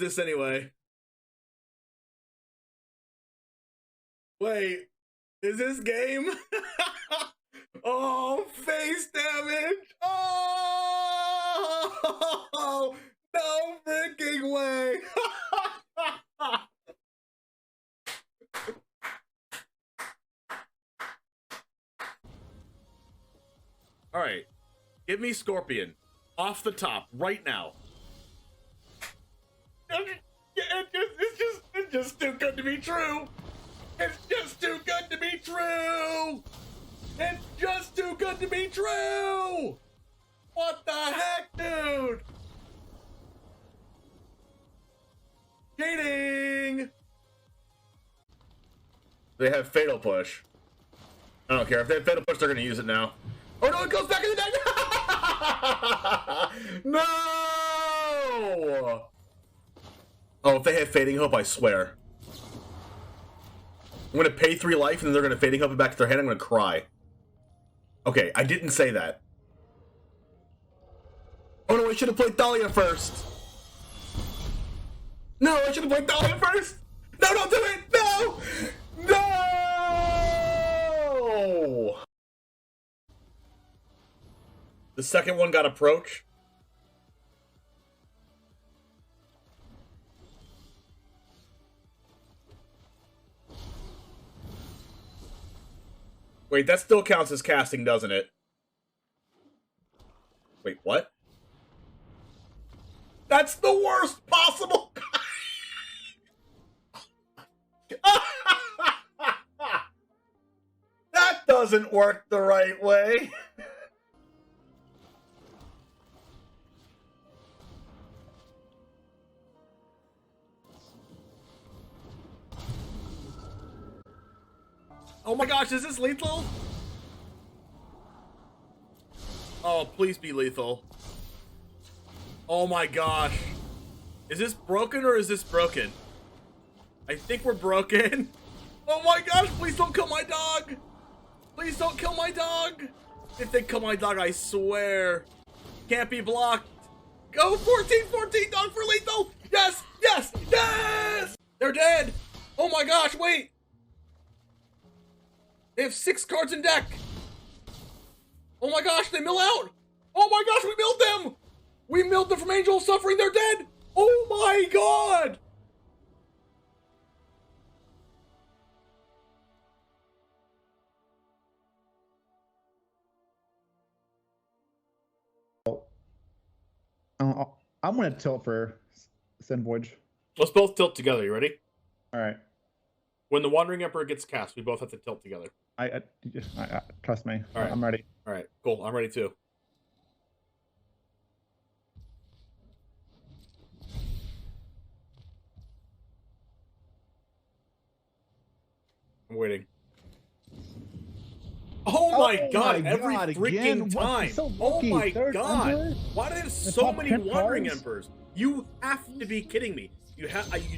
this anyway? Wait, is this game? Oh, face damage! Oh, no freaking way! All right, give me Scorpion off the top right now. It's just too good to be true. It's just too good to be true. It's just too good to be true. What the heck, dude? Cheating. They have Fatal Push. I don't care. If they have Fatal Push, they're going to use it now. Oh, no, it goes back in the deck. No! Oh, if they have Fading Hope, I swear. I'm going to pay 3 life, and then they're going to Fading Hope it back to their hand. I'm going to cry. Okay, I didn't say that. Oh, no, I should have played Dahlia first. No, I should have played Dahlia first. No, don't do it. No! No! The second one got Approach. Wait, that still counts as casting, doesn't it? Wait, what? That's the worst possible. That doesn't work the right way. Oh my gosh, is this lethal? Oh, please be lethal. Oh my gosh. Is this broken or is this broken? I think we're broken. Oh my gosh, please don't kill my dog. Please don't kill my dog. If they kill my dog, I swear. Can't be blocked. Go 14-14 dog for lethal. Yes, yes, yes. They're dead. Oh my gosh, wait. They have 6 cards in deck. Oh my gosh, they mill out. Oh my gosh, we milled them. We milled them from Angel of Suffering. They're dead. Oh my god. I'm gonna tilt for Send Voyage. Let's both tilt together. You ready? All right. When the Wandering Emperor gets cast, we both have to tilt together. I trust me. All right. I'm ready. All right, cool. I'm ready too. I'm waiting. Oh my god, every freaking time. So oh my god. Emperor? Why do they have so many Wandering Emperors? You have to be kidding me. You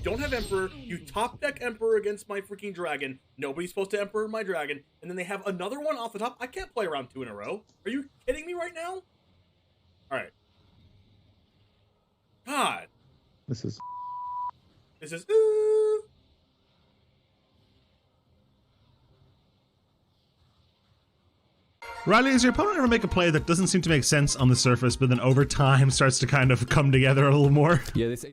don't have Emperor. You top deck Emperor against my freaking dragon. Nobody's supposed to Emperor my dragon. And then they have another one off the top. I can't play around 2 in a row. Are you kidding me right now? Alright. God. This is... Riley, does your opponent ever make a play that doesn't seem to make sense on the surface, but then over time starts to kind of come together a little more? Yeah, they say.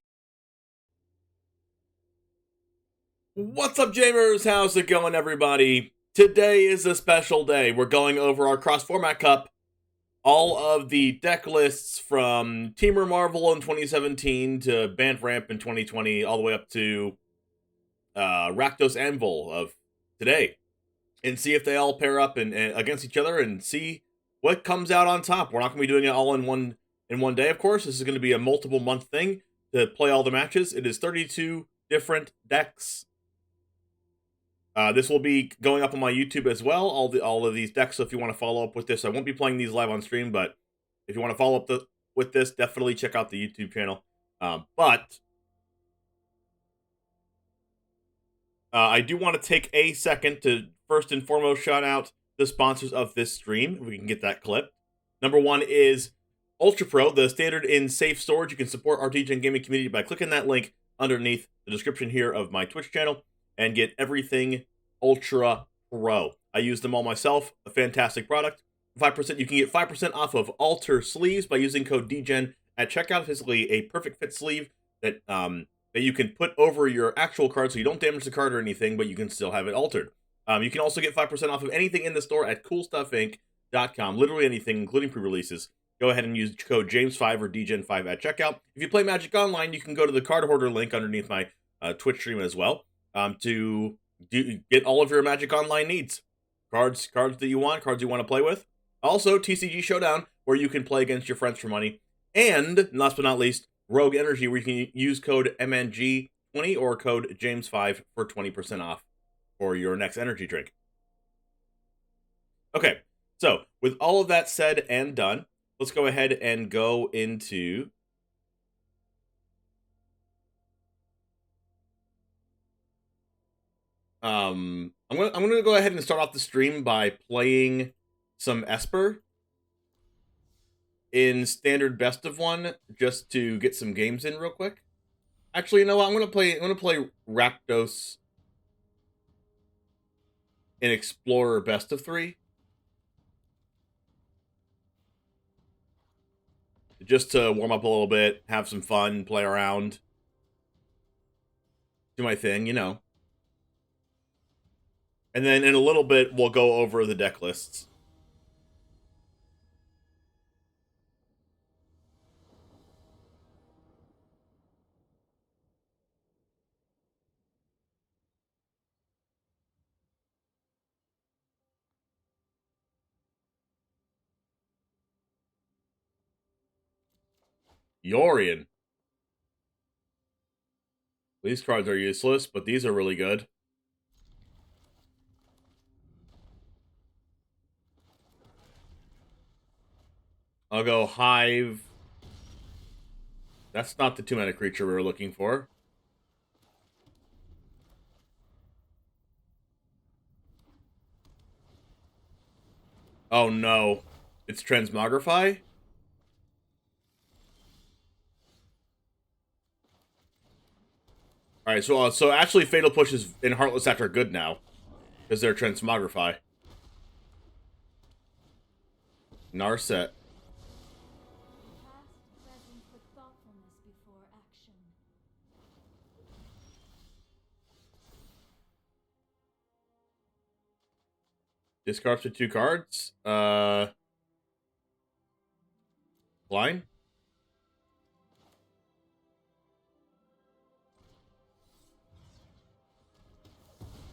What's up, Jamers? How's it going, everybody? Today is a special day. We're going over our cross-format cup. All of the deck lists from Teamer Marvel in 2017 to Bant Ramp in 2020, all the way up to Rakdos Anvil of today. And see if they all pair up and against each other and see what comes out on top. We're not going to be doing it all in one day, of course. This is going to be a multiple month thing to play all the matches. It is 32 different decks. This will be going up on my YouTube as well, all of these decks, so if you want to follow up with this, I won't be playing these live on stream, but if you want to follow up with this, definitely check out the YouTube channel. I do want to take a second to first and foremost shout out the sponsors of this stream, if we can get that clip. Number one is Ultra Pro, the standard in safe storage. You can support our DJ and gaming community by clicking that link underneath the description here of my Twitch channel and get everything Ultra Pro. I use them all myself. A fantastic product. 5%. You can get 5% off of Alter sleeves by using code DGEN at checkout. Basically, a perfect fit sleeve that that you can put over your actual card so you don't damage the card or anything, but you can still have it altered. You can also get 5% off of anything in the store at CoolStuffInc.com. Literally anything, including pre-releases. Go ahead and use code James5 or DGen5 at checkout. If you play Magic Online, you can go to the card hoarder link underneath my Twitch stream as well to get all of your Magic Online needs. Cards that you want, cards you want to play with. Also, TCG Showdown, where you can play against your friends for money. And, last but not least, Rogue Energy, where you can use code MNG20 or code James5 for 20% off for your next energy drink. Okay, so with all of that said and done, let's go ahead and go into I'm gonna go ahead and start off the stream by playing some Esper in standard best of one, just to get some games in real quick. Actually, you know what? I'm gonna play Rakdos in Explorer best of 3. Just to warm up a little bit, have some fun, play around, do my thing, you know. And then in a little bit, we'll go over the deck lists. Yorion. These cards are useless, but these are really good. I'll go Hive. That's not the 2-mana creature we were looking for. Oh no. It's Transmogrify? Alright, so actually Fatal Pushes and Heartless Act are good now. Because they're Transmogrify. Narset. Discard for 2 cards. Line.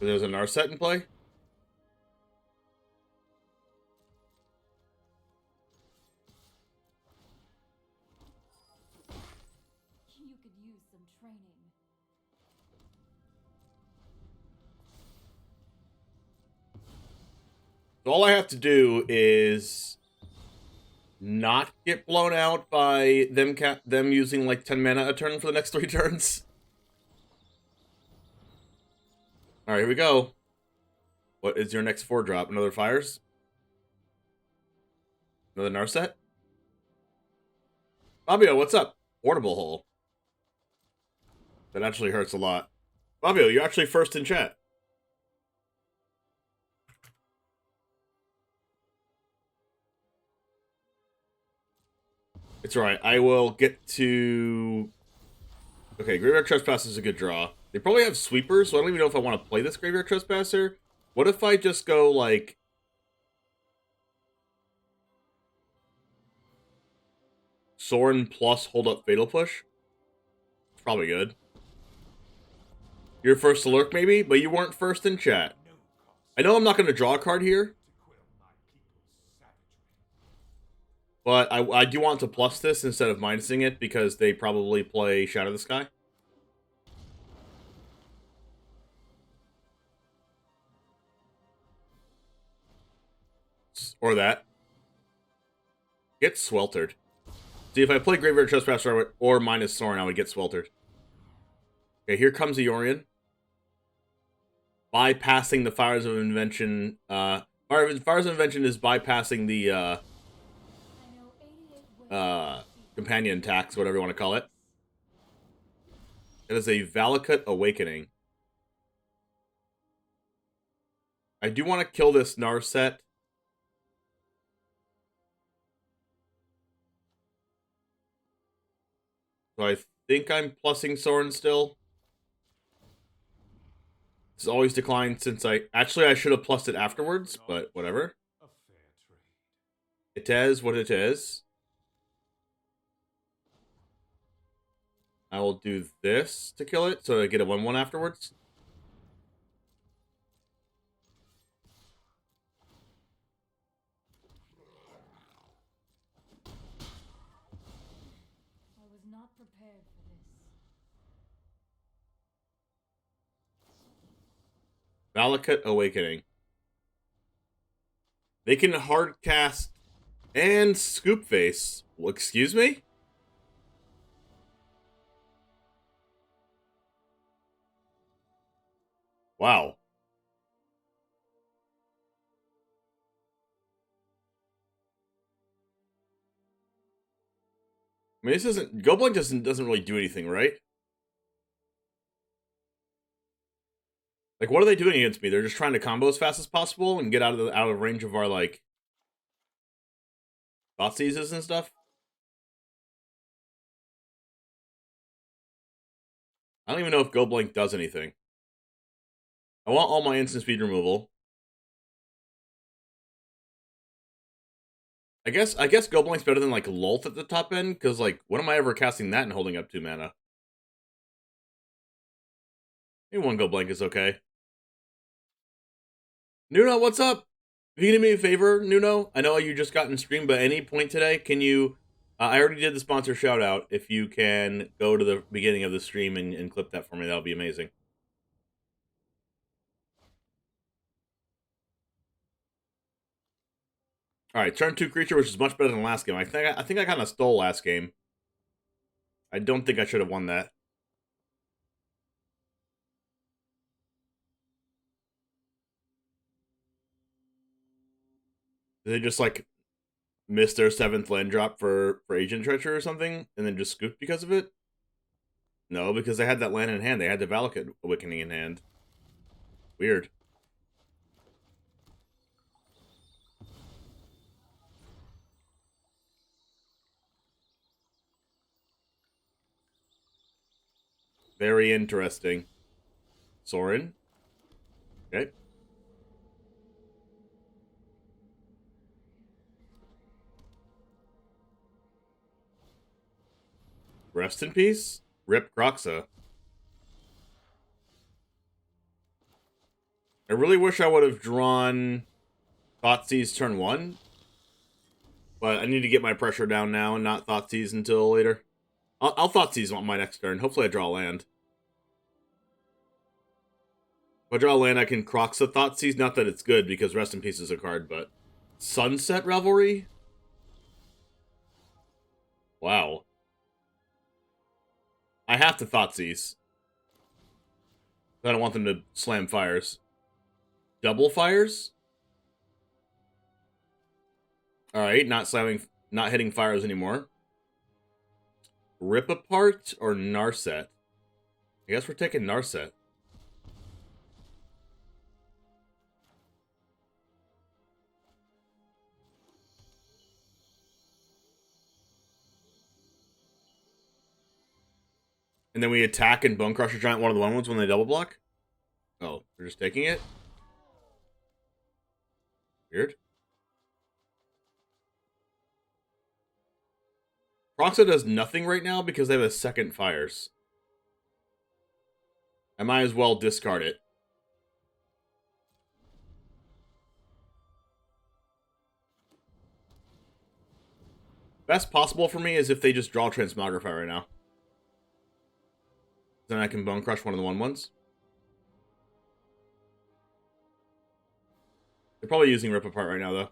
There's a Narset in play. You could use some training. So all I have to do is not get blown out by them using like 10 mana a turn for the next 3 turns. Alright, here we go. What is your next 4-drop? Another Fires? Another Narset? Fabio, what's up? Portable Hole. That actually hurts a lot. Fabio, you're actually first in chat. It's alright. I will get to... Okay, Graveyard Trespass is a good draw. They probably have Sweepers, so I don't even know if I want to play this Graveyard Trespasser. What if I just go, like... Sorin plus hold up Fatal Push? It's probably good. You're first to lurk, maybe? But you weren't first in chat. I know I'm not going to draw a card here. But I do want to plus this instead of minusing it, because they probably play Shadow the Sky. Or that. Get Sweltered. See, if I play Graveyard Trespasser or minus Sorin, I would get Sweltered. Okay, here comes a Yorion. Bypassing the Fires of Invention. Fires of Invention is bypassing the companion tax, whatever you want to call it. It is a Valakut Awakening. I do want to kill this Narset. So I think I'm plussing Soren still. It's always declined since I should have plussed it afterwards, but whatever. It is what it is. I will do this to kill it, so I get a 1/1 afterwards. I was not prepared for this. Valakut Awakening. They can hard cast and Scoop Face. Well, excuse me? Wow. I mean, this isn't... Goblin doesn't really do anything, right? Like, what are they doing against me? They're just trying to combo as fast as possible and get out of range of our, like, Thoughtseizes and stuff. I don't even know if Goblin does anything. I want all my instant speed removal. I guess Goblink's better than, like, Lolth at the top end, because, like, when am I ever casting that and holding up 2 mana? Maybe 1 Goblink is okay. Nuno, what's up? If you can do me a favor, Nuno, I know you just got in stream, but any point today, can you... I already did the sponsor shout-out. If you can go to the beginning of the stream and clip that for me, that would be amazing. Alright, turn 2 creature, which is much better than last game. I think I kind of stole last game. I don't think I should have won that. Did they just, like, miss their 7th land drop for Agent Treacher or something, and then just scooped because of it? No, because they had that land in hand. They had the Valakut Awakening in hand. Weird. Very interesting. Soren. Okay. Rest in peace. Rip Croxa. I really wish I would have drawn Thoughtseize turn 1. But I need to get my pressure down now and not Thoughtseize until later. I'll Thoughtseize on my next turn. Hopefully I draw land. If I draw land, I can Croxa Thoughtseize. Not that it's good, because Rest in Peace is a card, but... Sunset Revelry? Wow. I have to Thoughtseize. I don't want them to slam fires. Double fires? Alright, not hitting fires anymore. Rip Apart or Narset? I guess we're taking Narset. And then we attack and Bone Crusher Giant one of the 1/1s when they double block? Oh, they're just taking it? Weird. Croxa does nothing right now because they have a 2nd fires. I might as well discard it. Best possible for me is if they just draw Transmogrify right now. Then I can Bone Crush one of the 1/1s. They're probably using Rip Apart right now, though.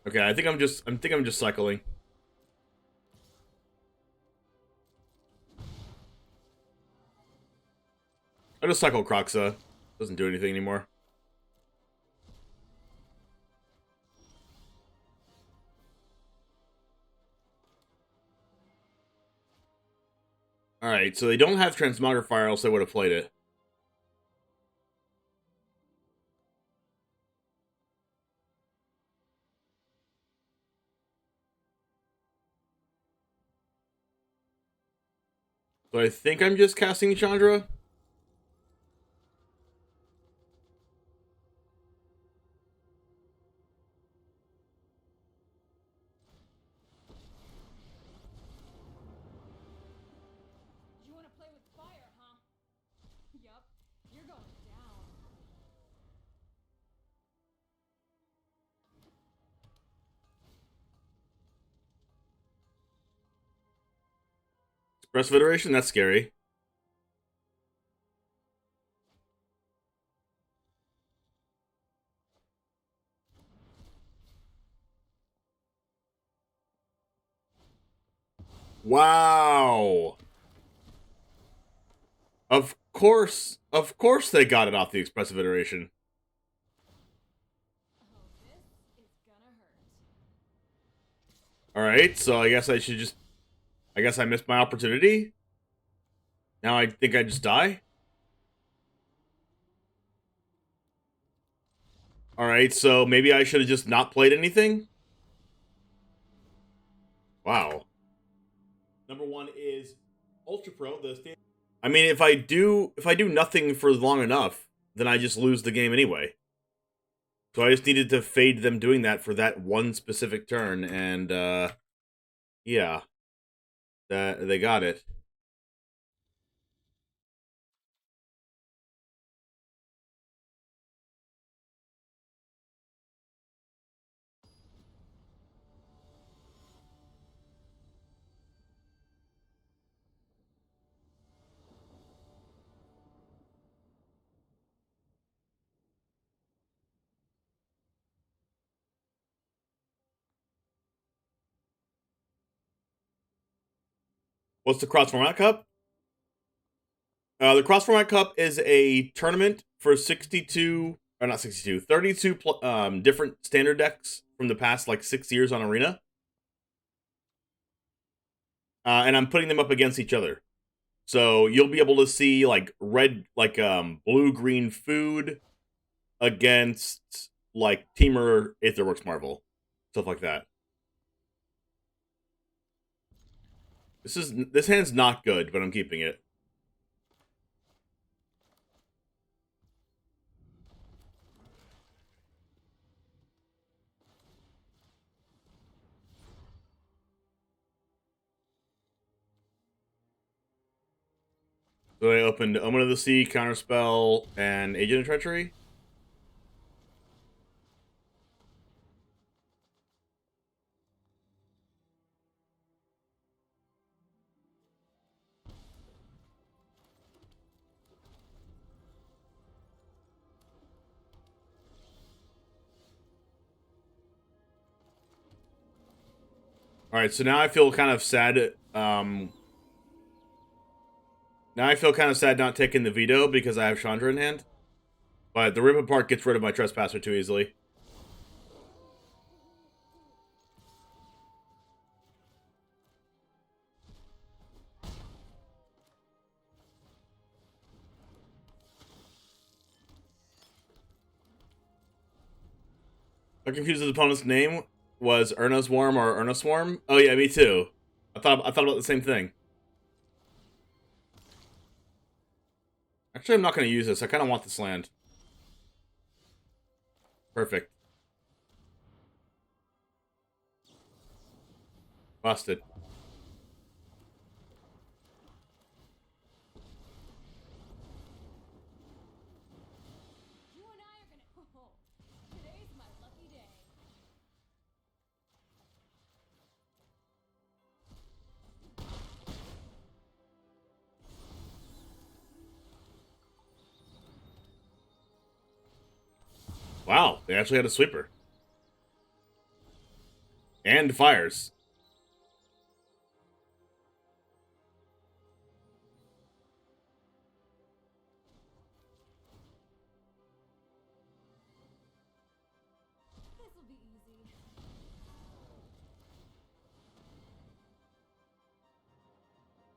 Okay, I think I'm just cycling. I just cycle Croxa. Doesn't do anything anymore. Alright, so they don't have Transmogrifier, else they would have played it. So I think I'm just casting Chandra. You want to play with fire, huh? Yup, you're going down. Express Federation? That's scary. Wow. Of course they got it off the Expressive Iteration. Oh, this is gonna hurt. Alright, so I guess I should just... I guess I missed my opportunity? Now I think I just die? Alright, so maybe I should have just not played anything? Wow. Number 1 is Ultra Pro, I mean, if I do nothing for long enough, then I just lose the game anyway. So I just needed to fade them doing that for that one specific turn, and yeah. They got it. What's the Cross Format Cup? The Cross Format Cup is a tournament for 62, or not 62, 32 different standard decks from the past, like, 6 years on Arena. And I'm putting them up against each other. So you'll be able to see, like, blue-green food against, like, Teamer Aetherworks Marvel. Stuff like that. This hand's not good, but I'm keeping it. So I opened Omen of the Sea, Counterspell, and Agent of Treachery. Alright, so now I feel kind of sad. Now I feel kind of sad not taking the veto because I have Chandra in hand. But the Rip Apart gets rid of my Trespasser too easily. I confused his opponent's name was Urnaswarm or Urnaswarm. Oh yeah, me too. I thought about the same thing. Actually, I'm not going to use this. I kind of want this land. Perfect. Busted. You and I are gonna. Oh, today's my lucky day. Wow, they actually had a sweeper. And fires. This'll be easy.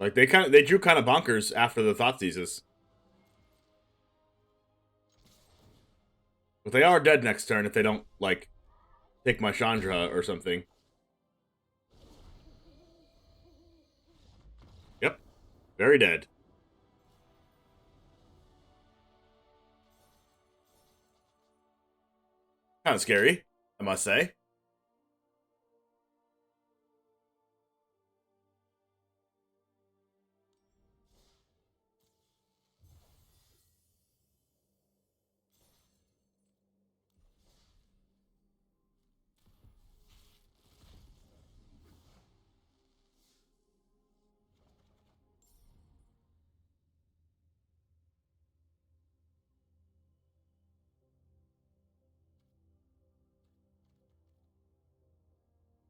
Like, they drew kind of bonkers after the Thoughtseizes. But they are dead next turn if they don't, like, take my Chandra or something. Yep. Very dead. Kind of scary, I must say.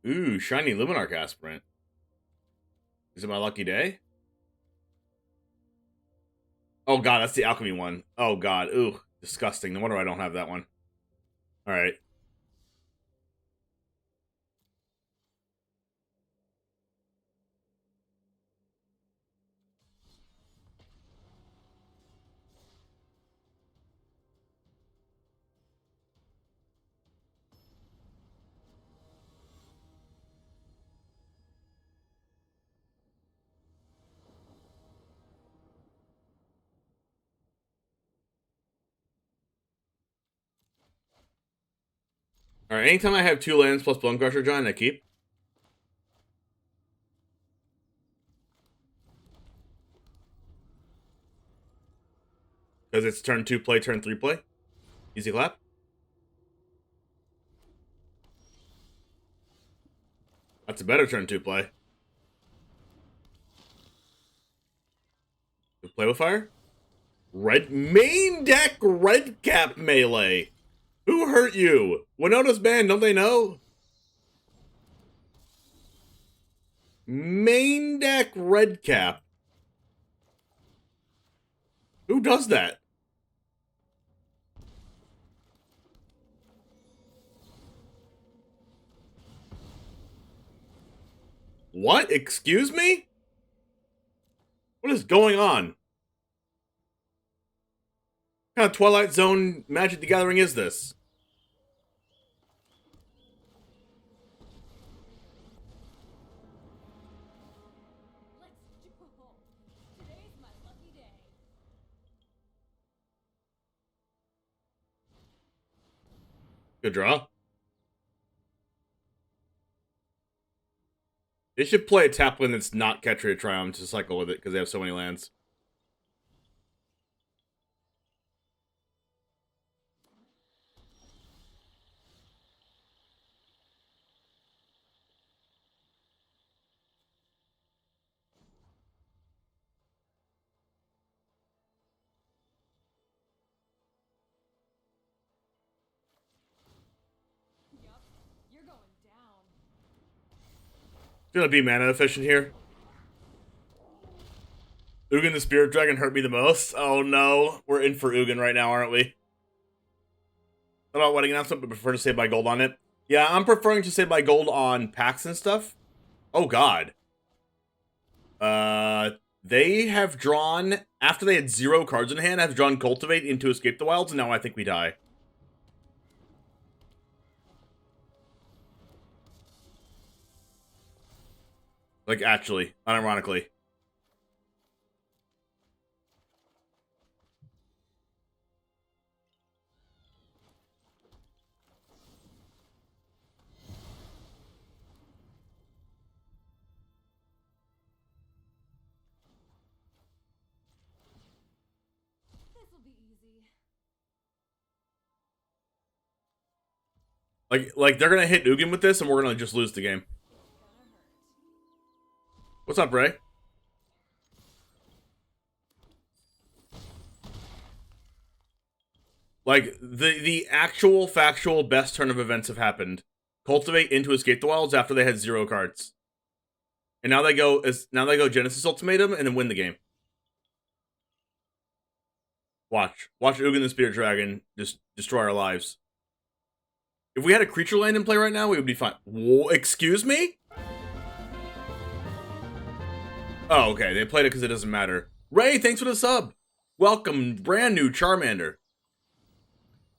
Ooh, shiny Luminarch Aspirant. Is it my lucky day? Oh god, that's the alchemy one. Oh god, ooh, disgusting. No wonder I don't have that one. Alright. Alright, anytime I have 2 lands plus Bone Crusher Giant, I keep. Because it's turn 2 play, turn 3 play. Easy clap. That's a better turn 2 play. Play with fire? Red main deck red cap melee. Who hurt you? Winona's banned, don't they know? Main deck red cap. Who does that? What? Excuse me? What is going on? What kind of Twilight Zone Magic the Gathering is this? Let's go. Today's my lucky day. Good draw. They should play a tap land that's not Ketria Triumph to cycle with it because they have so many lands. Yup, you're going down. Gonna be mana efficient here. Ugin the Spirit Dragon hurt me the most. Oh no, we're in for Ugin right now, aren't we? Not about wedding announcement, but prefer to save my gold on it. Yeah, I'm preferring to save my gold on packs and stuff. Oh god. They have drawn, after they had 0 cards in hand, have drawn Cultivate into Escape the Wilds, and now I think we die. Like, actually, unironically. This'll be easy. Like they're gonna hit Ugin with this, and we're gonna just lose the game. Gonna hurt. What's up, Ray? Like, the actual, factual best turn of events have happened. Cultivate into Escape the Wilds after they had 0 cards. And now they go Genesis Ultimatum and then win the game. Watch Ugin the Spirit Dragon just destroy our lives. If we had a creature land in play right now, we would be fine. Whoa, excuse me? Oh, okay. They played it because it doesn't matter. Ray, thanks for the sub. Welcome, brand new Charmander.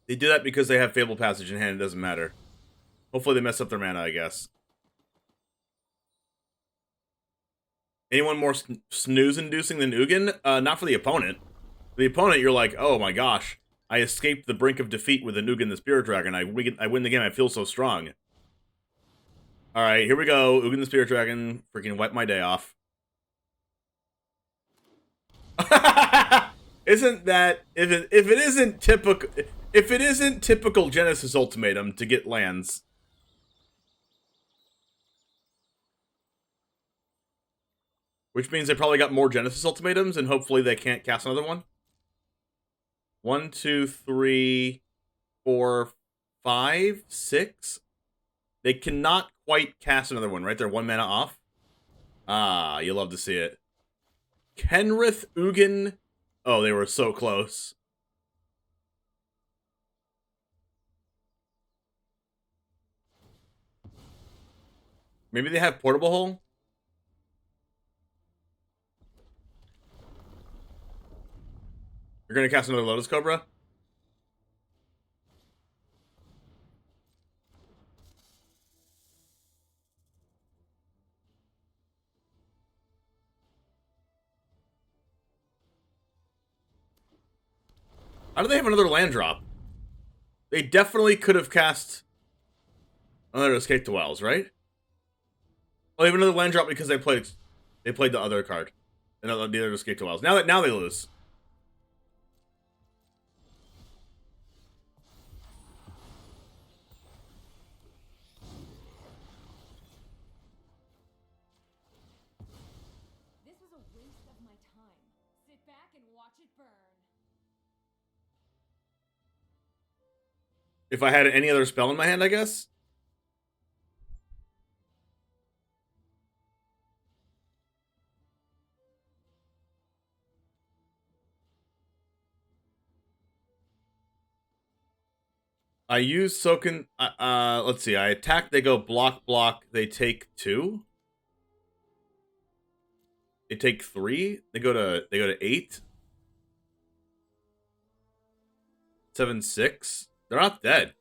They do that because they have Fable Passage in hand. It doesn't matter. Hopefully they mess up their mana, I guess. Anyone more snooze-inducing than Ugin? Not for the opponent. For the opponent, you're like, oh my gosh. I escaped the brink of defeat with an Ugin the Spirit Dragon. I win the game. I feel so strong. Alright, here we go. Ugin the Spirit Dragon. Freaking wipe my day off. Isn't that... If it isn't typical Genesis Ultimatum to get lands... Which means they probably got more Genesis Ultimatums, and hopefully they can't cast another one. 1, 2, 3, 4, 5, 6. They cannot quite cast another one, right? They're 1 mana off. Ah, you love to see it. Kenrith, Ugin. Oh, they were so close. Maybe they have Portable Hole? You're gonna cast another Lotus Cobra? How do they have another land drop? They definitely could have cast another Escape the Wells, right? Oh, they have another land drop because they played the other card. The other Escape the Wells. Now they lose. This was a waste of my time. Sit back and watch it burn. If I had any other spell in my hand, I guess? I use Soken. Let's see. I attack. They go block, block. They take 2. They take 3. They go to 8. 7, 6. They're not dead.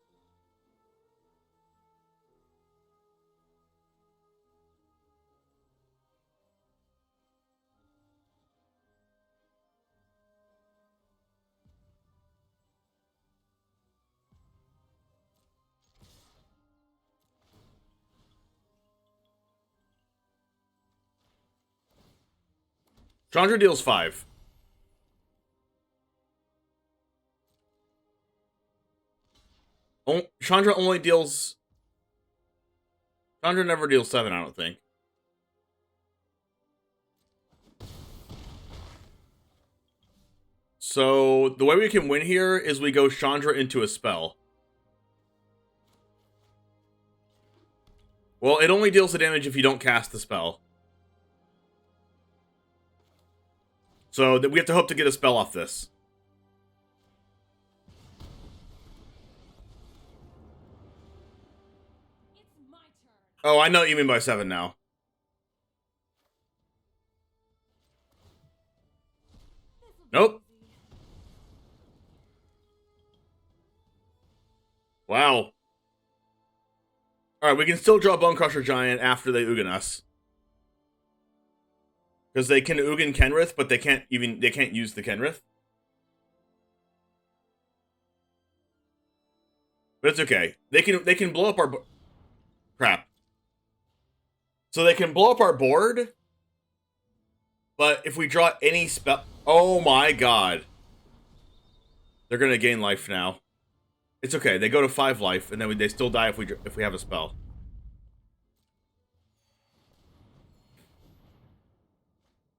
Chandra deals 5. Chandra only deals... Chandra never deals 7, I don't think. So, the way we can win here is we go Chandra into a spell. Well, it only deals the damage if you don't cast the spell. So, we have to hope to get a spell off this. It's my turn. Oh, I know what you mean by 7 now. This'll be Nope. easy. Wow. Alright, we can still draw Bone Crusher Giant after they Ugin us. Because they can Ugin Kenrith, but they can't use the Kenrith. But it's okay. They can blow up our crap. So they can blow up our board, but if we draw any spell, oh my god. They're going to gain life now. It's okay. They go to 5 life and then they still die if we have a spell.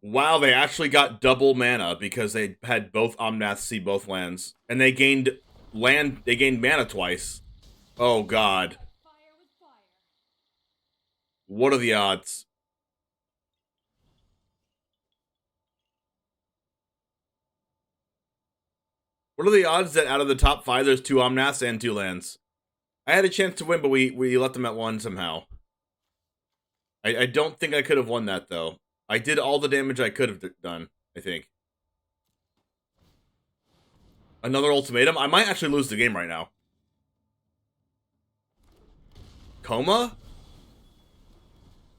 Wow, they actually got double mana because they had both Omnaths see both lands. And they gained mana twice. Oh god. Fire with fire. What are the odds? What are the odds that out of the top 5 there's 2 Omnaths and 2 lands? I had a chance to win, but we let them at 1 somehow. I don't think I could have won that though. I did all the damage I could have done, I think. Another ultimatum? I might actually lose the game right now. Coma?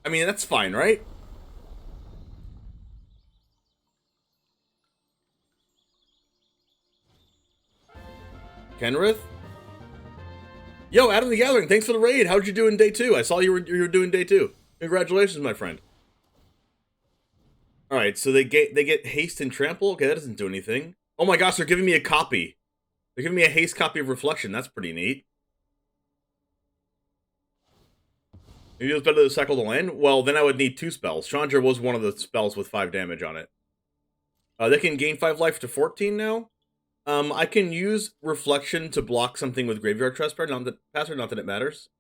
I mean, that's fine, right? Kenrith? Yo, Adam the Gathering, thanks for the raid. How'd you do in day 2? I saw you were doing day 2. Congratulations, my friend. Alright, so they get haste and trample? Okay, that doesn't do anything. Oh my gosh, they're giving me a copy. They're giving me a haste copy of Reflection. That's pretty neat. Maybe it was better to cycle the land? Well, then I would need 2 spells. Chandra was one of the spells with 5 damage on it. They can gain 5 life to 14 now. I can use Reflection to block something with Graveyard Trespasser, not that it matters.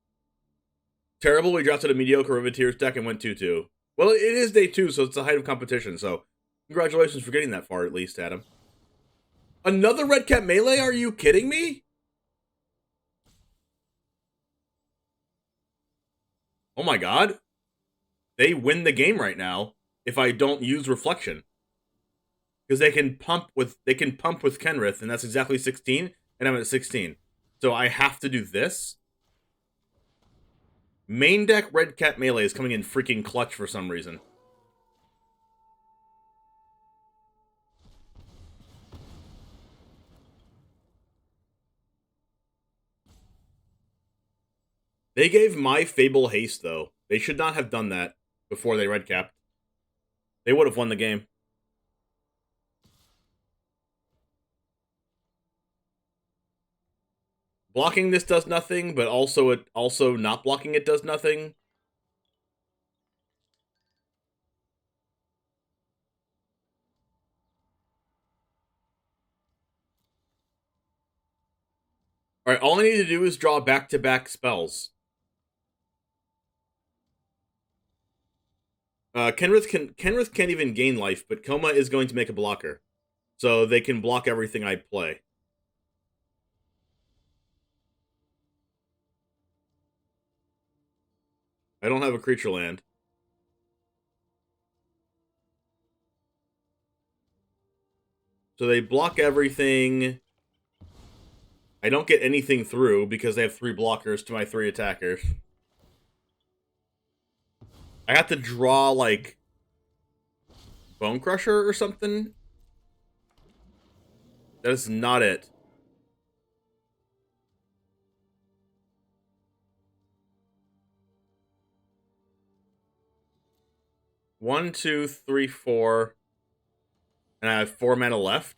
Terrible, we drafted a mediocre Riveteers deck and went 2-2. Well, it is day 2, so it's the height of competition, so congratulations for getting that far, at least, Adam. Another Red Cap Melee? Are you kidding me? Oh my god. They win the game right now if I don't use Reflection. Because they can pump with Kenrith, and that's exactly 16, and I'm at 16. So I have to do this. Main deck Red Cap Melee is coming in freaking clutch for some reason. They gave my Fable haste, though. They should not have done that before they red capped. They would have won the game. Blocking this does nothing, but also not blocking it does nothing. Alright, all I need to do is draw back-to-back spells. Kenrith can't even gain life, but Coma is going to make a blocker. So they can block everything I play. I don't have a creature land. So they block everything. I don't get anything through because they have 3 blockers to my 3 attackers. I have to draw, like, Bone Crusher or something? That is not it. One, 2, 3, 4. And I have 4 mana left.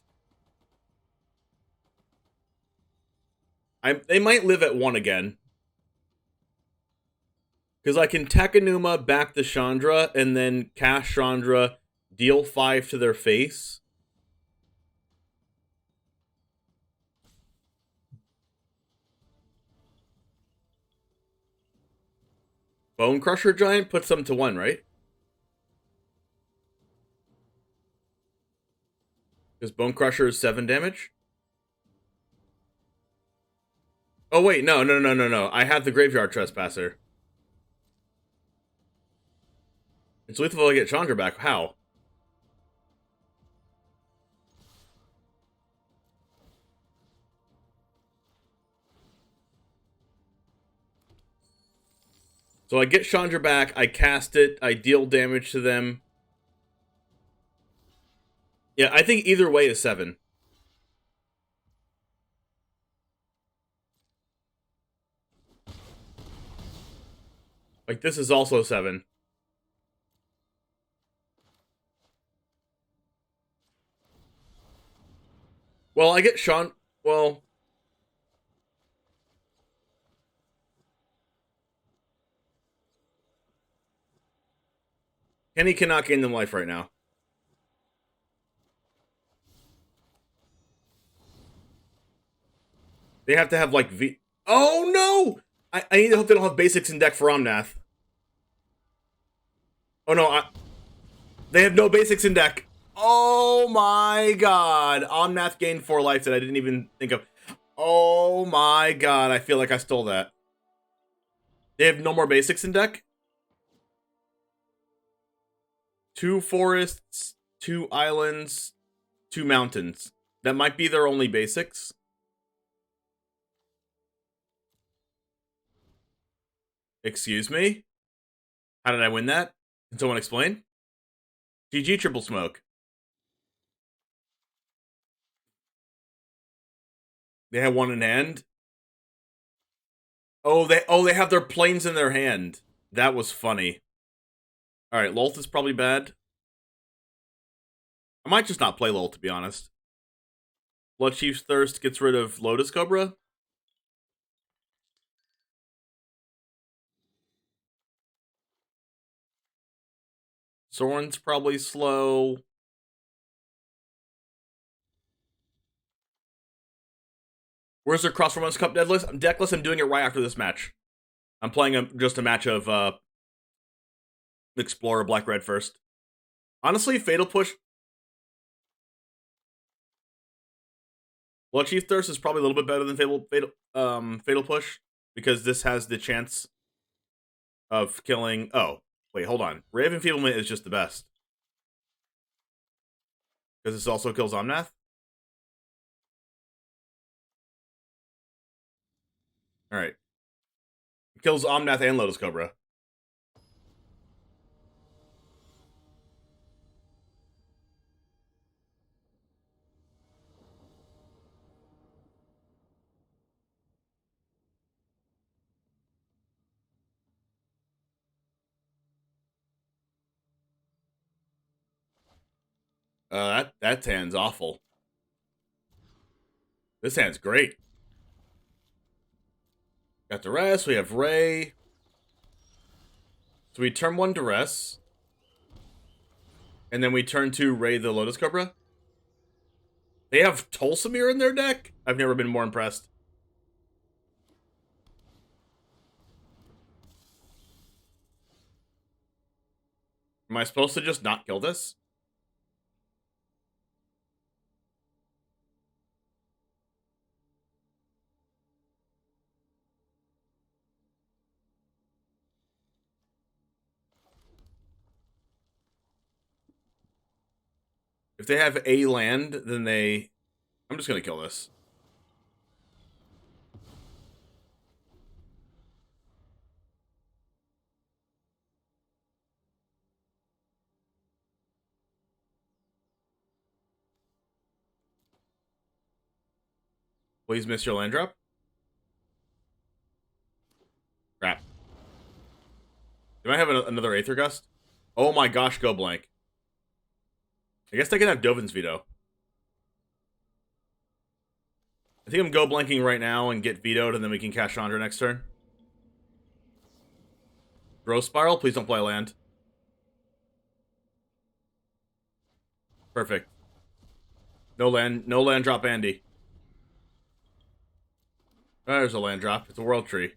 They might live at 1 again. Because I can Takenuma back to Chandra, and then cast Chandra, deal 5 to their face. Bone Crusher Giant puts them to 1, right? Because Bone Crusher is 7 damage? Oh wait, no. I have the Graveyard Trespasser. It's lethal if I get Chandra back. How? So I get Chandra back, I cast it, I deal damage to them. Yeah, I think either way is 7. Like, this is also 7. Well, I get well... Kenny cannot gain them life right now. They have to have, like, Oh, no! I need to hope they don't have basics in deck for Omnath. Oh, no, they have no basics in deck. Oh, my God. Omnath gained 4 life that I didn't even think of. Oh, my God. I feel like I stole that. They have no more basics in deck? 2 forests, 2 islands, 2 mountains. That might be their only basics. Excuse me? How did I win that? Can someone explain? GG triple smoke. They have one in hand. Oh, they have their planes in their hand. That was funny. Alright, Lolth is probably bad. I might just not play Lolth, to be honest. Blood Chief's Thirst gets rid of Lotus Cobra. Soren's probably slow. Where's their Cross-Formats Cup decklist? I'm doing it right after this match. I'm playing just a match of Explorer Black Red first. Honestly, Fatal Push. Blood Chief Thirst is probably a little bit better than Fatal Push, because this has the chance of killing. Oh, wait, hold on. Ray of Enfeeblement is just the best, because this also kills Omnath. All right, it kills Omnath and Lotus Cobra. That hand's awful. This hand's great. Got Duress, we have Ray. So we turn 1 Duress. And then we turn 2 Ray the Lotus Cobra. They have Tulsamir in their deck? I've never been more impressed. Am I supposed to just not kill this? If they have a land, then they... I'm just going to kill this. Please miss your land drop. Crap. Do I have another Aether Gust? Oh my gosh, go blank. I guess they can have Dovin's Veto. I think I'm go blanking right now and get vetoed, and then we can cast Chandra next turn. Growth Spiral, please don't play land. Perfect. No land drop Andy. There's a land drop. It's a World Tree.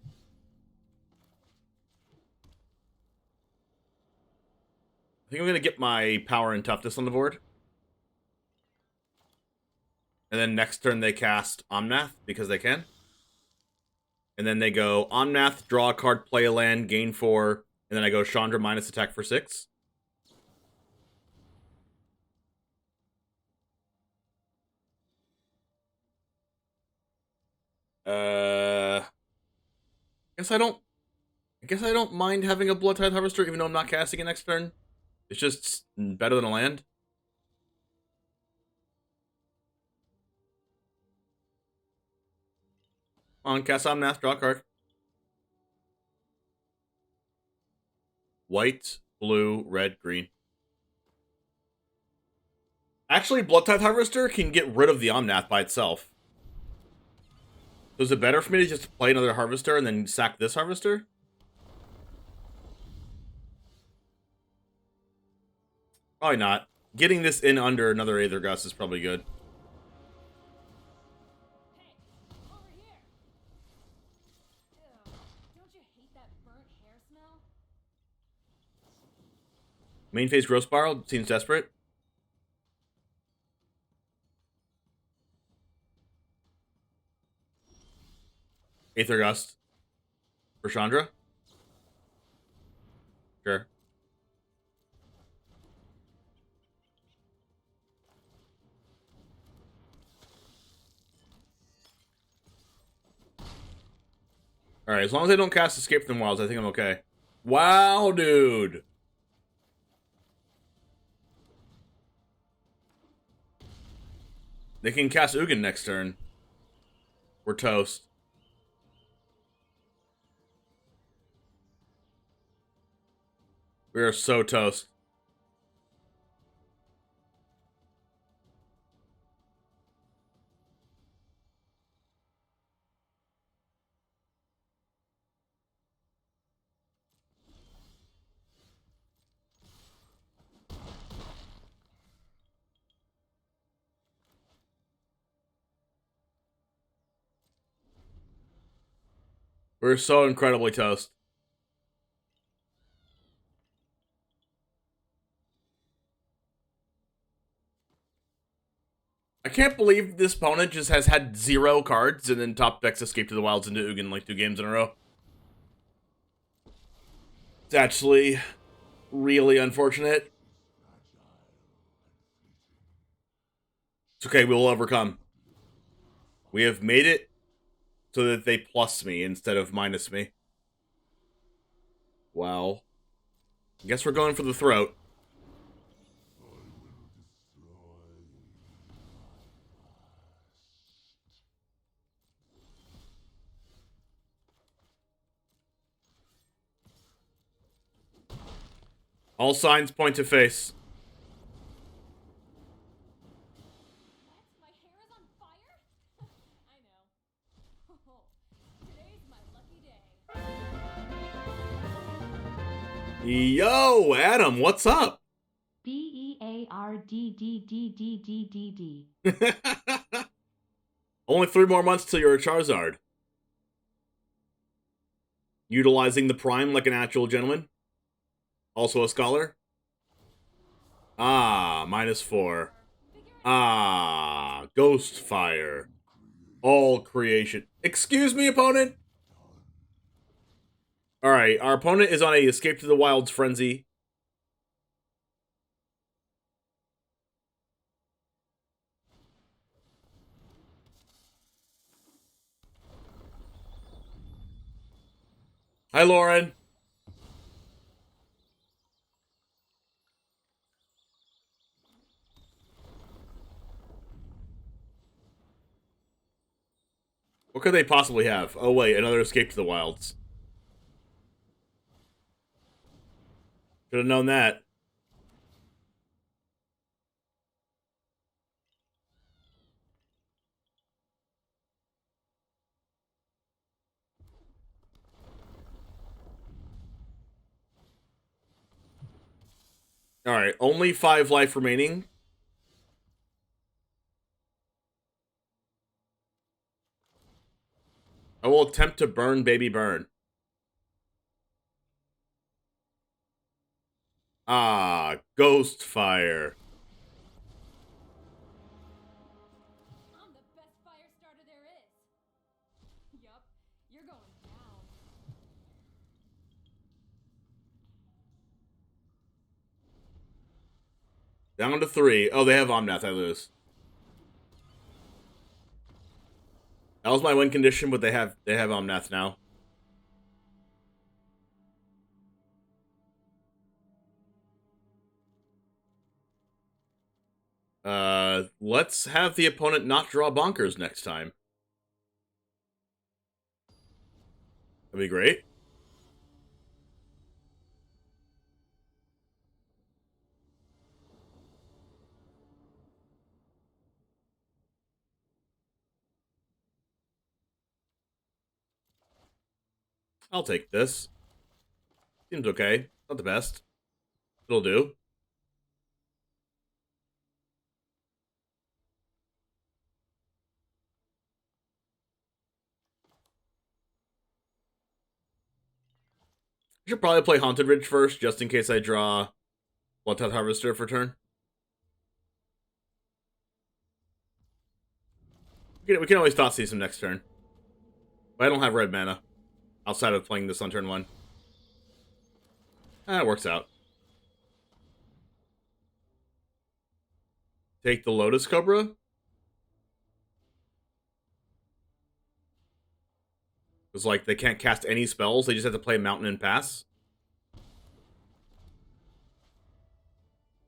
I think I'm going to get my power and toughness on the board. And then next turn they cast Omnath, because they can. And then they go Omnath, draw a card, play a land, gain 4. And then I go Chandra minus attack for 6. I guess I don't mind having a Blood Tithe Harvester, even though I'm not casting it next turn. It's just better than a land. On cast Omnath, draw a card. White, blue, red, green. Actually, Blood Tithe Harvester can get rid of the Omnath by itself. So is it better for me to just play another Harvester and then sack this Harvester? Probably not. Getting this in under another Aether Gust is probably good. Hey, over here. Ew, don't you hate that burnt hair smell? Main phase Growth Spiral seems desperate. Aether Gust for Chandra. Sure. Alright, as long as they don't cast Escape from the Wilds, I think I'm okay. Wow, dude! They can cast Ugin next turn. We're toast. We are so toast. We're so incredibly toast. I can't believe this opponent just has had 0 cards and then top decks Escape to the Wilds into Ugin like 2 games in a row. It's actually really unfortunate. It's okay, we will overcome. We have made it so that they plus me instead of minus me. Wow. I guess we're going for the throat. All signs point to face. What? My hair is on fire? I know. Today's my lucky day. Yo, Adam, what's up? BEARDDDDDDD. Only 3 more months till you're a Charizard. Utilizing the Prime like an actual gentleman. Also a scholar. Ah, -4. Ah, Ghost Fire. All creation. Excuse me, opponent? Alright, our opponent is on a Escape to the Wilds frenzy. Hi, Lauren. What could they possibly have? Oh, wait, another Escape to the Wilds. Should have known that. Alright, only 5 life remaining. I will attempt to burn Baby Burn. Ah, Ghost Fire. I'm the best fire starter there is. Yup, you're going down. Down to 3. Oh, they have Omnath. I lose. That was my win condition, but they have Omnath now. Let's have the opponent not draw bonkers next time. That'd be great. I'll take this. Seems okay. Not the best. It'll do. I should probably play Haunted Ridge first, just in case I draw Bloodtooth Harvester for turn. We can always toss these some next turn. But I don't have red mana, outside of playing this on turn 1. It works out. Take the Lotus Cobra. It's like they can't cast any spells, they just have to play Mountain and Pass.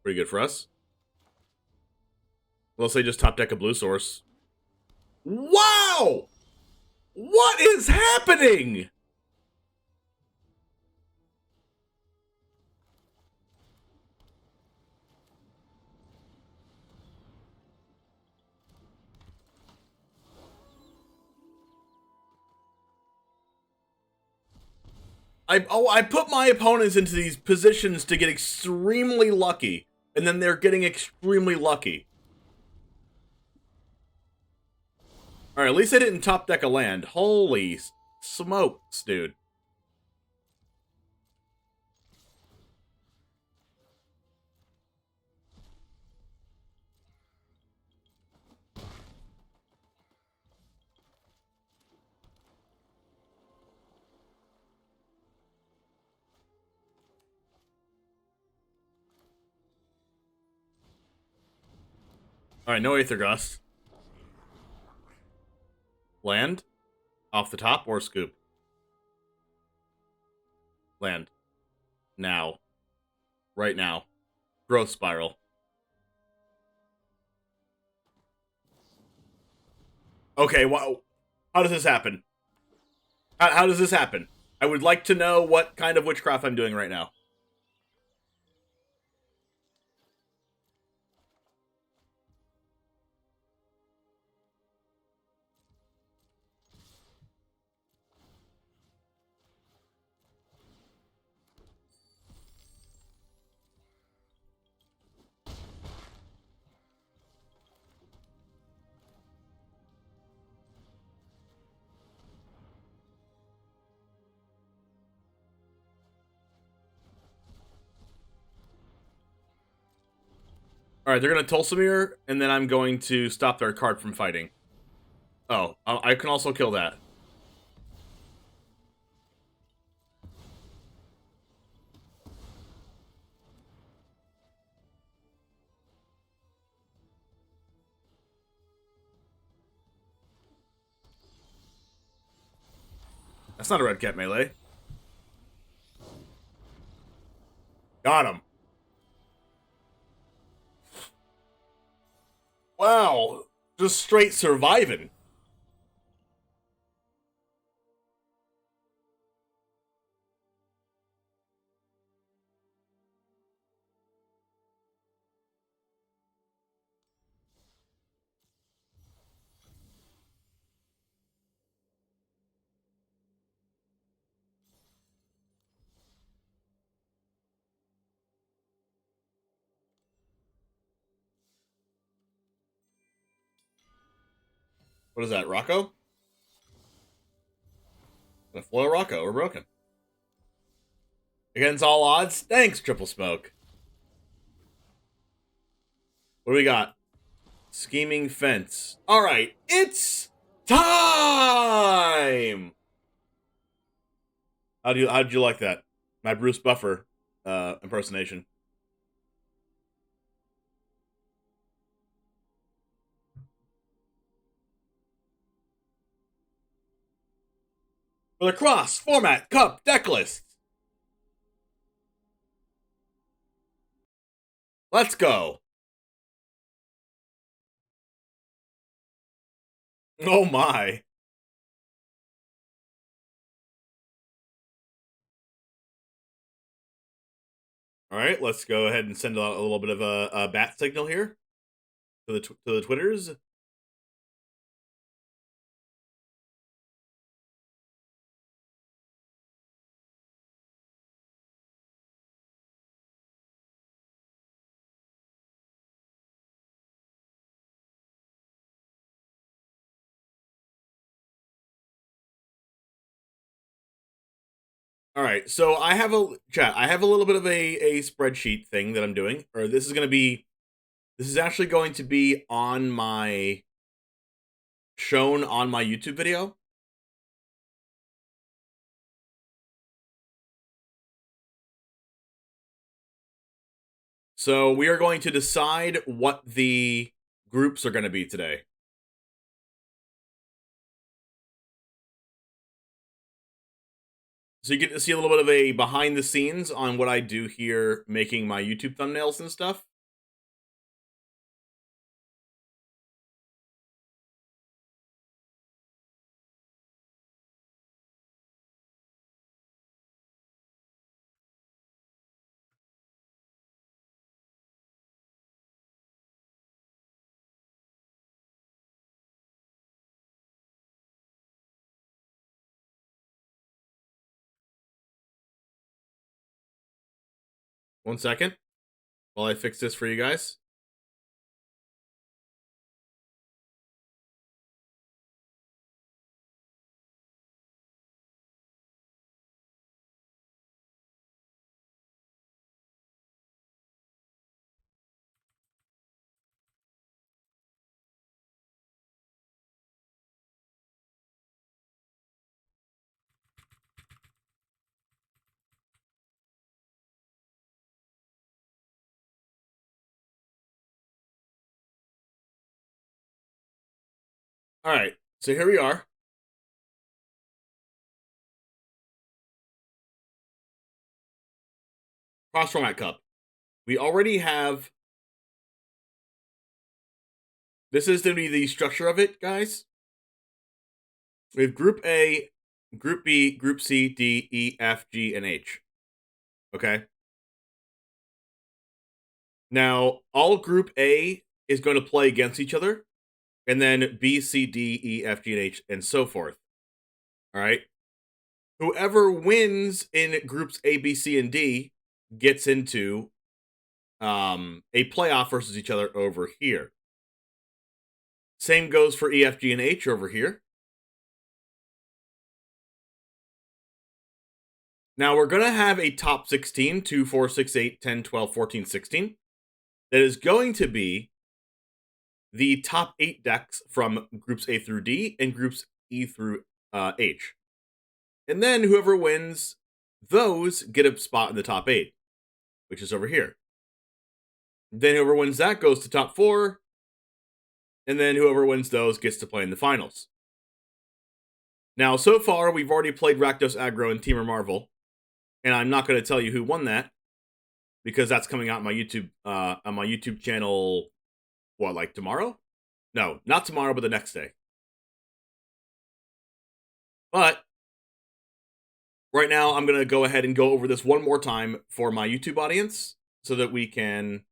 Pretty good for us. Unless they just top deck a blue source. Wow! What is happening? I put my opponents into these positions to get extremely lucky, and then they're getting extremely lucky. Alright, at least I didn't top deck a land. Holy smokes, dude. Alright, no Aether Gust. Land? Off the top or scoop? Land. Now. Right now. Growth Spiral. Okay, wow. How does this happen? How does this happen? I would like to know what kind of witchcraft I'm doing right now. Alright, they're going to Tulsimir, and then I'm going to stop their card from fighting. Oh, I can also kill that. That's not a red cat melee. Got him. Wow, just straight surviving. What is that, Rocco? A foil Rocco, we're broken. Against all odds? Thanks, Triple Smoke. What do we got? Scheming Fence. Alright, it's time! How'd you like that? My Bruce Buffer impersonation. For the Cross Format Cup deck list. Let's go. Oh my. Alright, let's go ahead and send out a little bit of a bat signal here to the Twitters. All right, so I have a little bit of a spreadsheet thing that I'm doing, or this is actually going to be on my shown on my YouTube video. So we are going to decide what the groups are going to be today. So you get to see a little bit of a behind the scenes on what I do here making my YouTube thumbnails and stuff. One second while I fix this for you guys. All right, so here we are. Cross Format Cup. We already have... This is going to be the structure of it, guys. We have Group A, Group B, Group C, D, E, F, G, and H. Okay? Now, all Group A is going to play against each other, and then B, C, D, E, F, G, and H, and so forth. All right? Whoever wins in Groups A, B, C, and D gets into a playoff versus each other over here. Same goes for E, F, G, and H over here. Now, we're going to have a top 16, 2, 4, 6, 8, 10, 12, 14, 16. That is going to be the top 8 decks from Groups A through D and Groups E through H. And then whoever wins those get a spot in the top 8, which is over here. Then whoever wins that goes to top 4. And then whoever wins those gets to play in the finals. Now, so far, we've already played Rakdos Aggro and Teamer Marvel. And I'm not going to tell you who won that, because that's coming out on my YouTube channel, what, like tomorrow? No, not tomorrow, but the next day. But right now, I'm going to go ahead and go over this one more time for my YouTube audience so that we can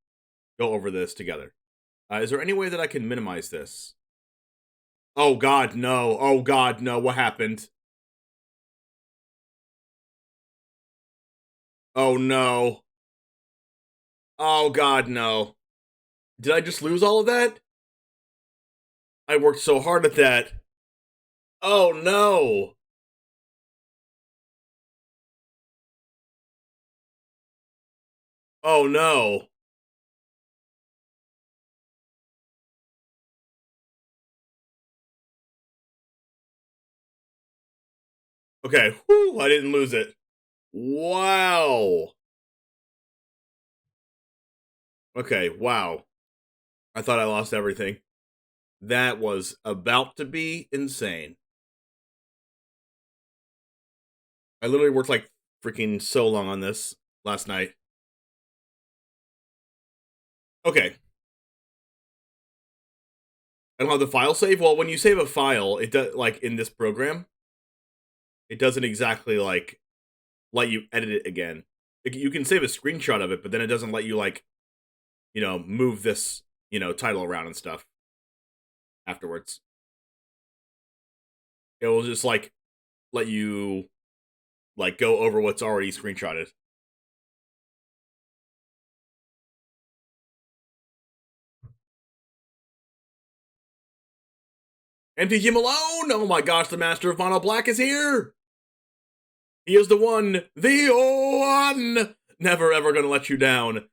go over this together. Is there any way that I can minimize this? Oh, God, no. Oh, God, no. What happened? Oh, no. Oh, God, no. Did I just lose all of that? I worked so hard at that. Oh, no. Oh, no. Okay, whew, I didn't lose it. Wow. Okay, wow. I thought I lost everything. That was about to be insane. I literally worked like freaking so long on this last night. Okay. I don't have the file save. Well, when you save a file, it does, like in this program, it doesn't exactly like let you edit it again. You can save a screenshot of it, but then it doesn't let you like, you know, move this, you know, title around and stuff afterwards. It will just like let you like go over what's already screenshotted. MTG Malone! Oh my gosh, the master of Mono Black is here! He is the one! The one! Never ever gonna let you down.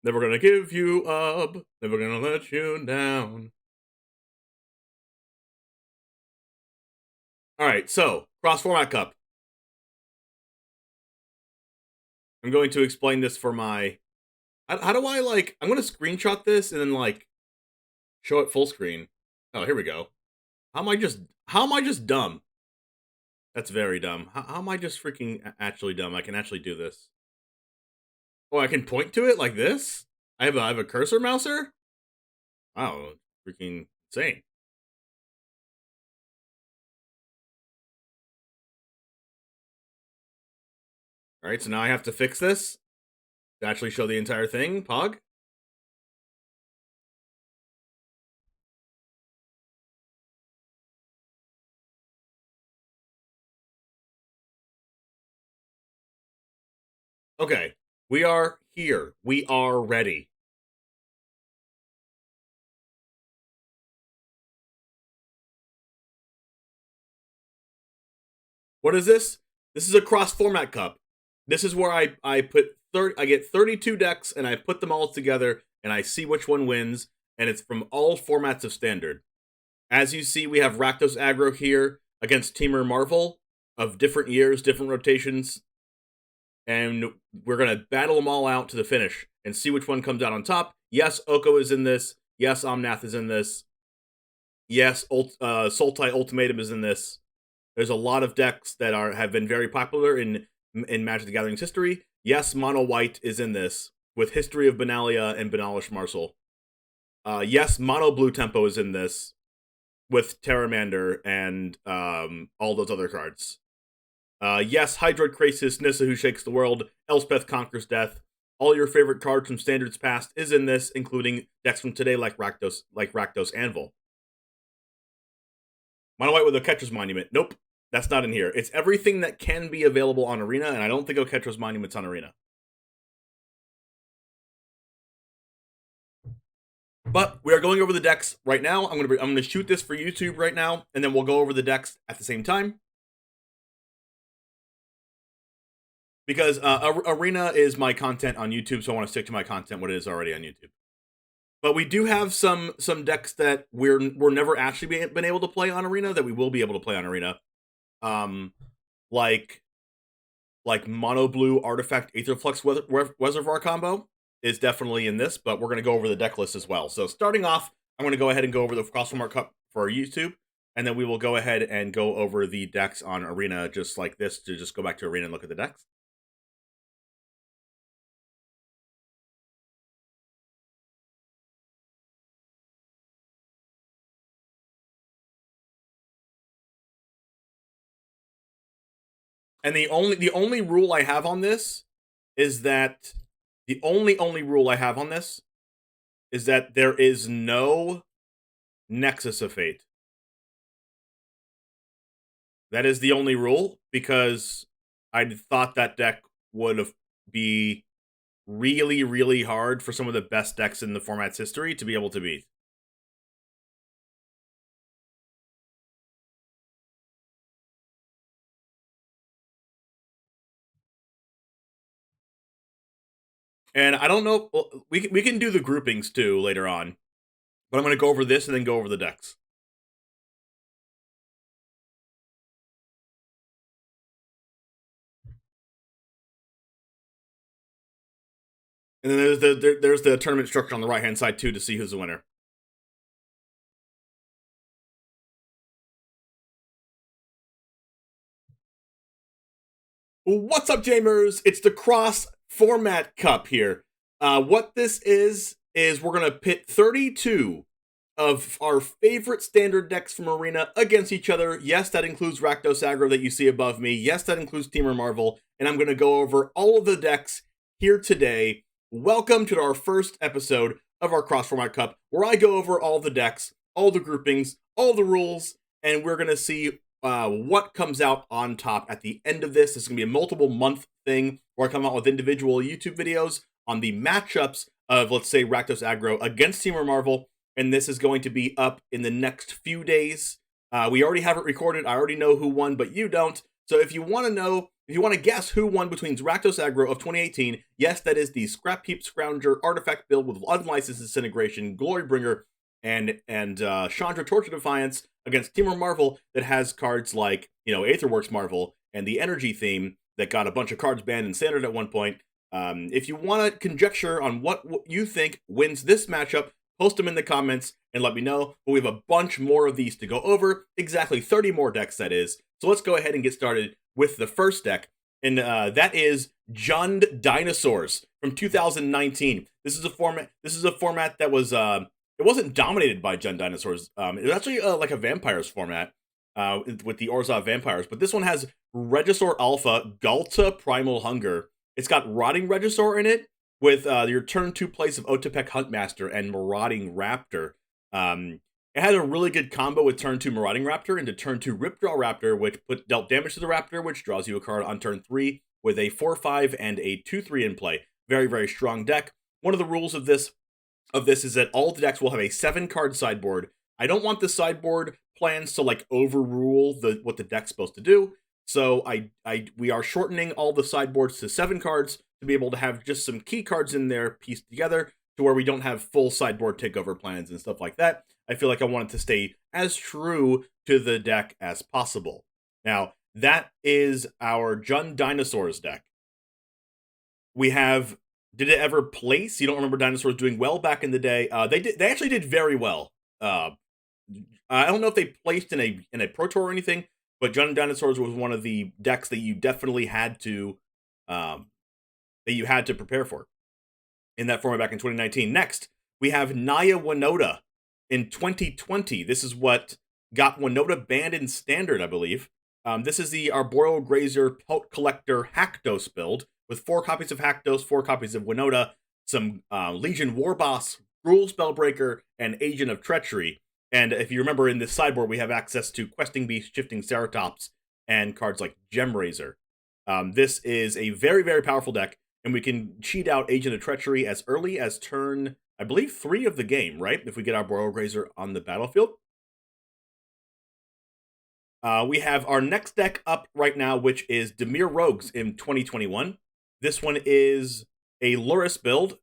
Never gonna give you up. Never gonna let you down. Alright, so, Cross Format Cup. I'm going to explain this for my... How do I, like... I'm gonna screenshot this and then, like, show it full screen. Oh, here we go. How am I just dumb? That's very dumb. How am I just freaking actually dumb? I can actually do this. Oh, I can point to it like this? I have a cursor mouser? Wow, freaking insane. Alright, so now I have to fix this to actually show the entire thing. Pog? Okay, we are here. We are ready. What is this? This is a cross-format cup. This is where I put I get 32 decks, and I put them all together, and I see which one wins, and it's from all formats of Standard. As you see, we have Rakdos Aggro here against Teamer Marvel of different years, different rotations, and we're going to battle them all out to the finish and see which one comes out on top. Yes, Oko is in this. Yes, Omnath is in this. Yes, Sultai Ultimatum is in this. There's a lot of decks that have been very popular in Magic the Gathering's history. Yes, Mono White is in this, with History of Benalia and Benalish Marshall. Yes, Mono Blue Tempo is in this, with Terramander and all those other cards. Yes, Hydroid Krasis, Nissa Who Shakes the World, Elspeth Conquers Death. All your favorite cards from Standards past is in this, including decks from today like Rakdos Anvil. Mono White with Oketra's Monument. Nope, that's not in here. It's everything that can be available on Arena, and I don't think Oketra's Monument's on Arena. But we are going over the decks right now. I'm gonna shoot this for YouTube right now, and then we'll go over the decks at the same time. Because Arena is my content on YouTube, so I want to stick to my content, what it is already on YouTube. But we do have some decks that we're never actually been able to play on Arena that we will be able to play on Arena. Like Mono Blue Artifact Aetherflux Reservoir combo is definitely in this, but we're going to go over the deck list as well. So starting off, I'm going to go ahead and go over the Crossformat Cup for our YouTube, and then we will go ahead and go over the decks on Arena just like this, to just go back to Arena and look at the decks. And the only rule I have on this is that the only rule I have on this is that there is no Nexus of Fate. That is the only rule, because I thought that deck would be really, really hard for some of the best decks in the format's history to be able to beat. And I don't know, we can do the groupings too later on, but I'm going to go over this and then go over the decks. And then there's the tournament structure on the right hand side too to see who's the winner. What's up, Jamers? It's the Cross Format Cup here. What this is we're going to pit 32 of our favorite Standard decks from Arena against each other. Yes, that includes Rakdos Aggro that you see above me. Yes, that includes Teamer Marvel. And I'm going to go over all of the decks here today. Welcome to our first episode of our Cross Format Cup, where I go over all the decks, all the groupings, all the rules, and we're going to see what comes out on top at the end of this. This is going to be a multiple month thing where I come out with individual YouTube videos on the matchups of, let's say, Rakdos Aggro against Teamer Marvel, and this is going to be up in the next few days. We already have it recorded. I already know who won, but you don't. So if you want to know, if you want to guess who won between Rakdos Aggro of 2018, yes, that is the Scrap Heap Scrounger artifact build with Unlicensed Disintegration, Glorybringer, and Chandra Torture Defiance against Teamer Marvel that has cards like, Aetherworks Marvel and the Energy theme that got a bunch of cards banned in Standard at one point. If you want to conjecture on what you think wins this matchup, post them in the comments and let me know. But we have a bunch more of these to go over. Exactly 30 more decks, that is. So let's go ahead and get started with the first deck, and that is Jund Dinosaurs from 2019. This is a format that was it wasn't dominated by Jund Dinosaurs. It was actually like a vampires format with the Orzhov vampires, but this one has Regisaur Alpha, Galta Primal Hunger. It's got Rotting Regisaur in it with your turn 2 plays of Otepec Huntmaster and Marauding Raptor. It had a really good combo with turn 2 Marauding Raptor into turn 2 Ripjaw Raptor, which dealt damage to the Raptor, which draws you a card on turn 3 with a 4/5 and a 2/3 in play. Very, very strong deck. One of the rules of this is that all the decks will have a 7-card sideboard. I don't want the sideboard plans to like overrule what the deck's supposed to do. So we are shortening all the sideboards to 7 cards to be able to have just some key cards in there pieced together to where we don't have full sideboard takeover plans and stuff like that. I feel like I want it to stay as true to the deck as possible. Now, that is our Jund Dinosaurs deck. We have Did It Ever Place? You don't remember Dinosaurs doing well back in the day. They actually did very well. I don't know if they placed in a Pro Tour or anything, but Jund Dinosaurs was one of the decks that you definitely had to prepare for in that format back in 2019. Next, we have Naya Winota in 2020. This is what got Winota banned in Standard, I believe. This is the Arboreal Grazer Pelt Collector Hakdos build with 4 copies of Hakdos, 4 copies of Winota, some Legion Warboss, Rule Spellbreaker, and Agent of Treachery. And if you remember, in this sideboard, we have access to Questing Beast, Shifting Ceratops, and cards like Gemrazor. This is a very, very powerful deck, and we can cheat out Agent of Treachery as early as turn, I believe, 3 of the game, right? If we get our Arboreal Grazer on the battlefield. We have our next deck up right now, which is Dimir Rogues in 2021. This one is a Luris build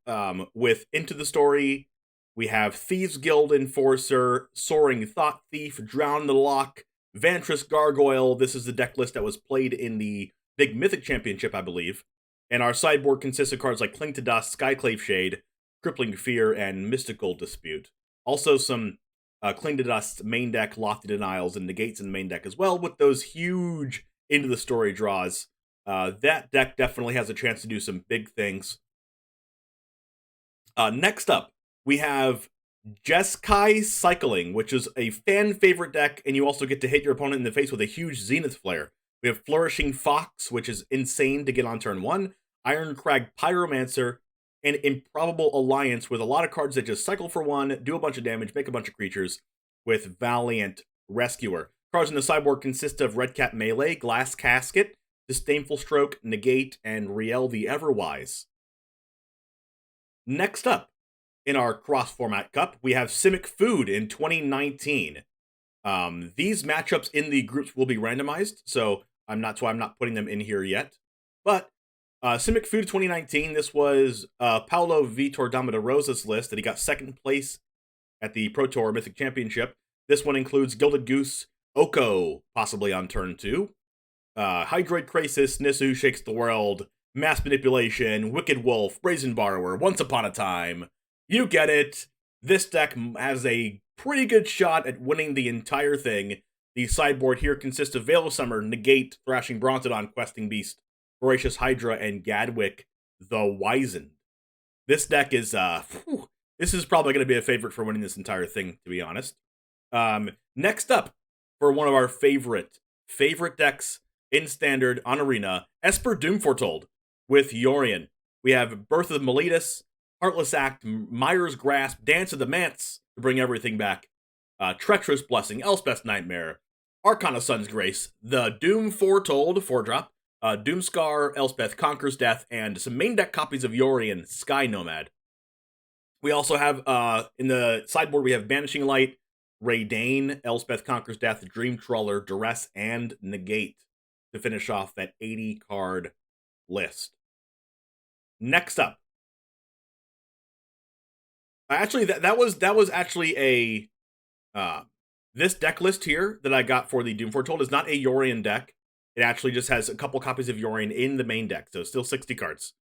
with Into the Story. We have Thieves Guild Enforcer, Soaring Thought Thief, Drown the Lock, Vantress Gargoyle. This is the deck list that was played in the Big Mythic Championship, I believe. And our sideboard consists of cards like Cling to Dust, Skyclave Shade, Crippling Fear, and Mystical Dispute. Also some Cling to Dust main deck, Lofty Denials, and Negates in the main deck as well, with those huge Into the Story draws. That deck definitely has a chance to do some big things. Next up, we have Jeskai Cycling, which is a fan favorite deck, and you also get to hit your opponent in the face with a huge Zenith Flare. We have Flourishing Fox, which is insane to get on turn 1, Ironcrag Pyromancer, and Improbable Alliance with a lot of cards that just cycle for 1, do a bunch of damage, make a bunch of creatures, with Valiant Rescuer. Cards in the sideboard consist of Red Cat Melee, Glass Casket, Disdainful Stroke, Negate, and Riel the Everwise. Next up, in our cross-format cup, we have Simic Food in 2019. These matchups in the groups will be randomized, so I'm not putting them in here yet. But Simic Food 2019, this was Paulo Vitor Damarosa's list that he got second place at the Pro Tour Mythic Championship. This one includes Gilded Goose, Oko, possibly on turn 2, Hydroid Krasis, Nisu Shakes the World, Mass Manipulation, Wicked Wolf, Brazen Borrower, Once Upon a Time. You get it. This deck has a pretty good shot at winning the entire thing. The sideboard here consists of Veil of Summer, Negate, Thrashing Brontodon, Questing Beast, Voracious Hydra, and Gadwick the Wizened. This deck is, this is probably going to be a favorite for winning this entire thing, to be honest. Next up, for one of our favorite decks in Standard on Arena, Esper Doom Foretold with Yorion. We have Birth of Meletus, Heartless Act, Myra's Grasp, Dance of the Manse to bring everything back, Treacherous Blessing, Elspeth's Nightmare, Arcana Sun's Grace, the Doom Foretold 4-drop, Doomscar, Elspeth Conquers Death, and some main deck copies of Yorion, Sky Nomad. We also have, in the sideboard, we have Banishing Light, Raydane, Elspeth Conquers Death, Dream Trawler, Duress, and Negate to finish off that 80-card list. Next up. Actually, that was actually a... this deck list here that I got for the Doom Foretold is not a Yorion deck. It actually just has a couple copies of Yorion in the main deck, so still 60 cards.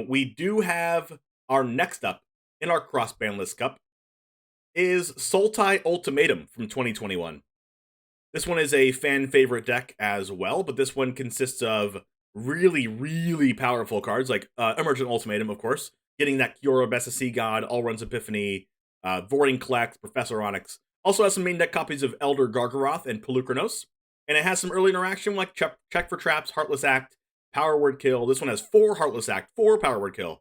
We do have our next up in our cross-ban list cup is Sultai Ultimatum from 2021. This one is a fan favorite deck as well, but this one consists of really, really powerful cards, like Emergent Ultimatum, of course, getting that Kiora, Best of Sea God, All Runs Epiphany, Voiding Collect, Professor Onyx. Also has some main deck copies of Elder Gargaroth and Pelucranos, and it has some early interaction like Check for Traps, Heartless Act, Power Word Kill. This one has 4 Heartless Act, 4 Power Word Kill,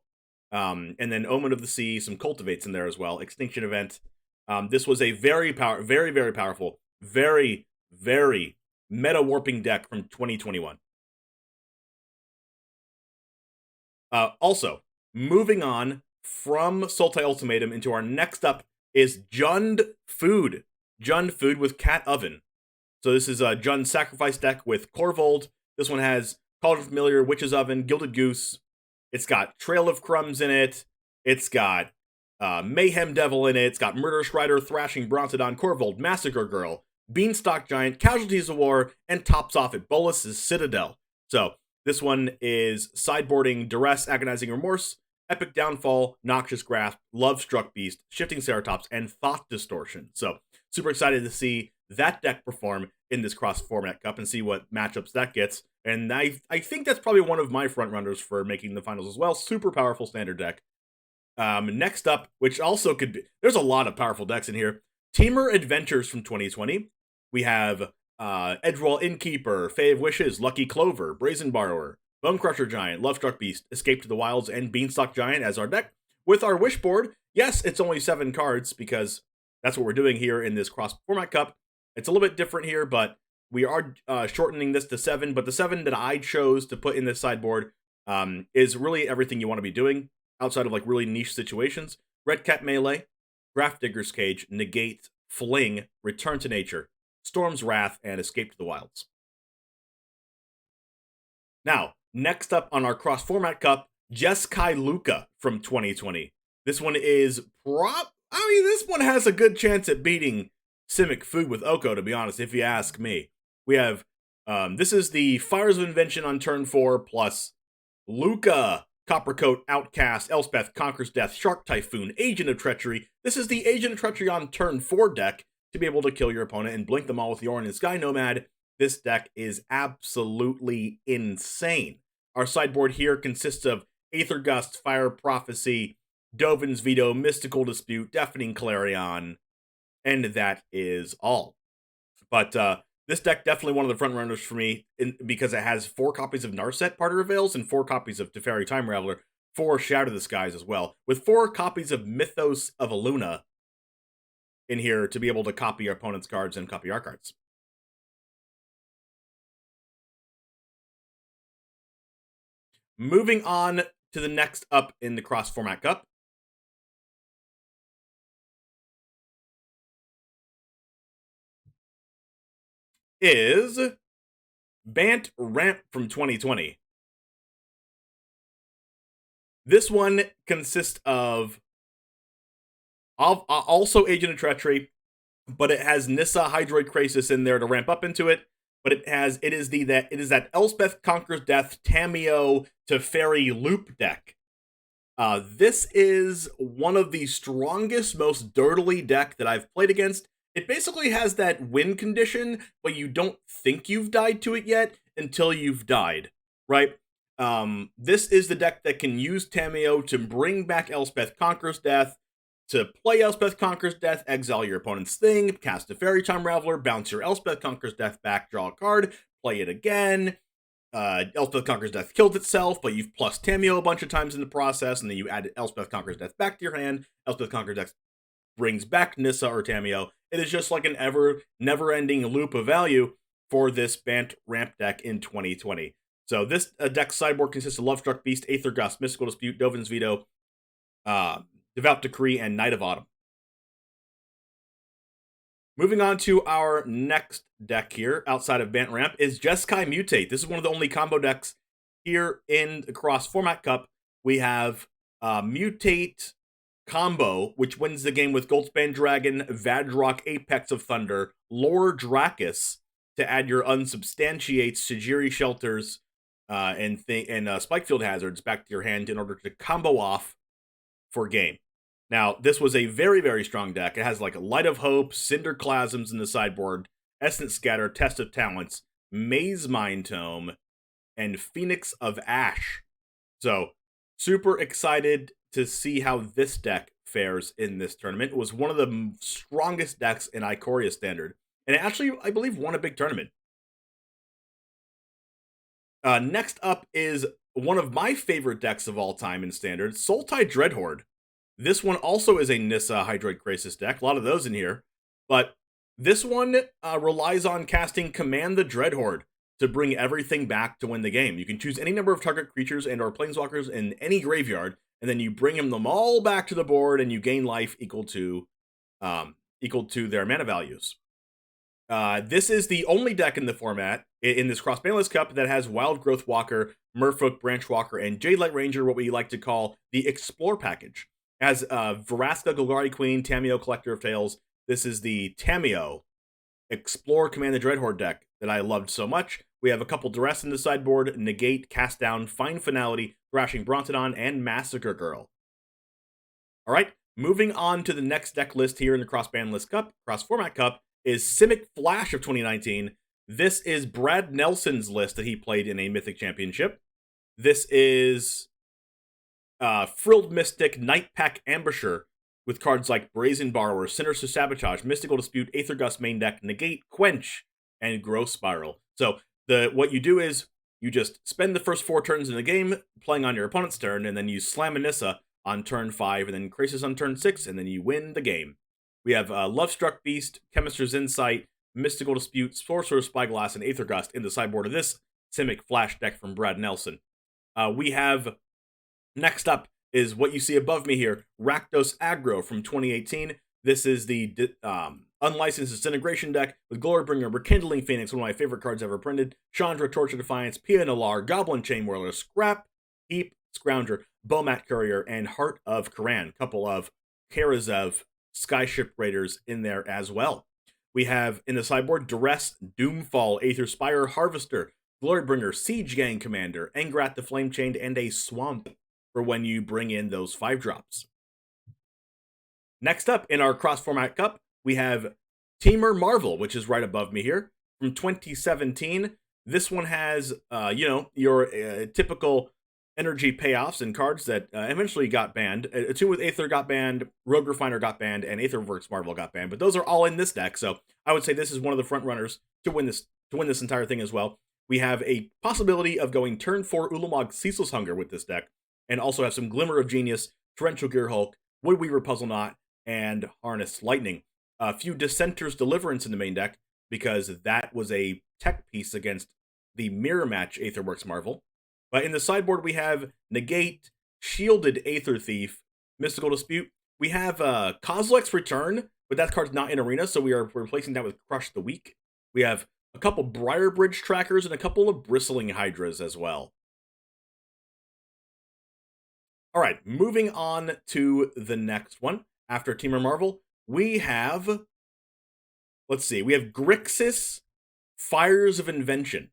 and then Omen of the Sea, some Cultivates in there as well, Extinction Event. This was a very, very powerful, very, very meta-warping deck from 2021. Also, moving on from Sultai Ultimatum into our next up is Jund Food. Jund Food with Cat Oven. So this is a Jund Sacrifice deck with Korvold. This one has Cauldron Familiar, Witch's Oven, Gilded Goose. It's got Trail of Crumbs in it. It's got Mayhem Devil in it. It's got Murderous Rider, Thrashing Brontodon, Korvold, Massacre Girl, Beanstalk Giant, Casualties of War, and tops off at Bolus's Citadel. So this one is sideboarding Duress, Agonizing Remorse, Epic Downfall, Noxious Grasp, Love Struck Beast, Shifting Ceratops, and Thought Distortion. So super excited to see that deck perform in this cross-format cup and see what matchups that gets. And I think that's probably one of my front runners for making the finals as well. Super powerful standard deck. Next up, which also could be, there's a lot of powerful decks in here. Teamer Adventures from 2020. We have Edgewall Innkeeper, Fae of Wishes, Lucky Clover, Brazen Borrower, Bone Crusher Giant, Lovestruck Beast, Escape to the Wilds, and Beanstalk Giant as our deck. With our Wish board, yes, it's only 7 cards because that's what we're doing here in this cross-format cup. It's a little bit different here, but we are shortening this to 7. But the 7 that I chose to put in this sideboard is really everything you want to be doing outside of like really niche situations. Red Cat Melee, Grafdigger's Cage, Negate, Fling, Return to Nature, Storm's Wrath, and Escape to the Wilds. Now, next up on our cross-format cup, Jeskai Luka from 2020. This one is this one has a good chance at beating Simic Food with Oko, to be honest, if you ask me. We have, this is the Fires of Invention on turn 4, plus Luka, Coppercoat, Outcast, Elspeth, Conquers Death, Shark Typhoon, Agent of Treachery. This is the Agent of Treachery on turn 4 deck to be able to kill your opponent and blink them all with the Orin and Sky Nomad. This deck is absolutely insane. Our sideboard here consists of Aether Gust, Fire Prophecy, Dovin's Veto, Mystical Dispute, Deafening Clarion, and that is all. But this deck definitely one of the front runners for me because it has 4 copies of Narset Parter Veils and 4 copies of Teferi Time Raveler, 4 Shadow the Skies as well, with 4 copies of Mythos of Aluna in here to be able to copy your opponent's cards and copy our cards. Moving on to the next up in the cross-format cup is Bant Ramp from 2020. This one consists of also Agent of Treachery, but it has Nissa Hydroid Krasis in there to ramp up into it. But it is that Elspeth Conquers Death Tameo Teferi loop deck. This is one of the strongest, most dirtily deck that I've played against. It basically has that win condition, but you don't think you've died to it yet until you've died, right? This is the deck that can use Tameo to bring back Elspeth Conquers Death, to play Elspeth Conquers Death, exile your opponent's thing, cast a Fairy Time Raveler, bounce your Elspeth Conquers Death back, draw a card, play it again. Elspeth Conquers Death killed itself, but you've plus Tameo a bunch of times in the process, and then you add Elspeth Conquers Death back to your hand. Elspeth Conquers Death brings back Nissa or Tameo. It is just like an never-ending loop of value for this Bant Ramp deck in 2020. So this deck sideboard consists of Lovestruck Beast, Aether Gust, Mystical Dispute, Dovin's Veto, Devout Decree, and Night of Autumn. Moving on to our next deck here, outside of Bant Ramp, is Jeskai Mutate. This is one of the only combo decks here in the Cross Format Cup. We have Mutate combo, which wins the game with Goldspan Dragon, Vadrock, Apex of Thunder, Lore Dracus to add your unsubstantiates, Sajiri Shelters, and Spikefield Hazards back to your hand in order to combo off for game. Now, this was a very, very strong deck. It has like a Light of Hope, Cinder Clasms in the sideboard, Essence Scatter, Test of Talents, Maze Mind Tome, and Phoenix of Ash. So, super excited to see how this deck fares in this tournament. It was one of the strongest decks in Ikoria Standard, and it actually, I believe, won a big tournament. Next up is one of my favorite decks of all time in Standard, Sultai Dreadhorde. This one also is a Nissa Hydroid Krasis deck. A lot of those in here. But this one relies on casting Command the Dreadhorde to bring everything back to win the game. You can choose any number of target creatures and or planeswalkers in any graveyard, and then you bring them all back to the board, and you gain life equal to their mana values. This is the only deck in the format, in this Cross-Banless Cup, that has Wild Growth Walker, Merfolk, Branch Walker, and Jadelight Ranger, what we like to call the Explore package. As Vraska, Golgari Queen, Tamiyo, Collector of Tales. This is the Tamiyo Explore Command the Dreadhorde deck that I loved so much. We have a couple Duress in the sideboard, Negate, Cast Down, Fine Finality, Thrashing Brontodon, and Massacre Girl. Alright, moving on to the next deck list here in the Cross-Banless Cup, Cross-Format Cup, is Simic Flash of 2019. This is Brad Nelson's list that he played in a Mythic Championship. This is Frilled Mystic, Night Pack Ambusher, with cards like Brazen Borrower, Sinister Sabotage, Mystical Dispute, Aether Gust main deck, Negate, Quench, and Growth Spiral. So what you do is you just spend the first 4 turns in the game playing on your opponent's turn, and then you slam a Nissa on turn 5, and then Krasis on turn 6, and then you win the game. We have Lovestruck Beast, Chemist's Insight, Mystical Dispute, Sorcerer's Spyglass, and Aether Gust in the sideboard of this Simic Flash deck from Brad Nelson. We have, next up, is what you see above me here, Rakdos Aggro from 2018. This is the Unlicensed Disintegration deck with Glorybringer, Rekindling Phoenix, one of my favorite cards ever printed, Chandra, Torch of Defiance, Pia Nalar, Goblin Chainwhirler, Scrap, Heap, Scrounger, Bomat Courier, and Heart of Karan. A couple of Karazev Skyship Raiders in there as well. We have in the sideboard Duress, Doomfall, Aether Spire, Harvester, Glorybringer, Siege Gang Commander, Engrat the Flame Chained, and a Swamp for when you bring in those 5-drops. Next up in our Cross-Format Cup, we have Teamer Marvel, which is right above me here, from 2017. This one has, your typical energy payoffs and cards that eventually got banned. Attune with Aether got banned, Rogue Refiner got banned, and Aetherworks Marvel got banned. But those are all in this deck, so I would say this is one of the front runners to win this entire thing as well. We have a possibility of going turn 4 Ulamog Ceaseless Hunger with this deck, and also have some Glimmer of Genius, Torrential Gearhulk, Woodweaver Puzzle Knot, and Harness Lightning. A few Dissenter's Deliverance in the main deck, because that was a tech piece against the Mirror Match Aetherworks Marvel. But in the sideboard, we have Negate, Shielded Aether Thief, Mystical Dispute. We have Kozilek's Return, but that card's not in Arena, so we're replacing that with Crush the Weak. We have a couple Briarbridge Trackers and a couple of Bristling Hydras as well. All right, moving on to the next one. After Teamer Marvel, we have, we have Grixis, Fires of Invention.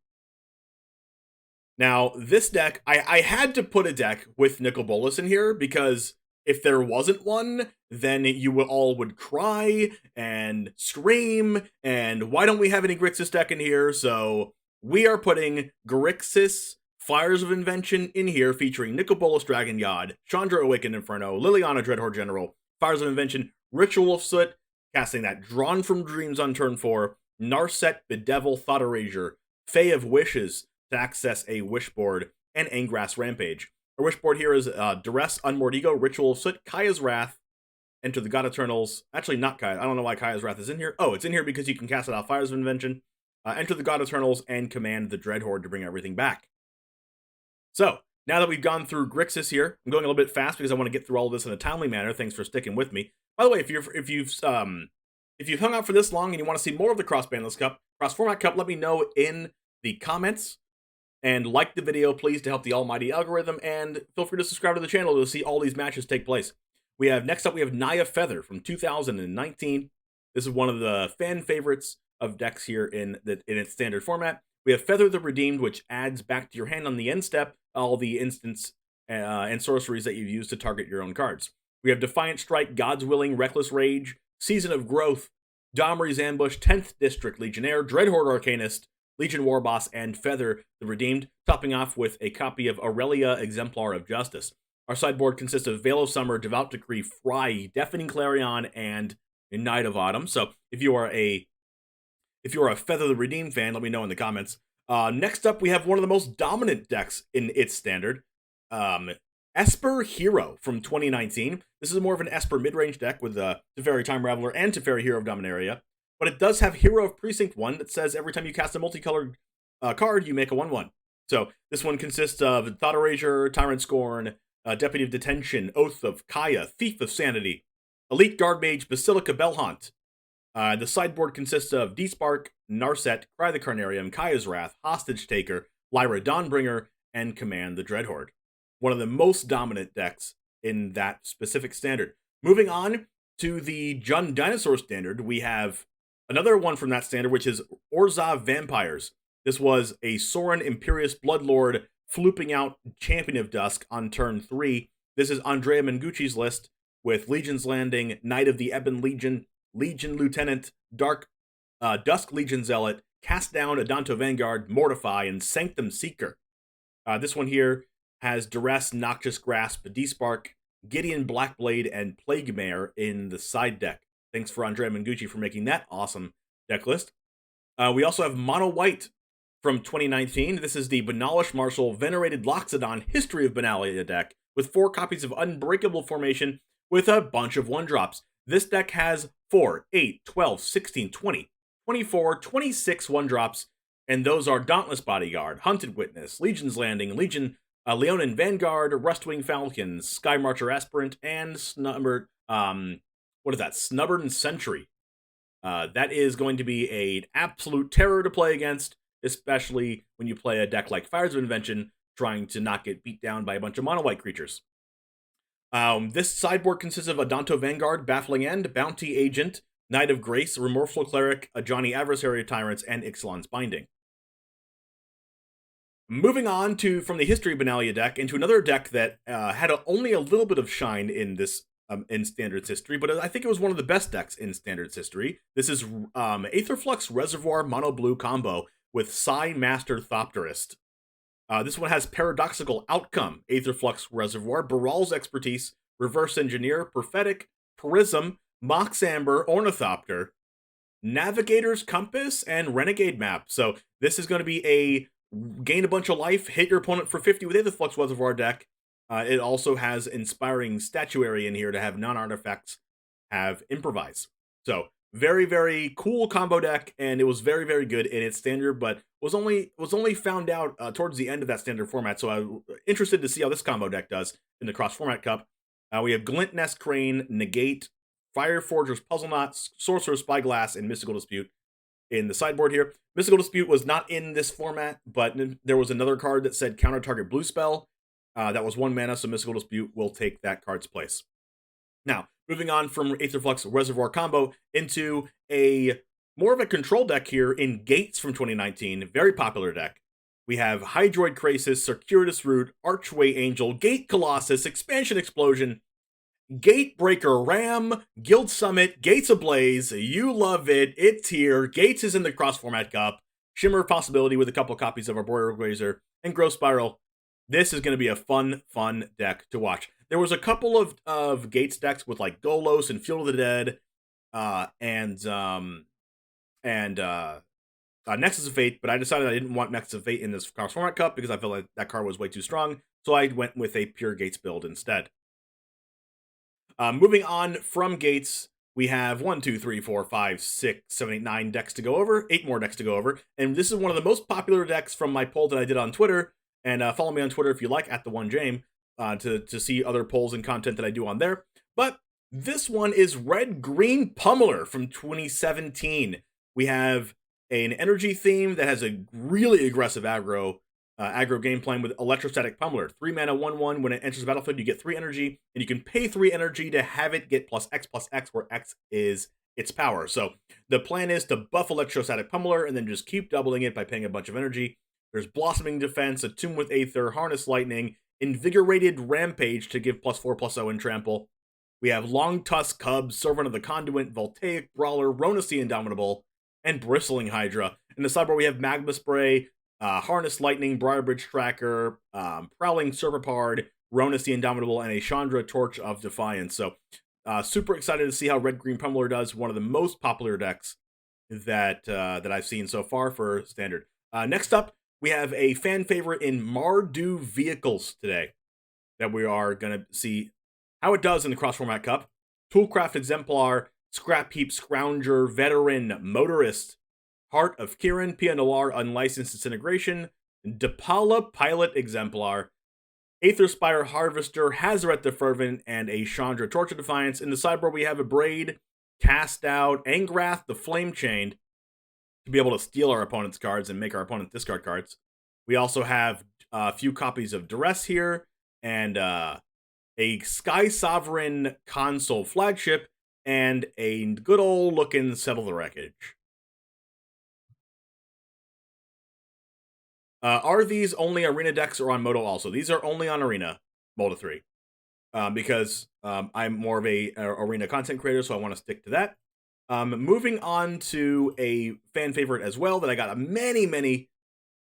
Now, this deck, I had to put a deck with Nicol Bolas in here, because if there wasn't one, then you all would cry and scream, and why don't we have any Grixis deck in here? So we are putting Grixis, Fires of Invention in here, featuring Nicol Bolas Dragon God, Chandra Awakened Inferno, Liliana Dreadhorde General, Fires of Invention, Ritual of Soot, casting that Drawn from Dreams on turn 4, Narset, Bedevil, Thought Erasure, Fae of Wishes to access a wish board, and Angrass Rampage. Our wish board here is Duress, Unmoored Ego, Ritual of Soot, Kaya's Wrath, Enter the God Eternals. Actually, not Kaya. I don't know why Kaya's Wrath is in here. Oh, it's in here because you can cast it off Fires of Invention, Enter the God Eternals, and Command the Dreadhorde to bring everything back. So, now that we've gone through Grixis here, I'm going a little bit fast because I want to get through all of this in a timely manner. Thanks for sticking with me. By the way, if you've hung out for this long and you want to see more of the Cross-Banless Cup, Cross-Format Cup, let me know in the comments. And like the video, please, to help the almighty algorithm, and feel free to subscribe to the channel to see all these matches take place. Next up, we have Naya Feather from 2019. This is one of the fan favorites of decks here in its standard format. We have Feather the Redeemed, which adds back to your hand on the end step all the instants and sorceries that you've used to target your own cards. We have Defiant Strike, God's Willing, Reckless Rage, Season of Growth, Domri's Ambush, 10th District Legionnaire, Dreadhorde Arcanist, Legion Warboss, and Feather the Redeemed, topping off with a copy of Aurelia, Exemplar of Justice. Our sideboard consists of Veil of Summer, Devout Decree, Fry, Deafening Clarion, and Night of Autumn. So if you are a Feather the Redeemed fan, let me know in the comments. Next up, we have one of the most dominant decks in its standard, ESPER Hero from 2019. This is more of an ESPER mid-range deck with Teferi Time Raveler and Teferi Hero of Dominaria, but it does have Hero of Precinct 1 that says every time you cast a multicolored card, you make a 1/1. So this one consists of Thought Erasure, Tyrant Scorn, Deputy of Detention, Oath of Kaya, Thief of Sanity, Elite Guard Mage, Basilica Bellhaunt. The sideboard consists of Despark, Narset, Cry the Carnarium, Kaya's Wrath, Hostage Taker, Lyra Dawnbringer, and Command the Dreadhorde. One of the most dominant decks in that specific standard. Moving on to the Jund Dinosaur standard, we have another one from that standard, which is Orzhov Vampires. This was a Sorin Imperious Bloodlord flooping out Champion of Dusk on turn 3. This is Andrea Mengucci's list with Legion's Landing, Knight of the Ebon Legion, Legion Lieutenant, Dusk Legion Zealot, Cast Down Adanto Vanguard, Mortify, and Sanctum Seeker. This one here has Duress, Noxious Grasp, Despark, Gideon Blackblade, and Plague Mare in the side deck. Thanks for Andrea Mengucci for making that awesome deck list. We also have Mono White from 2019. This is the Banalish Marshal Venerated Loxodon History of Benalia deck with 4 copies of Unbreakable Formation with a bunch of 1-drops. This deck has 4, 8, 12, 16, 20, 24, 26 1-drops, and those are Dauntless Bodyguard, Hunted Witness, Legion's Landing, Leonin Vanguard, Rustwing Falcon, Sky Marcher Aspirant, and Snubbard Sentry. That is going to be an absolute terror to play against, especially when you play a deck like Fires of Invention, trying to not get beat down by a bunch of mono-white creatures. This sideboard consists of Adanto Vanguard, Baffling End, Bounty Agent, Knight of Grace, Remorseful Cleric, Ajani Adversary of Tyrants, and Ixalan's Binding. Moving on from the History of Benalia deck into another deck that had only a little bit of shine in this in Standard's history, but I think it was one of the best decks in Standard's history. This is Aetherflux Reservoir Mono Blue combo with Psi Master Thopterist. This one has Paradoxical Outcome, Aetherflux Reservoir, Baral's Expertise, Reverse Engineer, Prophetic, Prism, Mox Amber, Ornithopter, Navigator's Compass, and Renegade Map. So this is going to be a gain a bunch of life, hit your opponent for 50 with Aetherflux Reservoir deck. It also has Inspiring Statuary in here to have non-artifacts have Improvise. So very, very cool combo deck, and it was very, very good in its standard, but was only found out towards the end of that standard format, so I'm interested to see how this combo deck does in the cross-format cup. We have Glint Nest Crane, Negate, Fireforger's Puzzle Knots, Sorcerer's Spyglass, and Mystical Dispute in the sideboard here. Mystical Dispute was not in this format, but there was another card that said Counter Target Blue Spell. That was 1 mana, so Mystical Dispute will take that card's place. Now, moving on from Aetherflux Reservoir combo into more of a control deck here in Gates from 2019, very popular deck. We have Hydroid Krasis, Circuitous Root, Archway Angel, Gate Colossus, Expansion Explosion, Gatebreaker Ram, Guild Summit, Gates Ablaze. You love it. It's here. Gates is in the cross-format cup. Shimmer Possibility with a couple copies of Arboreal Grazer, and Growth Spiral. This is going to be a fun deck to watch. There was a couple of Gates decks with like Golos and Field of the Dead, and Nexus of Fate, but I decided I didn't want Nexus of Fate in this cross-format cup because I felt like that card was way too strong, so I went with a pure Gates build instead. Moving on from Gates, we have 1, 2, 3, 4, 5, 6, 7, 8, 9 decks to go over, 8 more decks to go over, and this is one of the most popular decks from my poll that I did on Twitter, and follow me on Twitter if you like, @the1jame, to see other polls and content that I do on there. But this one is Red Green Pummeler from 2017. We have an energy theme that has a really aggressive aggro game plan with Electrostatic Pummeler. 3 mana, 1/1. When it enters the battlefield, you get 3 energy, and you can pay 3 energy to have it get +X, where X is its power. So the plan is to buff Electrostatic Pummeler and then just keep doubling it by paying a bunch of energy. There's Blossoming Defense, Attune with Aether, Harness Lightning, Invigorated Rampage to give +4/+0 and Trample. We have Long Tusk Cub, Servant of the Conduit, Voltaic Brawler, Ronus the Indomitable, and Bristling Hydra. In the sideboard, we have Magma Spray, Harness Lightning, Briarbridge Tracker, Prowling Serpapard, Ronus the Indomitable, and a Chandra Torch of Defiance. So, super excited to see how Red Green Pummeler does. One of the most popular decks that I've seen so far for Standard. Next up, we have a fan favorite in Mardu Vehicles today that we are going to see how it does in the Cross-Format Cup. Toolcraft Exemplar, Scrap Heap Scrounger, Veteran Motorist, Heart of Kirin, Pia Noir, Unlicensed Disintegration, Depala Pilot Exemplar, Aetherspire Harvester, Hazaret the Fervent, and a Chandra Torch of Defiance. In the sideboard, we have a Braid, Cast Out, Angrath the Flame Chained, to be able to steal our opponent's cards and make our opponent discard cards. We also have a few copies of Duress here, and a Sky Sovereign console flagship, and a good old looking Settle the Wreckage. Are these only Arena decks or on Moto also? These are only on Arena, Moto 3. Because I'm more of a Arena content creator, so I want to stick to that. Moving on to a fan favorite as well that I got many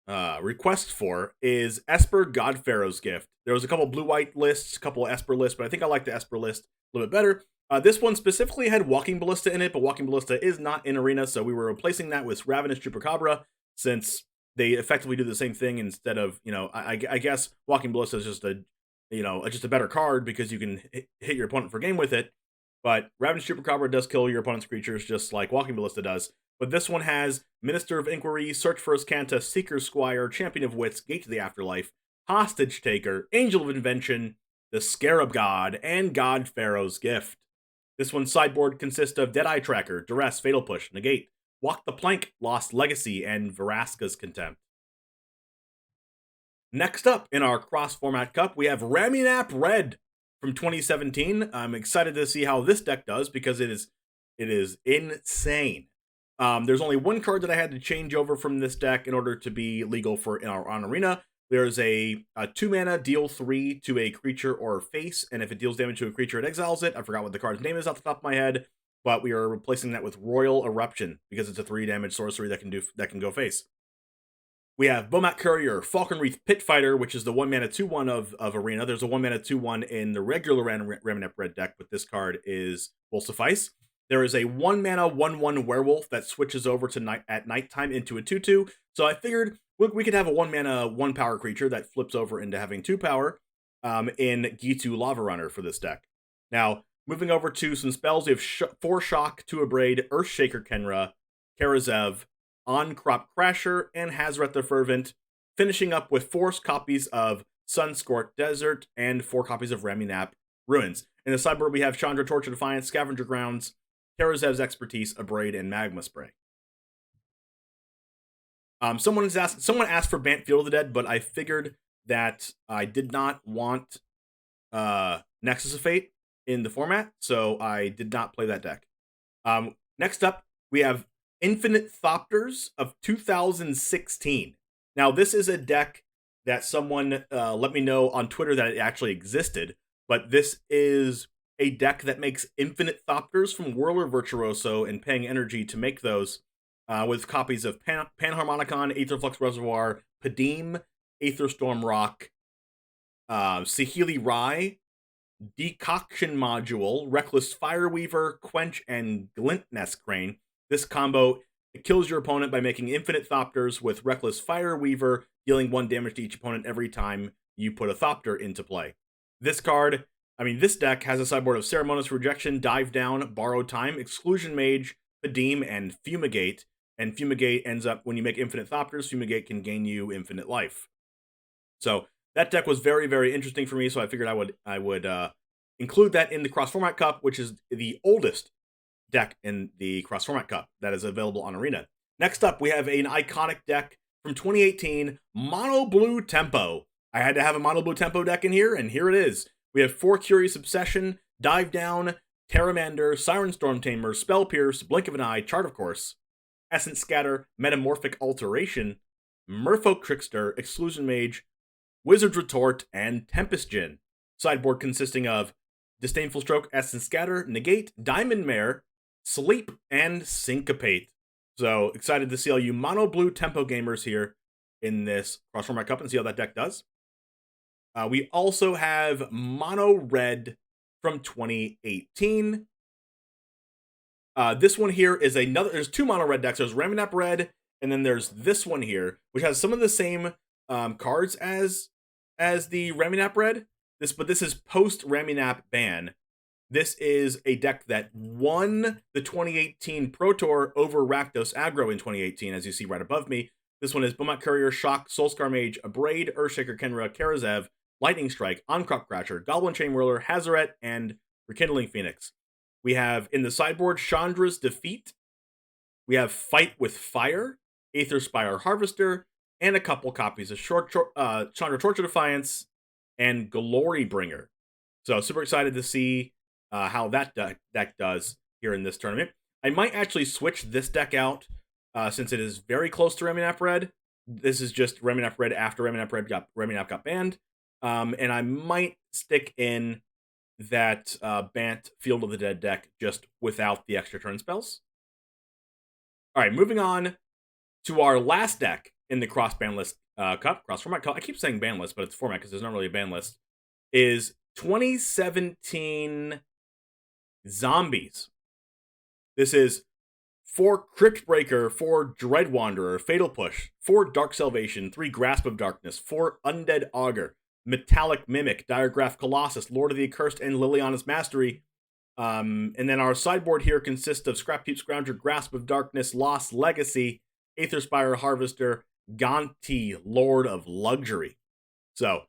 requests for is ESPER God Pharaoh's Gift. There was a couple blue-white lists, a couple ESPER lists, but I think I like the ESPER list a little bit better. This one specifically had Walking Ballista in it, but Walking Ballista is not in Arena, so we were replacing that with Ravenous Chupacabra, since they effectively do the same thing instead of, I guess Walking Ballista is just a better card because you can hit your opponent for game with it. But Ravenous Chupacabra does kill your opponent's creatures just like Walking Ballista does. But this one has Minister of Inquiry, Search for Ascanta, Seeker's Squire, Champion of Wits, Gate to the Afterlife, Hostage Taker, Angel of Invention, the Scarab God, and God Pharaoh's Gift. This one's sideboard consists of Deadeye Tracker, Duress, Fatal Push, Negate, Walk the Plank, Lost Legacy, and Veraska's Contempt. Next up in our cross-format cup, we have Raminap Red from 2017. I'm excited to see how this deck does because it is insane. There's only one card that I had to change over from this deck in order to be legal for on Arena. There's a 2-mana deal 3 to a creature or face, and if it deals damage to a creature, it exiles it. I forgot what the card's name is off the top of my head, but we are replacing that with Royal Eruption because it's a 3-damage sorcery that can go face. We have Bomat Courier, Falconwreath Pitfighter, which is the 1-mana 2/1 of Arena. There's a 1-mana 2/1 in the regular Raminap Red deck, but this card will suffice. There is a 1-mana 1/1 Werewolf that switches over to at nighttime into a 2/2. So I figured we could have a 1-mana 1-power creature that flips over into having 2 power in Gitu Lava Runner for this deck. Now, moving over to some spells, we have 4 Shock, 2 Abrade, Earthshaker Kenra, Karazev, On-Crop Crasher, and Hazaret the Fervent, finishing up with 4 copies of Sunscorched Desert and 4 copies of Raminap Ruins. In the sideboard, we have Chandra Torch of Defiance, Scavenger Grounds, Karazev's Expertise, Abrade, and Magma Spray. Someone asked for Bant Field of the Dead, but I figured that I did not want Nexus of Fate in the format, so I did not play that deck. Next up, we have Infinite Thopters of 2016. Now, this is a deck that someone let me know on Twitter that it actually existed, but this is a deck that makes Infinite Thopters from Whirler Virtuoso and paying energy to make those with copies of Panharmonicon, Aetherflux Reservoir, Padim, Aetherstorm Rock, Sahili Rai, Decoction Module, Reckless Fireweaver, Quench, and Glint Nest Crane. This combo, it kills your opponent by making Infinite Thopters with Reckless Fireweaver, dealing 1 damage to each opponent every time you put a Thopter into play. This deck has a sideboard of Ceremonious Rejection, Dive Down, Borrowed Time, Exclusion Mage, Padim, and Fumigate. And Fumigate ends up, when you make Infinite Thopters, Fumigate can gain you infinite life. So that deck was very, very interesting for me, so I figured I would include that in the Cross-Format Cup, which is the oldest deck in the Cross-Format Cup that is available on Arena. Next up, we have an iconic deck from 2018, Mono Blue Tempo. I had to have a Mono Blue Tempo deck in here, and here it is. We have 4 Curious Obsession, Dive Down, Terramander, Siren Storm Tamer, Spell Pierce, Blink of an Eye, Chart of Course, Essence Scatter, Metamorphic Alteration, Merfolk Trickster, Exclusion Mage, Wizard's Retort, and Tempest Djinn. Sideboard consisting of Disdainful Stroke, Essence Scatter, Negate, Diamond Mare, Sleep, and Syncopate. So excited to see all you mono blue tempo gamers here in this cross-format cup and see how that deck does. We also have mono red from 2018. This one here is another. There's two mono red decks. There's Raminap Red, and then there's this one here, which has some of the same cards as the Raminap Red. But this is post Raminap ban. This is a deck that won the 2018 Pro Tour over Rakdos Aggro in 2018, as you see right above me. This one is Bomat Courier, Shock, Soulscar Mage, Abrade, Earthshaker Kenra, Karazev, Lightning Strike, Oncrop Crasher, Goblin Chain Whirler, Hazaret, and Rekindling Phoenix. We have in the sideboard Chandra's Defeat. We have Fight with Fire, Aetherspire Harvester, and a couple copies of Chandra Torture Defiance and Glory Bringer. So super excited to see how that deck does here in this tournament. I might actually switch this deck out since it is very close to Raminap Red. This is just Raminap Red after Raminap got banned. And I might stick in that Bant Field of the Dead deck just without the extra turn spells. All right, moving on to our last deck in the cross-ban list cross-format cup. I keep saying ban list, but it's format because there's not really a ban list. Is 2017 Zombies. This is 4 Crypt Breaker, 4 Dread Wanderer, Fatal Push, 4 Dark Salvation, 3 Grasp of Darkness, 4 Undead Augur, Metallic Mimic, Diregraph Colossus, Lord of the Accursed, and Liliana's Mastery. And then our sideboard here consists of Scrapheap Scrounger, Grasp of Darkness, Lost Legacy, Aetherspire Harvester, Gonti, Lord of Luxury. So,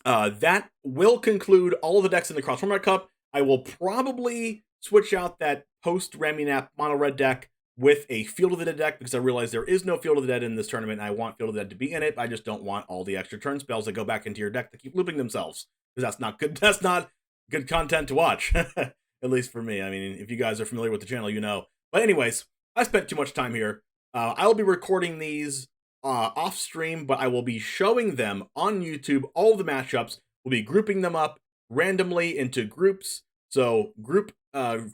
that will conclude all of the decks in the cross-format cup. I will probably switch out that post-Raminap mono red deck with a Field of the Dead deck because I realize there is no Field of the Dead in this tournament and I want Field of the Dead to be in it. I just don't want all the extra turn spells that go back into your deck to keep looping themselves because that's not good. That's not good content to watch, at least for me. I mean, if you guys are familiar with the channel, you know. But anyways, I spent too much time here. I will be recording these off stream, but I will be showing them on YouTube. All the matchups. We'll be grouping them up randomly into groups. So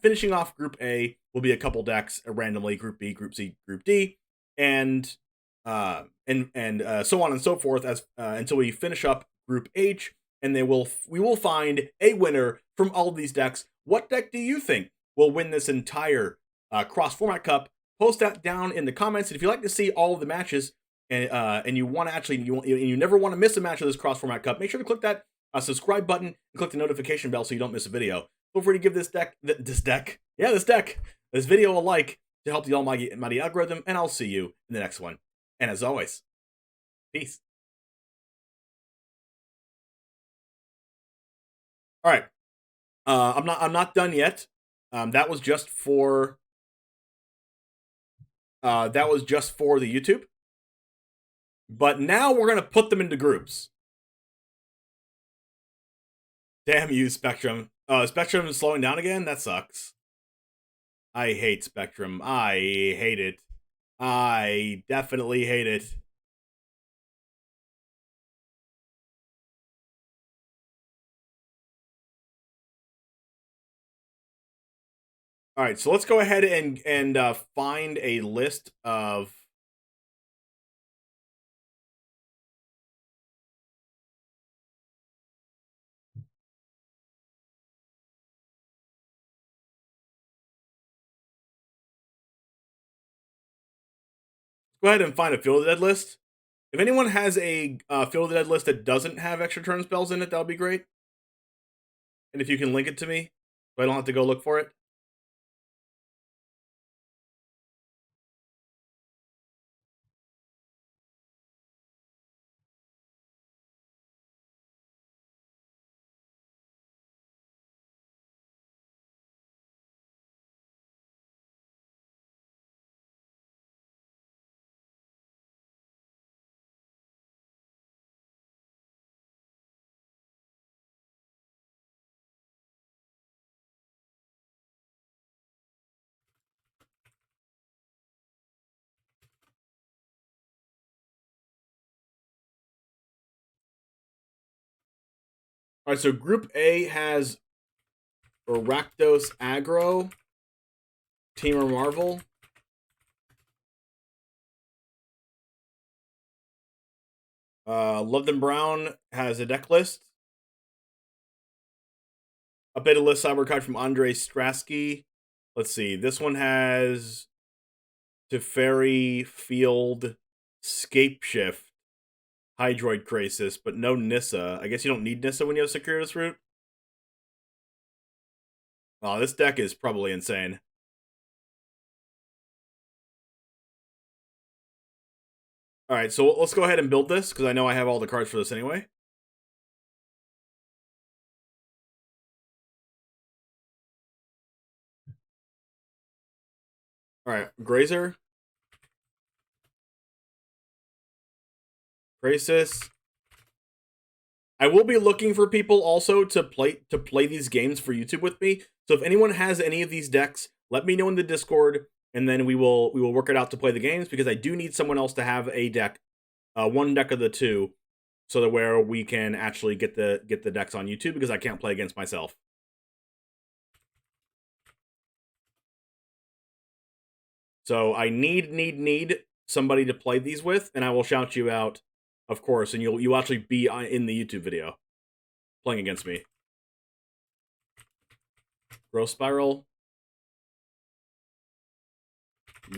finishing off Group A will be a couple decks randomly, Group B, Group C, Group D, and so on and so forth as until we finish up Group H, and we will find a winner from all of these decks. What deck do you think will win this entire cross-format cup? Post that down in the comments, and if you'd like to see all of the matches, and you want to actually you never want to miss a match of this cross-format cup, make sure to click that subscribe button and click the notification bell so you don't miss a video. Feel free to give this video a like to help the almighty algorithm, and I'll see you in the next one. And as always, peace. All right, I'm not done yet. That was just for the YouTube. But now we're gonna put them into groups. Damn you, Spectrum. Spectrum is slowing down again? That sucks. I hate Spectrum. I hate it. I definitely hate it. Alright, so let's go ahead and find a list of... Go ahead and find a Field of the Dead list. If anyone has a Field of the Dead list that doesn't have extra turn spells in it, that would be great. And if you can link it to me, so I don't have to go look for it. All right, so Group A has Rakdos Aggro, Teamer Marvel. London Brown has a deck list. A beta list cyber card from Andre Strasky. Let's see. This one has Teferi Field, Scapeshift, Hydroid Crisis, but no Nissa. I guess you don't need Nissa when you have Circuitous Route. Oh, this deck is probably insane. Alright, so let's go ahead and build this, because I know I have all the cards for this anyway. Alright, Grazer. Crisis. I will be looking for people also to play these games for YouTube with me. So if anyone has any of these decks, let me know in the Discord, and then we will work it out to play the games, because I do need someone else to have a deck, one deck of the two, so that where we can actually get the decks on YouTube, because I can't play against myself. So I need somebody to play these with, and I will shout you out, of course, and you'll actually be in the YouTube video playing against me. Growth Spiral.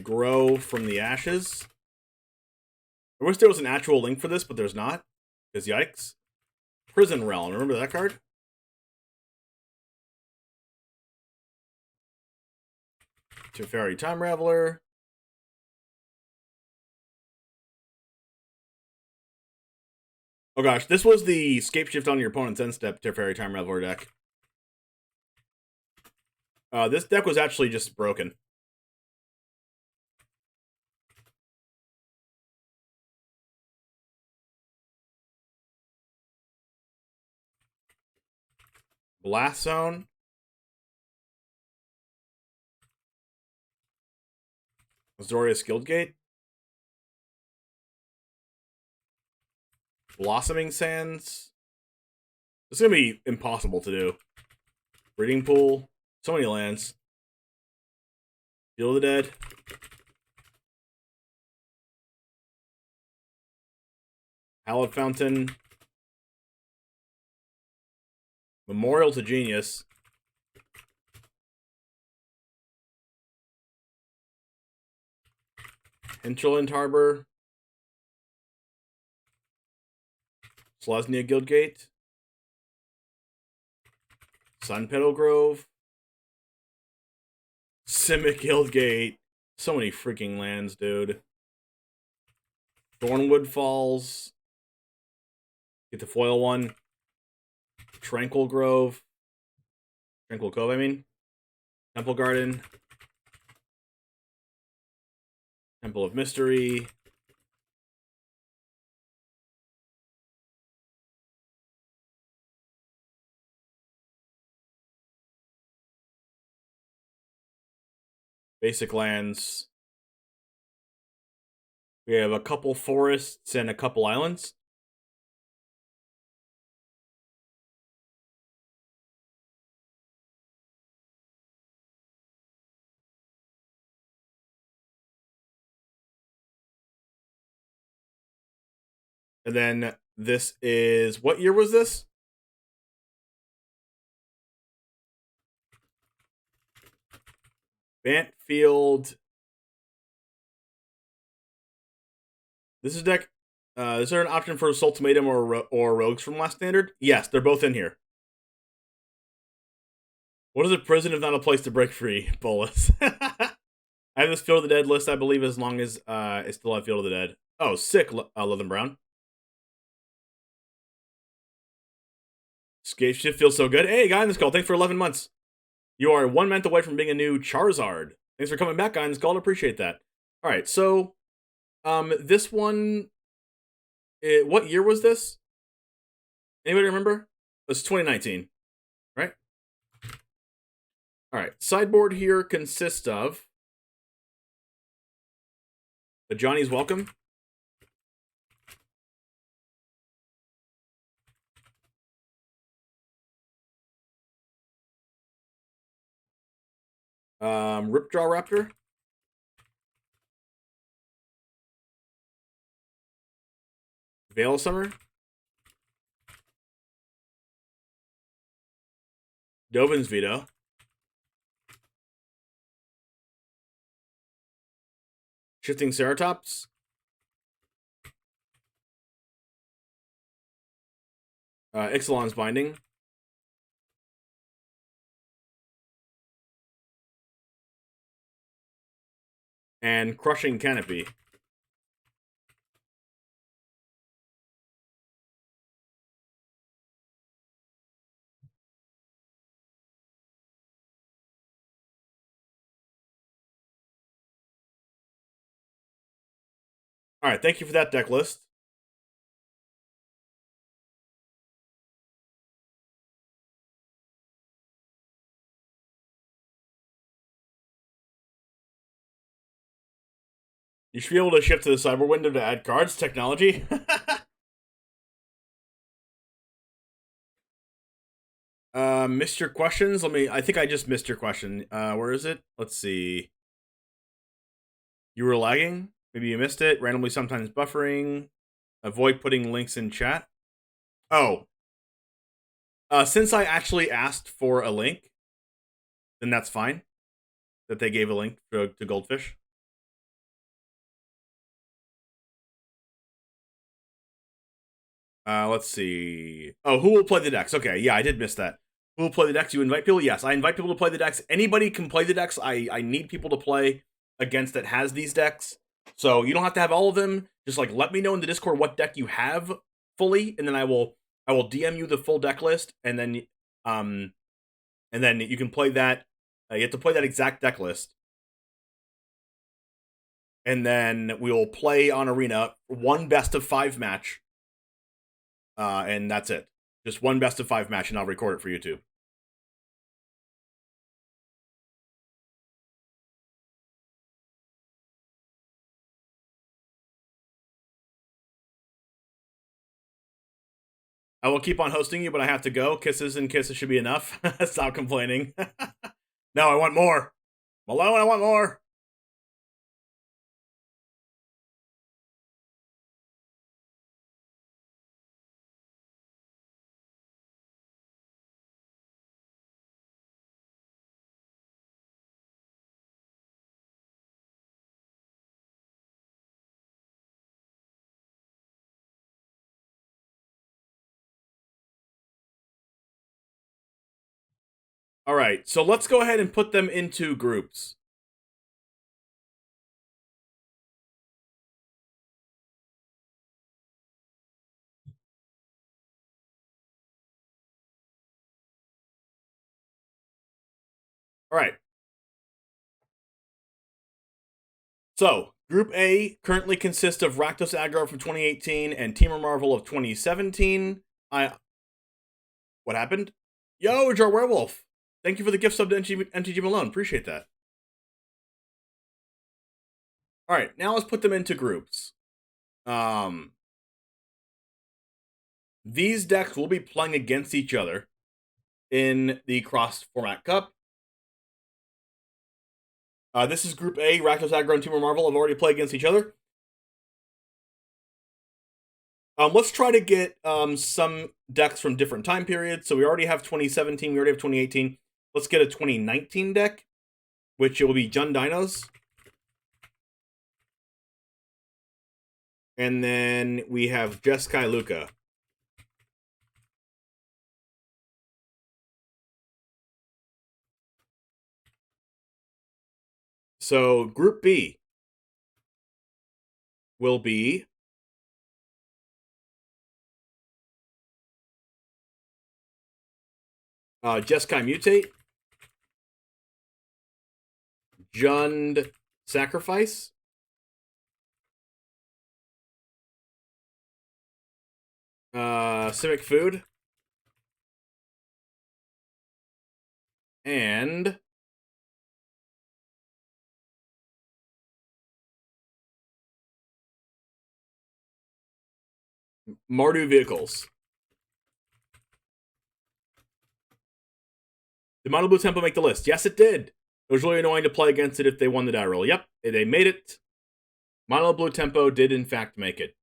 Grow from the Ashes. I wish there was an actual link for this, but there's not. Because yikes. Prison Realm. Remember that card? Teferi Time Raveler. Oh gosh, this was the Scapeshift on your opponent's end step Teferi Time Raveler deck. This deck was actually just broken. Blast Zone. Azorius Guildgate. Blossoming Sands. It's going to be impossible to do. Breeding Pool. So many lands. Field of the Dead. Hallowed Fountain. Memorial to Genius. Hinterland Harbor. Selesnya Guildgate. Sun Petal Grove. Simic Guildgate. So many freaking lands, dude. Thornwood Falls. Get the foil one. Tranquil Grove. Tranquil Cove, I mean. Temple Garden. Temple of Mystery. Basic lands. We have a couple forests and a couple islands. And then this is, what year was this? Bantfield. This is deck. Is there an option for Sultimatum or Rogues from Last Standard? Yes, they're both in here. What is a prison if not a place to break free? Bolus. I have this Field of the Dead list, I believe, as long as it's still at Field of the Dead. Oh, sick, London Brown. Scapeshift feels so good. Hey, guy in this call, thanks for 11 months. You are 1 month away from being a new Charizard. Thanks for coming back, guy in this call. Appreciate that. All right, so this one, what year was this? Anybody remember? It was 2019, right? All right, sideboard here consists of the Johnny's Welcome. Ripjaw Raptor. Veil Summer. Dovin's Veto. Shifting Ceratops. Ixalan's Binding. And Crushing Canopy. Alright, thank you for that deck list. You should be able to shift to the cyber window to add cards. Technology. Missed your questions. I think I just missed your question. Where is it? Let's see. You were lagging? Maybe you missed it. Randomly sometimes buffering. Avoid putting links in chat. Oh. Since I actually asked for a link, then that's fine. That they gave a link to Goldfish. Let's see. Oh, who will play the decks? Okay, yeah, I did miss that. Who will play the decks? You invite people? Yes, I invite people to play the decks. Anybody can play the decks. I need people to play against that has these decks. So you don't have to have all of them. Just like let me know in the Discord what deck you have fully, and then I will DM you the full deck list, and then you can play that. You have to play that exact deck list. And then we will play on Arena one best of 5 match. And that's it. Just one best of 5 match, and I'll record it for YouTube. I will keep on hosting you, but I have to go. Kisses and kisses should be enough. Stop complaining. No, I want more. Malone, I want more. All right, so let's go ahead and put them into groups. All right. So, Group A currently consists of Rakdos Aggro from 2018 and Teamer Marvel of 2017. What happened? Yo, Jar Werewolf. Thank you for the gift sub to MTG Malone. Appreciate that. All right, now let's put them into groups. These decks will be playing against each other in the cross-format cup. This is Group A. Rakdos Aggro and Teamer Marvel have already played against each other. Let's try to get some decks from different time periods. So we already have 2017. We already have 2018. Let's get a 2019 deck, which will be Jund Dinos. And then we have Jeskai Luca. So Group B will be Jeskai Mutate, Jund Sacrifice, Civic Food, and Mardu Vehicles. Did Mono Blue Tempo make the list? Yes, it did. It was really annoying to play against it if they won the die roll. Yep, they made it. Mono Blue Tempo did, in fact, make it.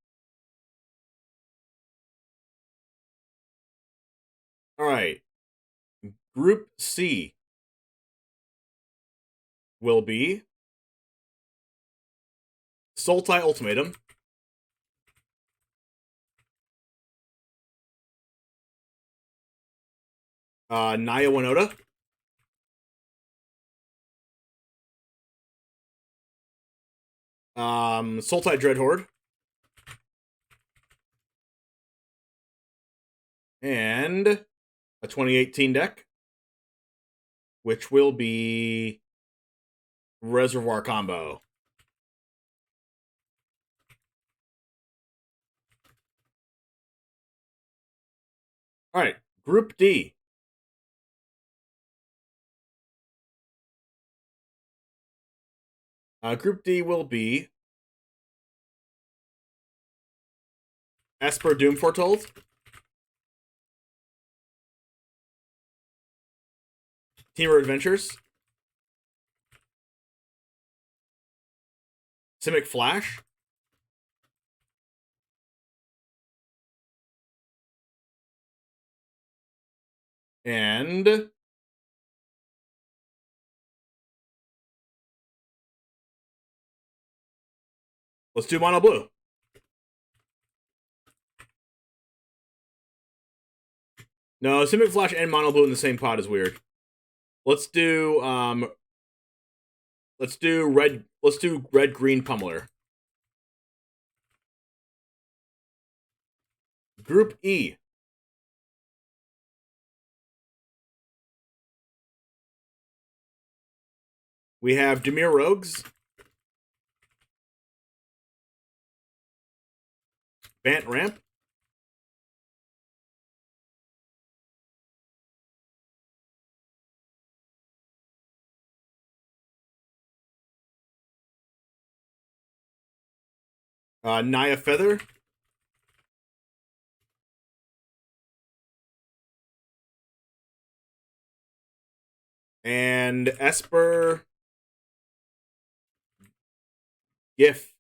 All right. Group C will be Sultai Ultimatum, Naya Winoda, Sultai Dreadhorde, and a 2018 deck, which will be Reservoir Combo. All right, Group D. Group D will be Esper Doom Foretold, Teamer Adventures, Simic Flash, and let's do Mono Blue. No, Simic Flash and Mono Blue in the same pot is weird. Let's do red green Pummeler. Group E. We have Dimir Rogues, Bant Ramp, Naya Feather, and Esper GIF.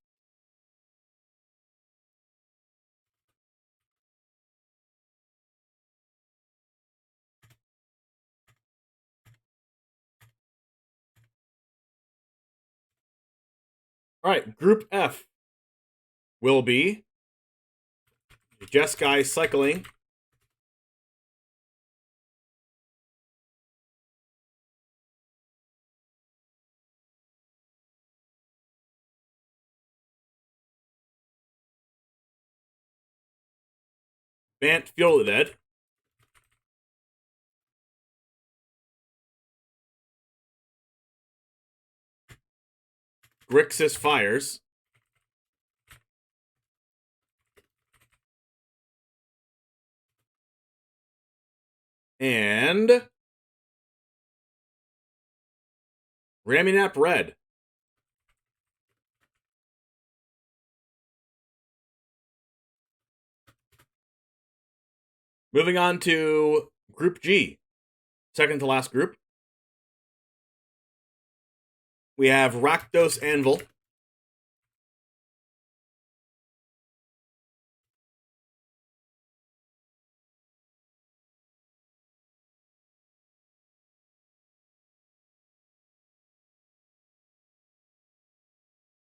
All right, Group F will be Jeskai Cycling, Bant Fuel of the Dead, Grixis Fires, and Raminap Red. Moving on to Group G, second to last group. We have Rakdos Anvil,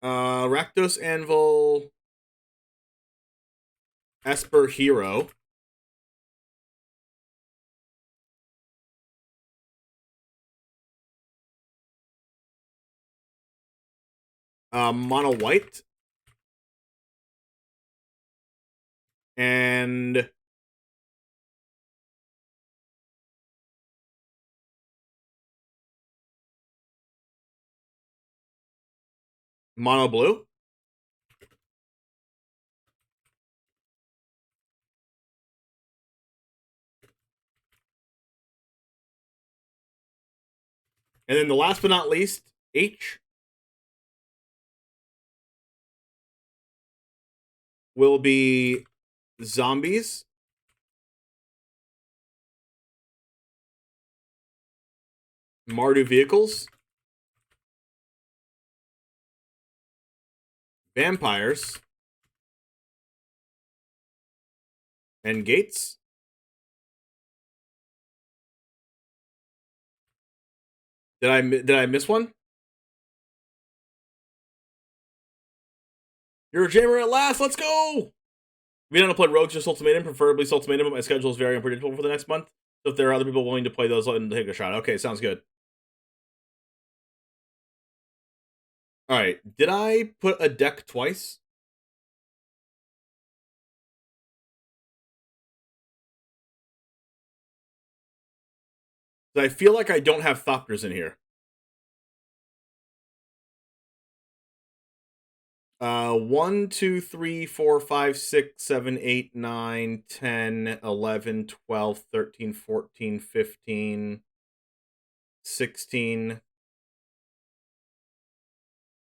Rakdos Anvil, Esper Hero, Mono White, and Mono Blue. And then the last but not least, H will be Zombies, Mardu Vehicles, Vampires. And Gates. Did I miss one? You're a Jamer at last. Let's go. We don't play Rogues, just Ultimatum, preferably Ultimatum, but my schedule is very unpredictable for the next month. So if there are other people willing to play those, let them take a shot. Okay, sounds good. All right, did I put a deck twice? I feel like I don't have Thopters in here. 1, 2, 3, 4, 5, 6, 7, 8, 9, 10, 11, 12, 13, 14, 15, 16,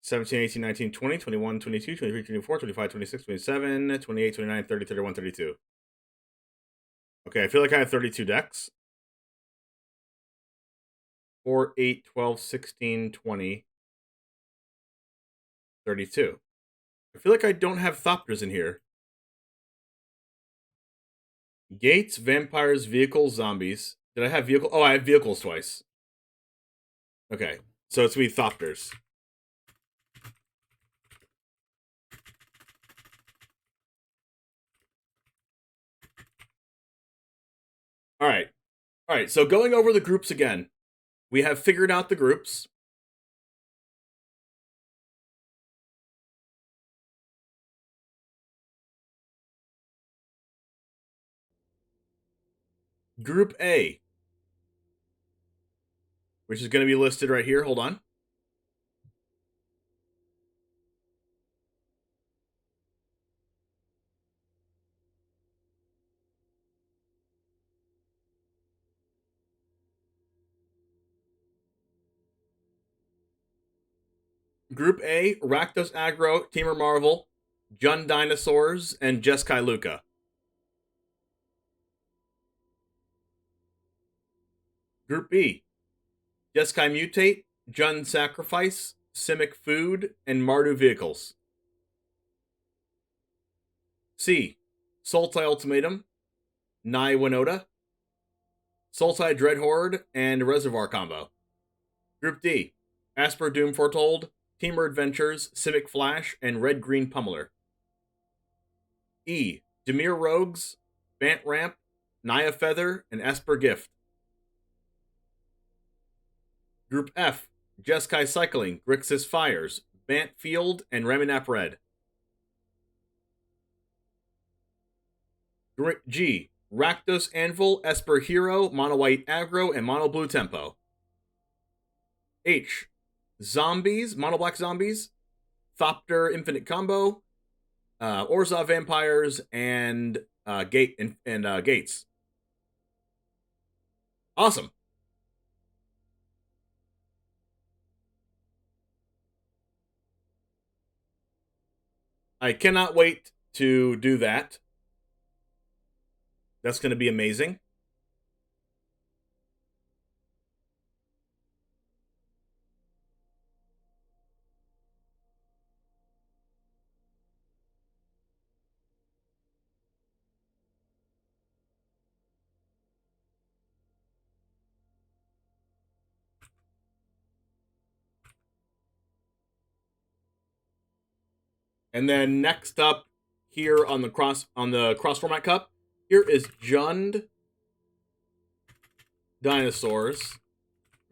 17, 18, 19, 20, 21, 22, 23, 24, 25, 26, 27, 28, 29, 30, 31, 32. Okay, I feel like I have 32 decks. 4, 8, 12, 16, 20, 32. I feel like I don't have Thopters in here. Gates, Vampires, Vehicles, Zombies. Did I have Vehicle? Oh, I have Vehicles twice. Okay, so it's me Thopters. All right, so going over the groups again. We have figured out the groups. Group A, which is going to be listed right here. Hold on. Group A, Rakdos Aggro, Teamer Marvel, Jund Dinosaurs, and Jeskai Luka. Group B, Jeskai Mutate, Jund Sacrifice, Simic Food, and Mardu Vehicles. C, Sultai Ultimatum, Nai Winoda, Sultai Dreadhorde, and Reservoir Combo. Group D, Esper Doom Foretold, Teamer Adventures, Simic Flash, and Red Green Pummeler. E, Demir Rogues, Bant Ramp, Naya Feather, and Esper Gift. Group F, Jeskai Cycling, Grixis Fires, Bant Field, and Reminap Red. G, Rakdos Anvil, Esper Hero, Mono White Aggro, and Mono Blue Tempo. H, Zombies, Mono Black Zombies, Thopter Infinite Combo, Orzhov Vampires, and Gates. Awesome. I cannot wait to do that. That's going to be amazing. And then next up here on the cross format cup, here is Jund Dinosaurs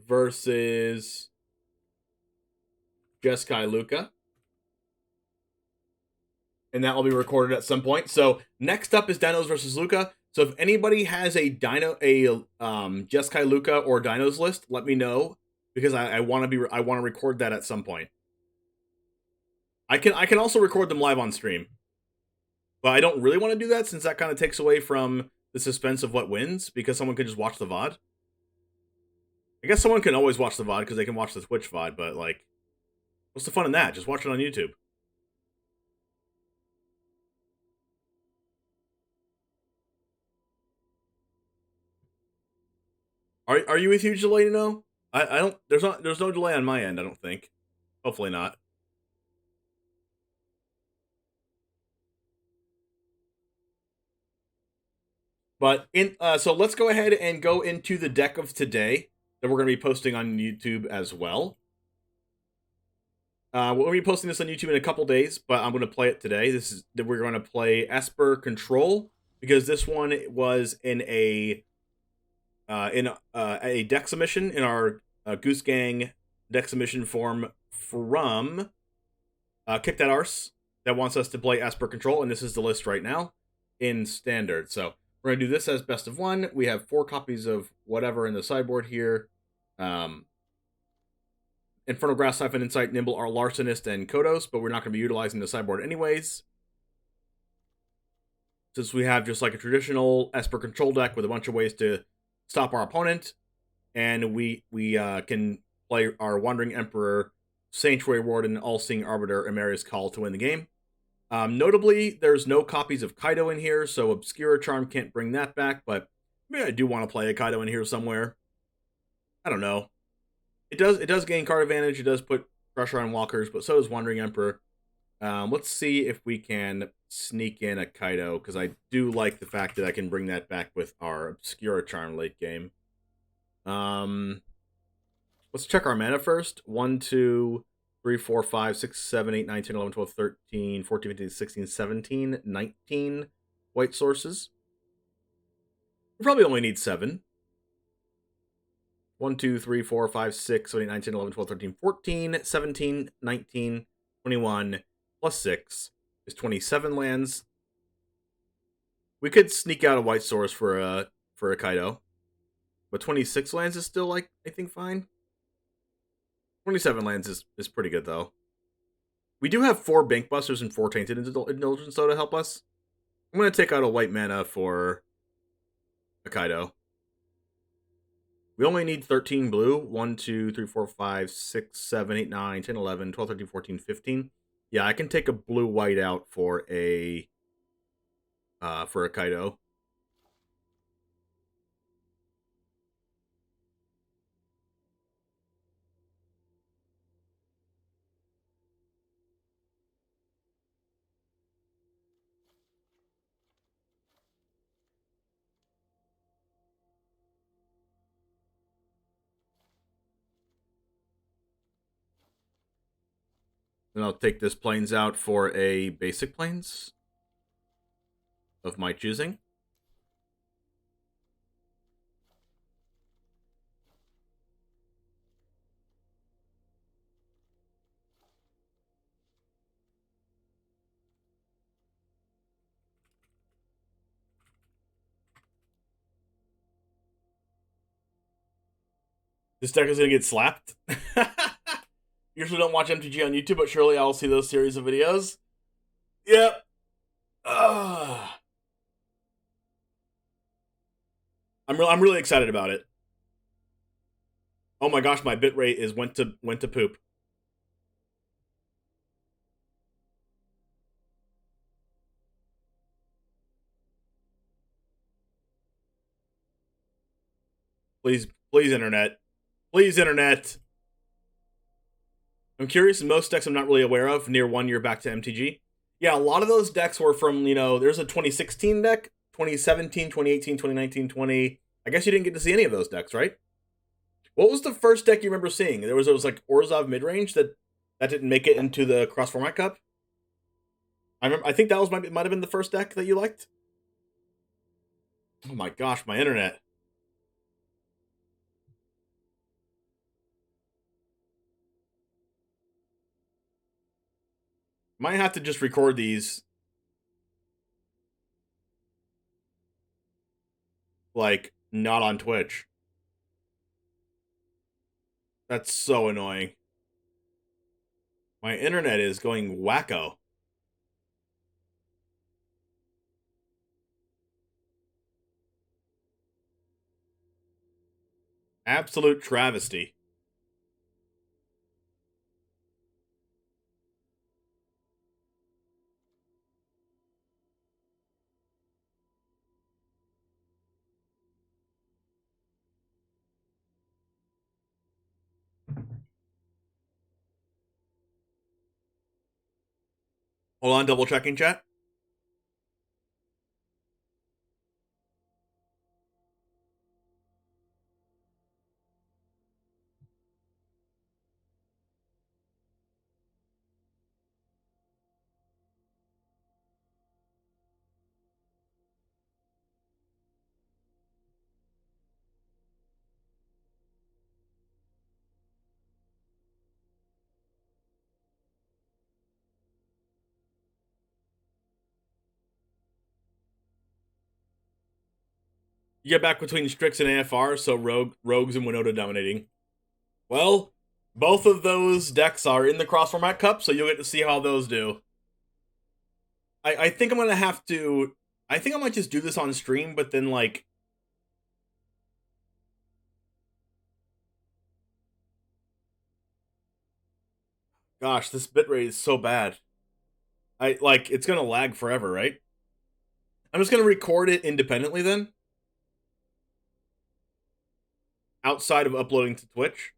versus Jeskai Luka. And that will be recorded at some point. So next up is Dinos versus Luka. So if anybody has a Jeskai Luka or Dinos list, let me know, because I want to record that at some point. I can also record them live on stream, but I don't really want to do that, since that kind of takes away from the suspense of what wins, because someone could just watch the VOD. I guess someone can always watch the VOD because they can watch the Twitch VOD, but like, what's the fun in that? Just watch it on YouTube. Are you a huge delay to know? I don't. There's no delay on my end. I don't think. Hopefully not. But so let's go ahead and go into the deck of today that we're going to be posting on YouTube as well. We're going to be posting this on YouTube in a couple days, but I'm going to play it today. We're going to play ESPER Control because this one was in a deck submission in our Goose Gang deck submission form from Kick That Arse that wants us to play ESPER Control, and this is the list right now in Standard. So we're going to do this as best of one. We have 4 copies of whatever in the sideboard here. Infernal Grasp, Siphon, Insight, Nimble, are Larcenist, and Kodos, but we're not going to be utilizing the sideboard anyways. Since we have just like a traditional Esper control deck with a bunch of ways to stop our opponent, and we can play our Wandering Emperor, Sanctuary Warden, All-Seeing Arbiter, Emerius Call to win the game. Notably, there's no copies of Kaido in here, so Obscura Charm can't bring that back, but maybe I do want to play a Kaido in here somewhere. I don't know. It does gain card advantage, it does put pressure on walkers, but so does Wandering Emperor. Let's see if we can sneak in a Kaido, because I do like the fact that I can bring that back with our Obscura Charm late game. Let's check our mana first. 1, 2, 3, 4, 5, 6, 7, 8, 9, 10, 11, 12, 13, 14, 15, 16, 17, 19 white sources. We probably only need 7. 1, 2, 3, 4, 5, 6, 7, 8, 9, 10, 11, 12, 13, 14, 17, 19, 21, plus 6 is 27 lands. We could sneak out a white source for a Kaido. But 26 lands is still, like, I think fine. 27 lands is pretty good, though. We do have 4 Bankbusters and 4 Tainted Indulgence, though, to help us. I'm going to take out a white mana for a Kaido. We only need 13 blue. 1, 2, 3, 4, 5, 6, 7, 8, 9, 10, 11, 12, 13, 14, 15. Yeah, I can take a blue-white out for a Kaido. Then I'll take this Plains out for a basic Plains of my choosing. This deck is going to get slapped. Usually don't watch MTG on YouTube, but surely I'll see those series of videos. Yep. I'm really excited about it. Oh my gosh, my bitrate is went to poop. Please, internet. Please, internet. I'm curious, most decks I'm not really aware of, near 1 year back to MTG. Yeah, a lot of those decks were from, there's a 2016 deck, 2017, 2018, 2019, 20... I guess you didn't get to see any of those decks, right? What was the first deck you remember seeing? There was like Orzhov midrange that didn't make it into the cross-format cup. I think that might have been the first deck that you liked. Oh my gosh, my internet. Might have to just record these. Like, not on Twitch. That's so annoying. My internet is going wacko. Absolute travesty. Hold on, double checking chat. You get back between Strix and AFR, so Rogues and Winota dominating. Well, both of those decks are in the cross-format cup, so you'll get to see how those do. I think I'm gonna have to... I think I might just do this on stream, but then, like... Gosh, this bitrate is so bad. It's gonna lag forever, right? I'm just gonna record it independently then. Outside of uploading to Twitch.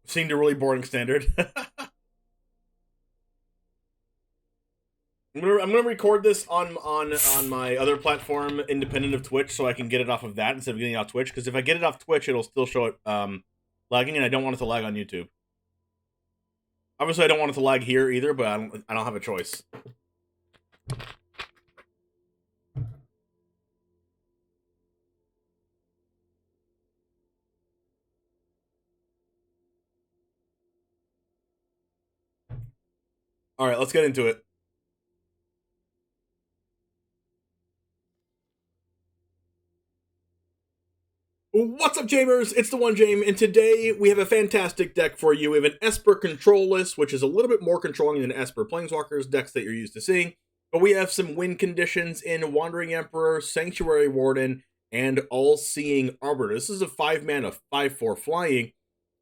Seemed a really boring standard. I'm gonna record this on my other platform independent of Twitch, so I can get it off of that instead of getting it off Twitch. Because if I get it off Twitch, it'll still show it lagging, and I don't want it to lag on YouTube. Obviously, I don't want it to lag here either, but I don't have a choice. All right, let's get into it. What's up, Jamers? It's the One Jame, and today we have a fantastic deck for you. We have an Esper control list, which is a little bit more controlling than Esper Planeswalkers decks that you're used to seeing. But we have some win conditions in Wandering Emperor, Sanctuary Warden, and All-Seeing Arbiter. This is a 5-mana, 5/4 flying,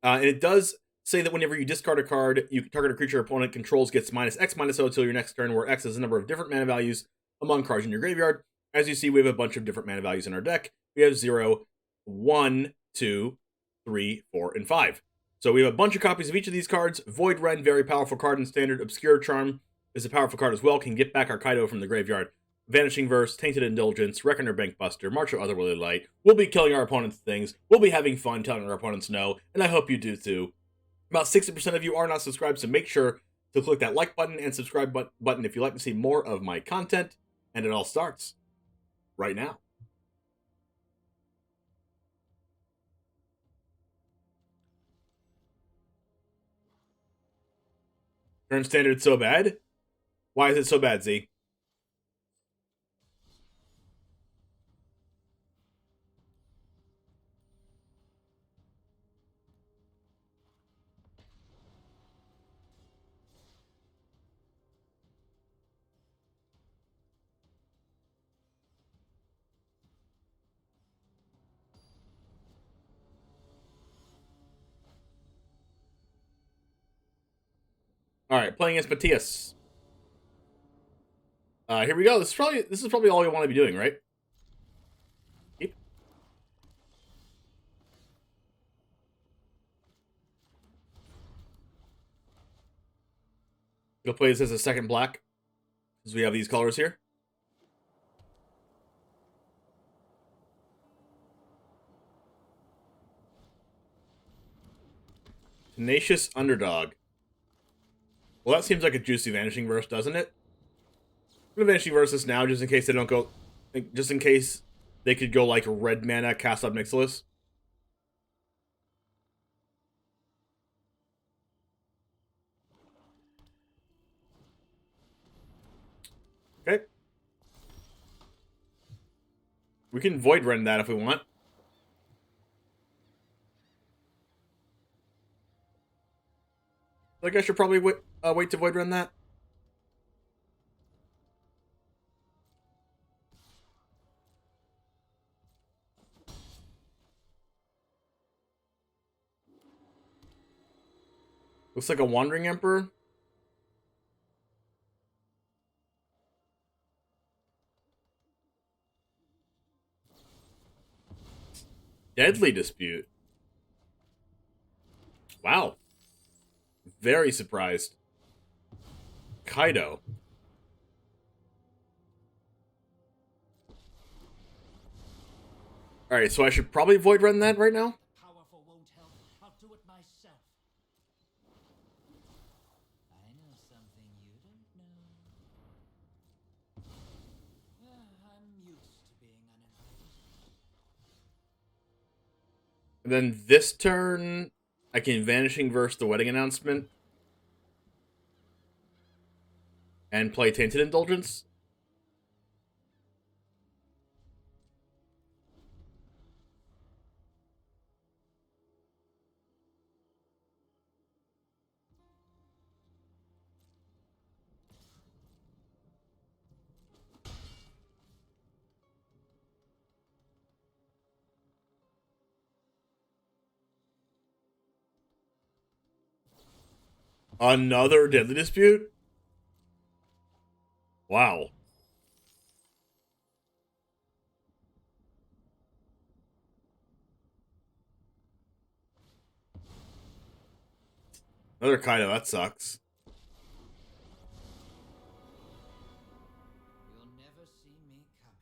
and it does say that whenever you discard a card, you target a creature your opponent controls gets -X/-0 until your next turn, where X is the number of different mana values among cards in your graveyard. As you see, we have a bunch of different mana values in our deck. We have 0, 1, 2, 3, 4, and 5. So we have a bunch of copies of each of these cards. Void Ren, very powerful card in Standard. Obscure Charm is a powerful card as well. Can get back our Kaido from the graveyard. Vanishing Verse, Tainted Indulgence, Reckoner Bankbuster, March of Otherworldly Light. We'll be killing our opponents' things. We'll be having fun telling our opponents no, and I hope you do too. About 60% of you are not subscribed, so make sure to click that like button and subscribe button if you'd like to see more of my content. And it all starts right now. Turn Standard so bad? Why is it so bad, Z? Alright, playing against Matthias. Here we go. This is probably all we want to be doing, right? Keep. We'll play this as a second black, because we have these colors here. Tenacious Underdog. Well, that seems like a juicy Vanishing Verse, doesn't it? I'm gonna Vanishing Verse this now, just in case they don't go... Just in case they could go, like, red mana, cast up Nixilis. Okay. We can Void Rend that if we want. Like, I should probably wait to Void Rend that. Looks like a Wandering Emperor. Deadly Dispute. Wow. Very surprised. Kaido. Alright, so I should probably Void Rend that right now? Powerful won't help. I'll do it myself. I know something you don't know. I'm used to being uninvited. And then this turn, I can Vanishing Verse the Wedding Announcement. And play Tainted Indulgence. Another deadly dispute? Wow. Another Kaido, that sucks. You'll never see me coming.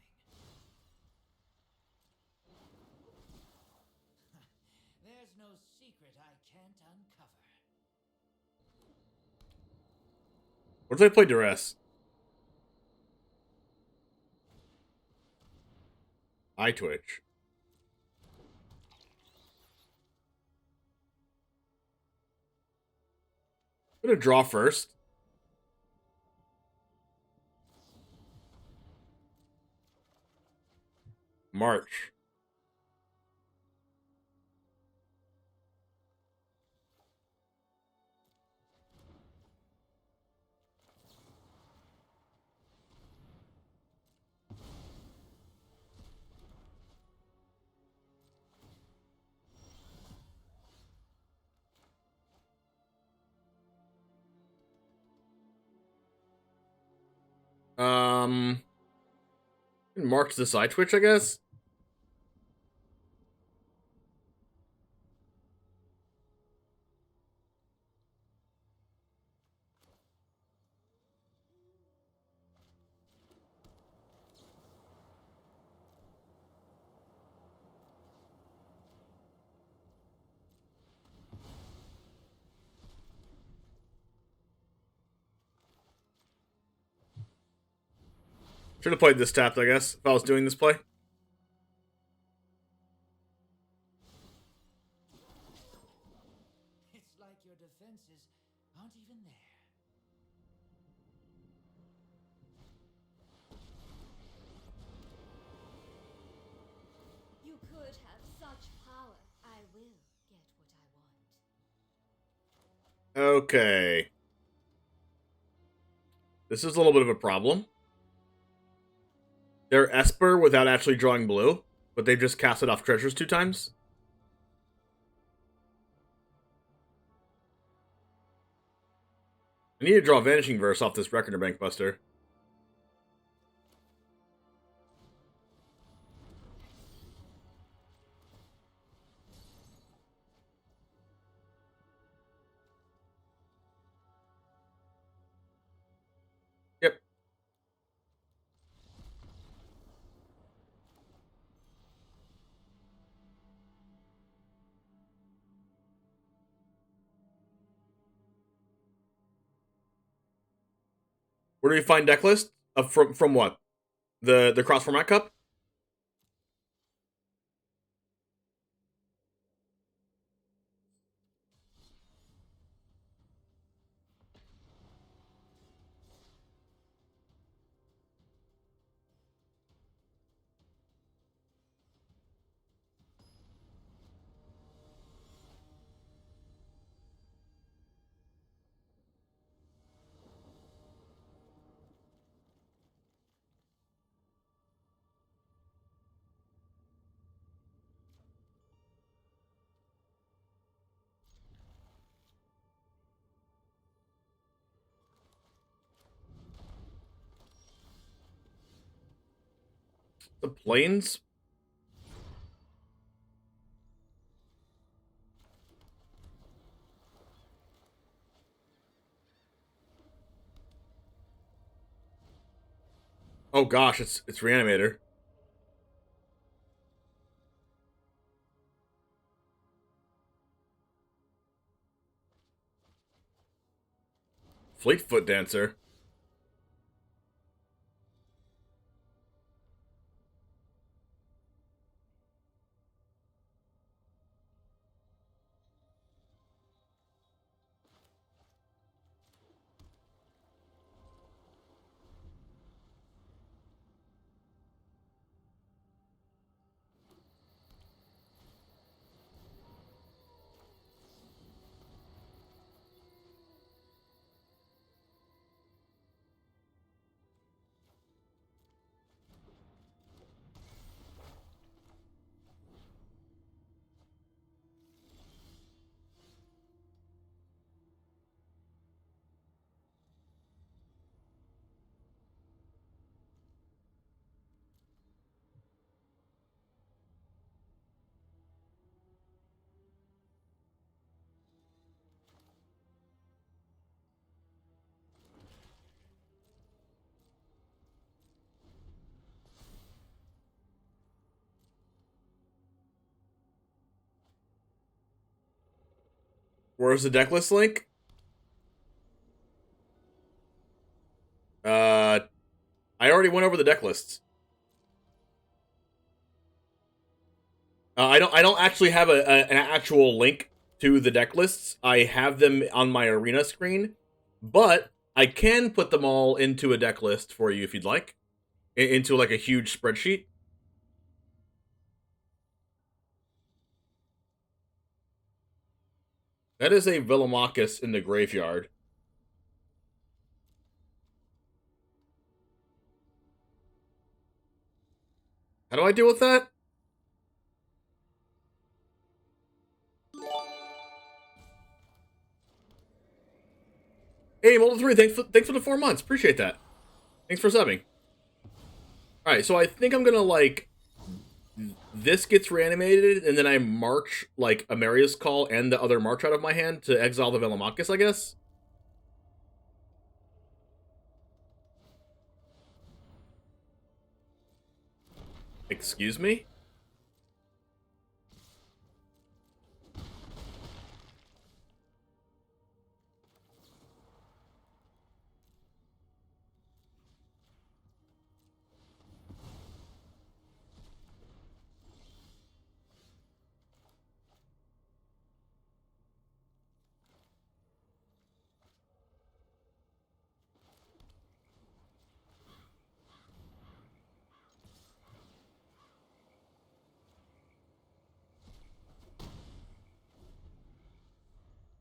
There's no secret I can't uncover. What if they play Duress? Eye twitch. I'm gonna draw first. March. March this eye twitch, I guess. Should have played this tapped, I guess, if I was doing this play. It's like your defenses aren't even there. You could have such power. I will get what I want. Okay. This is a little bit of a problem. They're ESPER without actually drawing blue, but they've just casted off treasures 2 times. I need to draw Vanishing Verse off this Reckoner Bank Buster. Yep. Where do we find deck list? From what? The cross format cup? The planes? Oh gosh, it's Reanimator. Fleetfoot Dancer. Where's the deck list link? I already went over the deck lists. I don't actually have an actual link to the deck lists. I have them on my arena screen, but I can put them all into a deck list for you if you'd like, into like a huge spreadsheet. That is a Villamachus in the graveyard. How do I deal with that? Hey, Molten3, thanks for the 4 months. Appreciate that. Thanks for subbing. Alright, so I think I'm gonna, like, this gets reanimated, and then I march, like, Amaria's Call and the other march out of my hand to exile the Villamachus, I guess? Excuse me?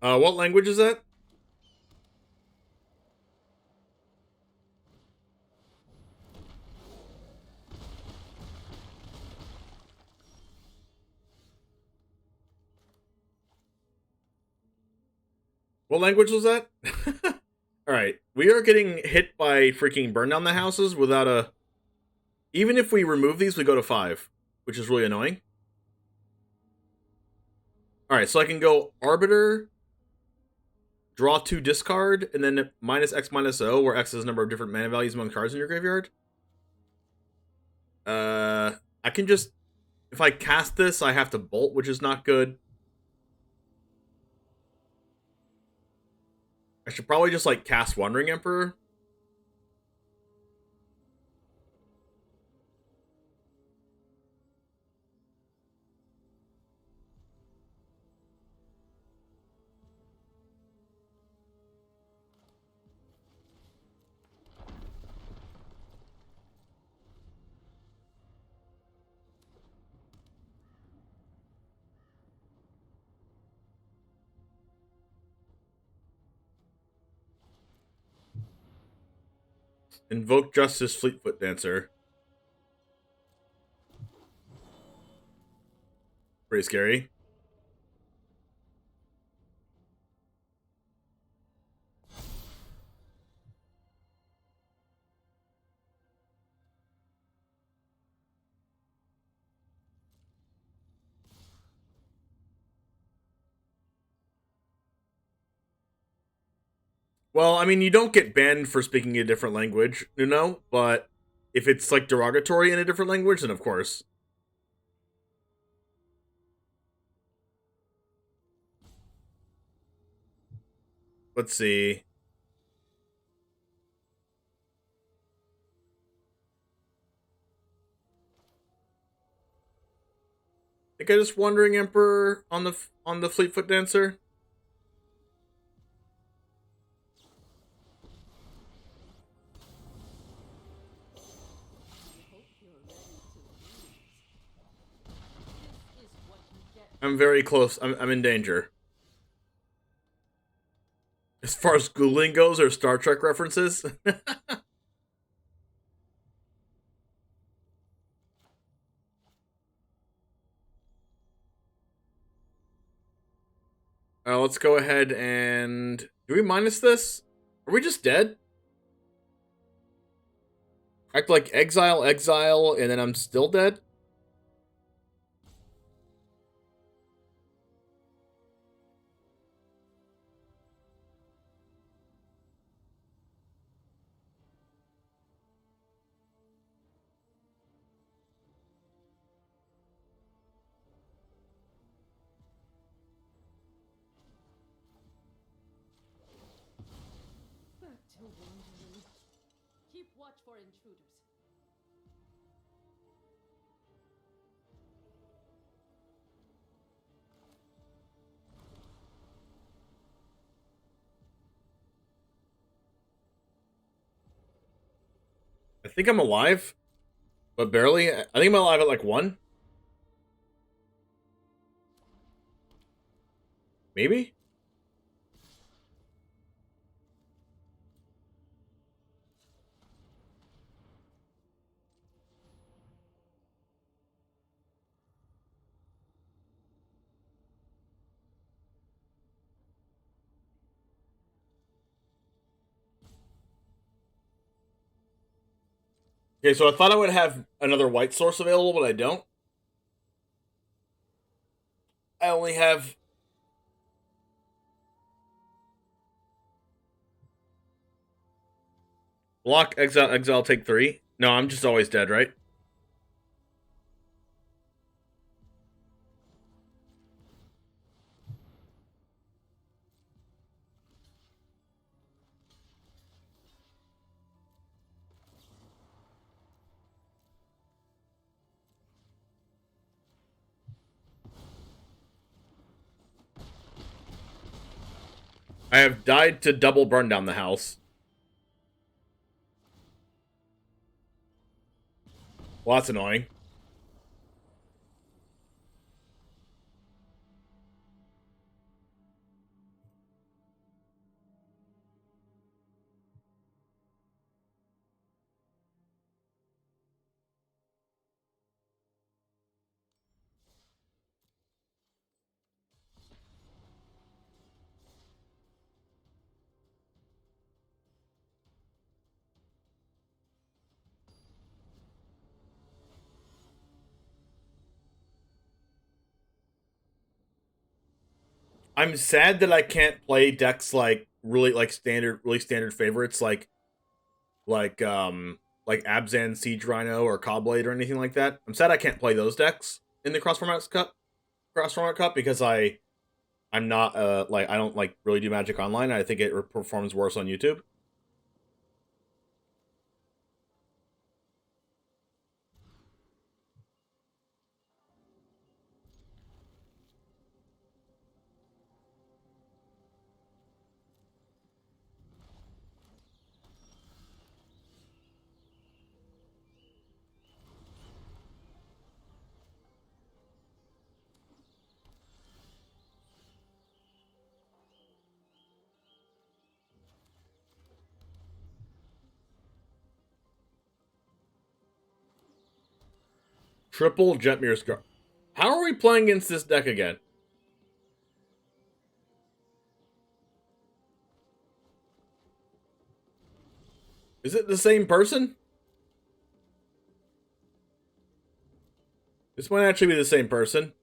What language is that? What language was that? Alright, we are getting hit by freaking burn down the houses without a... Even if we remove these, we go to 5, which is really annoying. Alright, so I can go Arbiter, draw 2 discard, and then -X/-O, where X is the number of different mana values among cards in your graveyard. I can just... If I cast this, I have to bolt, which is not good. I should probably just, like, cast Wandering Emperor. Invoke Justice Fleetfoot Dancer. Pretty scary. Well, I mean, you don't get banned for speaking a different language, you know? But if it's, like, derogatory in a different language, then of course. Let's see. I think I just Wandering Emperor on the Fleetfoot Dancer. I'm very close. I'm in danger. As far as Googling goes, or Star Trek references. Let's go ahead and... Do we minus this? Are we just dead? Act like exile, and then I'm still dead? to wandering. Keep watch for intruders. I think I'm alive, but barely. I think I'm alive at like 1. Maybe? Okay, so I thought I would have another white source available, but I don't. I only have... Block, exile, take 3. No, I'm just always dead, right? I have died to double burn down the house. Well, that's annoying. I'm sad that I can't play decks like really standard favorites like Abzan, Siege Rhino, or Cobblade or anything like that. I'm sad I can't play those decks in the Cross Format Cup because I'm not like I don't like really do Magic Online. I think it performs worse on YouTube. Triple Jetmir Scar. How are we playing against this deck again? Is it the same person? This might actually be the same person.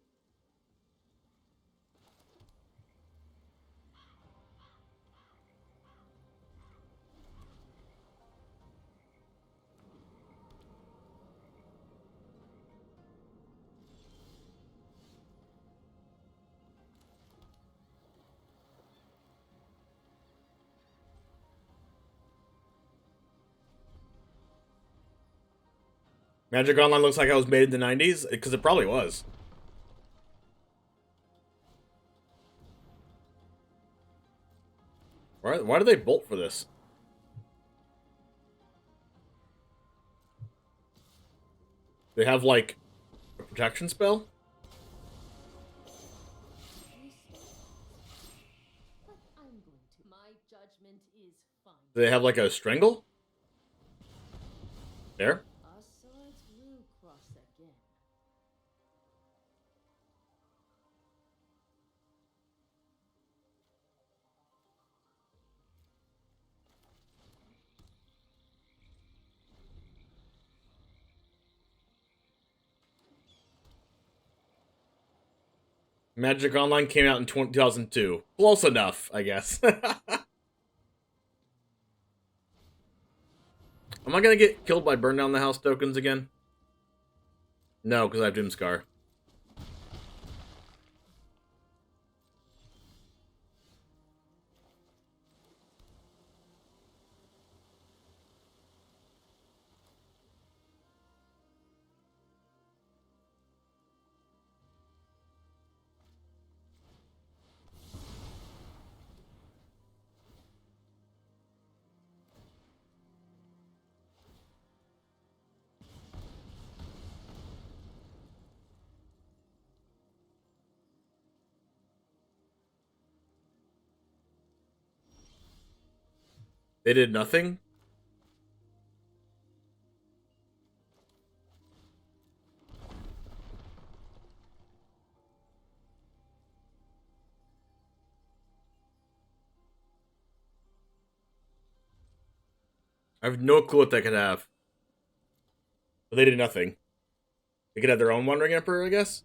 Magic Online looks like I was made in the 90s, because it probably was. Why do they bolt for this? They have, like, a protection spell? But I'm going to. My judgment is fine. Do they have, like, a strangle? There? Our swords will cross again. Magic Online came out in 2002. Close enough, I guess. Am I gonna get killed by Burn Down the House tokens again? No, because I have Doomscar. They did nothing? I have no clue what they could have. But they did nothing. They could have their own Wandering Emperor, I guess?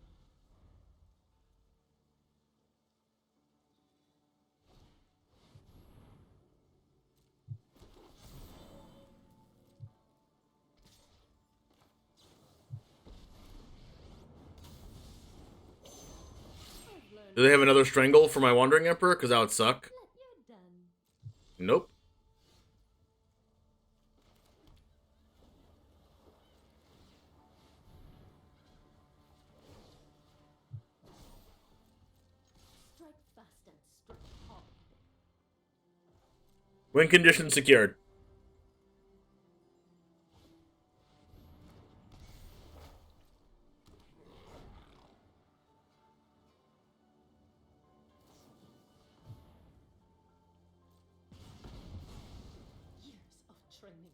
Do they have another Strangle for my Wandering Emperor? Because that would suck. You're done. Nope. Strike fast and strike hard. Win condition secured. Years of training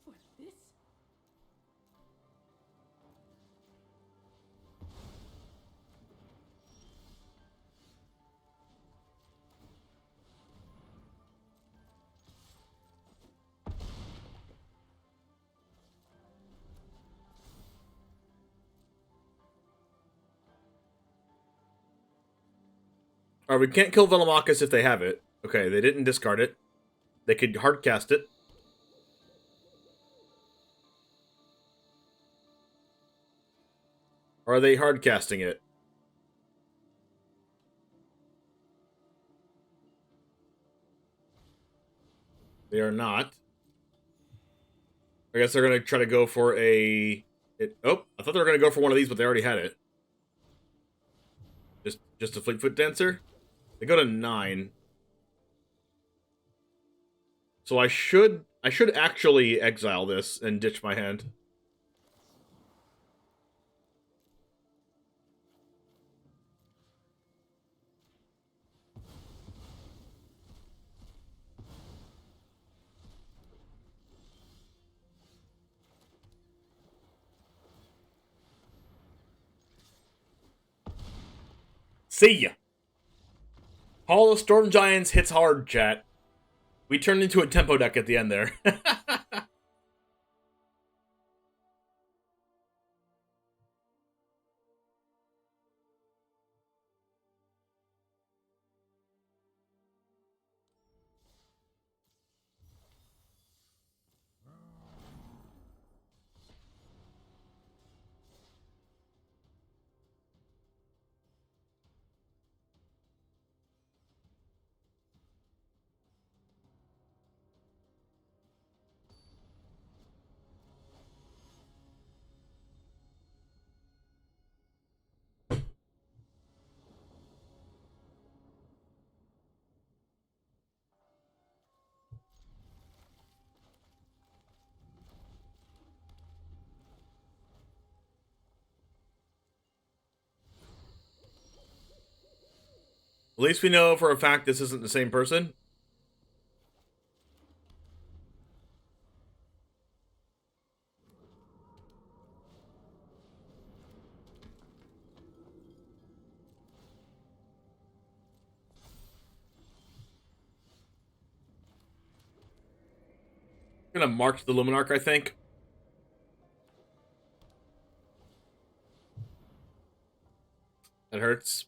for this. Alright, we can't kill Velomachus if they have it. Okay, they didn't discard it. They could hard cast it. Or are they hard casting it? They are not. I guess they're going to try to go for a... oh, I thought they were going to go for one of these, but they already had it. Just a Fleetfoot Dancer? They go to 9. So I should actually exile this and ditch my hand. See ya. Hall of Storm Giants hits hard, chat. We turned into a tempo deck at the end there. At least we know for a fact this isn't the same person. I'm gonna march the Luminarch, I think. That hurts.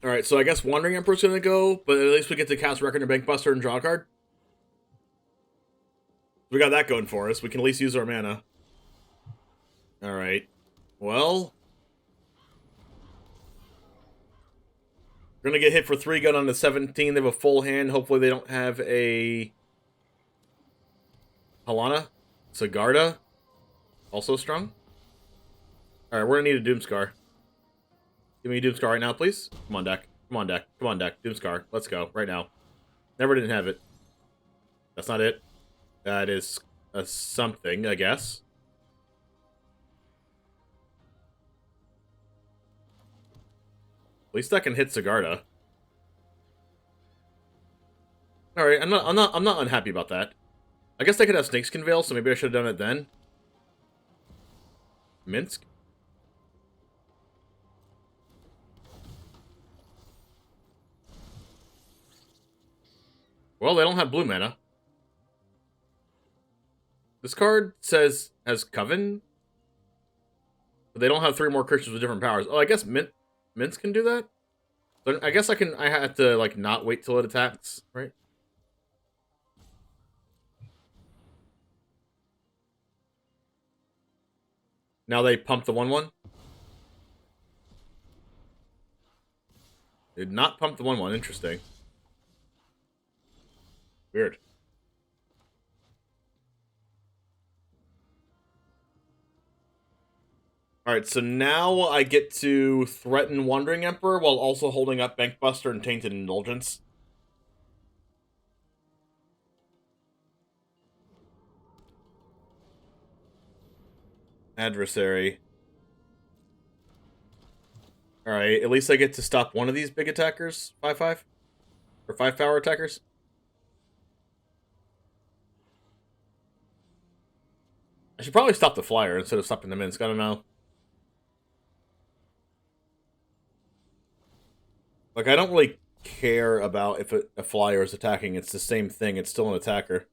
Alright, so I guess Wandering Emperor's gonna go, but at least we get to cast Record and Bankbuster and draw a card. We got that going for us. We can at least use our mana. Alright. Well... we're gonna get hit for 3-gun on the 17. They have a full hand. Hopefully they don't have a... Halana? Sigarda? Also strong? Alright, we're gonna need a Doomscar. Give me a Doomscar right now, please. Come on, deck. Come on, deck. Come on, deck. Doomscar. Let's go. Right now. Never didn't have it. That's not it. That is a something, I guess. At least I can hit Sigarda. Alright, I'm not unhappy about that. I guess I could have Snakeskin Veil, so maybe I should have done it then. Minsk? Well, they don't have blue mana. This card says has Coven, but they don't have 3 more creatures with different powers. Oh, I guess Minsk can do that? But I guess I have to, like, not wait till it attacks, right? Now they pump the 1/1. Did not pump the 1/1. Interesting. Weird. Alright, so now I get to threaten Wandering Emperor while also holding up Bankbuster and Tainted Indulgence. Adversary. Alright, at least I get to stop one of these big attackers. 5/5? Or 5-power attackers? I should probably stop the flyer instead of stopping the Minsk. I don't know. Like, I don't really care about if a flyer is attacking. It's the same thing. It's still an attacker.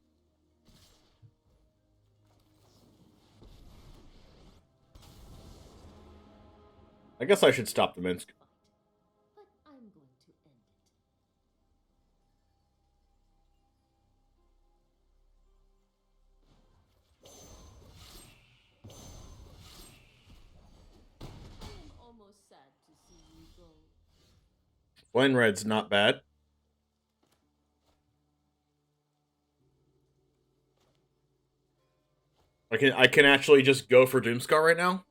I guess I should stop the Minsk. But I'm going to end it. I am almost sad to see you go. Flame Red's not bad. I can actually just go for Doomscar right now.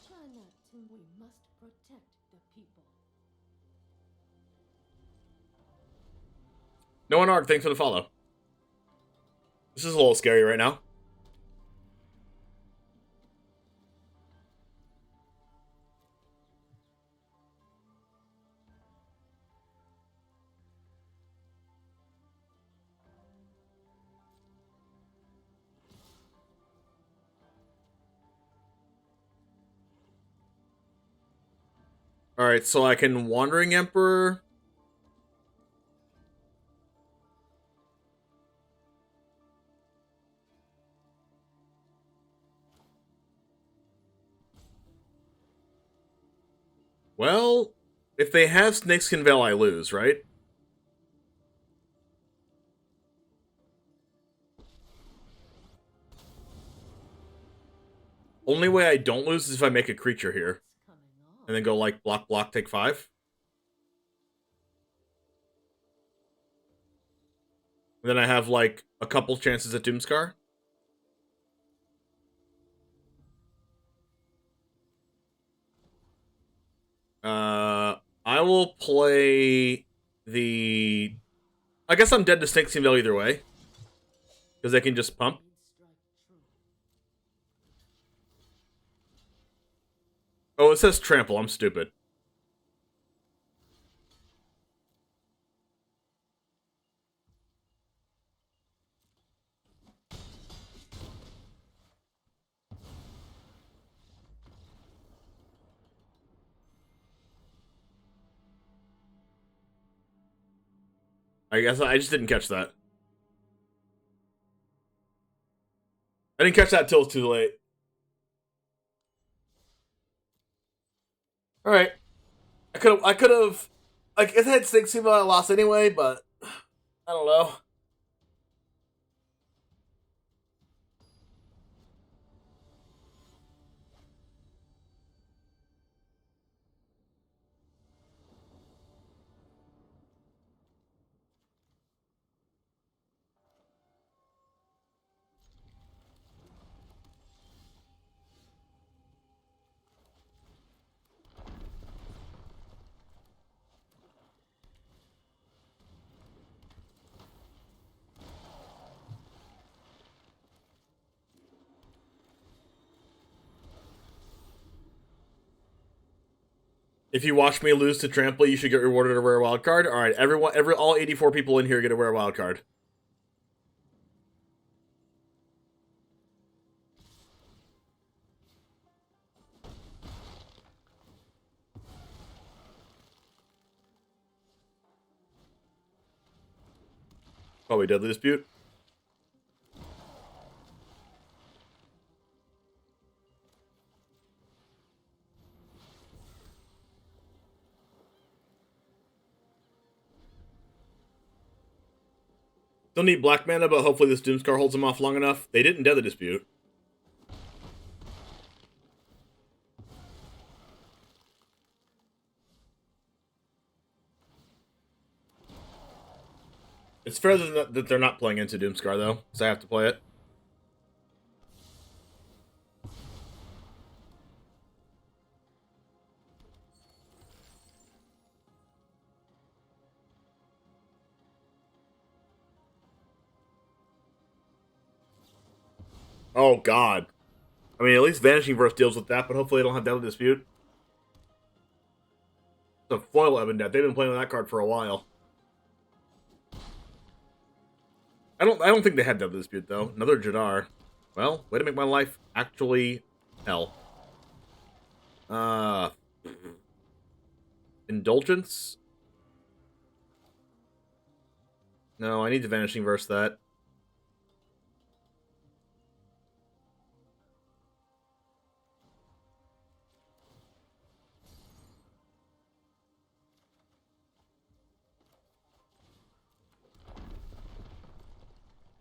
Try not to. We must protect the people. No one arc, thanks for the follow. This is a little scary right now. Alright, so I can Wandering Emperor. Well, if they have Snakeskin Veil, I lose, right? Only way I don't lose is if I make a creature here. It's coming on. And then go, like, block, block, take 5. And then I have, like, a couple chances at Doomscar. I will play the... I guess I'm dead to Snakeskin Veil either way. Because they can just pump. Strike true. Oh, it says trample. I'm stupid. I guess I just didn't catch that. I didn't catch that till it's too late. Alright. I could have, like, if it had Snakeskin Veil, I lost anyway, but I don't know. If you watch me lose to Trample, you should get rewarded a rare wild card. All right, all 84 people in here get a rare wild card. Probably Deadly Dispute. Still need black mana, but hopefully this Doomscar holds them off long enough. They didn't Deadly Dispute. It's fair that they're not playing into Doomscar, though, because I have to play it. Oh, God. I mean, at least Vanishing Verse deals with that, but hopefully they don't have Deadly Dispute. It's a foil Ebon Death. They've been playing with that card for a while. I don't think they had Deadly Dispute, though. Another Jadar. Well, way to make my life actually hell. Indulgence? No, I need to Vanishing Verse that.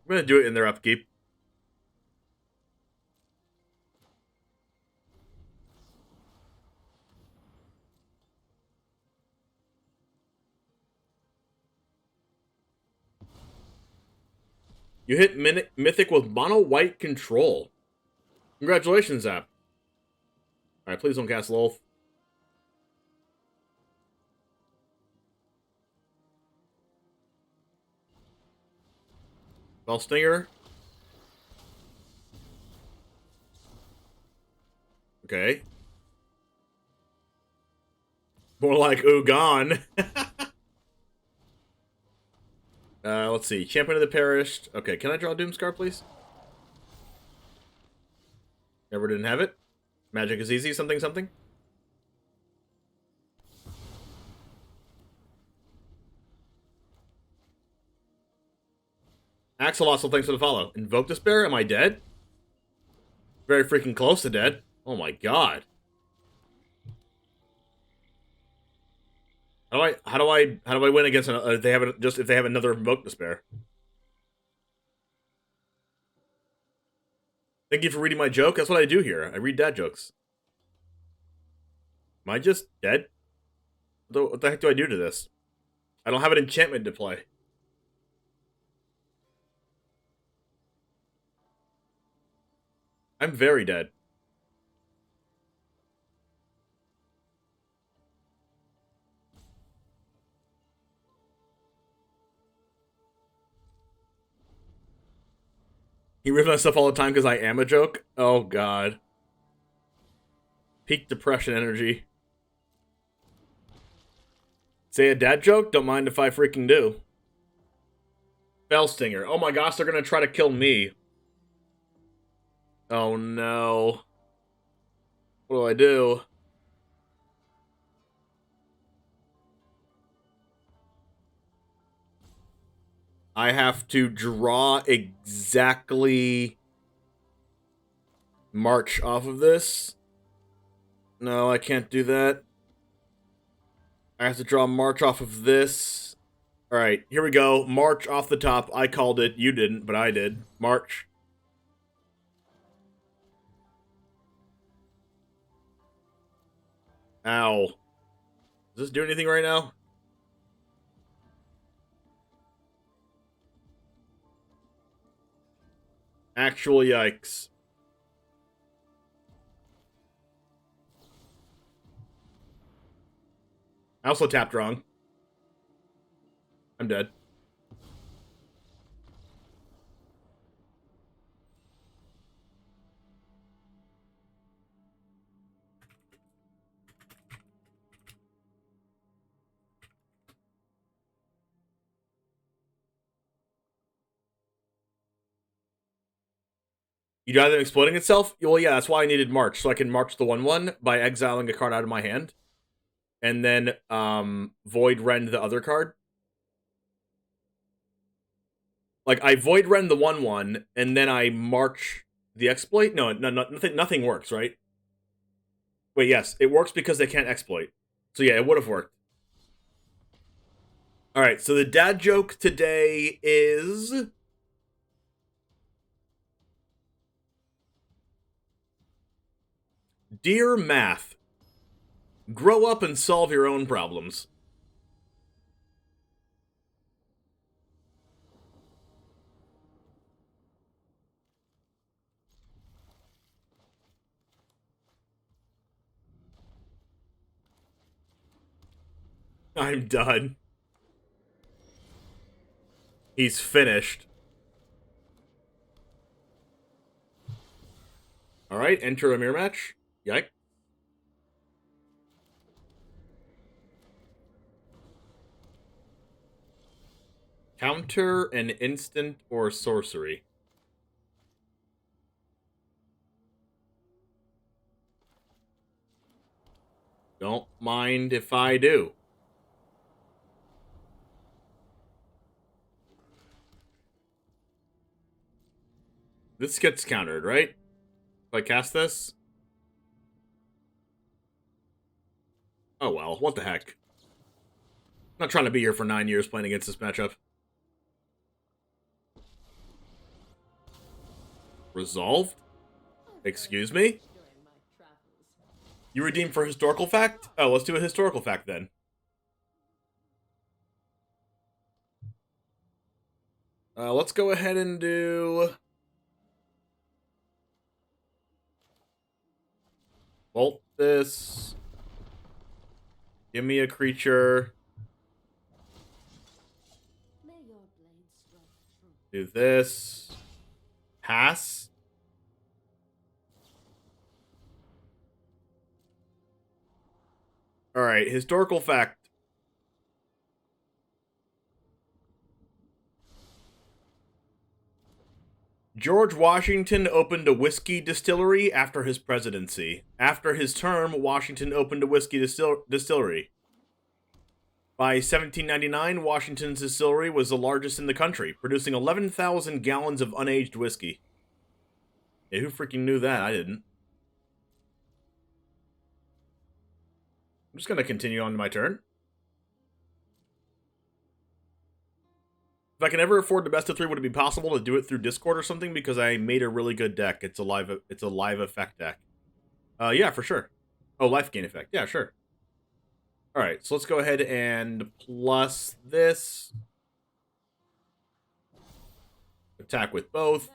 I'm gonna do it in their upkeep. You hit Mythic with mono white control. Congratulations, Zap. Alright, please don't cast Lolth. Bell Stinger. Okay. More like Ugon. Let's see. Champion of the Perished. Okay, can I draw Doomscar, please? Never didn't have it. Magic is easy. Something, something. Axolotl, thanks for the follow. Invoke Despair? Am I dead? Very freaking close to dead. Oh my god. How do I win against if they have another Invoke Despair? Thank you for reading my joke. That's what I do here. I read dad jokes. Am I just dead? What the heck do I do to this? I don't have an enchantment to play. I'm very dead. He rips my stuff all the time because I am a joke? Oh, God. Peak depression energy. Say a dad joke? Don't mind if I freaking do. Bellstinger. Oh my gosh, they're gonna try to kill me. Oh no. What do I do? I have to draw exactly March off of this. No, I can't do that. I have to draw March off of this. Alright, here we go. March off the top. I called it. You didn't, but I did. March. Ow. Does this do anything right now? Actual yikes. I also tapped wrong. I'm dead. You'd rather than exploding itself? Well, yeah, that's why I needed March, so I can March the 1/1 by exiling a card out of my hand. And then Void Rend the other card. Like, I Void Rend the 1/1, and then I March the exploit? No, nothing works, right? Wait, yes, it works because they can't exploit. So yeah, it would have worked. Alright, so the dad joke today is... Dear Math, grow up and solve your own problems. I'm done. He's finished. Alright, enter a mirror match. Yike. Counter an instant or sorcery. Don't mind if I do. This gets countered, right? If I cast this? Oh well, what the heck. I'm not trying to be here for 9 years playing against this matchup. Resolved? Excuse me? You redeem for historical fact? Oh, let's do a historical fact then. Let's go ahead and do... Bolt this. Give me a creature. Do this. Pass. Alright, historical fact. George Washington opened a whiskey distillery after his presidency. After his term, Washington opened a whiskey distillery. By 1799, Washington's distillery was the largest in the country, producing 11,000 gallons of unaged whiskey. Yeah, who freaking knew that? I didn't. I'm just going to continue on to my turn. If I can ever afford the best of 3, would it be possible to do it through Discord or something? Because I made a really good deck. It's a live effect deck. Yeah, for sure. Oh, life gain effect. Yeah, sure. Alright, so let's go ahead and plus this. Attack with both.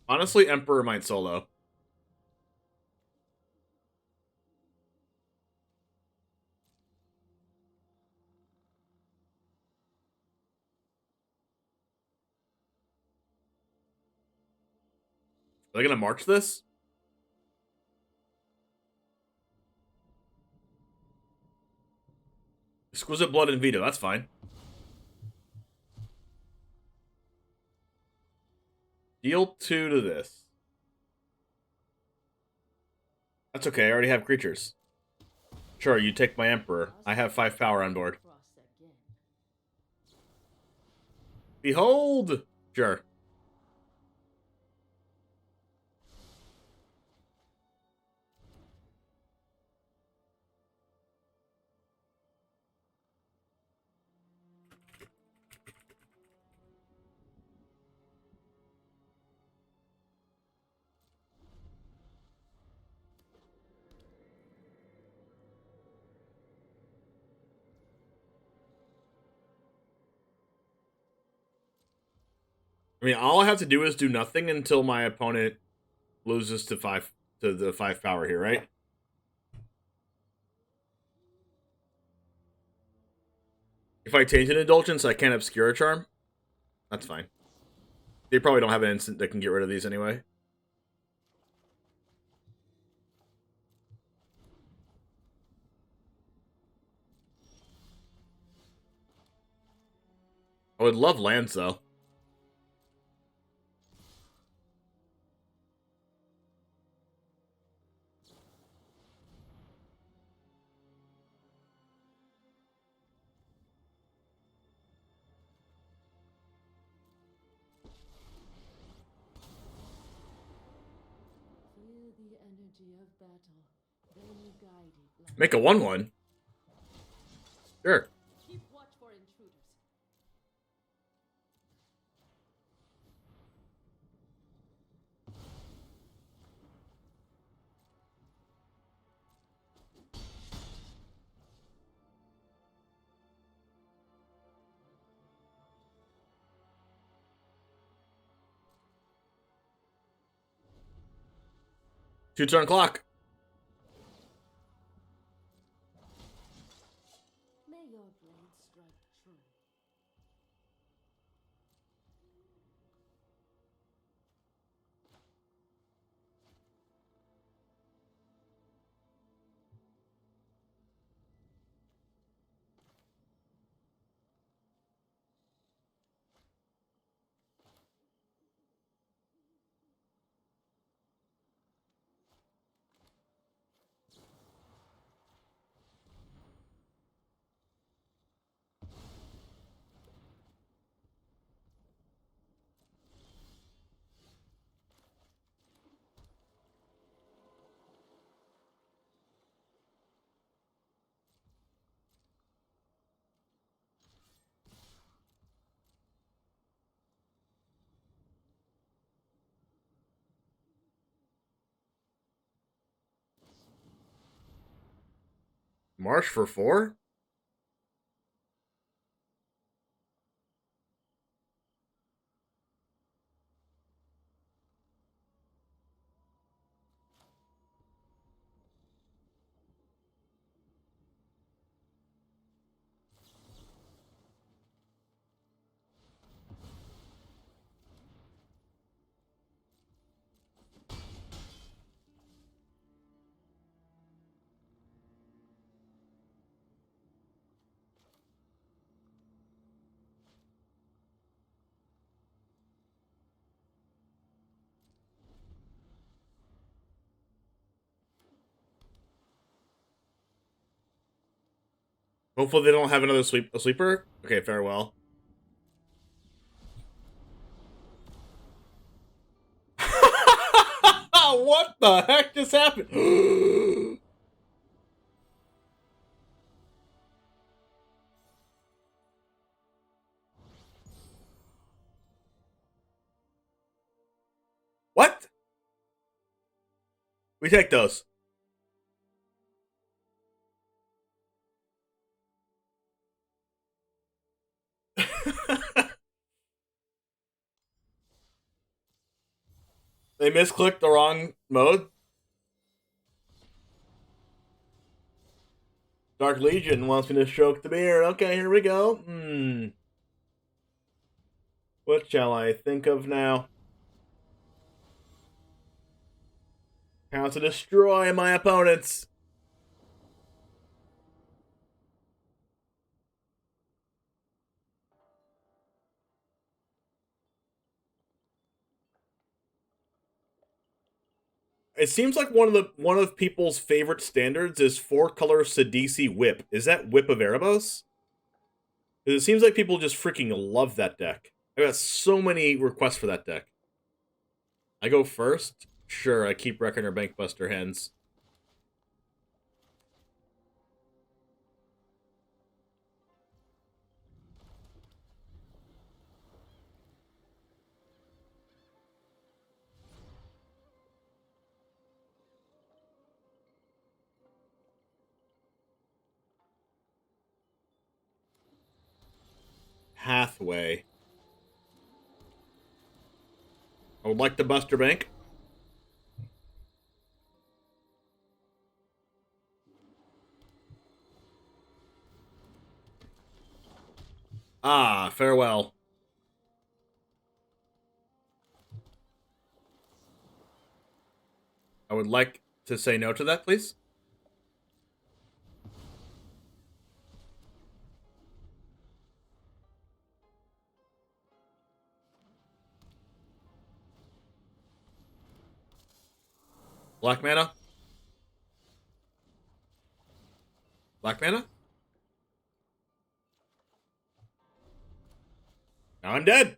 Honestly, Emperor might solo. Are they gonna march this? Exquisite Blood and Veto, that's fine. Deal 2 to this. That's okay, I already have creatures. Sure, you take my Emperor. I have 5 power on board. Behold! Sure. I mean, all I have to do is do nothing until my opponent loses to the 5 power here, right? If I change an Indulgence, I can't obscure a charm. That's fine. They probably don't have an instant that can get rid of these anyway. I would love lands, though. Feel the energy of battle. Then guide it like Make a 1/1. Sure. keep watch for intruders. Two-turn clock. May your blade strike true. March for 4? Hopefully they don't have another sleeper. Okay, farewell. What the heck just happened? What? We take those. They misclicked the wrong mode. Dark Legion wants me to stroke the beard. Okay, here we go. What shall I think of now? How to destroy my opponents. It seems like one of people's favorite standards is 4-color Sidisi Whip. Is that Whip of Erebos? Because it seems like people just freaking love that deck. I got so many requests for that deck. I go first? Sure, I keep Reckoner Bankbuster hands. Hathaway. I would like to Buster Bank. Ah, farewell. I would like to say no to that, please. Black mana? Black mana? Now I'm dead.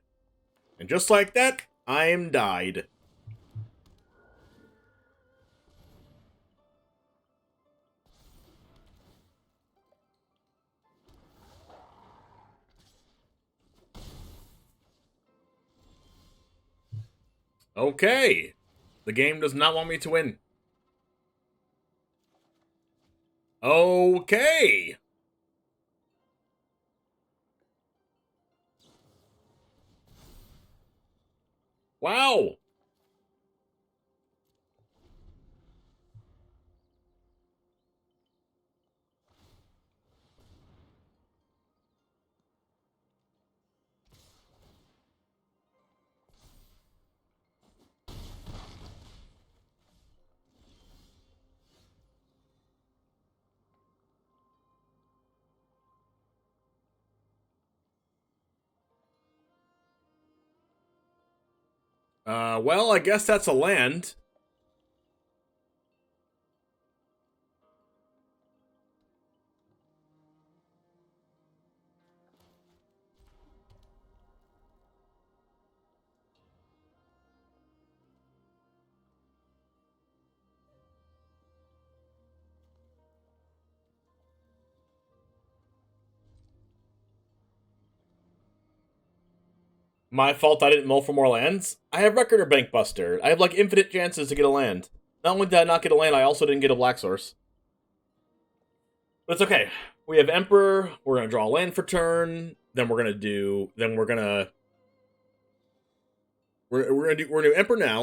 And just like that, I am died. Okay. The game does not want me to win. Okay. Wow. Well, I guess that's a land. My fault I didn't mull for more lands? I have Record or Bank Buster. I have, like, infinite chances to get a land. Not only did I not get a land, I also didn't get a black source. But it's okay. We have Emperor, we're gonna draw a land for turn, then we're gonna do Emperor now,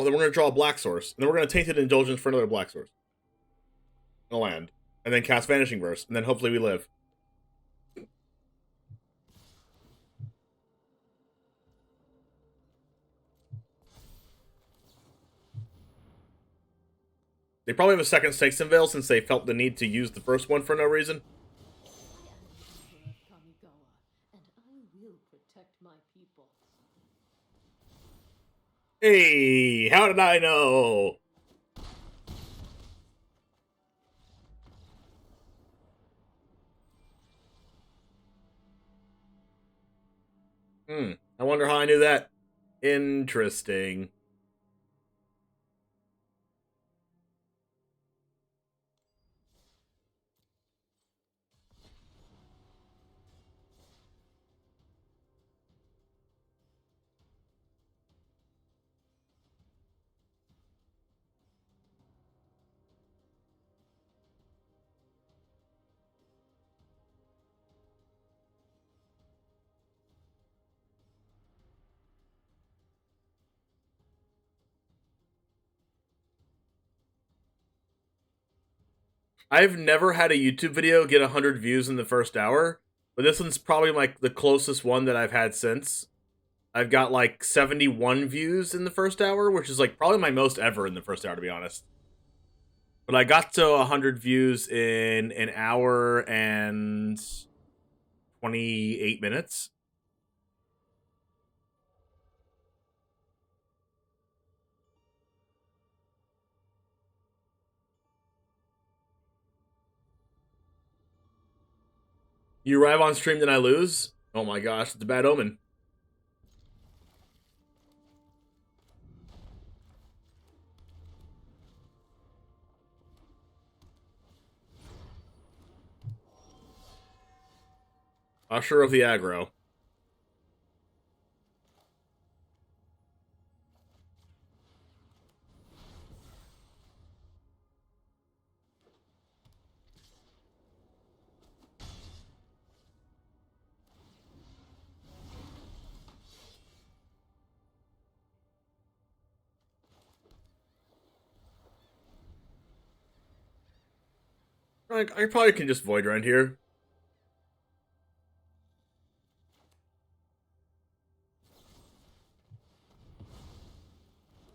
then we're gonna draw a black source, and then we're gonna Tainted Indulgence for another black source. And a land. And then cast Vanishing Verse, and then hopefully we live. They probably have a second Stakes and Veil since they felt the need to use the first one for no reason. I am the Emperor of Kamigawa, and I will protect my people. Hey, how did I know? I wonder how I knew that. Interesting. I've never had a YouTube video get 100 views in the first hour, but this one's probably like the closest one that I've had since. I've got like 71 views in the first hour, which is like probably my most ever in the first hour, to be honest. But I got to 100 views in an hour and 28 minutes. You arrive on stream, then I lose? Oh my gosh, it's a bad omen. Usher of the aggro. I probably can just void around here.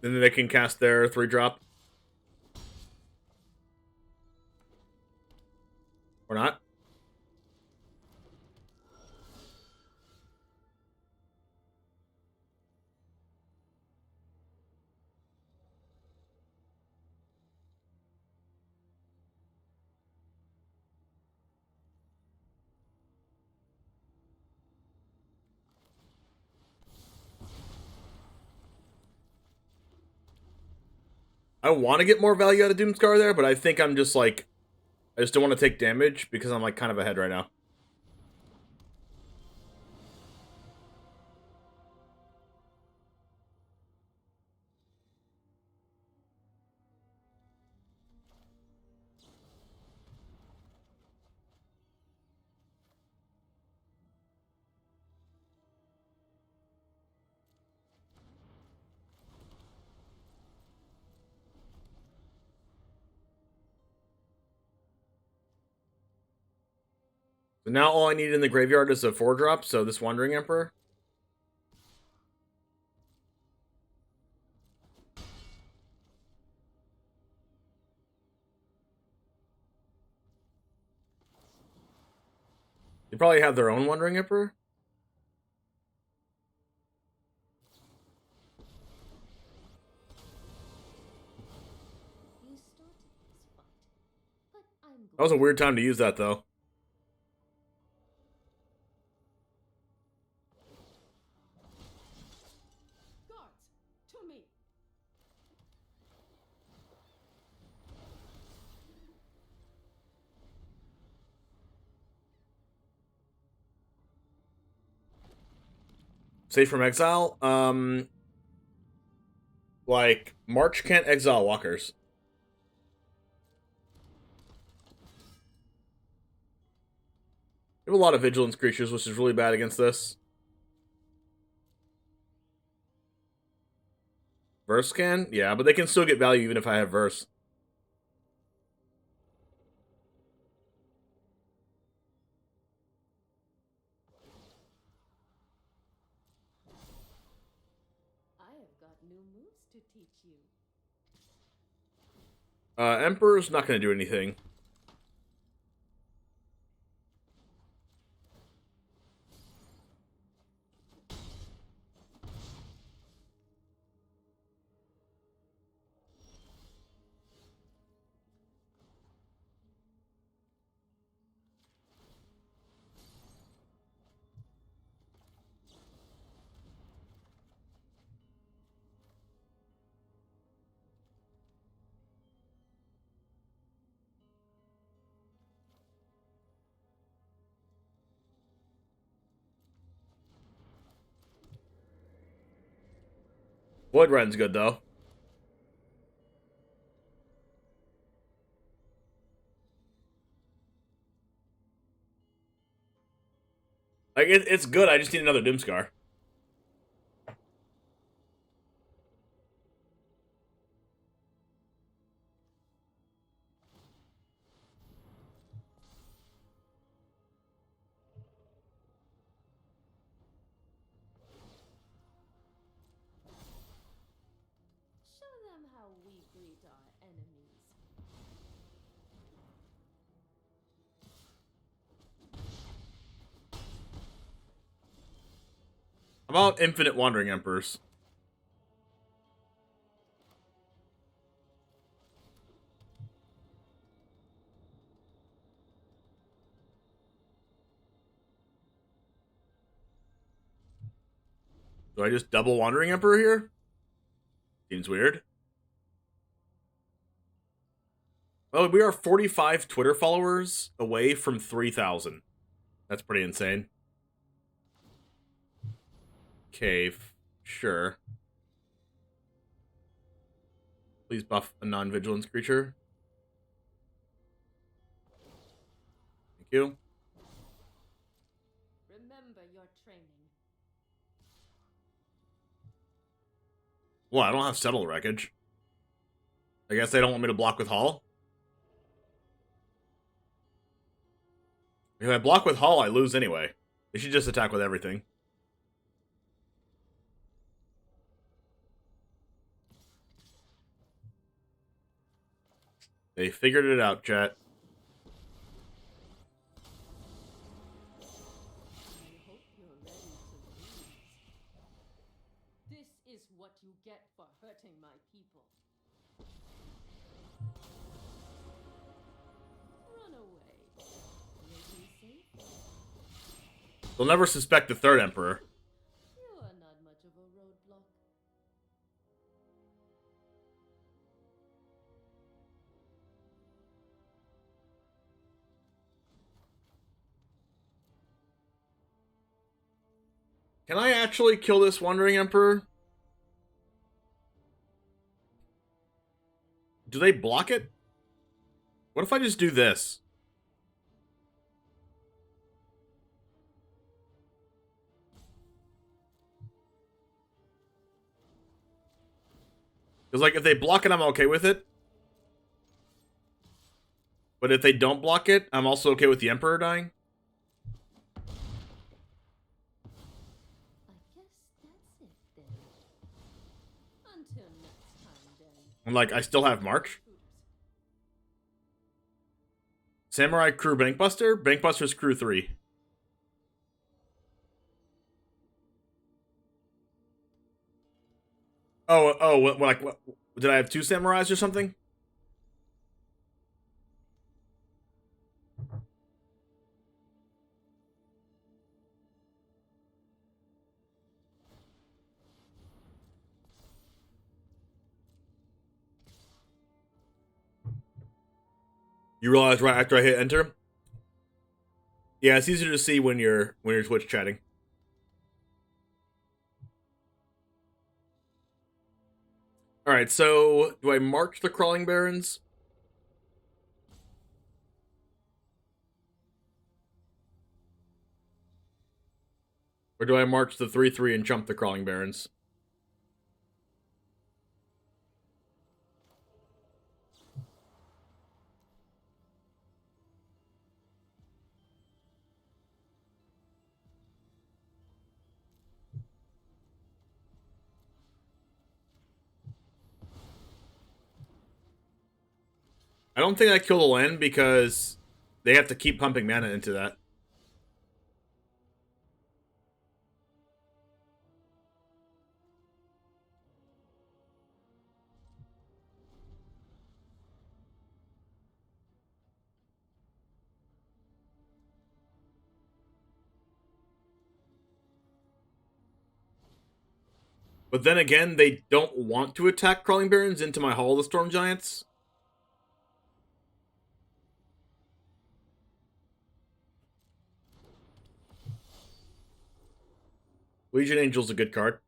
Then they can cast their 3-drop. Or not. I want to get more value out of Doomscar there, but I think I'm just like, I just don't want to take damage because I'm like kind of ahead right now. So now all I need in the graveyard is a 4-drop, so this Wandering Emperor. They probably have their own Wandering Emperor. You started this fight, but I'm That was a weird time to use that, though. Guards, to me. Safe from exile? Like, March can't exile walkers. We have a lot of vigilance creatures, which is really bad against this. Verse can? Yeah, but they can still get value even if I have Verse. I have got new moves to teach you. Emperor's not going to do anything. Void Ren's good, though. Like, it's good, I just need another Doomscar. Show them how we greet our enemies. How about Infinite Wandering Emperors? Do I just double Wandering Emperor here? Seems weird. Oh, we are 45 Twitter followers away from 3,000. That's pretty insane. Cave. Sure. Please buff a non-vigilance creature. Thank you. Remember your training. Well, I don't have Settle Wreckage. I guess they don't want me to block with Hall. If I block with Hall, I lose anyway. They should just attack with everything. They figured it out, chat. I hope you're ready to lose. This is what you get for hurting my people. Run away. Making safe. They'll never suspect the third Emperor. You are not much of a roadblock. Can I actually kill this Wandering Emperor? Do they block it? What if I just do this? Because, like, if they block it, I'm okay with it. But if they don't block it, I'm also okay with the Emperor dying. I guess that's it then. Until next time then. And, like, I still have March. Samurai Crew Bankbuster? Bankbuster's Crew 3. What, did I have 2 Samurais or something? You realize right after I hit enter? Yeah, it's easier to see when you're Twitch chatting. Alright, so do I march the Crawling Barons? Or do I march the 3-3 and jump the Crawling Barons? I don't think I kill the land because they have to keep pumping mana into that. But then again, they don't want to attack Crawling Barons into my Hall of the Storm Giants. Legion Angel's a good card.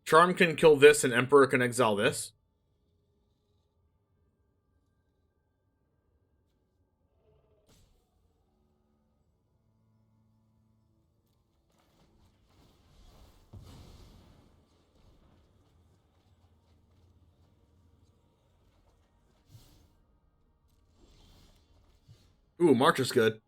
Charm can kill this and Emperor can exile this. Ooh, March is good.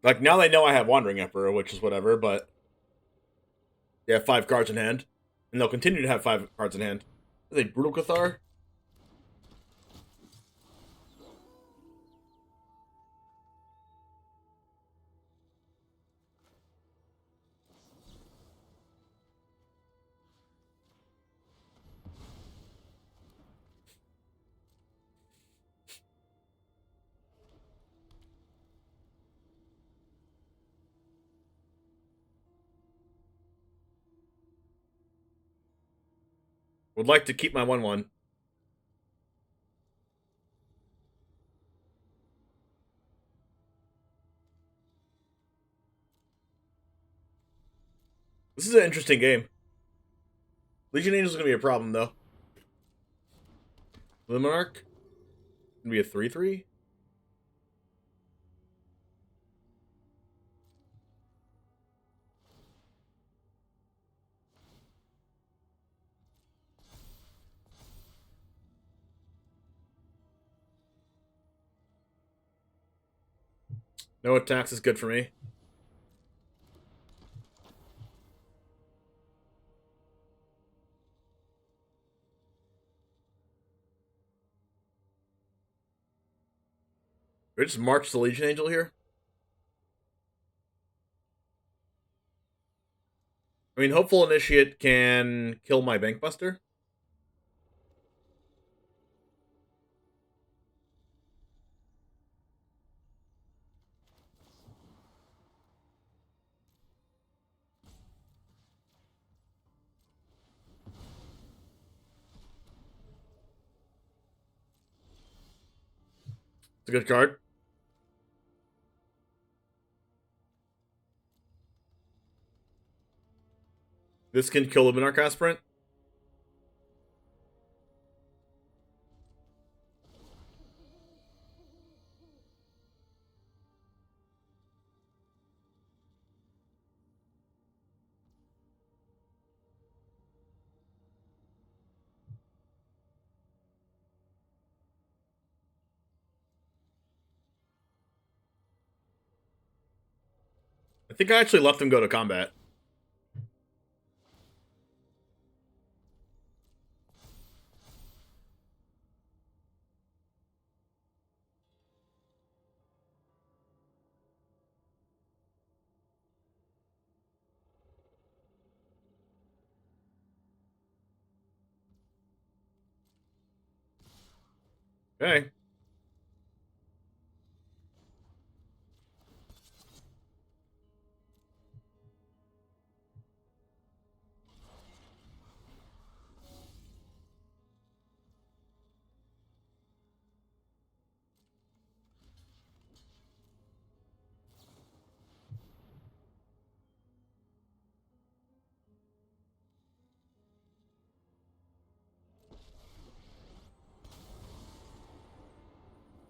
Like, now they know I have Wandering Emperor, which is whatever, but they have 5 cards in hand. And they'll continue to have 5 cards in hand. Are they Brutal Cathar? Would like to keep my 1/1. This is an interesting game. Legion Angel is going to be a problem, though. Luminarch? Gonna be a 3/3? No attacks is good for me. Do I just march the Legion Angel here? I mean, Hopeful Initiate can kill my Bankbuster. It's a good card. This can kill Luminarch Aspirant. I think I actually left him go to combat. Okay.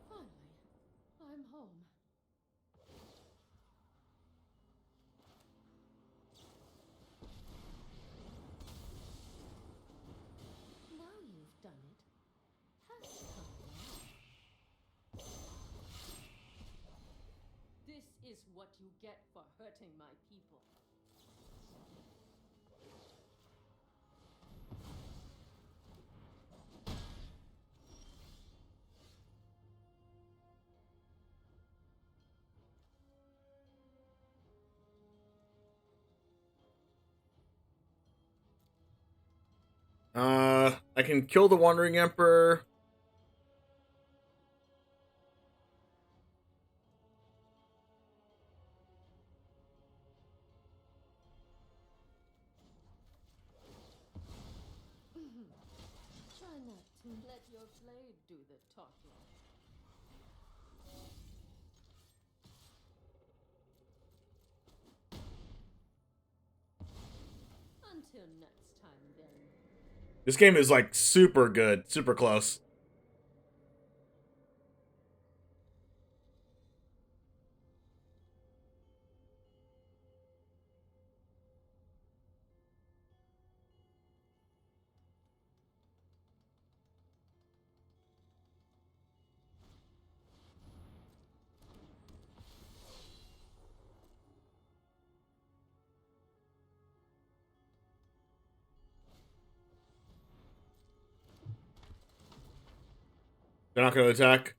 Finally, I'm home. Now you've done it. Has come now. This is what you get for hurting my people. I can kill the Wandering Emperor. Try not to let your blade do the talking. Until next time, then. This game is like super good, super close. They're not going to attack.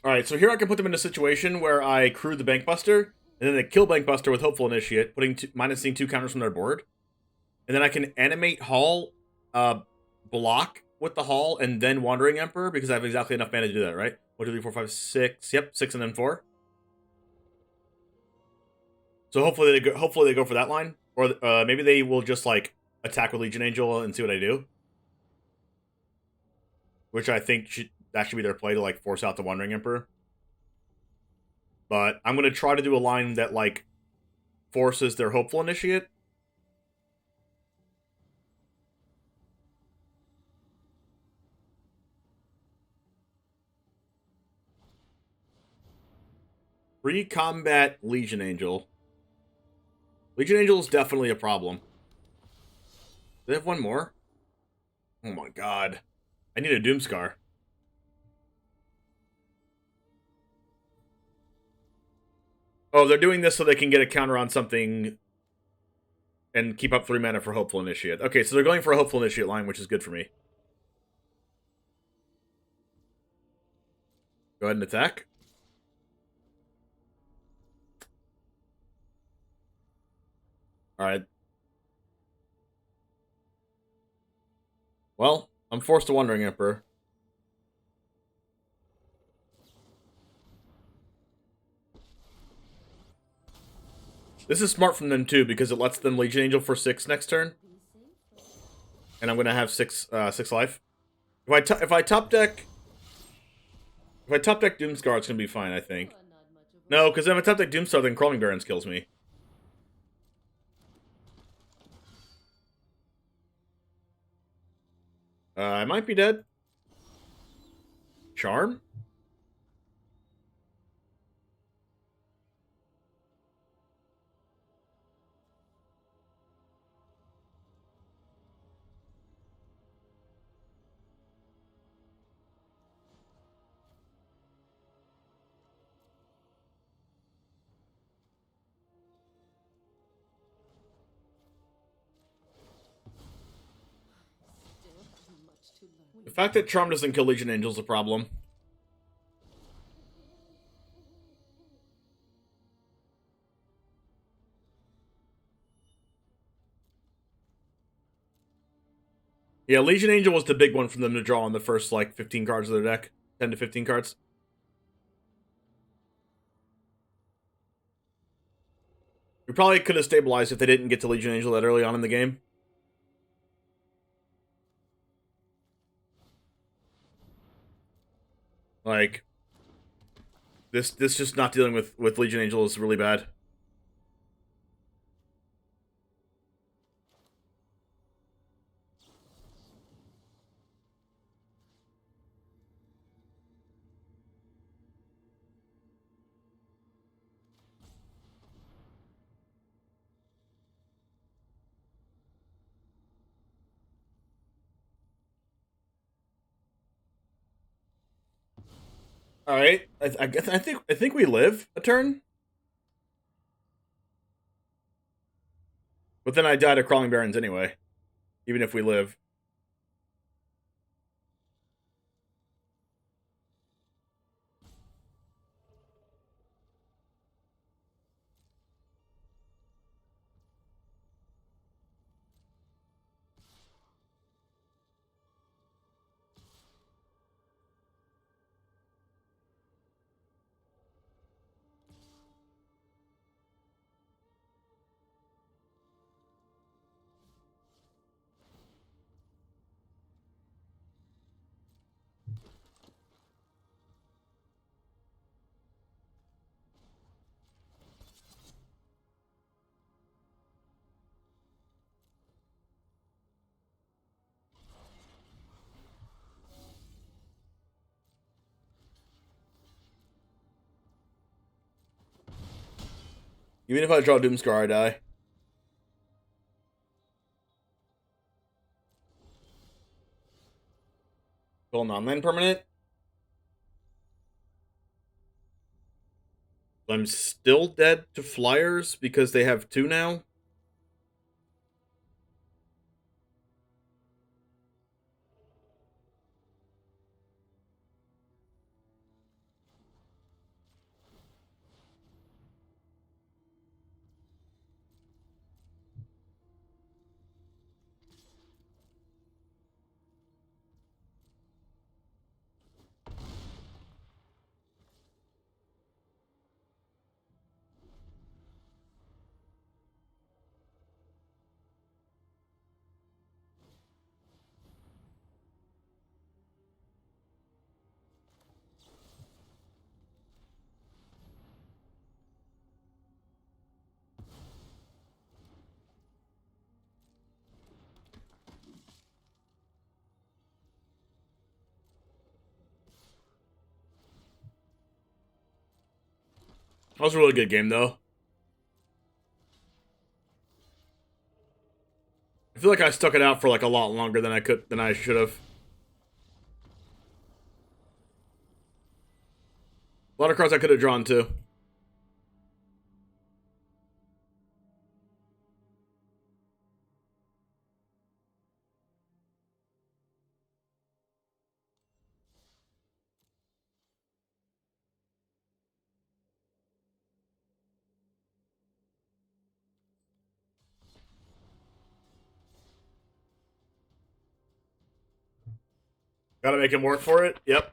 Alright, so here I can put them in a situation where I crew the Bankbuster, and then they kill Bankbuster with Hopeful Initiate, minusing 2 counters from their board. And then I can animate Hall, block with the Hall, and then Wandering Emperor, because I have exactly enough mana to do that, right? 1, 2, 3, 4, 5, 6. Yep, 6 and then 4. So hopefully they go for that line. Or maybe they will just, like, attack with Legion Angel and see what I do. which I think that should be their play to like force out the Wandering Emperor. But I'm gonna try to do a line that like forces their Hopeful Initiate. Pre-combat Legion Angel. Legion Angel is definitely a problem. Do they have one more? Oh my god. I need a Doomscar. Oh, they're doing this so they can get a counter on something and keep up 3 mana for Hopeful Initiate. Okay, so they're going for a Hopeful Initiate line, which is good for me. Go ahead and attack. Alright. Well, I'm forced to Wandering Emperor. This is smart from them too, because it lets them Legion Angel for 6 next turn. And I'm gonna have 6 life. If I top deck Doomscar, it's gonna be fine, I think. No, because if I top deck Doomstar, then Crawling Barrens kills me. I might be dead. Charm? The fact that Charm doesn't kill Legion Angel is a problem. Yeah, Legion Angel was the big one for them to draw on the first, like, 15 cards of their deck. 10 to 15 cards. We probably could have stabilized if they didn't get to Legion Angel that early on in the game. Like, this just not dealing with Legion Angel is really bad. All right, I think we live a turn, but then I died of Crawling Barrens anyway, even if we live. Even if I draw Doomscar, I die. Kill non-land permanent. I'm still dead to Flyers because they have 2 now. That was a really good game, though. I feel like I stuck it out for like a lot longer than I should have. A lot of cards I could have drawn too. Gotta make him work for it. Yep.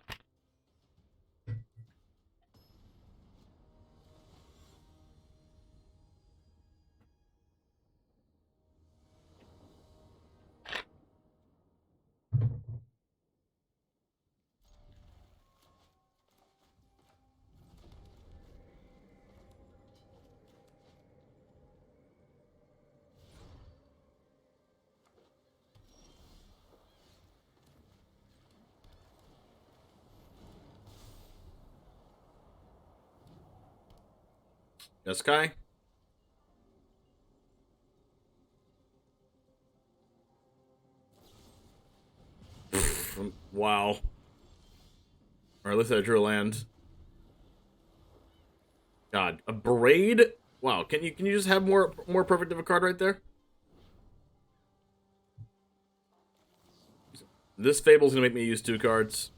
Yes, Kai. Wow. Or at least I drew a land. God, a braid? Wow, can you just have more perfect of a card right there? This Fable's gonna make me use 2 cards.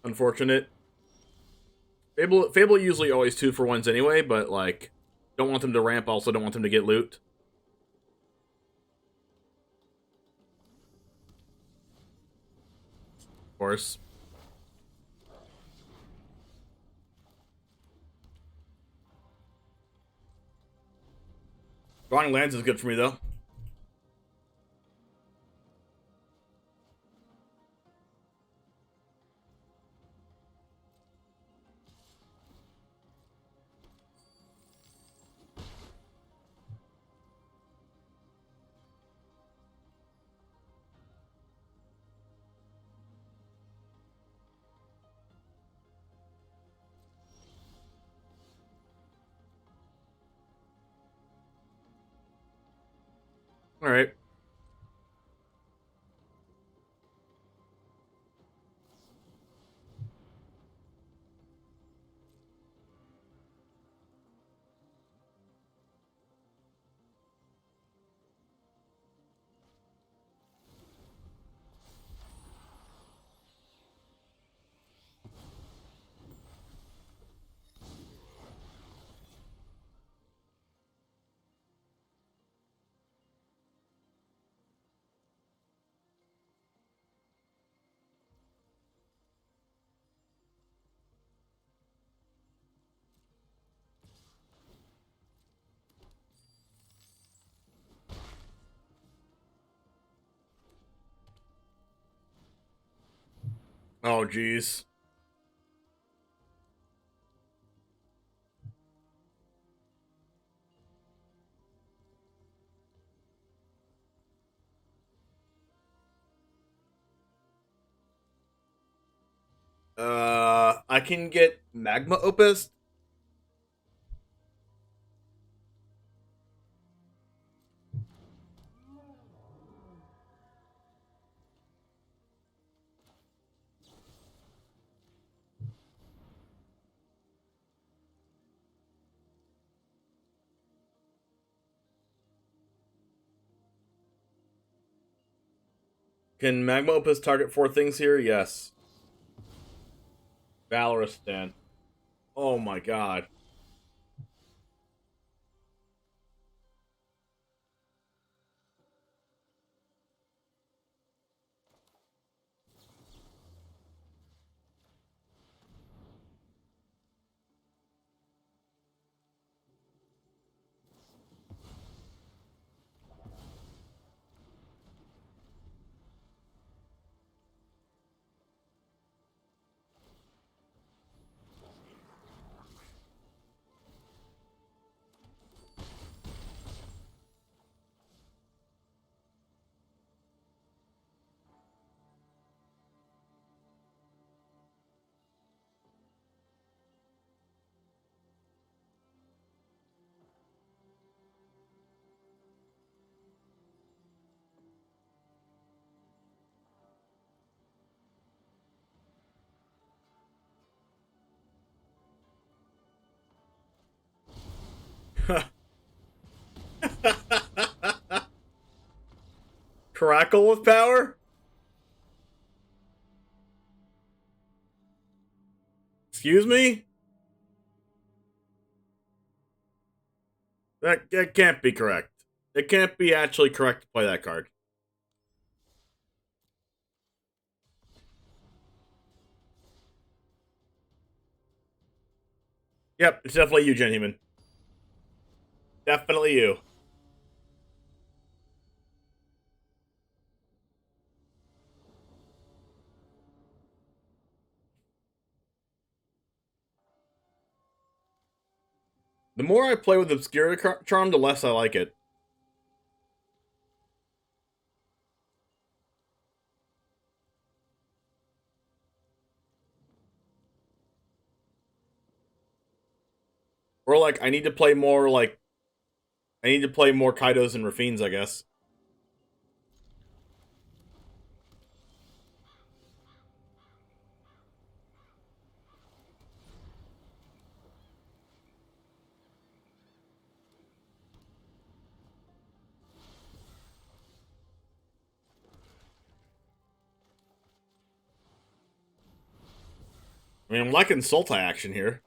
Unfortunate. Fable usually always 2-for-1s anyway, but like, don't want them to ramp, also don't want them to get loot. Of course. Drawing lands is good for me though. Alright. Oh, jeez. I can get Magma Opus. Can Magma Opus target 4 things here? Yes. Valoristan. Oh my god. Crackle with power? Excuse me? That can't be correct. It can't be actually correct to play that card. Yep, it's definitely you, Gen Human. Definitely you. The more I play with Obscurity Charm, the less I like it. Or, like, I need to play more, like... I need to play more Kaidos and Rafines, I guess. I mean, I'm liking Sultai action here.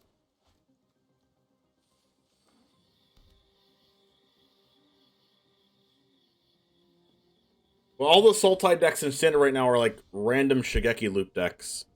Well, all the Sultai decks in Standard right now are like random Shigeki loop decks.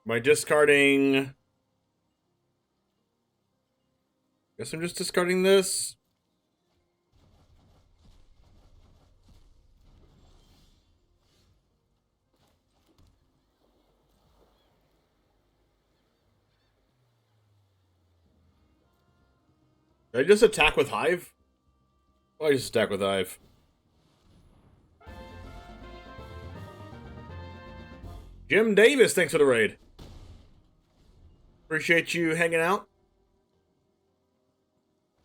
Am I discarding... Guess I'm just discarding this. Did I just attack with Hive? Oh, I just attack with Hive. Jim Davis, thanks for the raid. Appreciate you hanging out.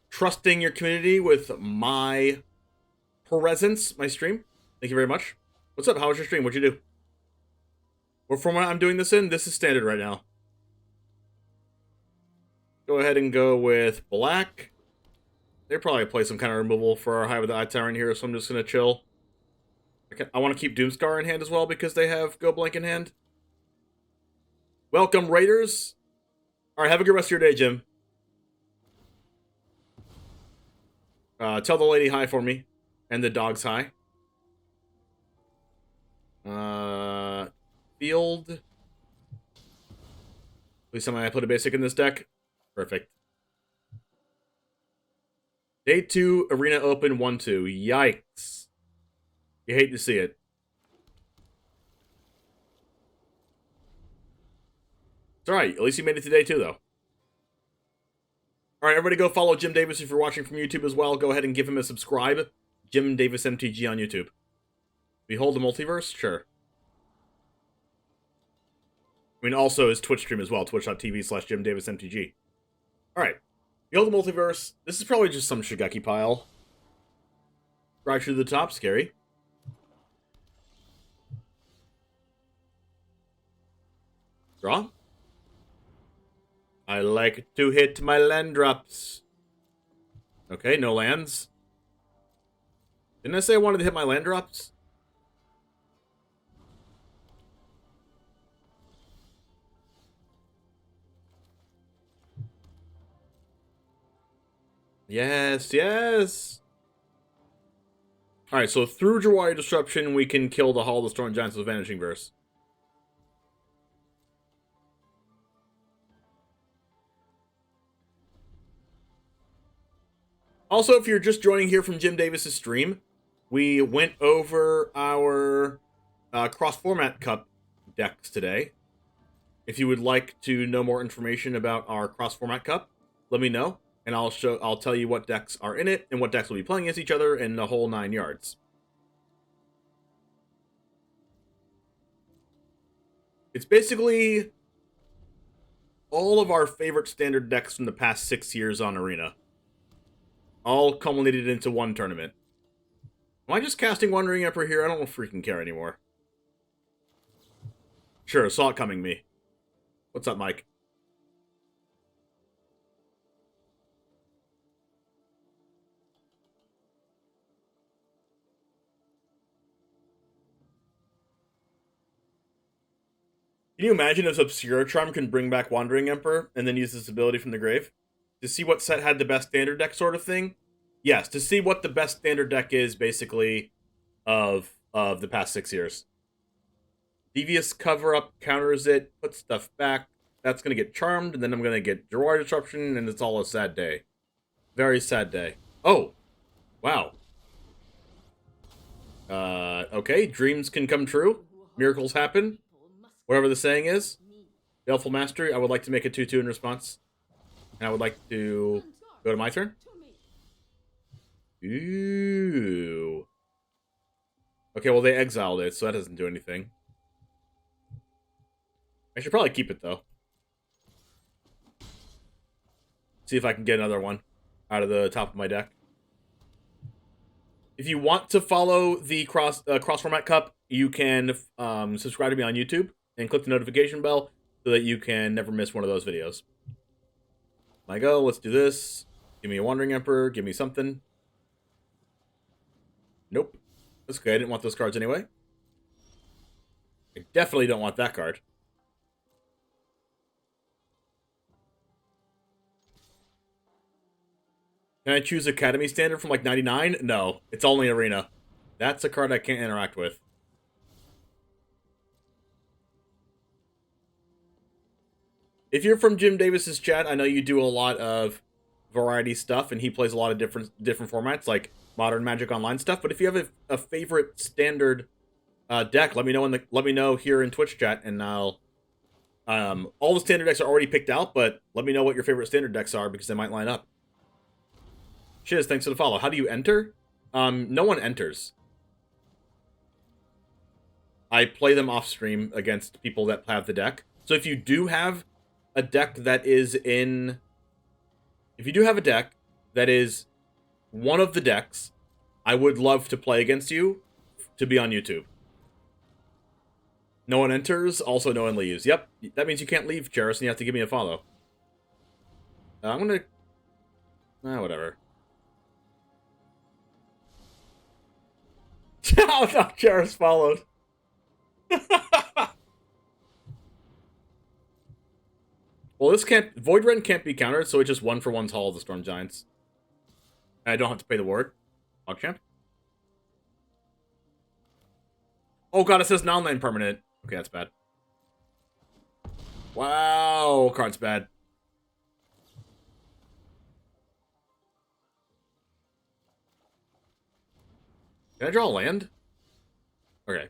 Trusting your community with my presence, my stream. Thank you very much. What's up? How was your stream? What'd you do? What format I'm doing this in? This is standard right now. Go ahead and go with black. They probably play some kind of removal for our Hive of the Eye Tyrant here, so I'm just going to chill. I want to keep Doomscar in hand as well because they have Go Blank in hand. Welcome, Raiders. All right, have a good rest of your day, Jim. Tell the lady hi for me. And the dogs hi. Field. Please tell me I put a basic in this deck. Perfect. Day 2, Arena Open 1-2. Yikes. You hate to see it. It's alright. At least you made it to day 2, though. Alright, everybody go follow Jim Davis if you're watching from YouTube as well. Go ahead and give him a subscribe. Jim Davis MTG on YouTube. Behold the Multiverse? Sure. I mean, also his Twitch stream as well. Twitch.tv/JimDavisMTG. Alright. Behold the Multiverse. This is probably just some Shigeki pile. Right to the top. Scary. Draw. I like to hit my land drops. Okay, no lands. Didn't I say I wanted to hit my land drops? Yes, yes! Alright, so through Jawari Disruption, we can kill the Hall of the Storm Giants with Vanishing Verse. Also, if you're just joining here from Jim Davis's stream, we went over our cross-format cup decks today. If you would like to know more information about our cross-format cup, let me know, and I'll tell you what decks are in it and what decks will be playing against each other and the whole 9 yards. It's basically all of our favorite standard decks from the past 6 years on Arena, all culminated into one tournament. Am I just casting Wandering Emperor here? I don't freaking care anymore. Sure, saw it coming, me. What's up, Mike? Can you imagine if Obscura Charm can bring back Wandering Emperor and then use this ability from the grave? To see what set had the best standard deck sort of thing? Yes, to see what the best standard deck is, basically, of the past 6 years. Devious Cover-Up counters it, puts stuff back. That's going to get charmed, and then I'm going to get Jawari Disruption, and it's all a sad day. Very sad day. Oh! Wow. Okay, dreams can come true. Miracles happen. Whatever the saying is. Baleful Mastery, I would like to make a 2-2 in response. And I would like to go to my turn. Ooh. Okay, well, they exiled it, so that doesn't do anything. I should probably keep it, though. See if I can get another one out of the top of my deck. If you want to follow the cross-format cup, you can subscribe to me on YouTube and click the notification bell so that you can never miss one of those videos. Like, oh, let's do this. Give me a Wandering Emperor. Give me something. Nope. That's okay. I didn't want those cards anyway. I definitely don't want that card. Can I choose Academy Standard from like 99? No. It's only Arena. That's a card I can't interact with. If you're from Jim Davis's chat, I know you do a lot of variety stuff, and he plays a lot of different formats, like Modern Magic Online stuff. But if you have a favorite standard deck, let me know here in Twitch chat, and I'll. All the standard decks are already picked out, but let me know what your favorite standard decks are because they might line up. Shiz, thanks for the follow. How do you enter? No one enters. I play them off stream against people that have the deck. So if you do have a deck that is in... If you do have a deck that is one of the decks, I would love to play against you to be on YouTube. No one enters, also no one leaves. Yep, that means you can't leave, Cheris, and you have to give me a follow. I'm gonna... whatever. Oh no, Cheris followed. Well, this can't... Void Rend can't be countered, so it just 1-for-1's Hall of the Storm Giants. And I don't have to pay the ward. PogChamp. Oh god, it says non-land permanent. Okay, that's bad. Wow, card's bad. Can I draw a land? Okay.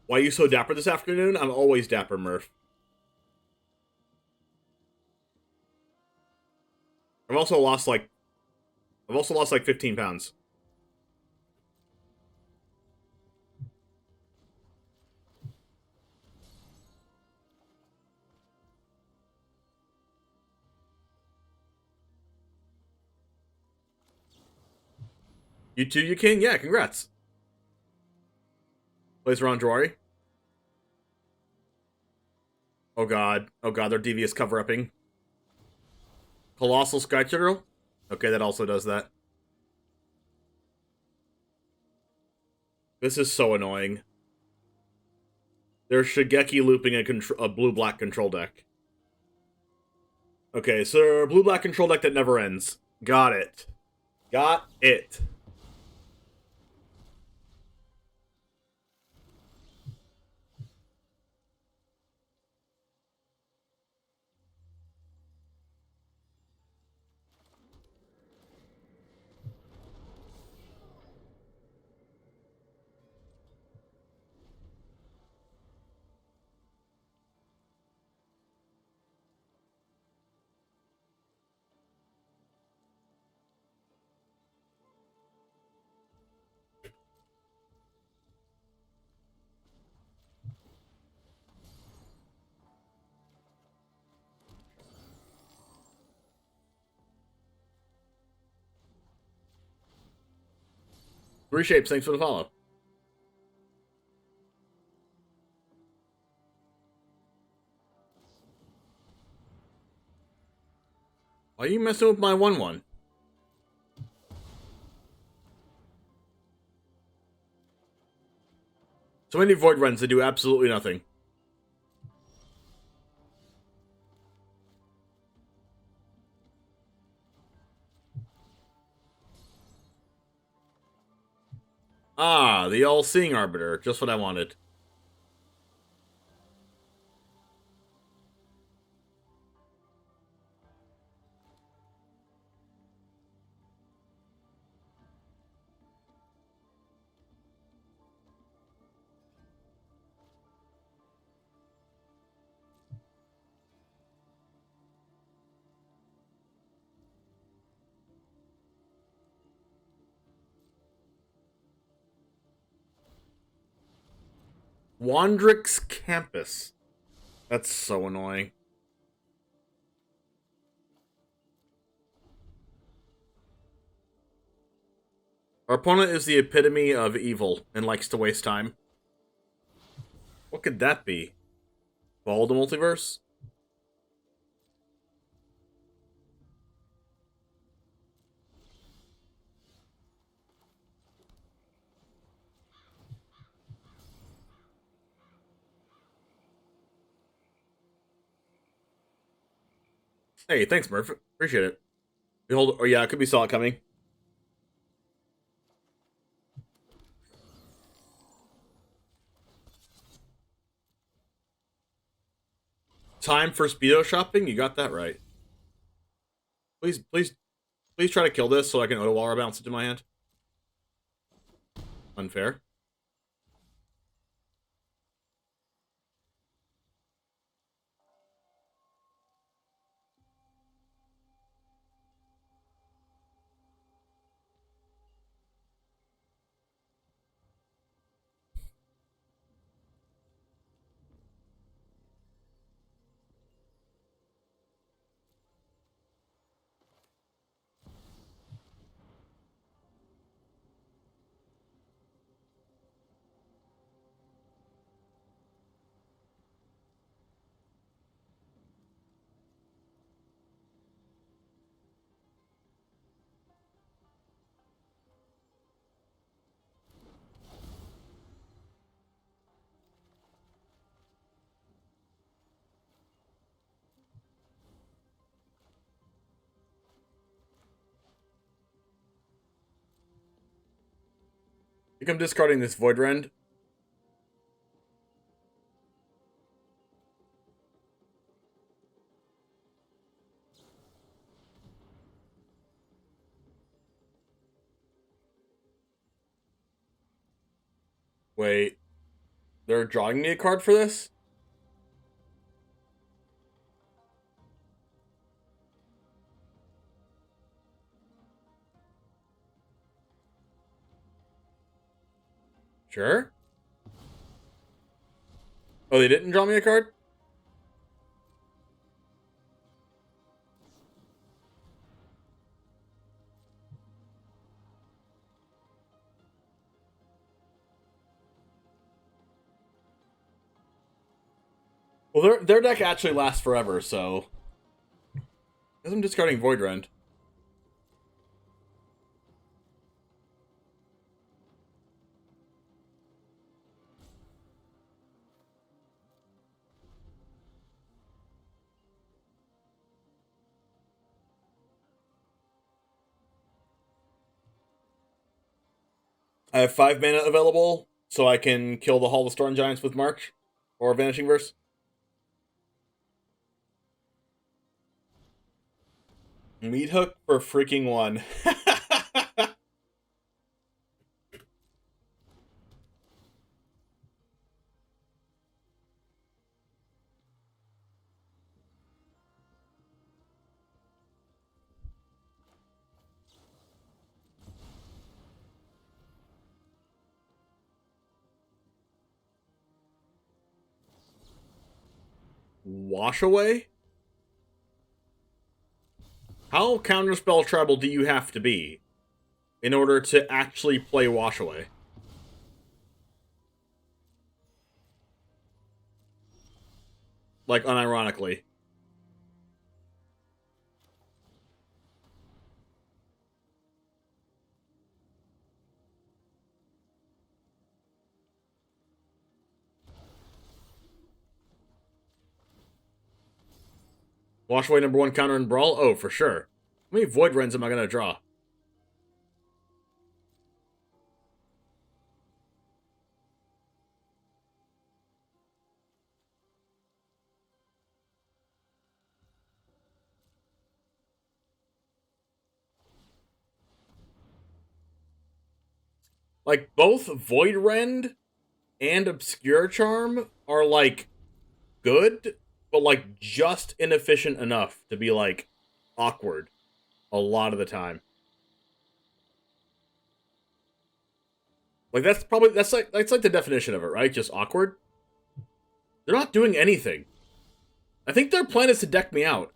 Why are you so dapper this afternoon? I'm always dapper, Murph. I've also lost like 15 pounds. You too, you king? Yeah, congrats. Plays around Jawari. Oh god, they're devious cover-upping. Colossal Sky Turtle? Okay, that also does that. This is so annoying. They're Shigeki looping a blue-black control deck. Okay, so blue-black control deck that never ends. Got it. Got it. Reshapes, thanks for the follow. Why are you messing with my 1/1? So many Void Runs that do absolutely nothing. Ah, the All-Seeing Arbiter. Just what I wanted. Wandrix Campus. That's so annoying. Our opponent is the epitome of evil and likes to waste time. What could that be? Follow the multiverse? Hey, thanks, Murph. Appreciate it. Behold, oh yeah, I could be saw it coming. Time for speedo shopping? You got that right. Please, please, please try to kill this so I can Otawara bounce it to my hand. Unfair. I think I'm discarding this Void Rend. Wait. They're drawing me a card for this? Sure. Oh, they didn't draw me a card? Well, their deck actually lasts forever, so... I guess I'm discarding Void Rend. I have 5 mana available, so I can kill the Hall of Storm Giants with March or Vanishing Verse. Meat Hook for freaking 1. Wash Away? How counterspell tribal do you have to be in order to actually play Wash Away? Like, unironically. Wash Away number 1 counter in Brawl? Oh, for sure. How many Void Rends am I going to draw? Like, both Void Rend and Obscure Charm are, like, good, but, like, just inefficient enough to be, like, awkward a lot of the time. Like, that's like the definition of it, right? Just awkward. They're not doing anything. I think their plan is to deck me out.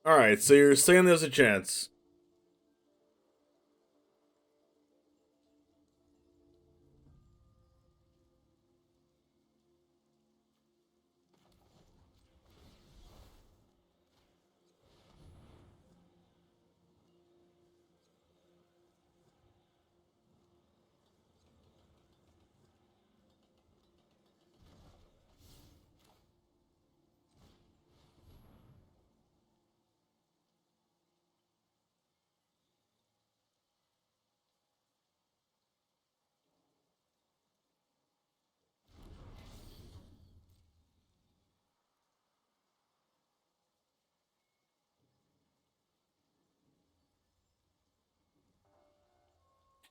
Alright, so you're saying there's a chance.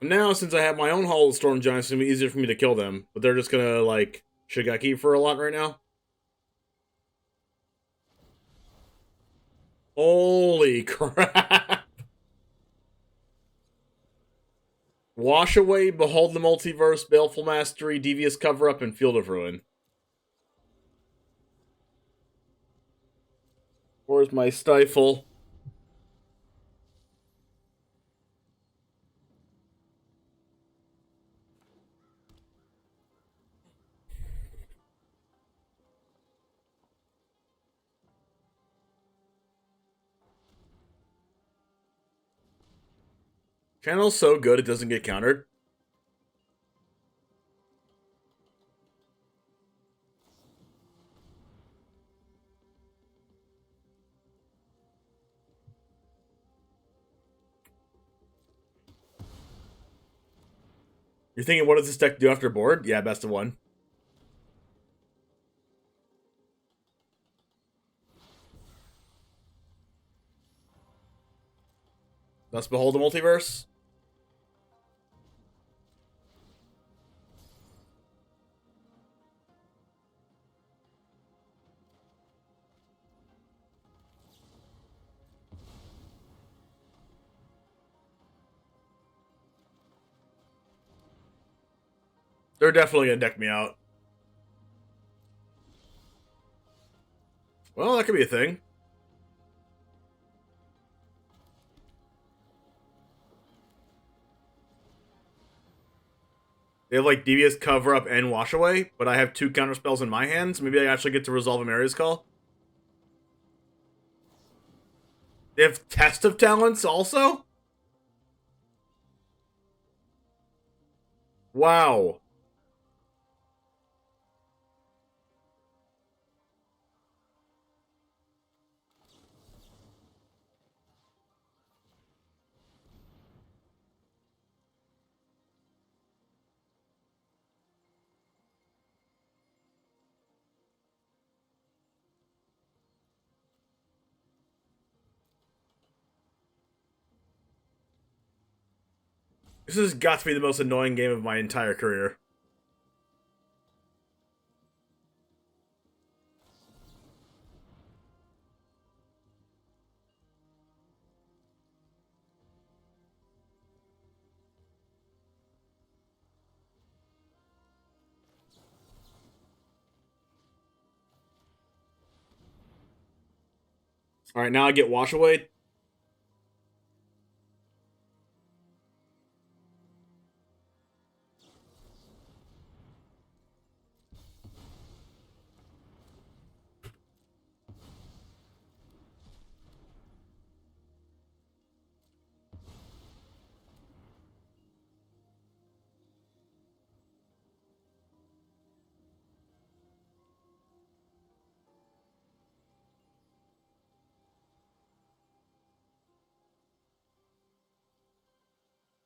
Now, since I have my own Hall of Storm Giants, it's gonna be easier for me to kill them. But they're just gonna, like, Shigeki for a lot right now. Holy crap! Wash Away, Behold the Multiverse, Baleful Mastery, Devious Cover-Up, and Field of Ruin. Where's my Stifle? Channel's so good it doesn't get countered. You're thinking, what does this deck do after board? Yeah, best of one. Let's behold the multiverse. They're definitely gonna deck me out. Well, that could be a thing. They have like Devious Cover Up and Wash Away, but I have 2 counter spells in my hands. Maybe I actually get to resolve a Maria's Call. They have Test of Talents also? Wow. This has got to be the most annoying game of my entire career. Alright, now I get Wash Away.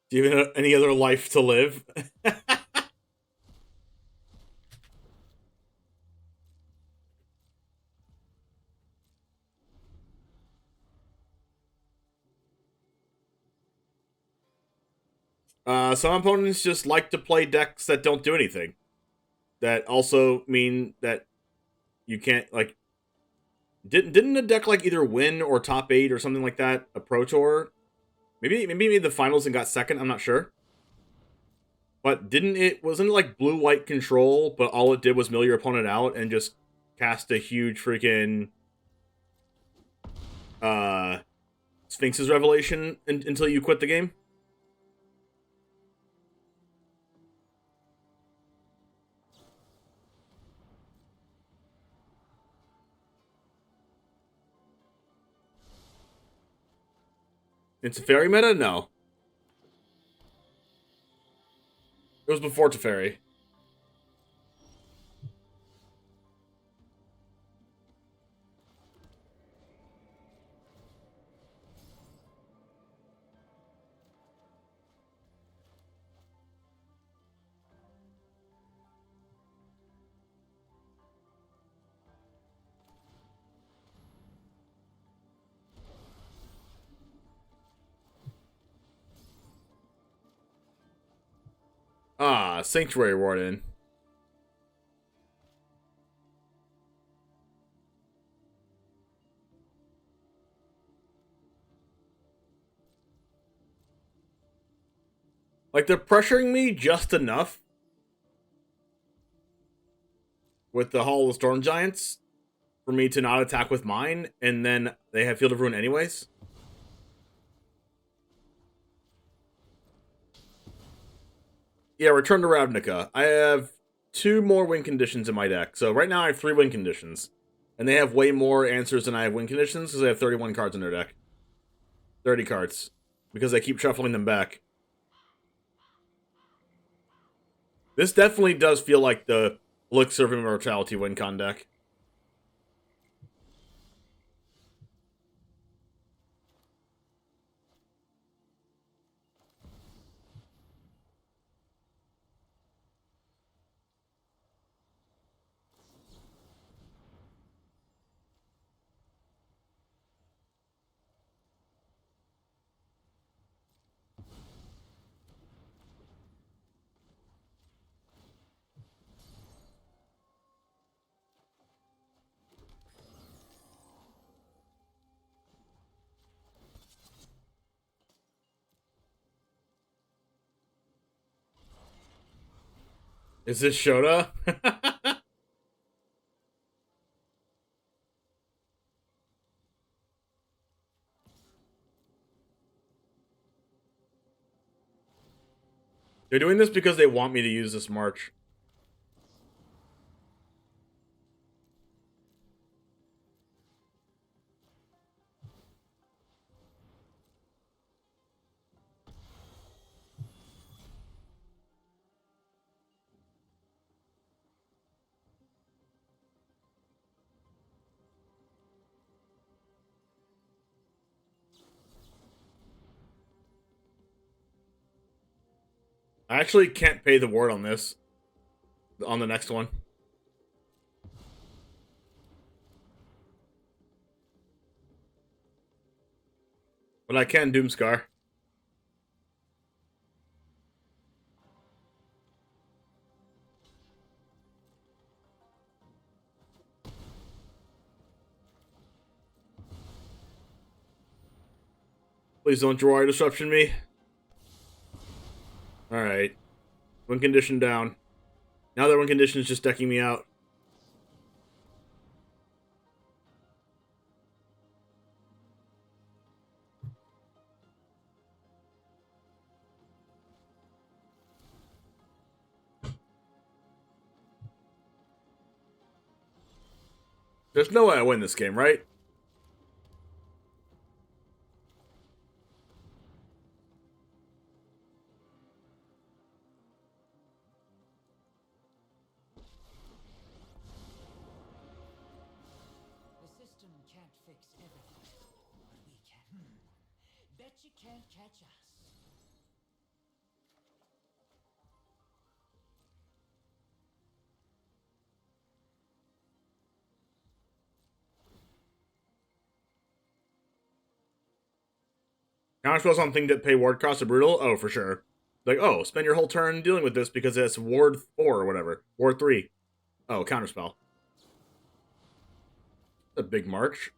Do you have any other life to live? Some opponents just like to play decks that don't do anything. That also mean that you can't, like... Didn't a deck like either win or top 8 or something like that a Pro Tour? Maybe it made the finals and got second, I'm not sure. But wasn't it like blue-white control, but all it did was mill your opponent out and just cast a huge freaking Sphinx's Revelation until you quit the game? It's a Teferi meta? No. It was before Teferi. Ah, Sanctuary Warden. Like, they're pressuring me just enough with the Hall of the Storm Giants for me to not attack with mine, and then they have Field of Ruin anyways. Yeah, Return to Ravnica. I have 2 more win conditions in my deck. So right now I have 3 win conditions. And they have way more answers than I have win conditions because I have 31 cards in their deck. 30 cards. Because I keep shuffling them back. This definitely does feel like the Elixir of Immortality win con deck. Is this Shota? They're doing this because they want me to use this march. I actually can't pay the ward on this. On the next one. But I can Doomscar. Please don't draw disruption me. Alright. Win condition down. Now that win condition is just decking me out. There's no way I win this game, right? The system can't fix everything, but we can. Bet you can't catch us. Counterspells on thing that pay ward cost are brutal? Oh, for sure. Like, oh, spend your whole turn dealing with this because it's ward 4 or whatever. Ward 3. Oh, counterspell. A big march.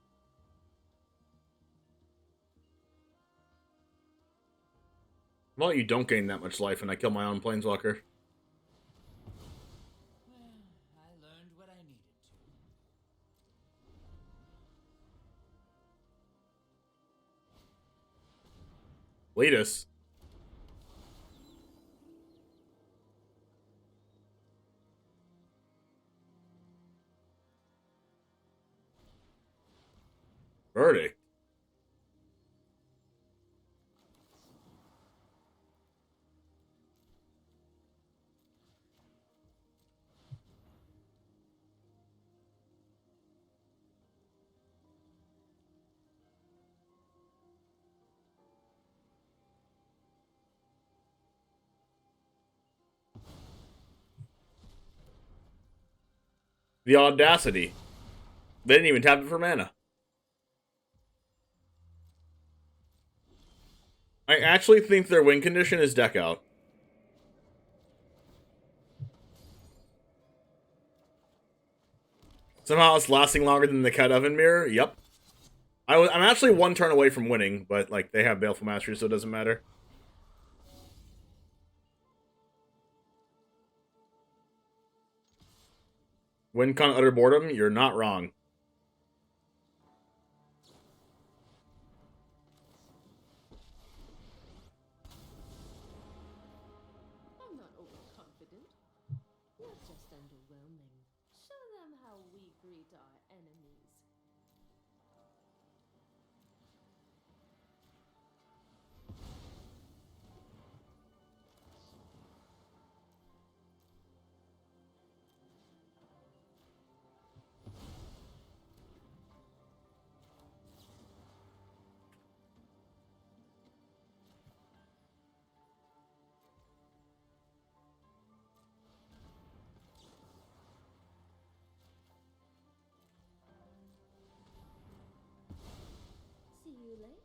Well, you don't gain that much life and I kill my own planeswalker. I learned what I needed to. Lead us. Verdict. The audacity. They didn't even tap it for mana. I actually think their win condition is deck out. Somehow it's lasting longer than the Cat Oven Mirror. Yep. I'm actually one turn away from winning, but like they have Baleful Mastery, so it doesn't matter. Win con utter boredom, you're not wrong. I'm not overconfident. You're just underwhelming. Show them how we greet our enemies. See you later.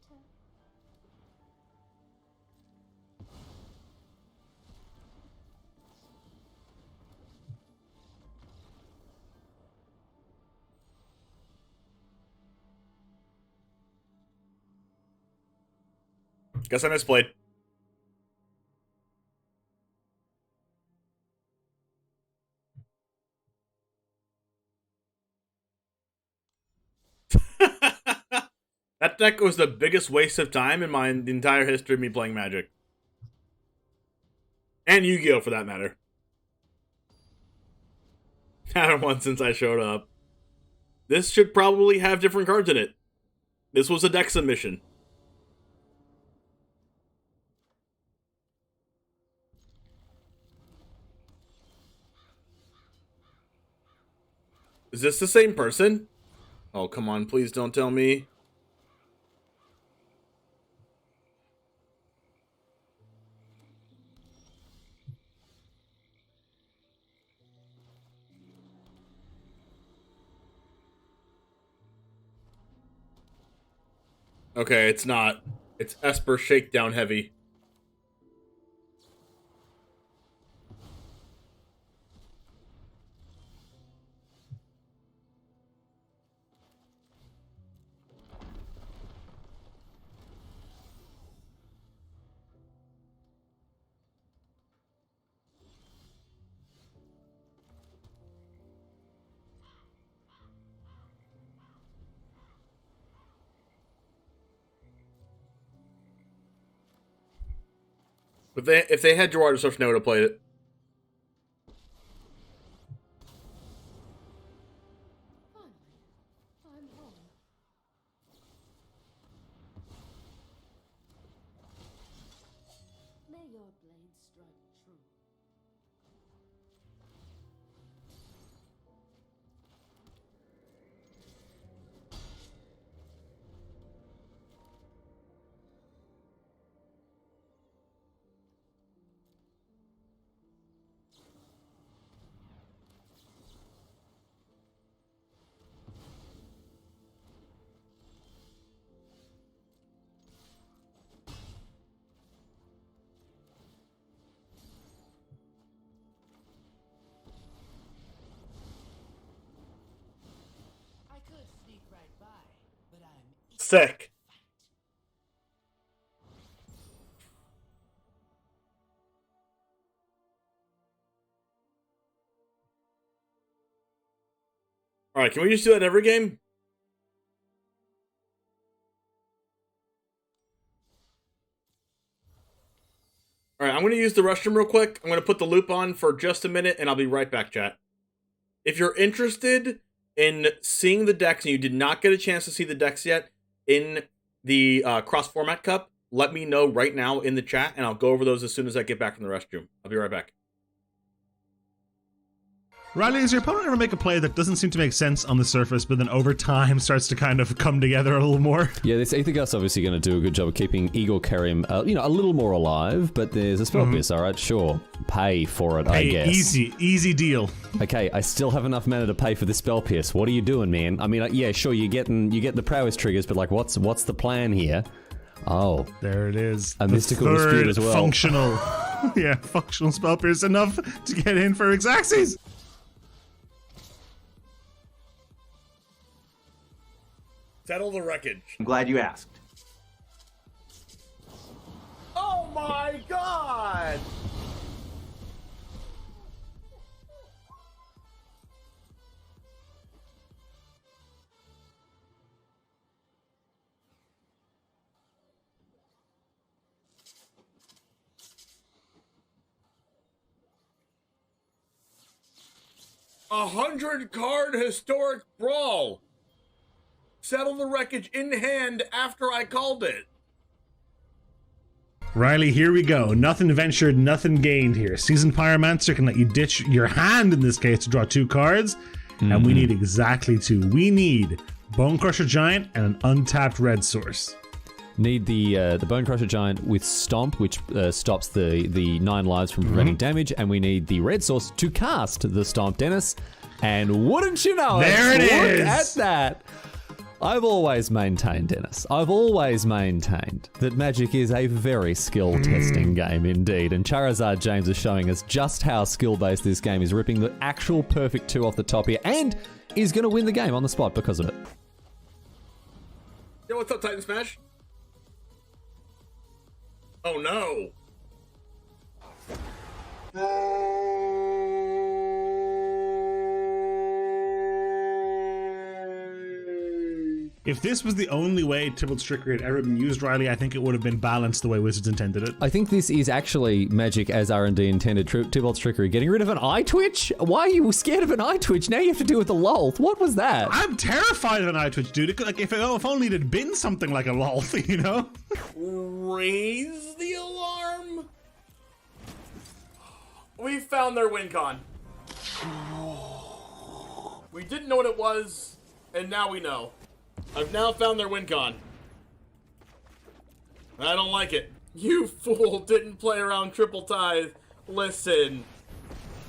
Guess I misplayed. deck was the biggest waste of time in my entire history of me playing Magic. And Yu-Gi-Oh! For that matter. Haven't won since I showed up. This should probably have different cards in it. This was a deck submission. Is this the same person? Oh, come on, please don't tell me. Okay, it's not. It's Esper Shakedown Heavy. If they had Gerard Source, I would have played it. Finally, I'm home. May your blade strike true. I could sneak right by, but I'm Sick. Alright, can we just do that every game? Alright, I'm going to use the restroom real quick. I'm going to put the loop on for just a minute, and I'll be right back, chat. If you're interested in seeing the decks and you did not get a chance to see the decks yet in the cross-format cup, let me know right now in the chat, and I'll go over those as soon as I get back from the restroom. I'll be right back. Riley, is your opponent ever make a play that doesn't seem to make sense on the surface, but then over time starts to kind of come together a little more? Yeah, this Aether Gust obviously going to do a good job of keeping Igor Kerim, a little more alive, but there's a spell piece, alright, sure. Pay for it, I guess. Easy deal. Okay, I still have enough mana to pay for the spell pierce. What are you doing, man? I mean, yeah, sure, you get the prowess triggers, but like, what's the plan here? Oh. There it is. A mystical dispute as well. Functional. Yeah, functional spell pierce enough to get in for Xaxes. Settle the wreckage. I'm glad you asked. Oh my god! A 100-card historic brawl. Settle the wreckage in hand after I called it. Riley, here we go. Nothing ventured, nothing gained here. Seasoned Pyromancer can let you ditch your hand in this case to draw 2 cards, and we need exactly 2. We need Bone Crusher Giant and an untapped red source. Need the Bone Crusher Giant with Stomp, which stops the 9 lives from preventing damage, and we need the red source to cast the Stomp, Dennis. And wouldn't you know there it is! Look at that! I've always maintained, Dennis, I've always maintained that Magic is a very skill-testing game indeed, and Charizard James is showing us just how skill-based this game is, ripping the actual perfect 2 off the top here, and is going to win the game on the spot because of it. Yo, what's up, Titan Smash? Oh no! If this was the only way Tybalt's Trickery had ever been used, Riley, I think it would have been balanced the way Wizards intended it. I think this is actually Magic as R&D intended. Tybalt's Trickery. Getting rid of an eye twitch? Why are you scared of an eye twitch? Now you have to deal with the lol. What was that? I'm terrified of an eye twitch, dude. Like, if only it had been something like a lol, you know? Raise the alarm. We found their win con. We didn't know what it was, and now we know. I've now found their win con. I don't like it. You fool didn't play around Triple Tithe. Listen.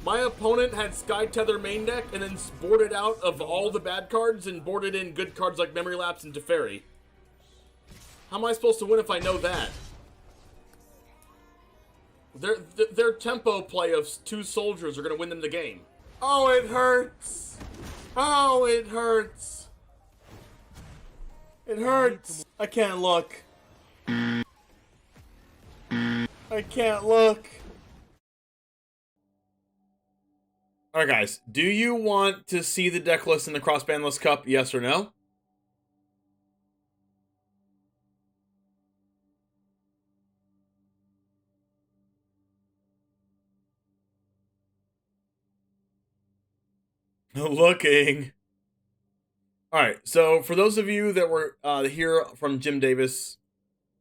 My opponent had Sky Tether main deck and then boarded out of all the bad cards and boarded in good cards like Memory Lapse and Teferi. How am I supposed to win if I know that? Their tempo play of 2 soldiers are going to win them the game. Oh, it hurts. Oh, it hurts. It hurts. I can't look. I can't look. Alright guys, do you want to see the deck list in the Cross-Bandless Cup, yes or no? Looking. Alright, so for those of you that were here from Jim Davis,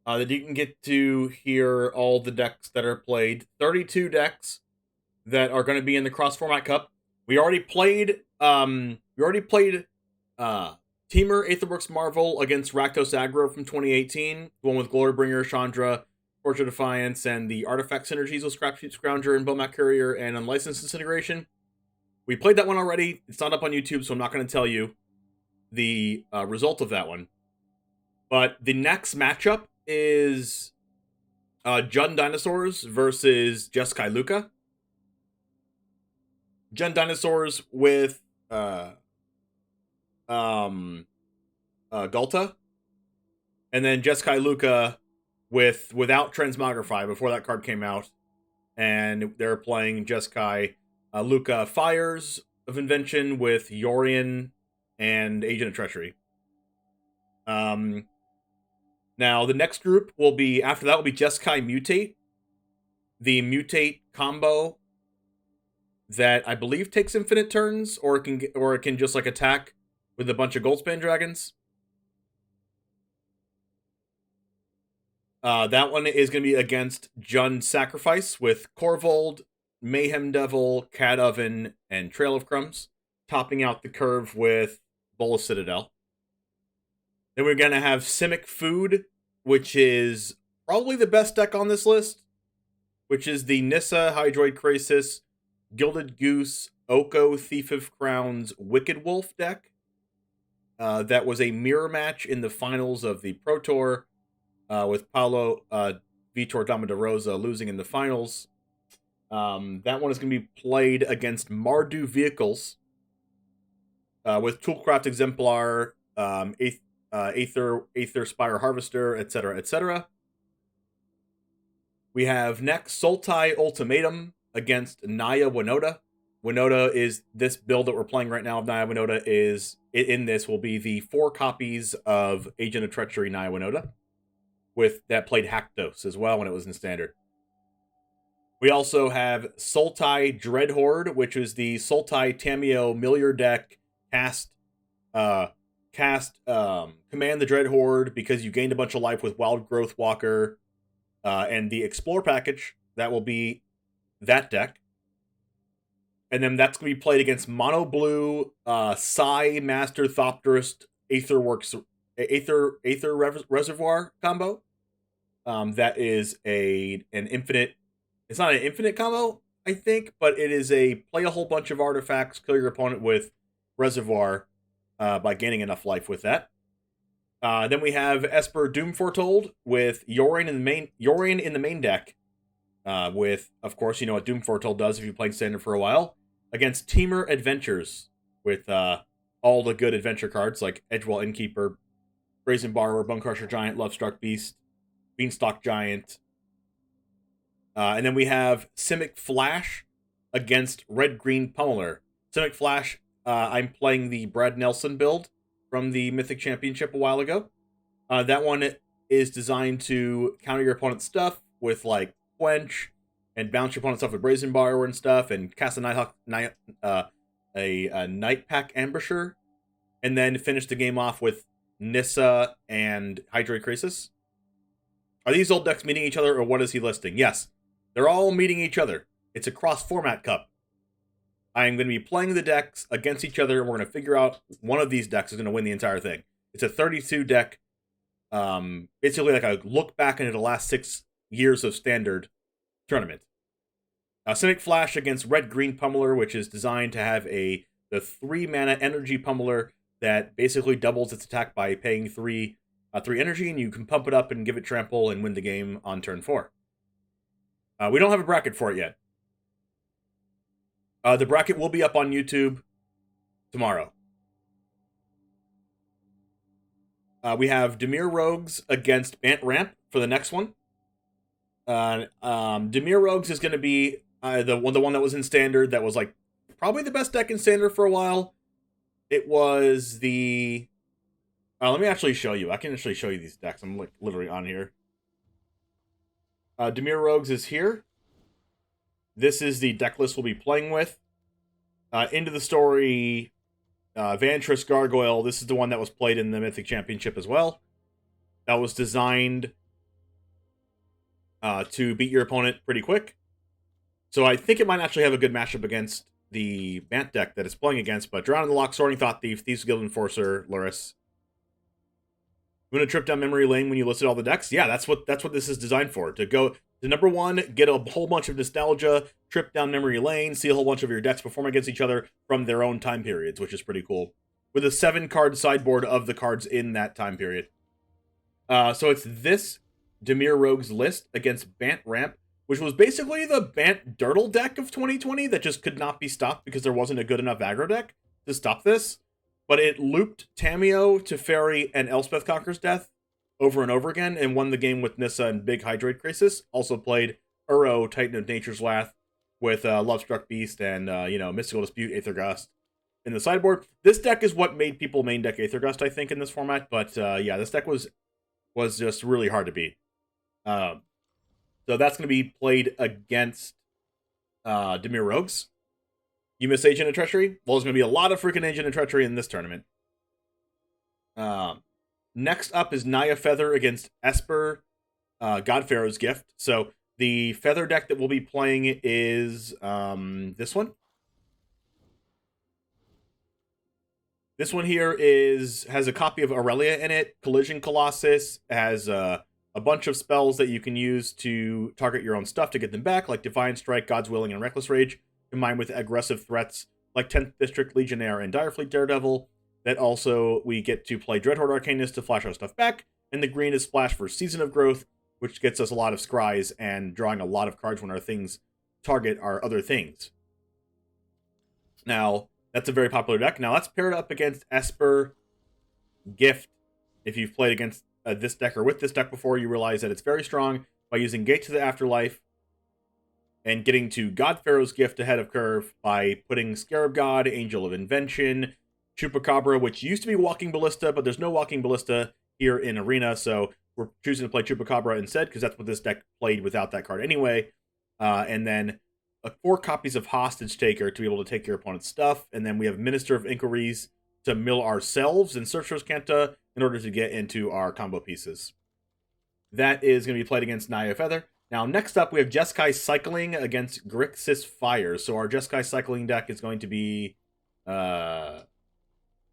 that you can get to hear all the decks that are played. 32 decks that are going to be in the Cross Format Cup. We already played Teamer Aetherworks Marvel against Rakdos Aggro from 2018, the one with Glorybringer, Chandra, Torch of Defiance, and the Artifact synergies with Scrapsheet Scrounger and Bomat Courier and Unlicensed Disintegration. We played that one already. It's not up on YouTube, so I'm not going to tell you the result of that one. But the next matchup is Jund Dinosaurs versus Jeskai Luka. Jund Dinosaurs with Gulta, and then Jeskai Luka without Transmogrify before that card came out, and they're playing Jeskai Luka Fires of Invention with Yorion and Agent of Treachery. Now, the next group will be, after that will be Jeskai Mutate. The Mutate combo that I believe takes infinite turns, or it can just like attack with a bunch of Goldspan Dragons. That one is going to be against Jund Sacrifice with Korvold, Mayhem Devil, Cat Oven, and Trail of Crumbs, topping out the curve with Bolas Citadel. Then we're going to have Simic Food, which is probably the best deck on this list, which is the Nissa, Hydroid Krasis, Gilded Goose, Oko, Thief of Crowns, Wicked Wolf deck. That was a mirror match in the finals of the Pro Tour, with Paulo Vitor Damaderosa losing in the finals. That one is going to be played against Mardu Vehicles, with Toolcraft Exemplar, Aether Spire Harvester, etc., etc. We have next Sultai Ultimatum against Naya Winota. Winota is this build that we're playing right now of Naya Winota is, in this will be the 4 copies of Agent of Treachery Naya Winota, with that played Haktos as well when it was in Standard. We also have Sultai Dreadhorde, which is the Sultai Tamio Millier deck, cast Command the Dreadhorde because you gained a bunch of life with Wild Growth Walker, and the Explore package, that will be that deck. And then that's going to be played against Mono Blue, Psy Master Thopterist, Aetherworks, Aether Reservoir combo. That is an infinite. It's not an infinite combo, I think, but it is a play a whole bunch of artifacts, kill your opponent with Reservoir by gaining enough life with that. Then we have Esper Doom Foretold with Yorion in the main deck. With, of course, you know what Doom Foretold does if you've played Standard for a while. Against Teamer Adventures with all the good adventure cards like Edgewell Innkeeper, Brazen Borrower, Bone Crusher Giant, Lovestruck Beast, Beanstalk Giant. And then we have Simic Flash against Red Green Pummeler. Simic Flash, I'm playing the Brad Nelson build from the Mythic Championship a while ago. That one is designed to counter your opponent's stuff with like Quench and bounce your opponent's stuff with Brazen Borrower and stuff, and cast a Night Pack Ambusher, and then finish the game off with Nissa and Hydrate Crisis. Are these old decks meeting each other, or what is he listing? Yes, they're all meeting each other. It's a cross-format cup. I am going to be playing the decks against each other, and we're going to figure out one of these decks is going to win the entire thing. It's a 32 deck, basically like a look back into the last 6 years of Standard tournament. Cynic Flash against Red-Green Pummeler, which is designed to have the 3-mana energy pummeler that basically doubles its attack by paying 3 energy, and you can pump it up and give it trample and win the game on turn 4. We don't have a bracket for it yet. The bracket will be up on YouTube tomorrow. We have Dimir Rogues against Bant Ramp for the next one. Dimir Rogues is going to be the one that was in Standard that was like probably the best deck in Standard for a while. It was the... let me actually show you. I can actually show you these decks. I'm like literally on here. Dimir Rogues is here. This is the deck list we'll be playing with. Into the Story, Vantress Gargoyle. This is the one that was played in the Mythic Championship as well. That was designed to beat your opponent pretty quick. So I think it might actually have a good matchup against the Bant deck that it's playing against. But Drown in the Loch, Sorting Thought Thief, Thieves Guild Enforcer, Luris. You want to trip down memory lane when you listed all the decks? Yeah, that's what this is designed for. To go to number 1, get a whole bunch of nostalgia, trip down memory lane, see a whole bunch of your decks perform against each other from their own time periods, which is pretty cool. With a 7-card sideboard of the cards in that time period. So it's this Dimir Rogues list against Bant Ramp, which was basically the Bant Dirtle deck of 2020 that just could not be stopped because there wasn't a good enough aggro deck to stop this. But it looped Tameo, Teferi, and Elspeth Conquer's Death over and over again and won the game with Nissa and Big Hydrate Crisis. Also played Uro, Titan of Nature's Wrath, with Lovestruck Beast and, Mystical Dispute, Aether Gust in the sideboard. This deck is what made people main deck Aether Gust, I think, in this format. But, yeah, this deck was just really hard to beat. So that's going to be played against Dimir Rogues. You miss Agent of Treachery? Well, there's going to be a lot of freaking Agent of Treachery in this tournament. Next up is Naya Feather against Esper, God Pharaoh's Gift. So the Feather deck that we'll be playing is this one. This one here has a copy of Aurelia in it. Collision Colossus has a bunch of spells that you can use to target your own stuff to get them back, like Divine Strike, God's Willing, and Reckless Rage, combined with aggressive threats like 10th District Legionnaire and Direfleet Daredevil. That also, we get to play Dreadhorde Arcanist to flash our stuff back, and the green is Splash for Season of Growth, which gets us a lot of scries and drawing a lot of cards when our things target our other things. Now, that's a very popular deck. Now, that's paired up against Esper Gift. If you've played against this deck or with this deck before, you realize that it's very strong by using Gate to the Afterlife and getting to God Pharaoh's Gift ahead of curve by putting Scarab God, Angel of Invention, Chupacabra, which used to be Walking Ballista, but there's no Walking Ballista here in Arena, so we're choosing to play Chupacabra instead, because that's what this deck played without that card anyway. And then 4 copies of Hostage Taker to be able to take your opponent's stuff, and then we have Minister of Inquiries to mill ourselves and Searcher's Canta in order to get into our combo pieces. That is going to be played against Naya Feather. Now, next up, we have Jeskai Cycling against Grixis Fire. So our Jeskai Cycling deck is going to be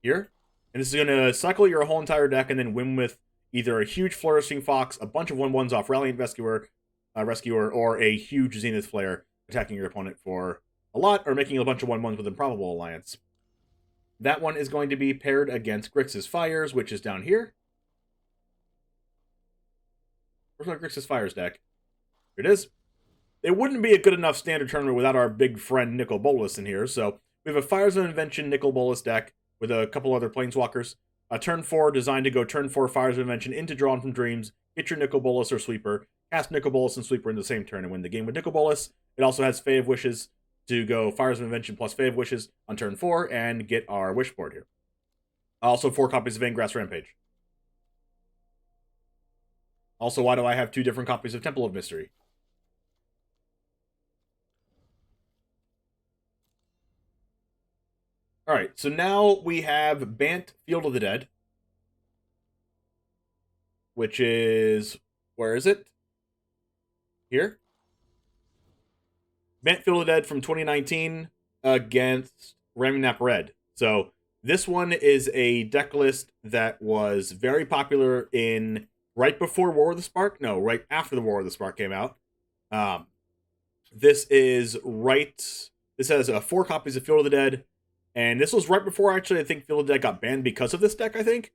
here. And this is going to cycle your whole entire deck and then win with either a huge Flourishing Fox, a bunch of 1/1s off Rallying Rescuer, or a huge Zenith Flare attacking your opponent for a lot, or making a bunch of 1/1s with Improbable Alliance. That one is going to be paired against Grixis Fires, which is down here. Where's my Grixis Fires deck? Here it is. It wouldn't be a good enough Standard tournament without our big friend Nicol Bolas in here, so we have a Fires of Invention Nicol Bolas deck with a couple other Planeswalkers. Turn 4, designed to go turn 4 Fires of Invention into Drawn from Dreams, get your Nicol Bolas or Sweeper, cast Nicol Bolas and Sweeper in the same turn and win the game with Nicol Bolas. It also has Fae of Wishes to go Fires of Invention plus Fae of Wishes on turn 4 and get our Wish board here. Also 4 copies of Ingress Rampage. Also, why do I have 2 different copies of Temple of Mystery? Alright, so now we have Bant Field of the Dead. Which is... Where is it? Here? Bant Field of the Dead from 2019 against Raminap Red. So, this one is a deck list that was very popular in... right before War of the Spark? No, right after the War of the Spark came out. This is right... This has 4 copies of Field of the Dead. And this was right before, actually, I think Field of the Dead got banned because of this deck, I think.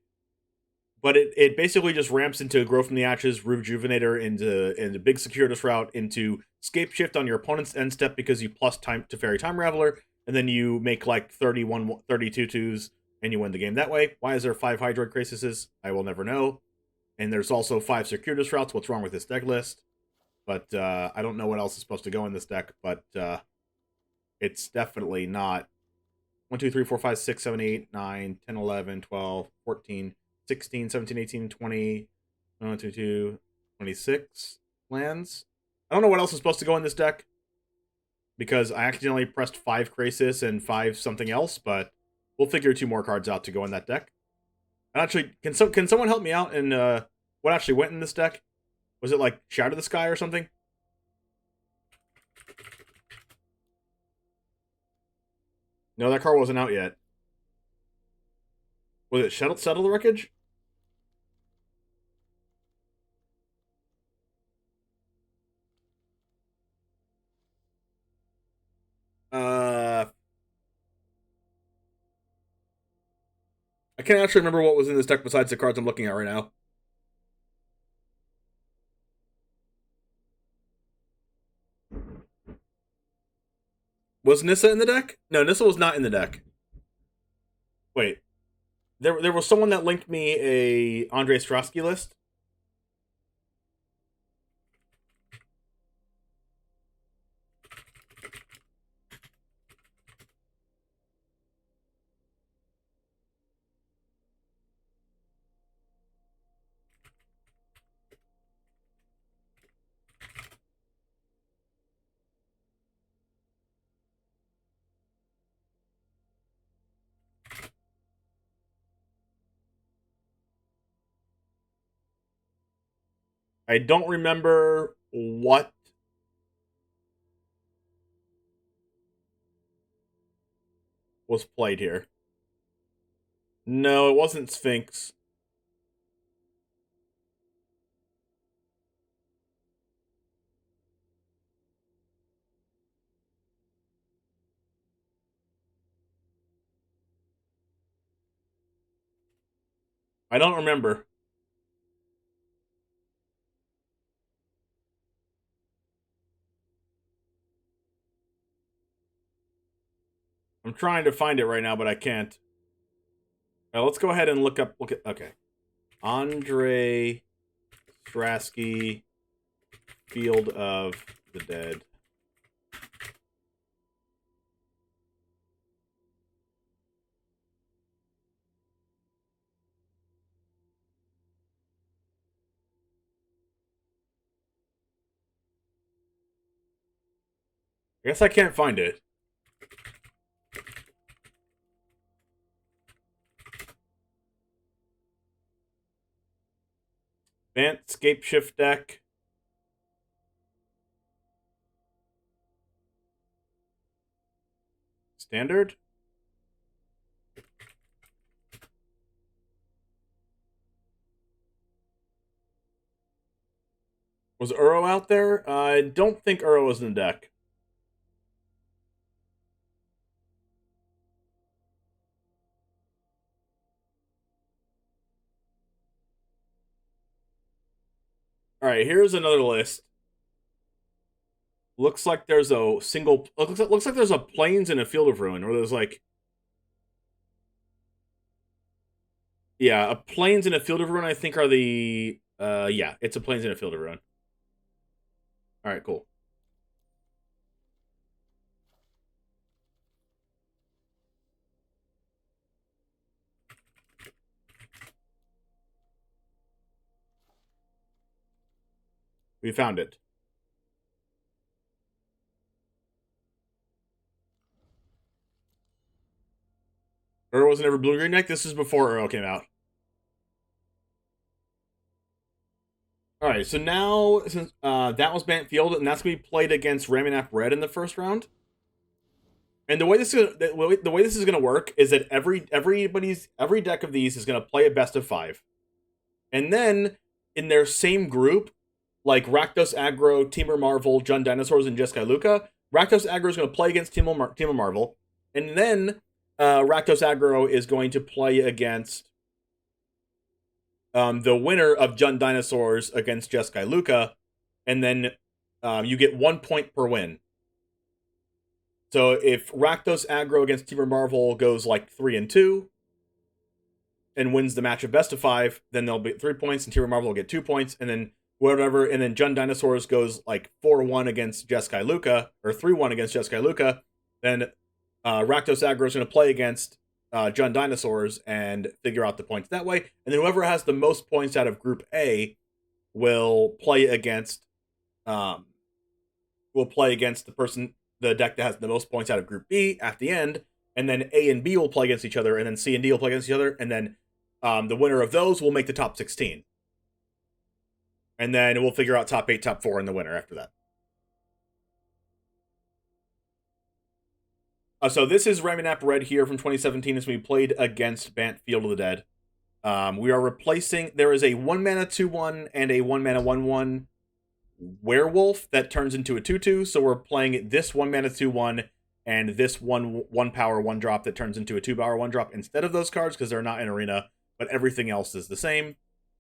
But it basically just ramps into Grow from the Ashes, Rejuvenator, into Big Circuitous Route, into Scape Shift on your opponent's end step because you plus time to Fairy Time Raveler, and then you make like 32 twos, and you win the game that way. Why is there 5 Hydroid Crises? I will never know. And there's also 5 Circuitous Routes. What's wrong with this deck list? But I don't know what else is supposed to go in this deck, but it's definitely not 1, 2, 3, 4, 5, 6, 7, 8, 9, 10, 11, 12, 14, 16, 17, 18, 20, 1, 2, 2, 26 lands. I don't know what else is supposed to go in this deck because I accidentally pressed 5 Crisis and 5 something else, but we'll figure 2 more cards out to go in that deck. And actually, can someone help me out in what actually went in this deck? Was it like Shadow the Sky or something? No, that card wasn't out yet. Was it Settle the Wreckage? I can't actually remember what was in this deck besides the cards I'm looking at right now. Was Nissa in the deck? No, Nissa was not in the deck. Wait. There was someone that linked me a Andre Strasky list. I don't remember what was played here. No, it wasn't Sphinx. I don't remember. I'm trying to find it right now, but I can't. Let's go ahead and look at. Okay. Andre Strasky, Field of the Dead. I guess I can't find it. Advanced Scape Shift deck. Standard? Was Uro out there? I don't think Uro was in the deck. Alright, here's another list. Looks like there's a single... Looks like there's a Plains and a Field of Ruin, or there's like... Yeah, a Plains and a Field of Ruin, I think, are the... yeah, it's a Plains and a Field of Ruin. Alright, cool. We found it. Ur wasn't ever blue-green deck. This is before Ur came out. Alright, so now, since that was Bant Field, and that's going to be played against Raminap Red in the first round. And the way this is going to work is that every deck of these is going to play a best of 5. And then, in their same group, like Rakdos Aggro, Teamer Marvel, Jund Dinosaurs, and Jeskai Luka, Rakdos Aggro is going to play against Teamer Marvel. And then, Rakdos Aggro is going to play against the winner of Jund Dinosaurs against Jeskai Luka, and then you get 1 point per win. So if Rakdos Aggro against Teamer Marvel goes like 3-2 and wins the match of best of 5, then there'll be 3 points, and Teamer Marvel will get 2 points, and then whatever, and then Jund Dinosaurs goes like 4-1 against Jeskai Luka, or 3-1 against Jeskai Luka, then Rakdos Aggro is going to play against Jund Dinosaurs and figure out the points that way. And then whoever has the most points out of Group A will play against the deck that has the most points out of Group B at the end. And then A and B will play against each other, and then C and D will play against each other, and then the winner of those will make the top 16. And then we'll figure out top 8, top 4, and the winner after that. So this is Raminap Red here from 2017 as we played against Bant Field of the Dead. We are replacing... There is a 1-mana 2-1 and a 1-mana 1-1 werewolf that turns into a 2-2. So we're playing this 1-mana 2-1 and this 1-power 1-drop that turns into a 2-power 1-drop instead of those cards because they're not in Arena, but everything else is the same.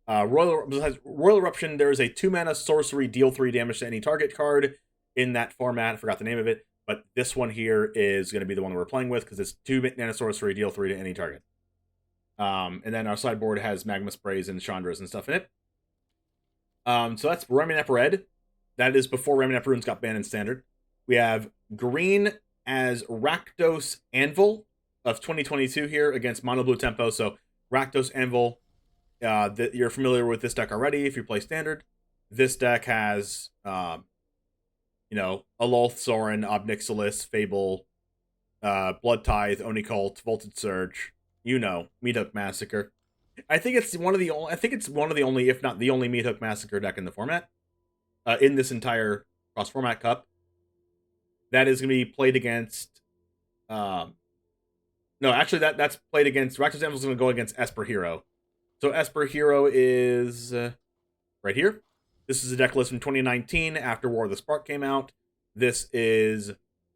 Besides Royal Eruption, there is a 2-mana sorcery, deal 3 damage to any target card in that format. I forgot the name of it. But this one here is going to be the one that we're playing with because it's 2-mana sorcery, deal 3 to any target. And then our sideboard has Magma Sprays and Chandras and stuff in it. So that's Raminap Red. That is before Raminap Runes got banned in Standard. We have green as Rakdos Anvil of 2022 here against Mono Blue Tempo. So Rakdos Anvil, you're familiar with this deck already if you play Standard. This deck has... Aloth, Sorin, Obnixilis, Fable, Blood Tithe, Onicult, Voltage Surge, Meathook Massacre. I think it's one of the only, if not the only Meathook Massacre deck in the format, in this entire cross-format cup. That is going to be played against, that's played against, Rakdos Anvil is going to go against Esper Hero. So Esper Hero is right here. This is a deck list from 2019 after War of the Spark came out. This is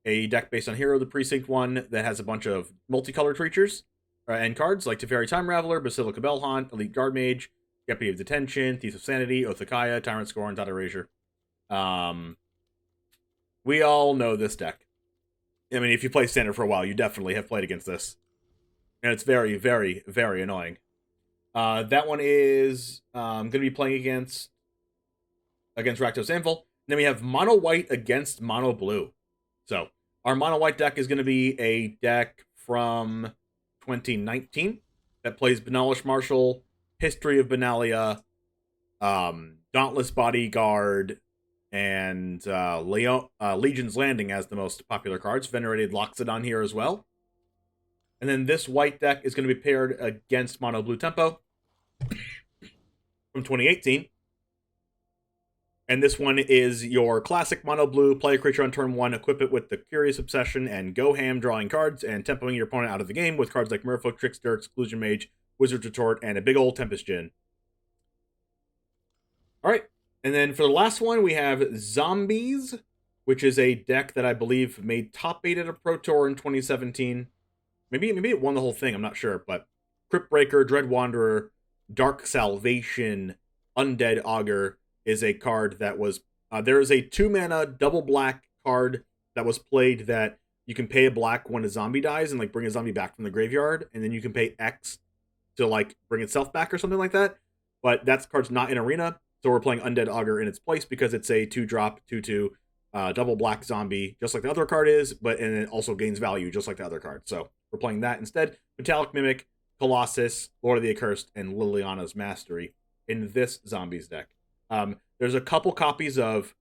a deck based on Hero of the Precinct 1 that has a bunch of multicolored creatures and cards like Teferi Time Raveler, Basilica Bellhaunt, Elite Guard Mage, Deputy of Detention, Thief of Sanity, Othakaya, Tyrant Scorn, Dot Erasure. We all know this deck. I mean, if you play Standard for a while, you definitely have played against this. And it's very, very, very annoying. That one is going to be playing against Rakdos Anvil. And then we have Mono White against Mono Blue. So our Mono White deck is going to be a deck from 2019 that plays Benalish Marshal, History of Benalia, Dauntless Bodyguard, and Legion's Landing as the most popular cards. Venerated Loxodon here as well. And then this white deck is going to be paired against Mono Blue Tempo from 2018. And this one is your classic Mono Blue, play a creature on turn 1, equip it with the Curious Obsession, and go ham drawing cards and tempoing your opponent out of the game with cards like Merfolk, Trickster, Exclusion Mage, Wizard's Retort, and a big old Tempest Djinn. Alright, and then for the last one, we have Zombies, which is a deck that I believe made top 8 at a Pro Tour in 2017. Maybe it won the whole thing, I'm not sure, but Crypt Breaker, Dread Wanderer, Dark Salvation, Undead Augur is a card that was... there is a 2-mana double black card that was played that you can pay a black when a zombie dies and bring a zombie back from the graveyard, and then you can pay X to bring itself back or something like that. But that card's not in Arena, so we're playing Undead Augur in its place because it's a 2-drop, 2/2, double black zombie, just like the other card is, and it also gains value just like the other card. So we're playing that instead. Metallic Mimic, Colossus, Lord of the Accursed, and Liliana's Mastery in this Zombies deck. There's a couple copies of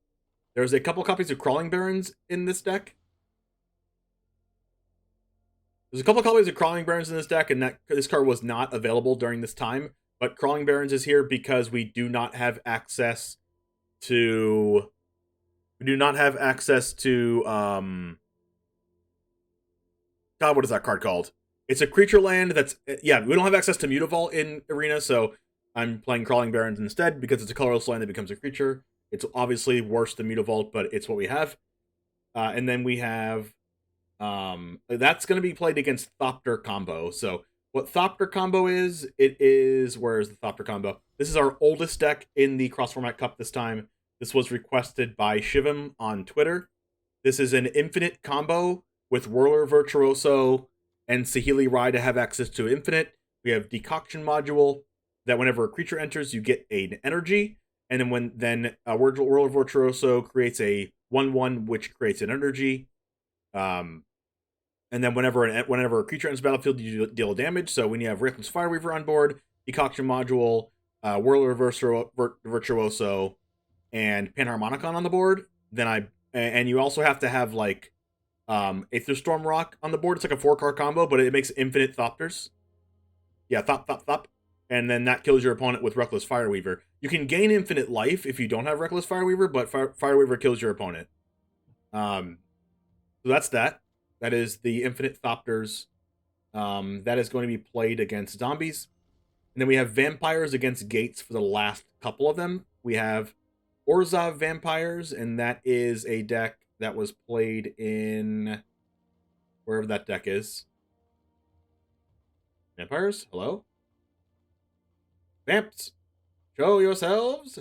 Crawling Barons in this deck. There's a couple copies of Crawling Barons in this deck, and this card was not available during this time. But Crawling Barons is here because we do not have access to. God, what is that card called? It's a creature land that's... Yeah, we don't have access to Mutavault in Arena, so I'm playing Crawling Barons instead because it's a colorless land that becomes a creature. It's obviously worse than Mutavault, but it's what we have. And then we have... that's going to be played against Thopter Combo. So what Thopter Combo is, it is... Where is the Thopter Combo? This is our oldest deck in the Cross-Format Cup this time. This was requested by Shivam on Twitter. This is an infinite combo with Whirler Virtuoso and Saheeli Rai to have access to infinite. We have Decoction Module that whenever a creature enters, you get an energy. And then Whirler Virtuoso creates a 1/1 which creates an energy. And then whenever a creature enters the battlefield, you deal damage. So when you have Reckless Fireweaver on board, Decoction Module, Whirler Virtuoso, and Panharmonicon on the board, and you also have to have like Aetherstorm Rock on the board. It's like a 4-card combo, but it makes infinite Thopters. Yeah, Thop. And then that kills your opponent with Reckless Fireweaver. You can gain infinite life if you don't have Reckless Fireweaver, but Fireweaver kills your opponent. So that's that. That is the infinite Thopters. That is going to be played against zombies. And then we have Vampires against Gates for the last couple of them. We have Orzhov Vampires, and that is a deck that was played in wherever that deck is. Vampires, hello? Vamps, show yourselves!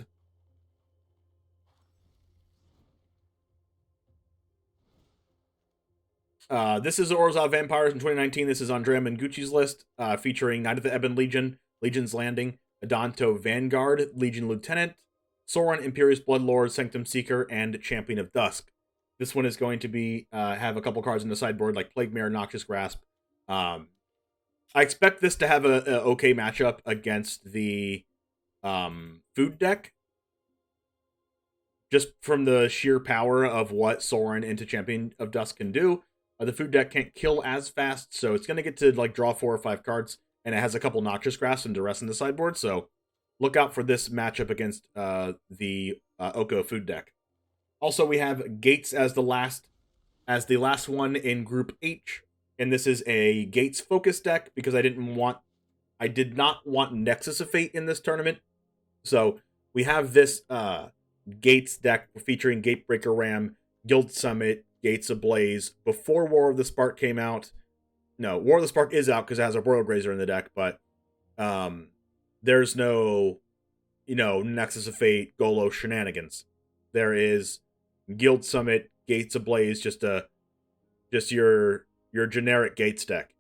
This is Orzhov Vampires in 2019. This is Andrea Mengucci's list, featuring Knight of the Ebon Legion, Legion's Landing, Adanto Vanguard, Legion Lieutenant, Sorin, Imperious Bloodlord, Sanctum Seeker, and Champion of Dusk. This one is going to be have a couple cards in the sideboard like Plague Mare, Noxious Grasp. I expect this to have a okay matchup against the food deck, just from the sheer power of what Sorin into Champion of Dusk can do. The food deck can't kill as fast, so it's going to get to like draw 4 or 5 cards, and it has a couple Noxious Grasps and Duress in the sideboard, so look out for this matchup against the Oko food deck. Also, we have Gates as the last one in Group H, and this is a Gates focus deck because I did not want Nexus of Fate in this tournament. So we have this Gates deck featuring Gatebreaker Ram, Guild Summit, Gates Ablaze before War of the Spark came out. No, War of the Spark is out because it has a Royal Grazer in the deck, but there's no, Nexus of Fate, Golo shenanigans. There is Guild Summit, Gates Ablaze, just your generic Gates deck.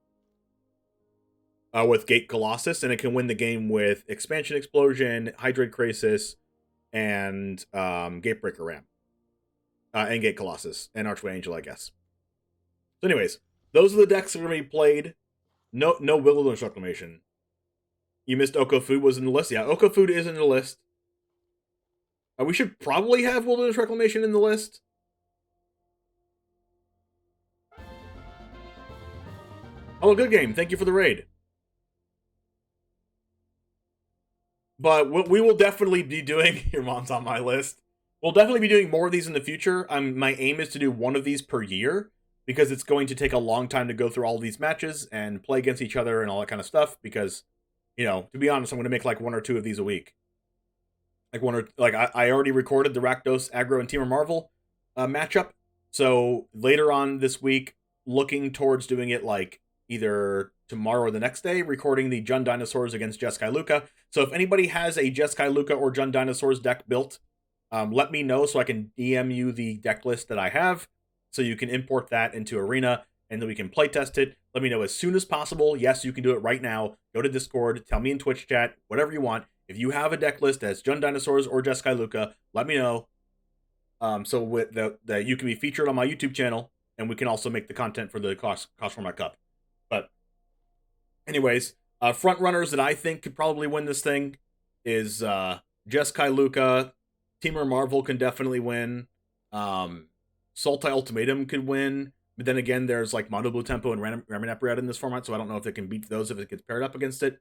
With Gate Colossus, and it can win the game with Expansion Explosion, Hydrate Krasis, and Gatebreaker Ram. And Gate Colossus, and Archway Angel, I guess. So anyways, those are the decks that are going to be played. No Wilderness Reclamation. You missed Oko Food was in the list. Yeah, Oko Food is in the list. We should probably have Wilderness Reclamation in the list. HelloGoodGame, thank you for the raid. But what we will definitely be doing, your mom's on my list. We'll definitely be doing more of these in the future. My aim is to do one of these per year, because it's going to take a long time to go through all these matches and play against each other and all that kind of stuff, because, to be honest, I'm going to make like 1 or 2 of these a week. I already recorded the Rakdos, Aggro, and Teamer Marvel matchup, so later on this week, looking towards doing it like either tomorrow or the next day, recording the Jund Dinosaurs against Jeskai Luka. So if anybody has a Jeskai Luka or Jund Dinosaurs deck built, let me know so I can DM you the deck list that I have, so you can import that into Arena, and then we can playtest it. Let me know as soon as possible. Yes, you can do it right now. Go to Discord, tell me in Twitch chat, whatever you want. If you have a deck list that's Jund Dinosaurs or Jeskai Luka, let me know. So with that you can be featured on my YouTube channel, and we can also make the content for the Cross Format Cup. But anyways, front runners that I think could probably win this thing is Jeskai Luka, Teamer Marvel can definitely win. Sultai Ultimatum could win. But then again, there's like Mono Blue Tempo and Raminapriad in this format, so I don't know if they can beat those if it gets paired up against it.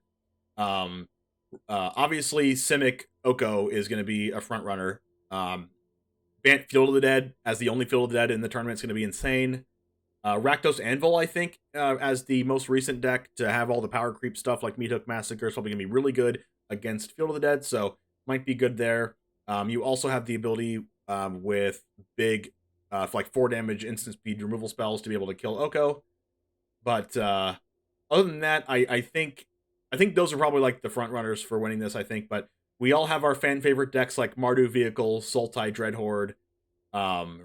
Obviously, Simic Oko is going to be a front runner. Bant Field of the Dead as the only Field of the Dead in the tournament is going to be insane. Rakdos Anvil, I think, as the most recent deck to have all the power creep stuff like Meat Hook Massacre is probably going to be really good against Field of the Dead, so might be good there. You also have the ability with big, for like 4 damage instant speed removal spells to be able to kill Oko. But other than that, I think those are probably like the front runners for winning this, I think. But we all have our fan favorite decks like Mardu Vehicle, Sultai Dreadhorde,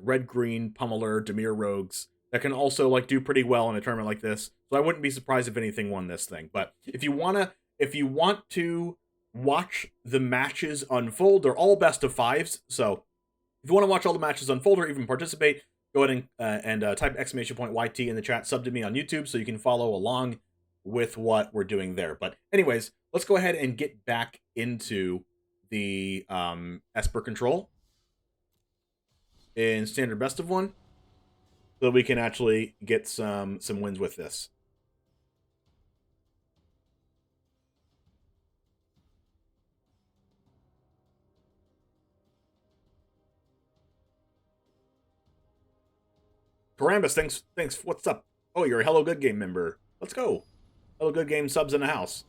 Red Green, Pummeler, Dimir Rogues that can also like do pretty well in a tournament like this. So I wouldn't be surprised if anything won this thing. But if you want to watch the matches unfold, they're all best of 5s. So if you want to watch all the matches unfold or even participate, go ahead and type !YT in the chat, sub to me on YouTube so you can follow along with what we're doing there. But anyways, let's go ahead and get back into the ESPER control in standard best of 1 so that we can actually get some wins with this. Karambus, thanks. What's up? Oh, you're a HelloGoodGame member. Let's go. HelloGoodGame subs in the house.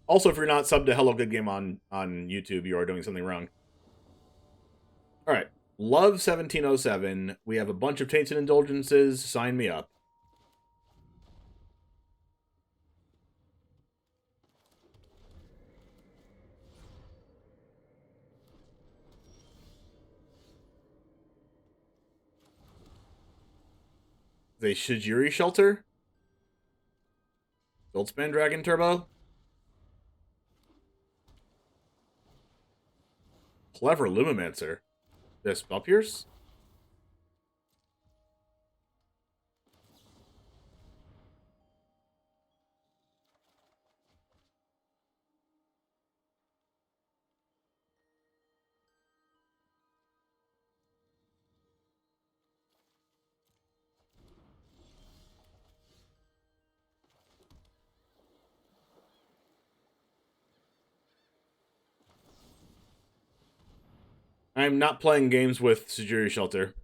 Also, if you're not subbed to HelloGoodGame on YouTube, you are doing something wrong. All right. Love 1707. We have a bunch of Tainted Indulgences. Sign me up. The Shijiri Shelter. Goldspan Dragon Turbo. Clever Lumimancer. This Spell Pierce. I'm not playing games with Shijiri Shelter.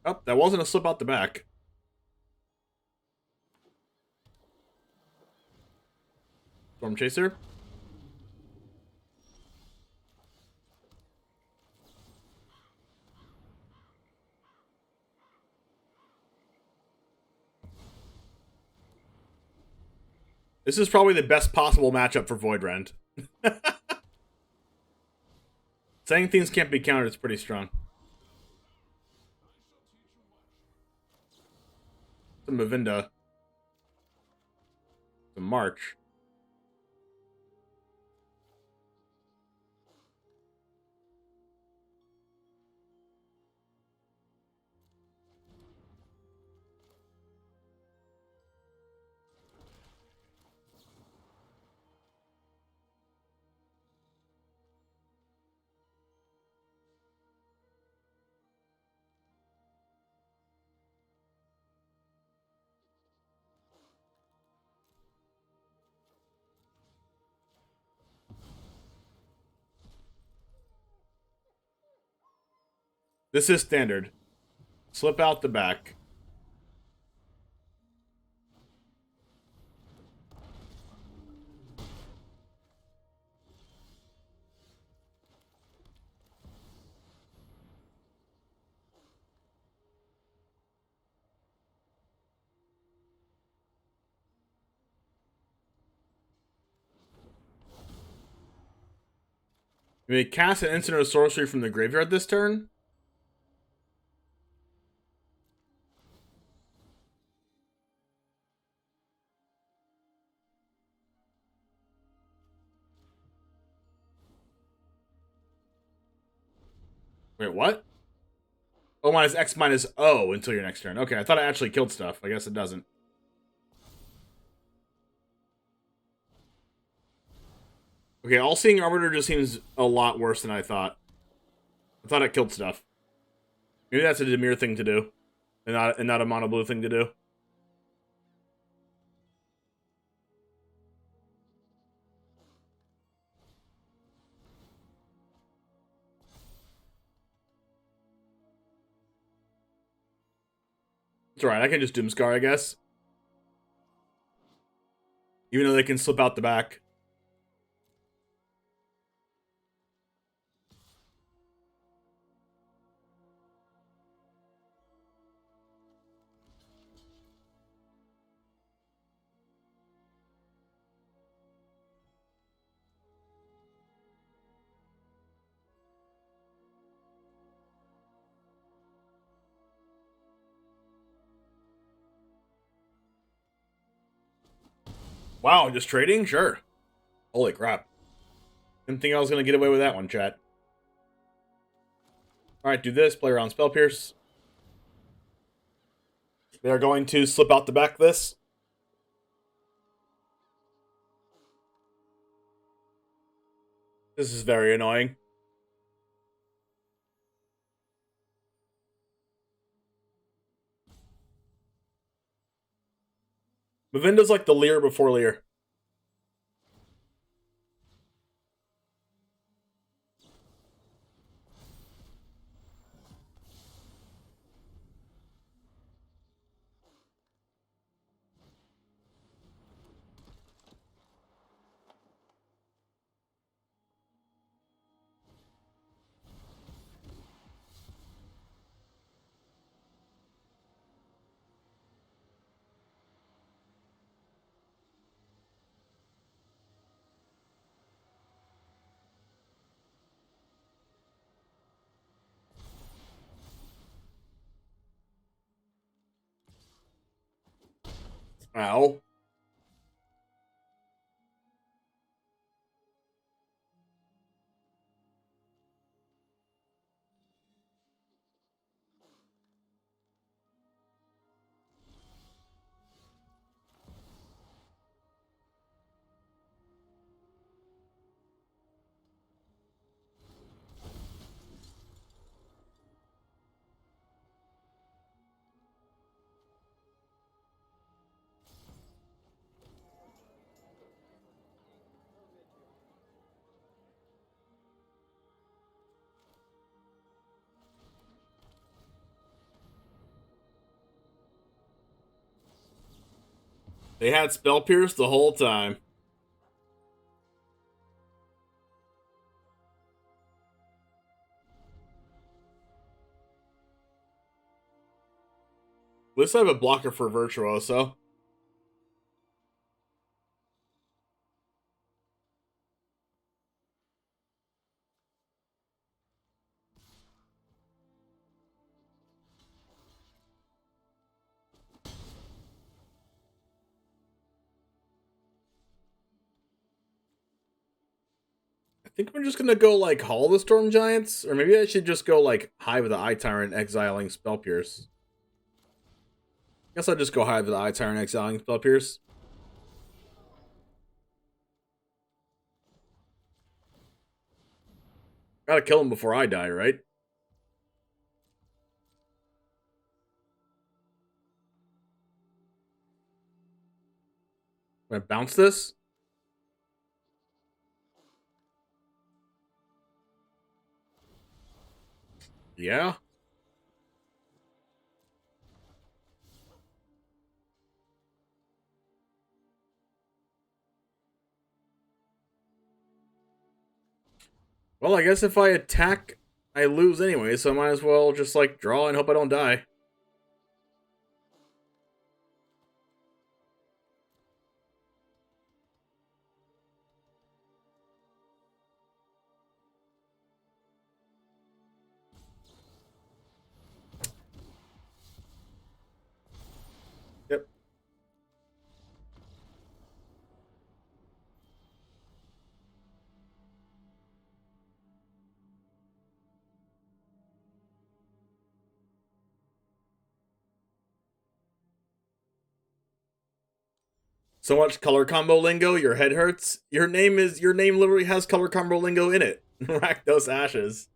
Oh, that wasn't a slip out the back. Storm Chaser. This is probably the best possible matchup for Void Rend. Saying things can't be countered is pretty strong. Some Mavinda. Some March. This is standard. Slip out the back. You may cast an instant or sorcery from the graveyard this turn. Wait, what? O minus X minus O until your next turn. Okay, I thought it actually killed stuff. I guess it doesn't. Okay, All-Seeing Arbiter just seems a lot worse than I thought. I thought it killed stuff. Maybe that's a Demir thing to do, and not a Mono Blue thing to do. It's alright, I can just Doomscar, I guess. Even though they can slip out the back. Wow, just trading? Sure. Holy crap. Didn't think I was going to get away with that one, chat. Alright, do this. Play around Spell Pierce. They're going to slip out the back this. This is very annoying. Mavinda's like the Lear before Lear. Ow. They had Spell Pierce the whole time. At least I have a blocker for Virtuoso. I think we're just gonna go like Hall the Storm Giants, or maybe I should just go like Hive with the Eye Tyrant exiling Spell Pierce. Guess I'll just go Hive with the Eye Tyrant exiling Spell Pierce. Gotta kill him before I die, right? Can I bounce this? Yeah. Well, I guess if I attack, I lose anyway, so I might as well just, like, draw and hope I don't die. Yep. So much color combo lingo, your head hurts. Your name literally has color combo lingo in it. Rakdos Ashes.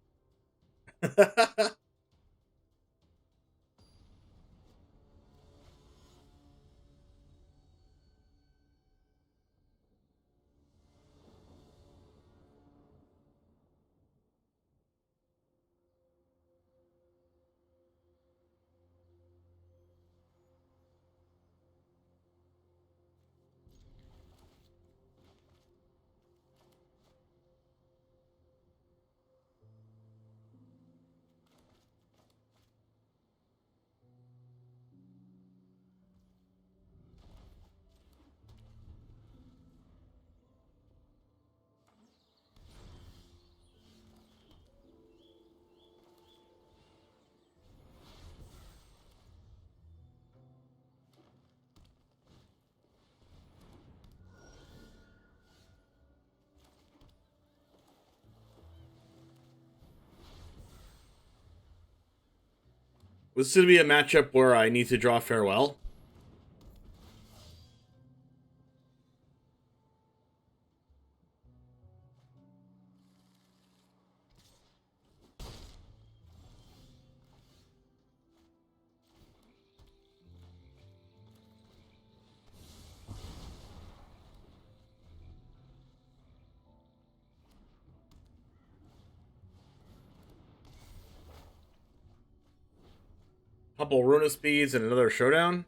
This is going to be a matchup where I need to draw Farewell. Couple Runa Speeds and another Showdown.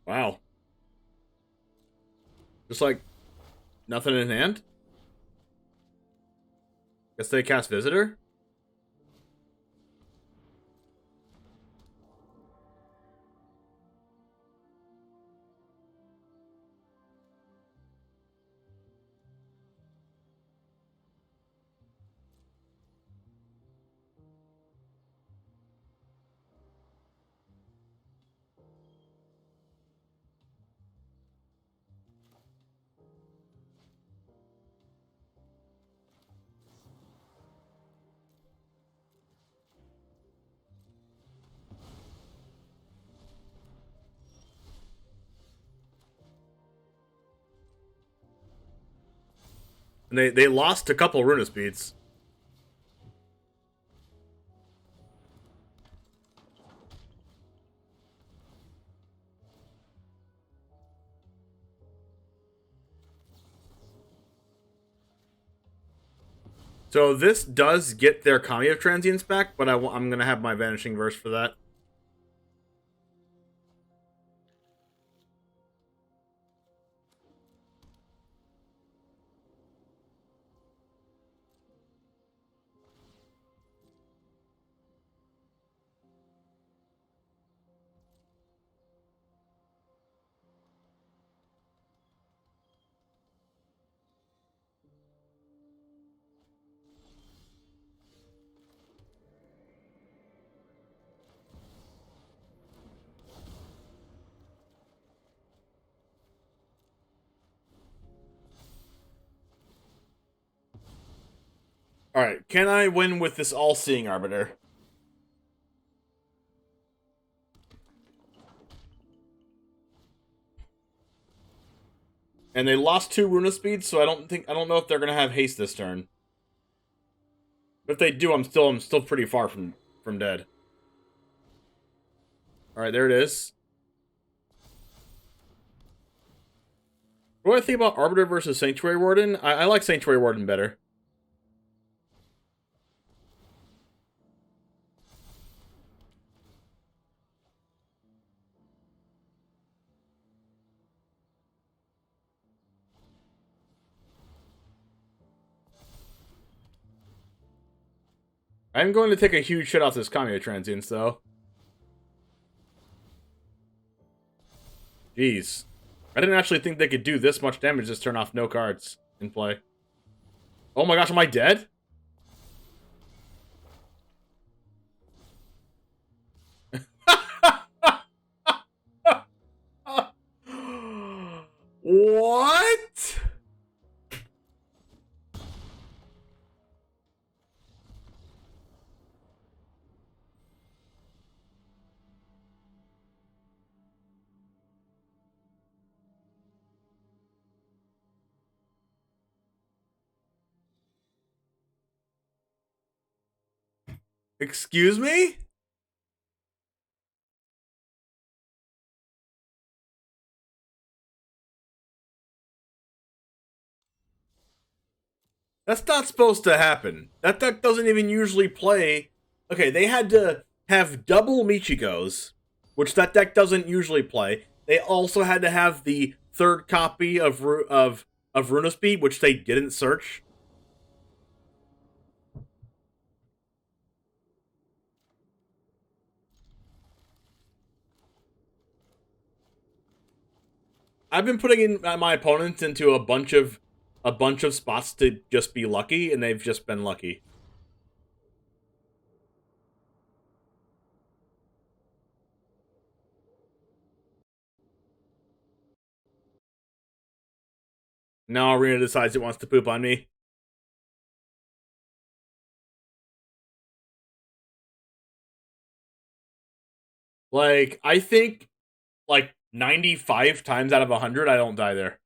Wow. Just like nothing in hand? Guess they cast Visitor? And they lost a couple Runa Speeds. So this does get their Kami of Transience back, but I'm going to have my Vanishing Verse for that. Alright, can I win with this All-Seeing Arbiter? And they lost 2 Runa Speeds, so I don't know if they're gonna have haste this turn. But if they do, I'm still pretty far from dead. Alright, there it is. What do I think about Arbiter versus Sanctuary Warden? I like Sanctuary Warden better. I'm going to take a huge shit off this Kami of Transience, though. Jeez. I didn't actually think they could do this much damage this turn off no cards in play. Oh my gosh, am I dead? What? Excuse me? That's not supposed to happen. That deck doesn't even usually play. Okay, they had to have double Michigos, which that deck doesn't usually play. They also had to have the third copy of Runaspeed, which they didn't search. I've been putting in my opponents into a bunch of spots to just be lucky, and they've just been lucky. Now Arena decides it wants to poop on me. Like, I think, like, 95 times out of 100, I don't die there.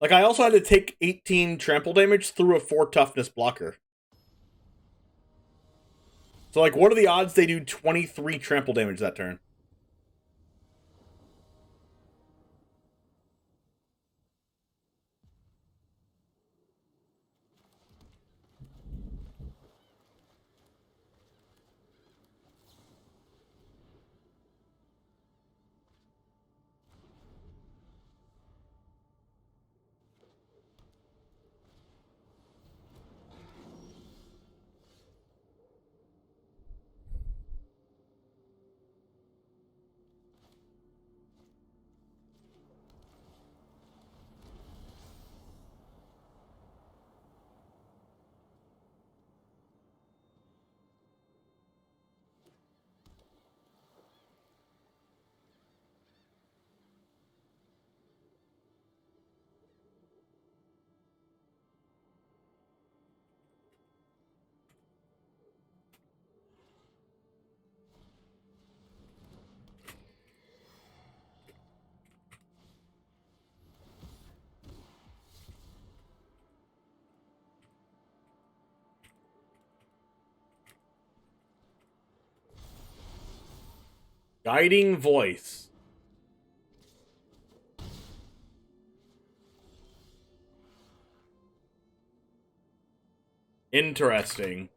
Like, I also had to take 18 trample damage through a 4 toughness blocker. So, like, what are the odds they do 23 trample damage that turn? Guiding Voice. Interesting.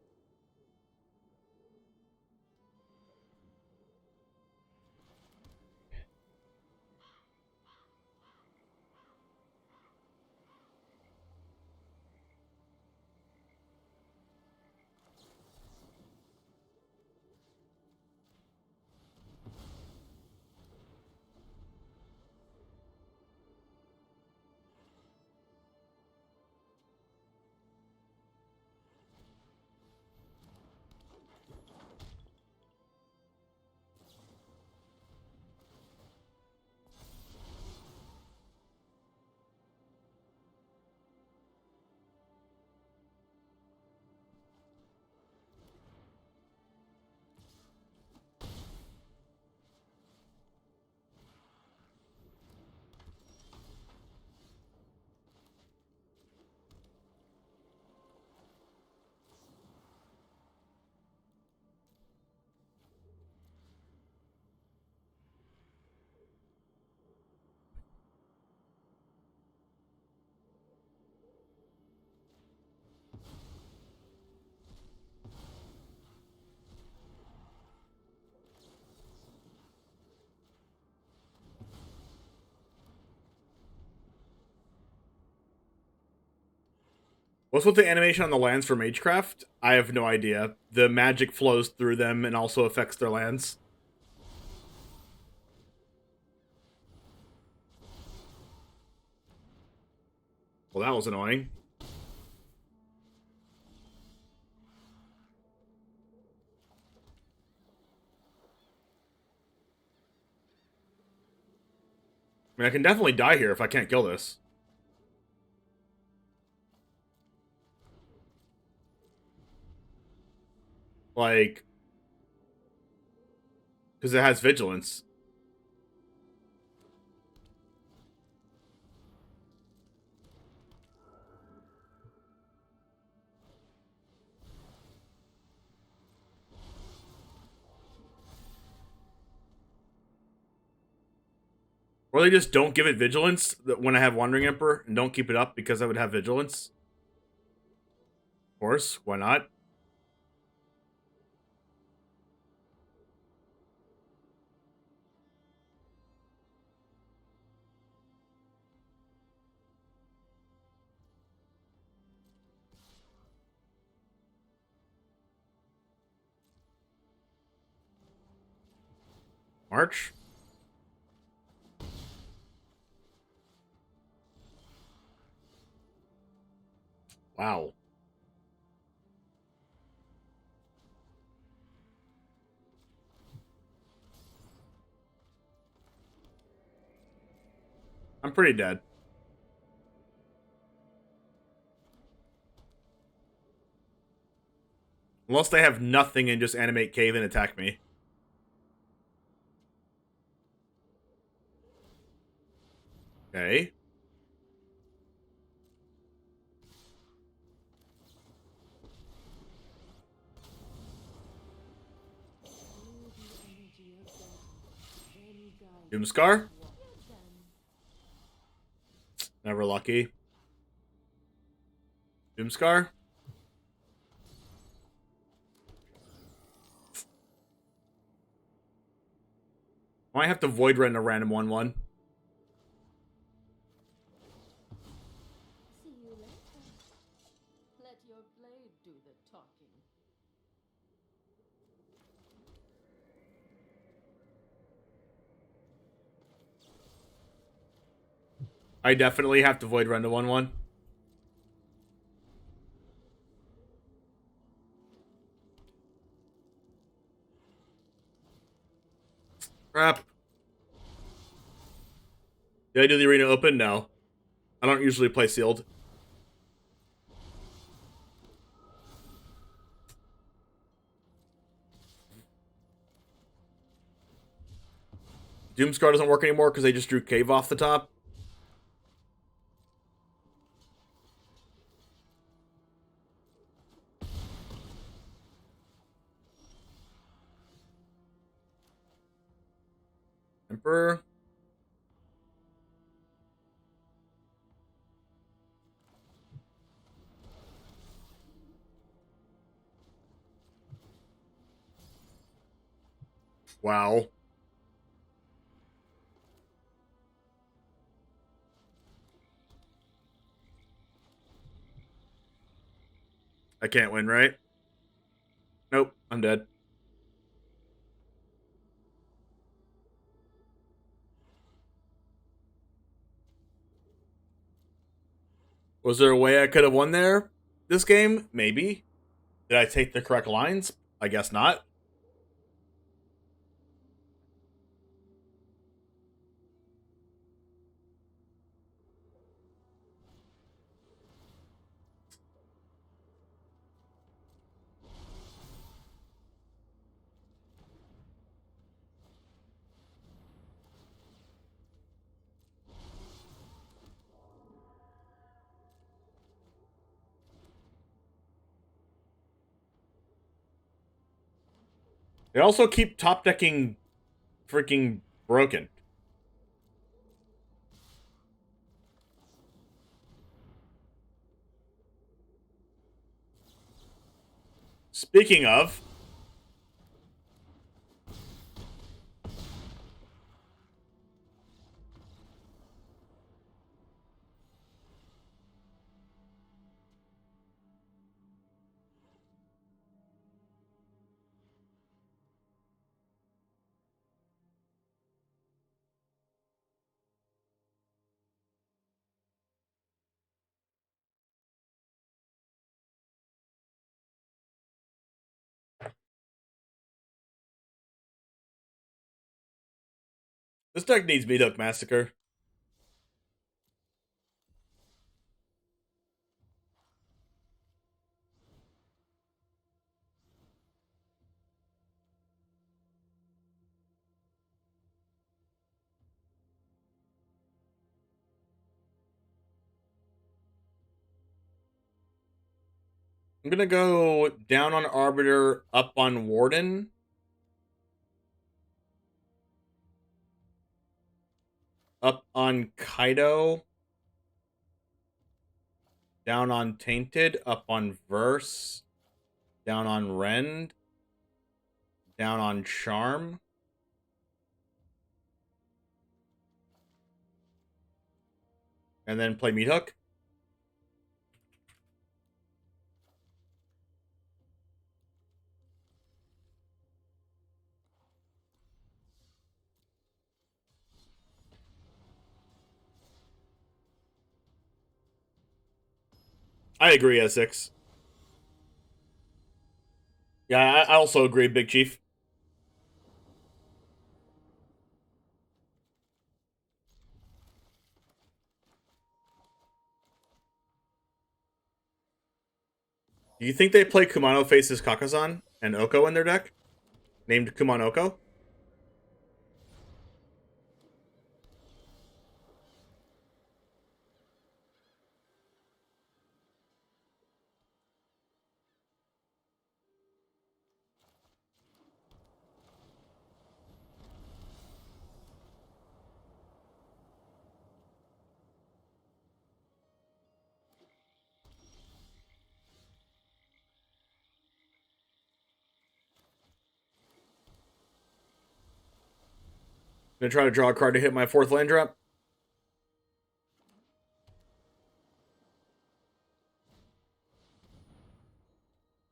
What's with the animation on the lands for Magecraft? I have no idea. The magic flows through them and also affects their lands. Well, that was annoying. I mean, I can definitely die here if I can't kill this. Like, because it has vigilance. Or they just don't give it vigilance when I have Wandering Emperor and don't keep it up because I would have vigilance. Of course, why not? March? Wow. I'm pretty dead. Unless they have nothing and just animate cave and attack me. Okay. Doomscar? Never lucky. Doomscar? Might have to Void Rend a random 1/1. See you later. Let your blade do the talking. I definitely have to Void Rend a 1/1. Crap. Did I do the arena open? No. I don't usually play sealed. Doomscar doesn't work anymore because they just drew cave off the top. Emperor. Wow. I can't win, right? Nope, I'm dead. Was there a way I could have won there? This game? Maybe. Did I take the correct lines? I guess not. They also keep top decking freaking broken. Speaking of, this deck needs Meat Hook Massacre. I'm gonna go down on Arbiter, up on Warden. Up on Kaido. Down on Tainted, up on Verse. Down on Rend. Down on Charm. And then play Meat Hook. I agree, S6. Yeah, I also agree, Big Chief. Do you think they play Kumano faces Kakazan and Oko in their deck? Named Kumanoko? Gonna try to draw a card to hit my 4th land drop.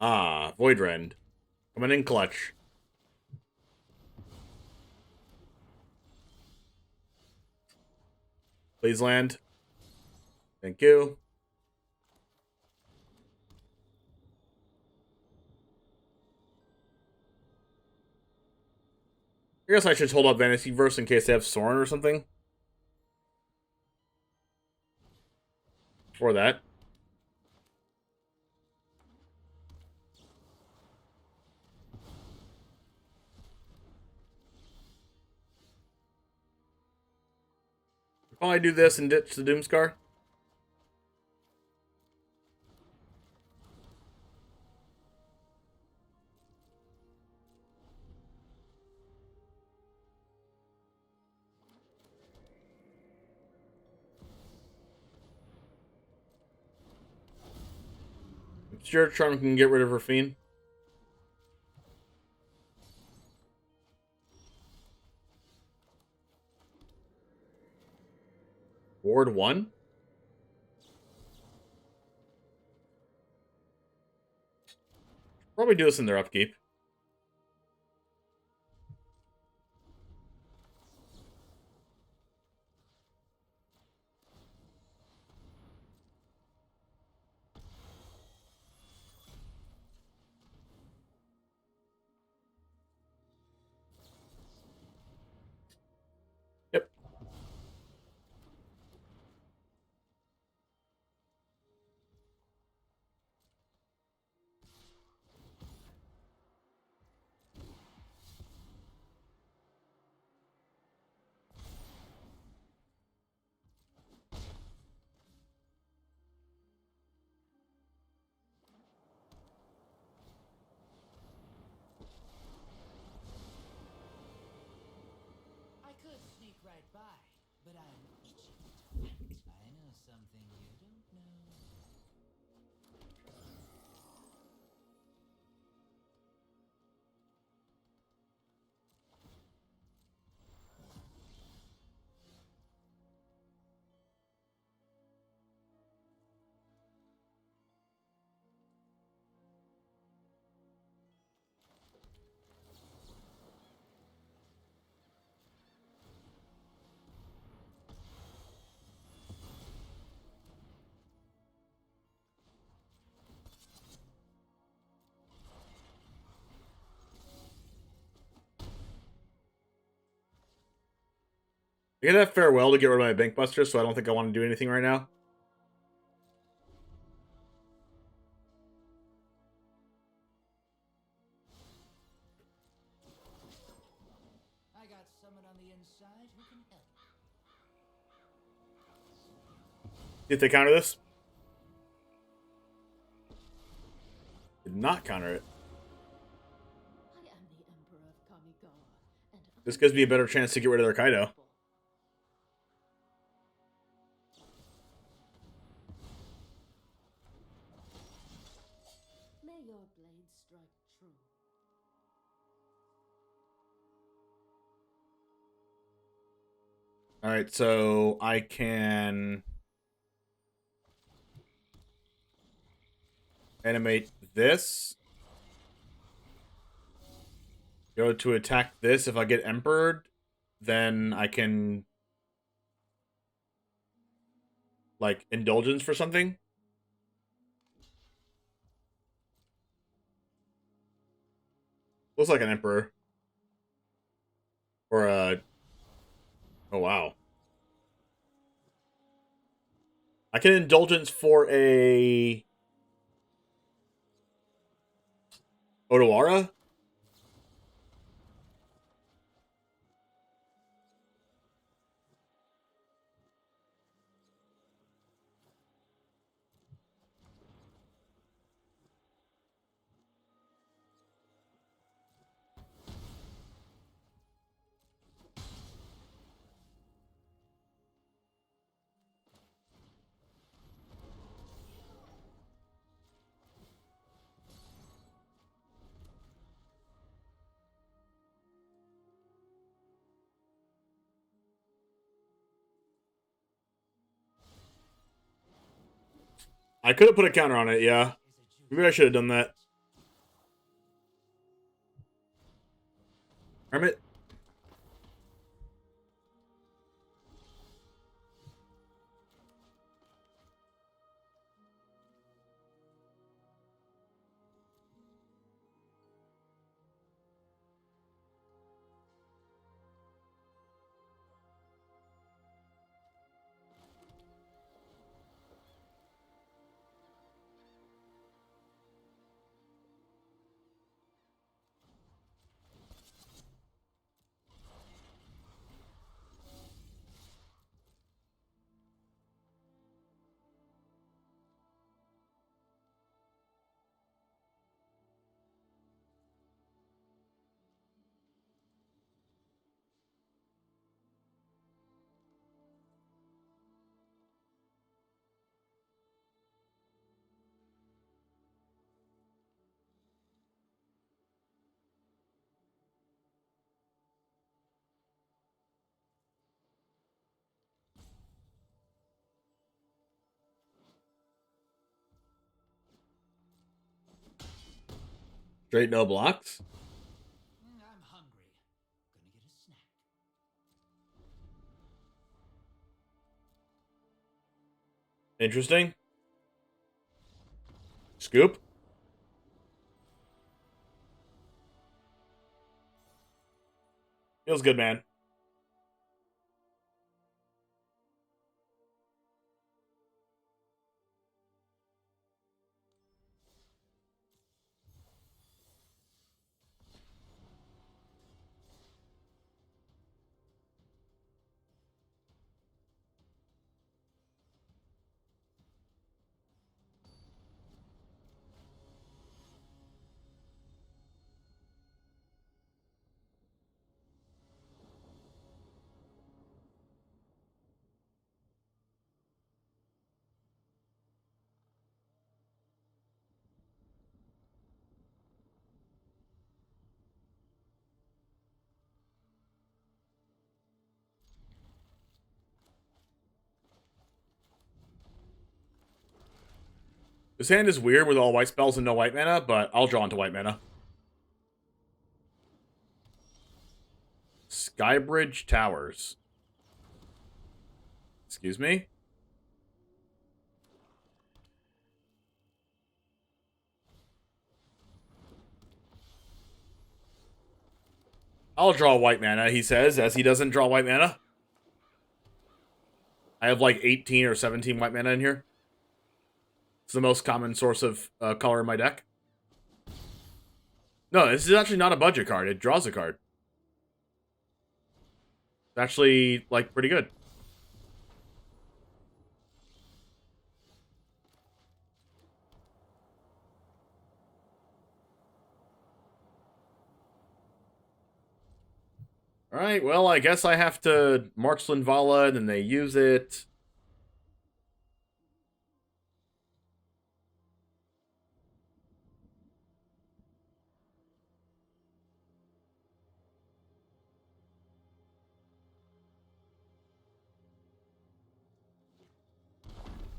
Ah, Void Rend. Coming in clutch. Please land. Thank you. I guess I should hold up Fantasy Verse in case they have Soren or something. For that. Probably do this and ditch the Doomscar. Sure, Charm can get rid of her Fiend. Ward 1? Probably do this in their upkeep. Yep. I could sneak right by, but I'm itching to wait. I know something you don't know. I get that Farewell to get rid of my Bank Buster, so I don't think I want to do anything right now. I got someone on the inside who can help. See if they counter this. not counter it. I am the Emperor of Kamigawa, and This gives me a better chance to get rid of their Kaido. may your blade strike true. Alright, so I can animate this. Go to attack this. If I get Emperored, then I can like indulgence for something. Looks like an Emperor. Or a... Oh, wow. I can indulgence for a... Odawara? I could have put a counter on it, yeah. Maybe I should have done that. Hermit. Straight no blocks. I'm hungry. Gonna get a snack. Interesting. Scoop. Feels good, man. This hand is weird with all white spells and no white mana, but I'll draw into white mana. Skybridge Towers. Excuse me? I'll draw white mana, he says, as he doesn't draw white mana. I have like 18 or 17 white mana in here. It's the most common source of color in my deck. No, this is actually not a budget card. It draws a card. It's actually, like, pretty good. Alright, well, I guess I have to March Linvala, and then they use it.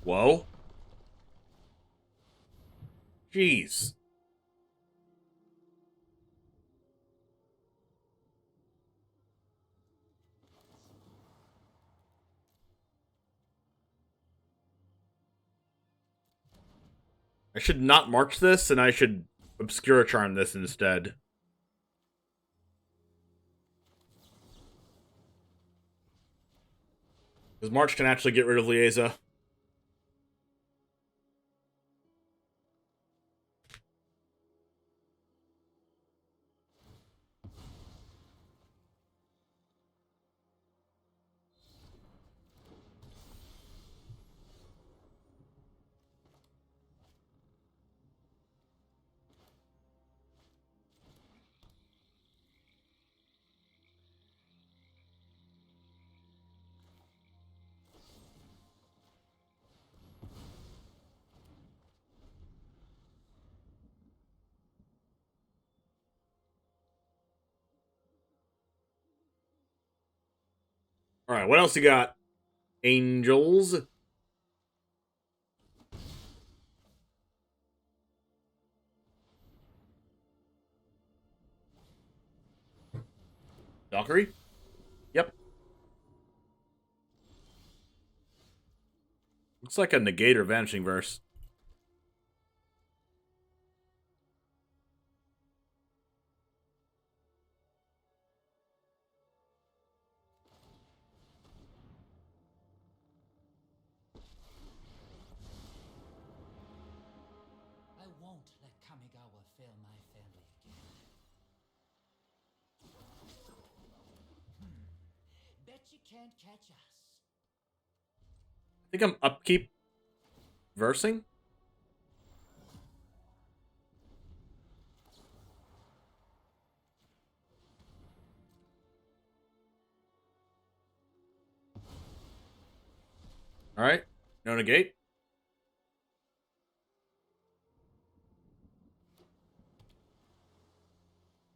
Whoa. Jeez. I should not march this, and I should Obscura Charm this instead. Because March can actually get rid of Liaisa. Alright, what else you got? Angels. Valkyrie? Yep. Looks like a Negator Vanishing Verse. I won't let Kamigawa fail my family again. Bet you can't catch us. I think I'm upkeep versing. Alright. No negate.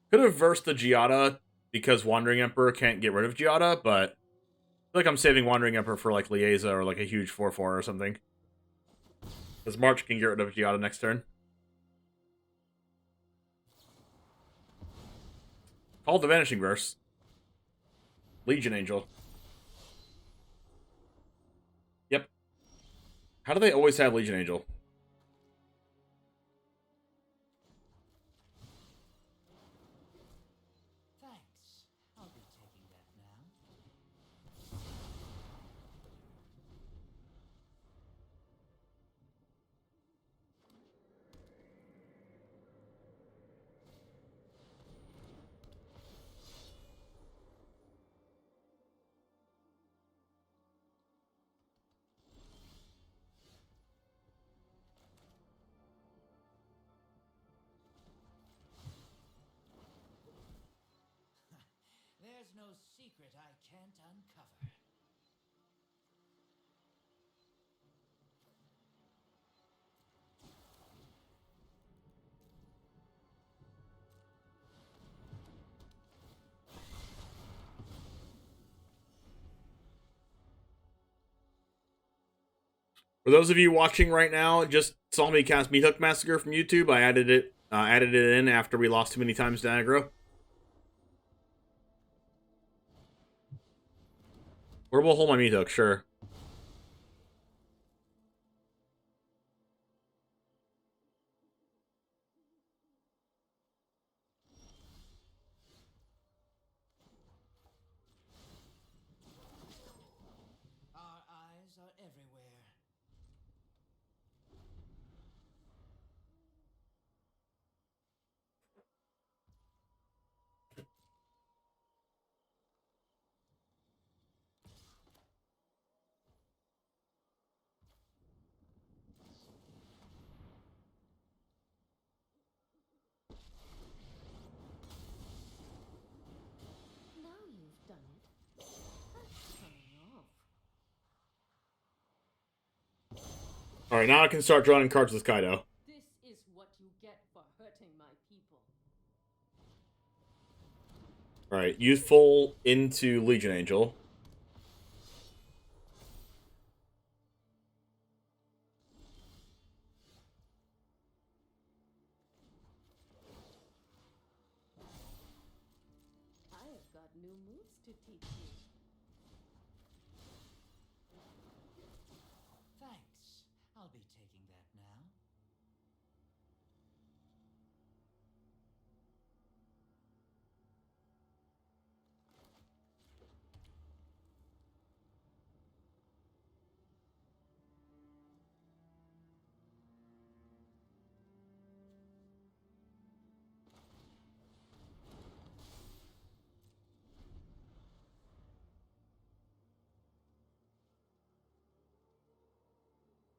Could have versed the Giada because Wandering Emperor can't get rid of Giada, but I feel like I'm saving Wandering Emperor for like Liaisa or like a huge 4/4 or something. Because March can get rid of Giada next turn. Call the Vanishing Verse. Legion Angel. Yep. How do they always have Legion Angel? Thanks. I'll be taking that now. There's no secret I can't uncover. For those of you watching right now, just saw me cast Meat Hook Massacre from YouTube. I added it in after we lost too many times to aggro. Or we'll hold my Meat Hook, sure. Our eyes are everywhere. Alright, now I can start drawing cards with Kaido. This is what you get for hurting my people. Alright, Youthful into Legion Angel. I have got new moves to teach you. Thanks. I'll be taking that now.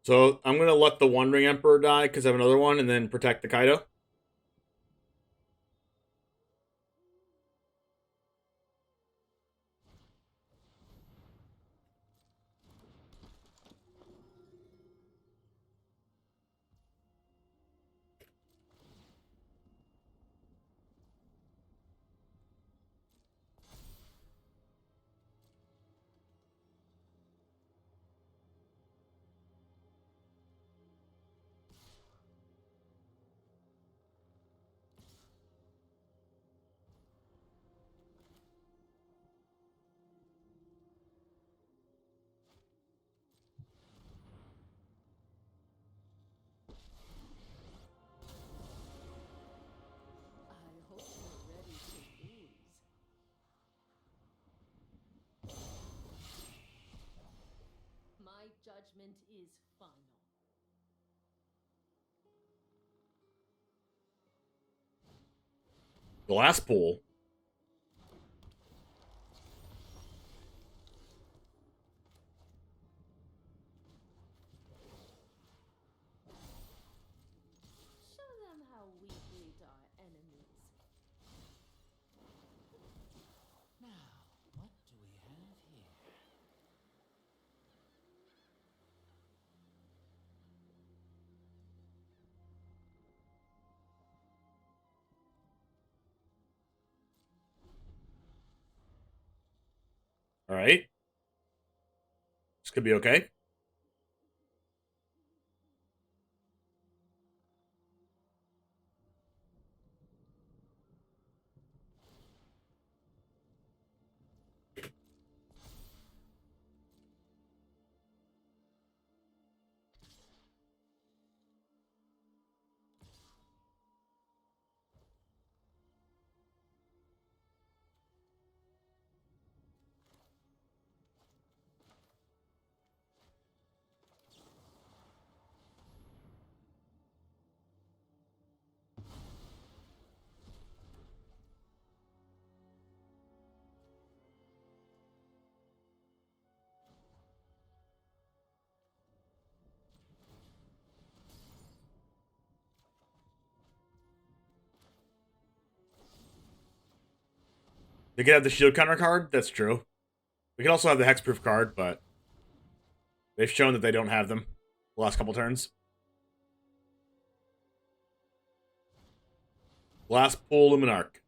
So I'm gonna let the One Ring Emperor die because I have another one, and then protect the Kaido. I hope you're ready to lose. My judgment is final. Glass Pool. Show them how we greet our enemies. Now, what do we have here? Alright. This could be okay. They could have the shield counter card, that's true. We could also have the hexproof card, but they've shown that they don't have them the last couple turns. Glass Pool Luminarch.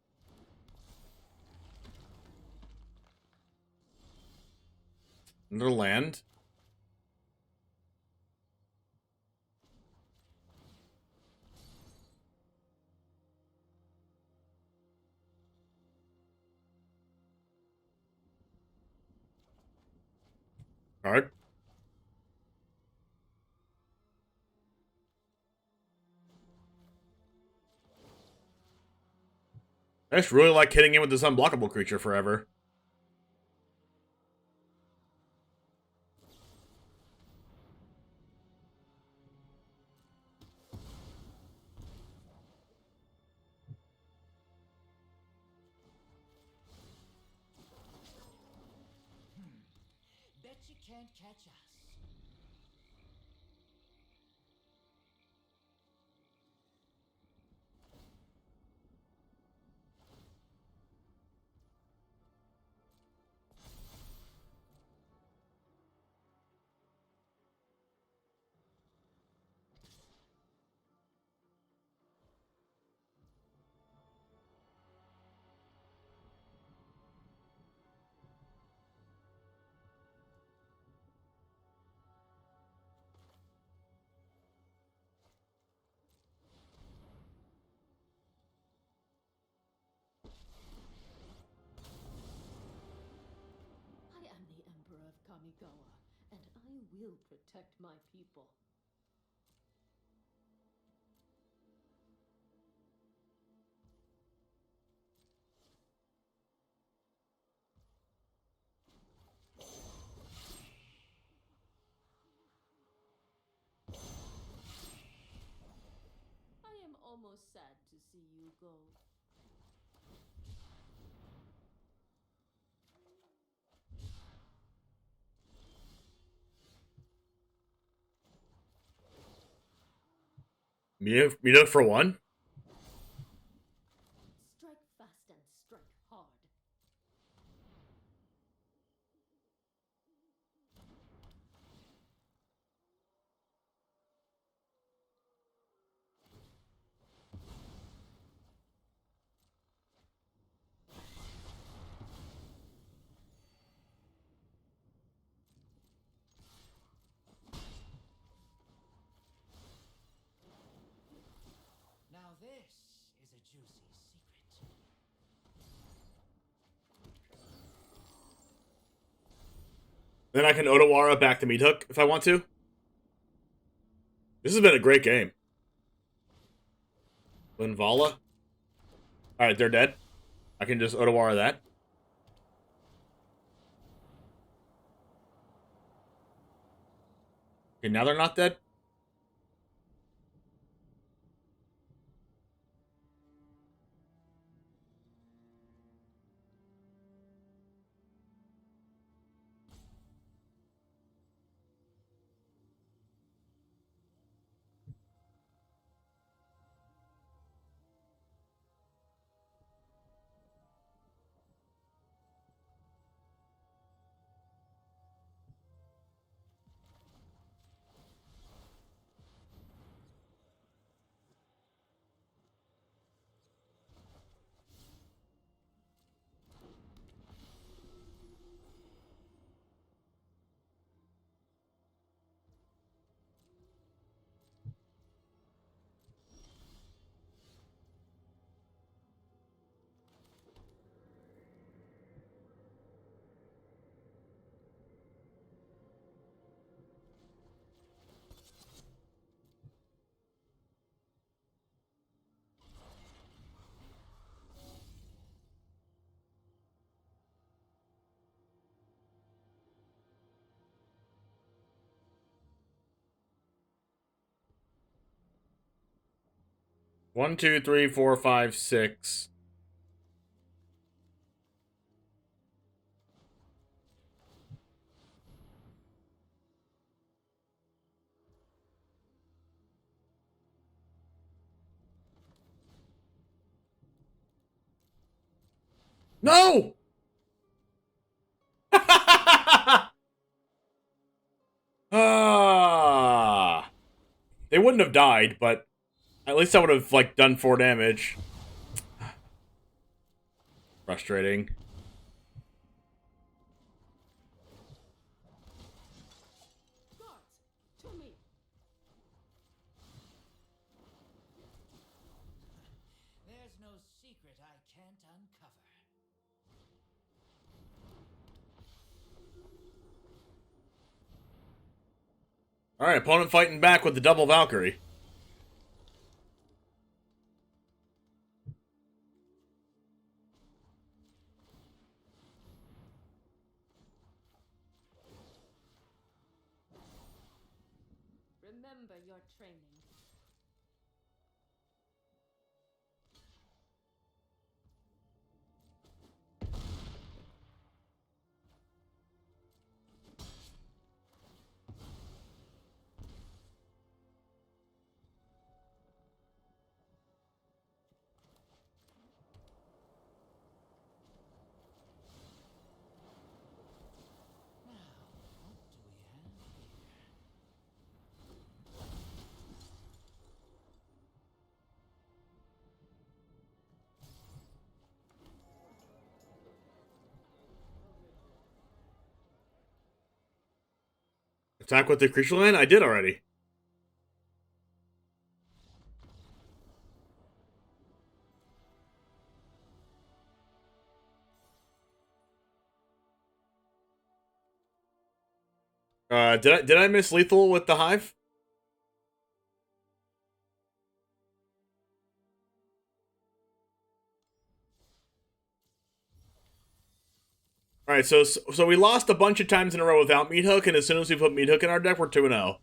Another land. Card. I just really like hitting him with this unblockable creature forever. Bet you can't catch us. Kamigawa, and I will protect my people. I am almost sad to see you go. Meet up for one? Strike fast and strike hard. Now this is a juicy secret. Then I can Odawara back to Meat Hook if I want to. This has been a great game. Linvala. Alright, they're dead. I can just Odawara that. Okay, now they're not dead. One, two, three, four, five, six. No! Ah. They wouldn't have died, but at least I would have, like, done 4 damage. Frustrating. Guards, to me. There's no secret I can't uncover. Alright, opponent fighting back with the double Valkyrie. Remember your training. Now, what do we have here? Attack with the creature land? I did already. Did I miss lethal with the hive? Alright, so we lost a bunch of times in a row without Meat Hook, and as soon as we put Meat Hook in our deck, we're 2-0.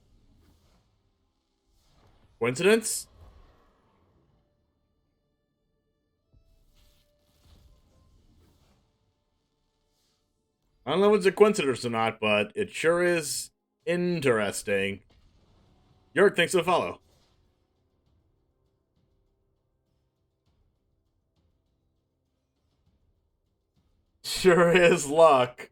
Coincidence? I don't know if it's a coincidence or not, but it sure is interesting. York, thanks for the follow. Sure is luck.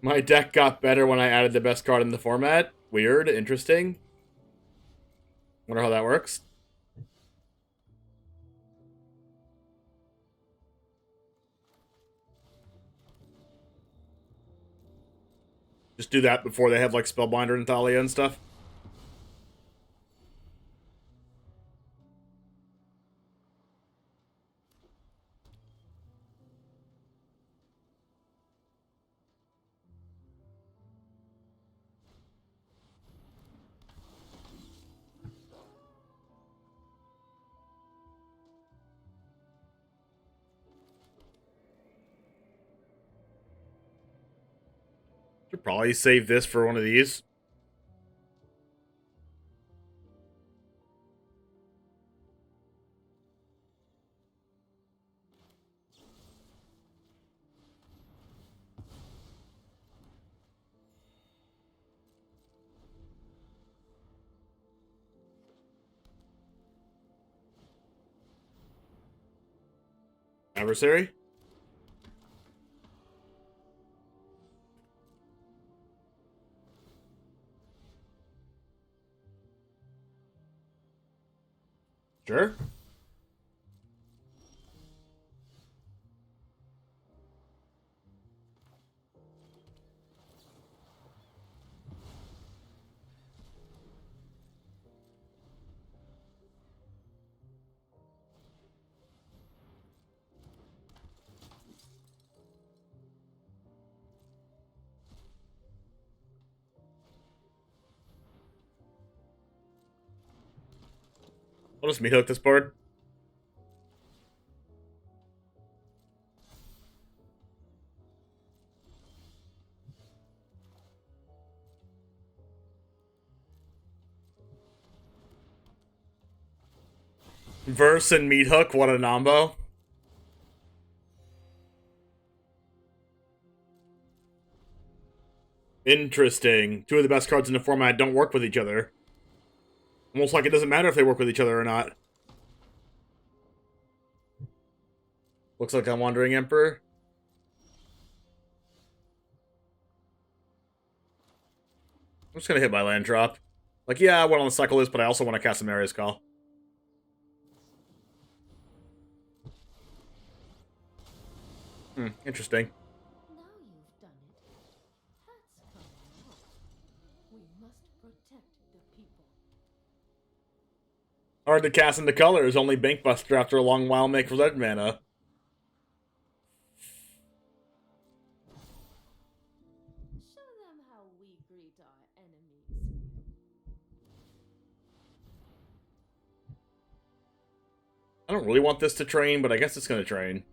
My deck got better when I added the best card in the format. Weird, interesting. Wonder how that works. Just do that before they have like Spellbinder and Thalia and stuff. Should probably save this for one of these. Adversary? Sure. I'll just Meat Hook this board. Verse and Meat Hook, what a nombo. Interesting. Two of the best cards in the format don't work with each other. Almost like it doesn't matter if they work with each other or not. Looks like I'm Wandering Emperor. I'm just gonna hit my land drop. Like, yeah, I want on the cycle list, but I also want to cast a Marius Call. Interesting. Now you've done it. That's coming out. We must protect the people. Hard to cast into colors, only Bankbuster after a long while make red mana. Show them how we greet our enemies. I don't really want this to train, but I guess it's gonna train.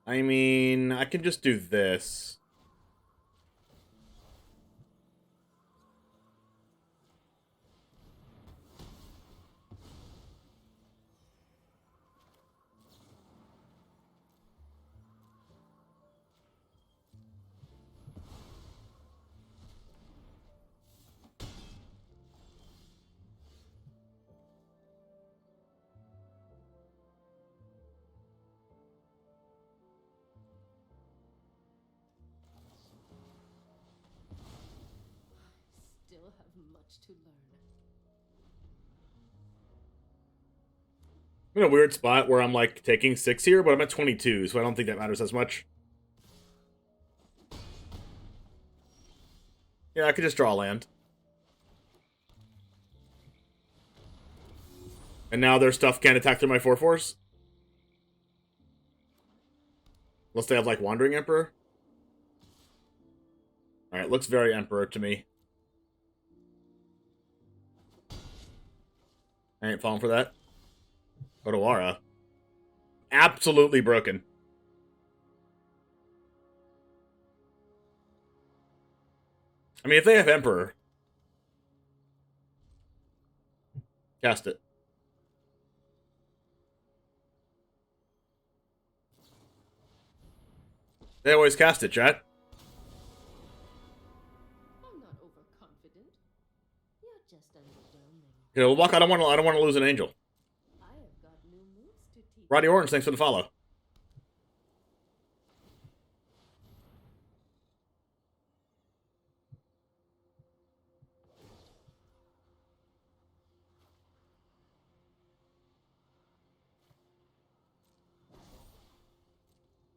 I mean, I can just do this. Still have much to learn. I'm in a weird spot where I'm like taking 6 here, but I'm at 22, so I don't think that matters as much. Yeah, I could just draw a land. And now their stuff can't attack through my 4/4s? Unless they have, like, Wandering Emperor? Alright, looks very Emperor to me. I ain't falling for that. Odawara. Absolutely broken. I mean, if they have Emperor... Cast it. They always cast it, chat. I'm not overconfident. You're just underwhelming. Okay, well, Buck, I don't want to lose an angel. I have got new moves to teach. Roddy Orange, thanks for the follow.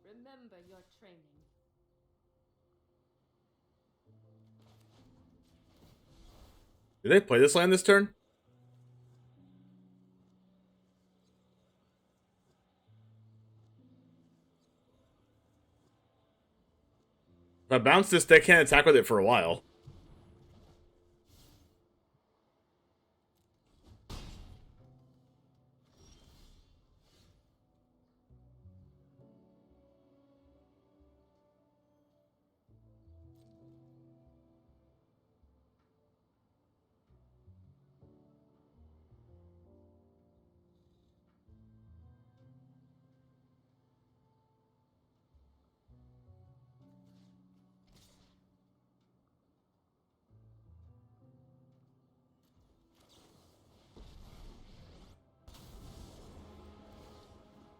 Remember your training. Did they play this land this turn? If I bounce this, they can't attack with it for a while.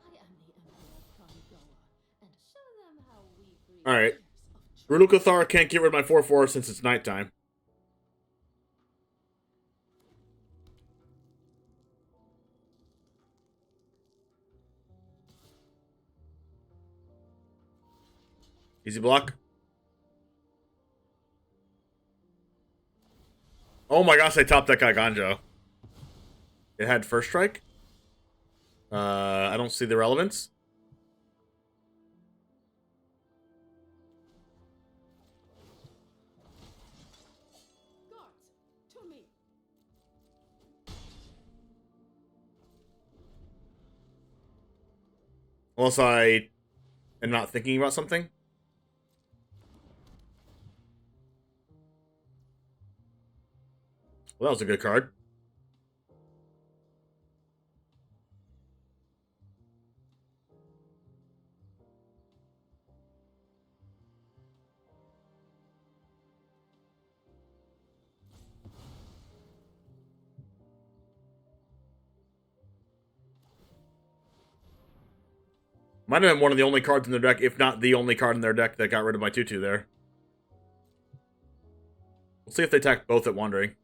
I am the Emperor of Crokeyz, and show them how we breed Alright. players of Rudukathar can't get rid of my 4/4 since it's nighttime. Easy block. Oh my gosh, I topped that guy Ganjo. It had first strike. I don't see the relevance. guards. To me. Unless I am not thinking about something. Well, that was a good card. Might have been one of the only cards in their deck, if not the only card in their deck that got rid of my 2/2 there. We'll see if they attack both at Wandering.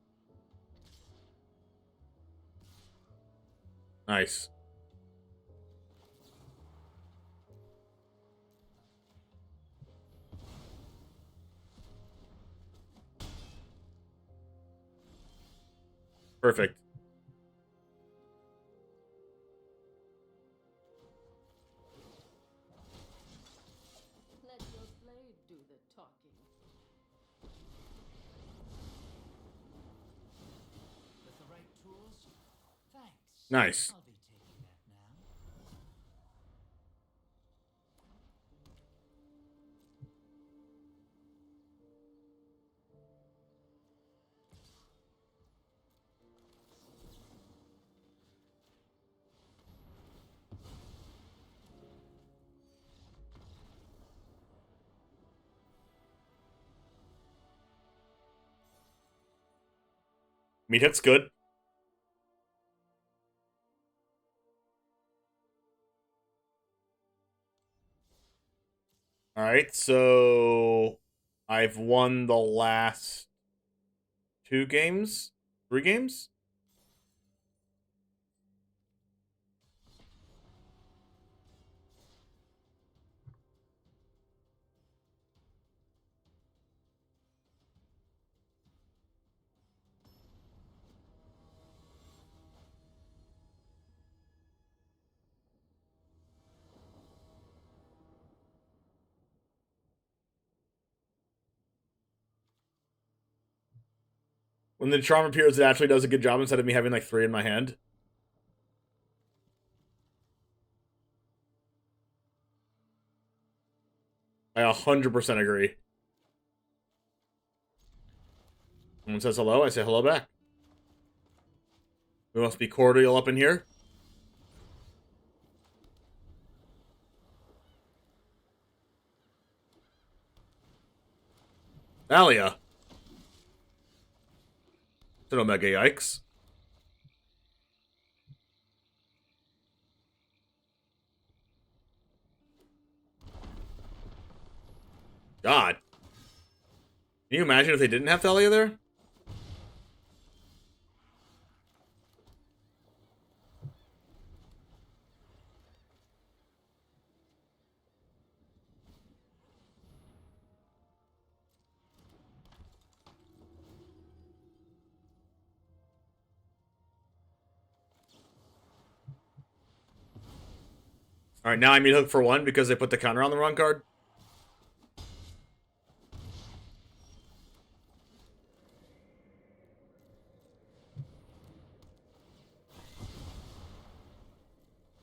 Nice. Perfect. Let your blade do the talking. With the right tools? Thanks. Nice. I'll be taking that now. Meat Hook's good. Alright, so I've won the last 2 games? 3 games? When the charm appears, it actually does a good job instead of me having like 3 in my hand. I 100% agree. Someone says hello, I say hello back. We must be cordial up in here. Thalia. It's an Omega Yikes. God. Can you imagine if they didn't have Thalia there? Alright, now I meet Hook for 1 because they put the counter on the wrong card.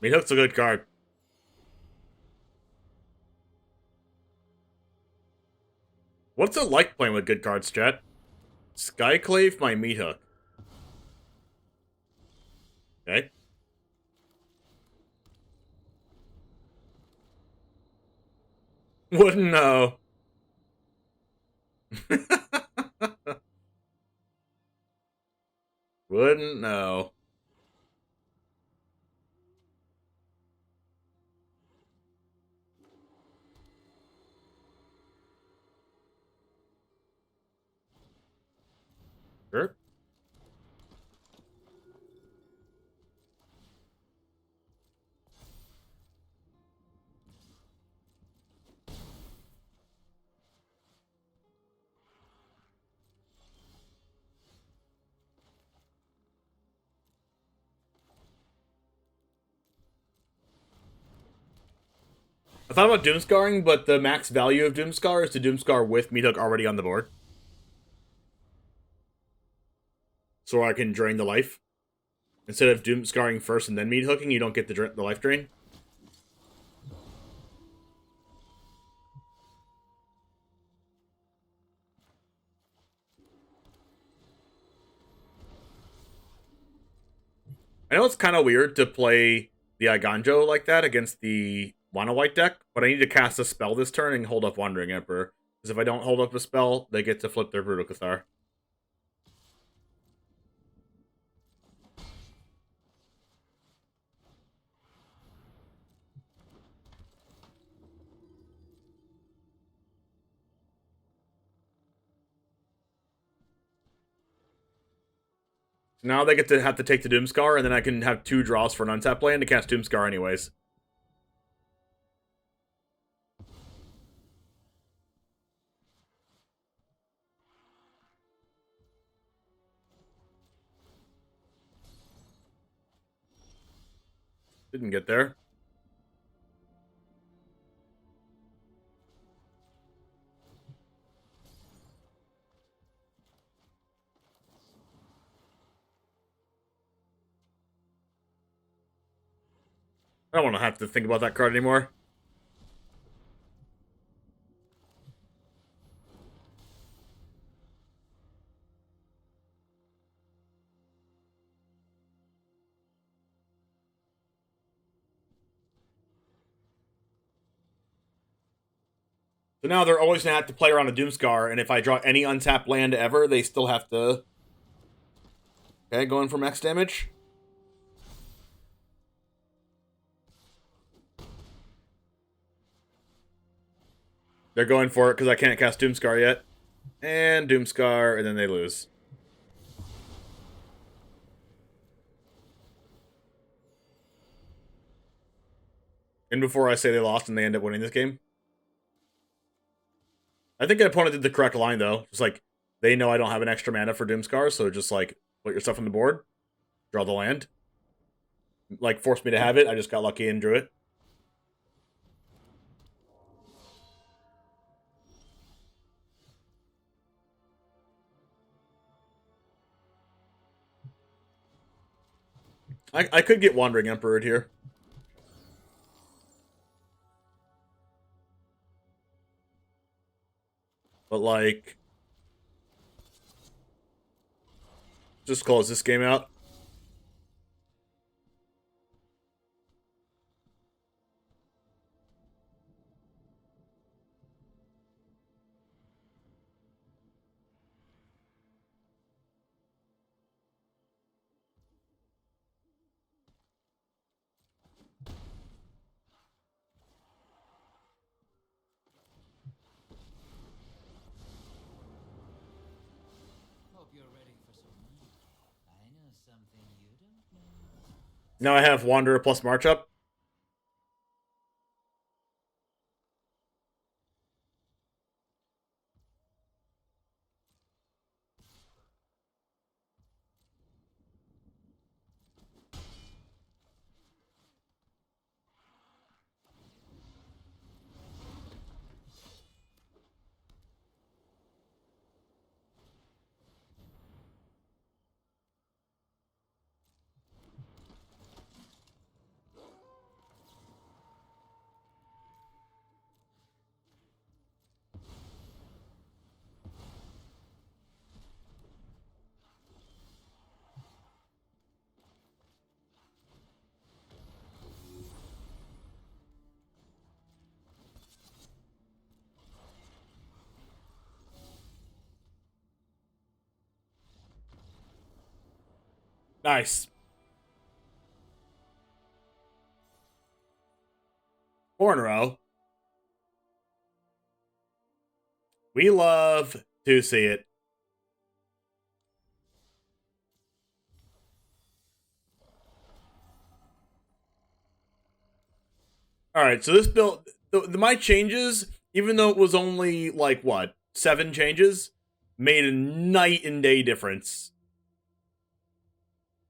Meat Hook's a good card. What's it like playing with good cards, chat? Skyclave my Meat Hook. Okay. Wouldn't know. Wouldn't know. Sure. I thought about Doomscarring, but the max value of Doomscar is to Doomscar with Meat Hook already on the board. So I can drain the life. Instead of Doomscarring first and then Meat Hooking, you don't get the life drain. I know it's kind of weird to play the Iganjo like that against the Mono White deck, but I need to cast a spell this turn and hold up Wandering Emperor. Because if I don't hold up a spell, they get to flip their Brutal Cathar. Now they get to have to take the Doomscar, and then I can have 2 draws for an untap land to cast Doomscar anyways. Didn't get there. I don't want to have to think about that card anymore. So now they're always going to have to play around a Doomscar, and if I draw any untapped land ever, they still have to Okay, going for max damage. They're going for it because I can't cast Doomscar yet. And Doomscar, and then they lose. And before I say they lost and they end up winning this game. I think an opponent did the correct line, though. Just like, they know I don't have an extra mana for Doomscar, so just like, put your stuff on the board, draw the land. Like, forced me to have it, I just got lucky and drew it. I could get Wandering Emperor here. But, like, just close this game out. Hope you're ready for some money. I know something you don't know. Now I have Wanderer plus March up. Nice. 4 in a row. We love to see it. Alright, so this build, my changes, even though it was only, like, what, 7 changes, made a night and day difference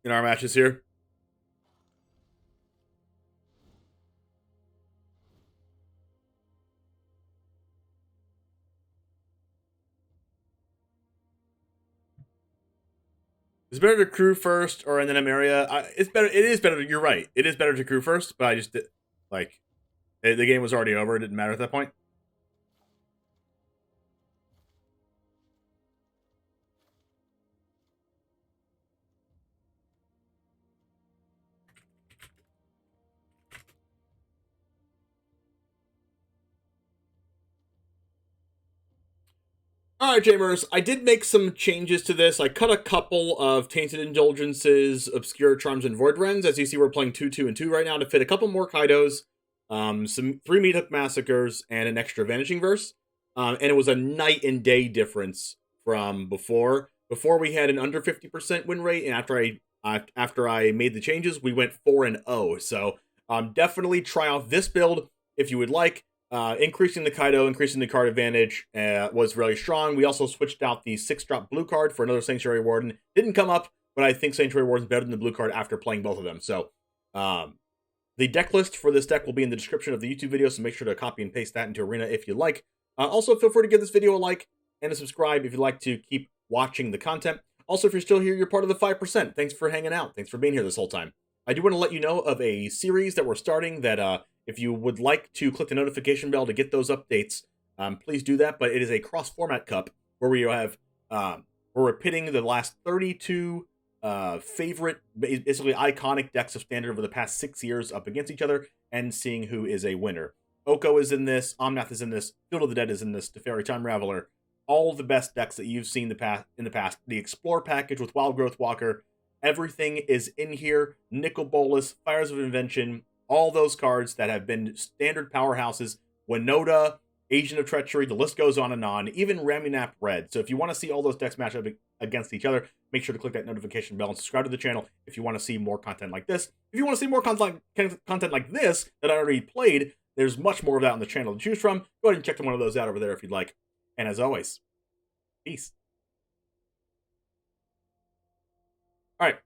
in our matches here. It's better to crew first or in the area. It's better. It is better. You're right. It is better to crew first, but I just did, like, the game was already over. It didn't matter at that point. Alright, Jamers, I did make some changes to this. I cut a couple of Tainted Indulgences, Obscure Charms, and Void Rends. As you see, we're playing 2, 2, and 2 right now to fit a couple more Kaidos, some 3 Meat Hook Massacres, and an extra Vanishing Verse. And it was a night and day difference from before. Before we had an under 50% win rate, and after I made the changes, we went 4-0. So definitely try out this build if you would like. Increasing the Kaido, increasing the card advantage was really strong. We also switched out the 6-drop blue card for another Sanctuary Warden. Didn't come up, but I think Sanctuary Warden is better than the blue card after playing both of them. So the deck list for this deck will be in the description of the YouTube video, so make sure to copy and paste that into Arena if you like. Also, feel free to give this video a like and a subscribe if you'd like to keep watching the content. Also, if you're still here, you're part of the 5%. Thanks for hanging out. Thanks for being here this whole time. I do want to let you know of a series that we're starting that if you would like to click the notification bell to get those updates, please do that. But it is a cross-format cup where we have where we're pitting the last 32 favorite, basically iconic decks of Standard over the past 6 years up against each other and seeing who is a winner. Oko is in this, Omnath is in this, Field of the Dead is in this, Teferi Time Raveler, all the best decks that you've seen in the past. The Explore package with Wild Growth Walker, Everything is in here. Nicol Bolas, Fires of Invention, all those cards that have been standard powerhouses. Winota, Agent of Treachery, the list goes on, even Ramunap Red. So if you want to see all those decks match up against each other, make sure to click that notification bell and subscribe to the channel if you want to see more content like this. If you want to see more content like this that I already played, there's much more of that on the channel to choose from. Go ahead and check one of those out over there if you'd like. And as always, peace. All right.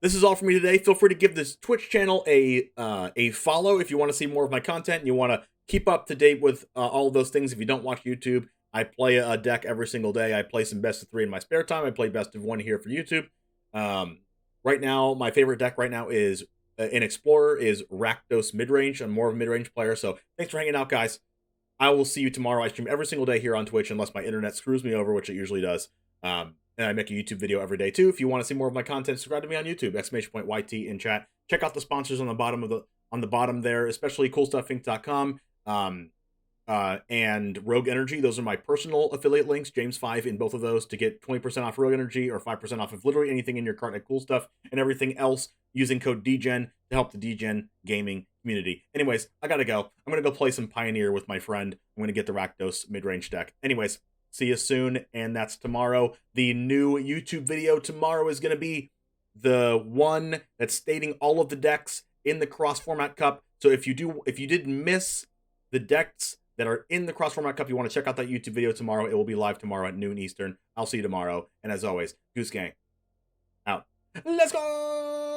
This is all for me today. Feel free to give this Twitch channel a follow if you want to see more of my content and you want to keep up to date with all of those things. If you don't watch YouTube, I play a deck every single day. I play some best of 3 in my spare time. I play best of 1 here for YouTube. Right now, my favorite deck right now is in Explorer is Rakdos Midrange. I'm more of a midrange player, so thanks for hanging out, guys. I will see you tomorrow. I stream every single day here on Twitch unless my internet screws me over, which it usually does. And I make a YouTube video every day too. If you want to see more of my content, subscribe to me on YouTube, !YT in chat. Check out the sponsors on the bottom there, especially CoolStuffInc.com and Rogue Energy. Those are my personal affiliate links, James5 in both of those, to get 20% off Rogue Energy or 5% off of literally anything in your cart at Cool Stuff, and everything else using code DGEN to help the DGEN gaming community. Anyways, I gotta go. I'm gonna go play some Pioneer with my friend. I'm gonna get the Rakdos mid-range deck. Anyways, see you soon, and that's tomorrow. The new YouTube video tomorrow is going to be the one that's stating all of the decks in the cross-format cup. So if you did miss the decks that are in the cross-format cup, you want to check out that YouTube video tomorrow. It will be live tomorrow at noon Eastern. I'll see you tomorrow, and as always, Goose Gang, out. Let's go!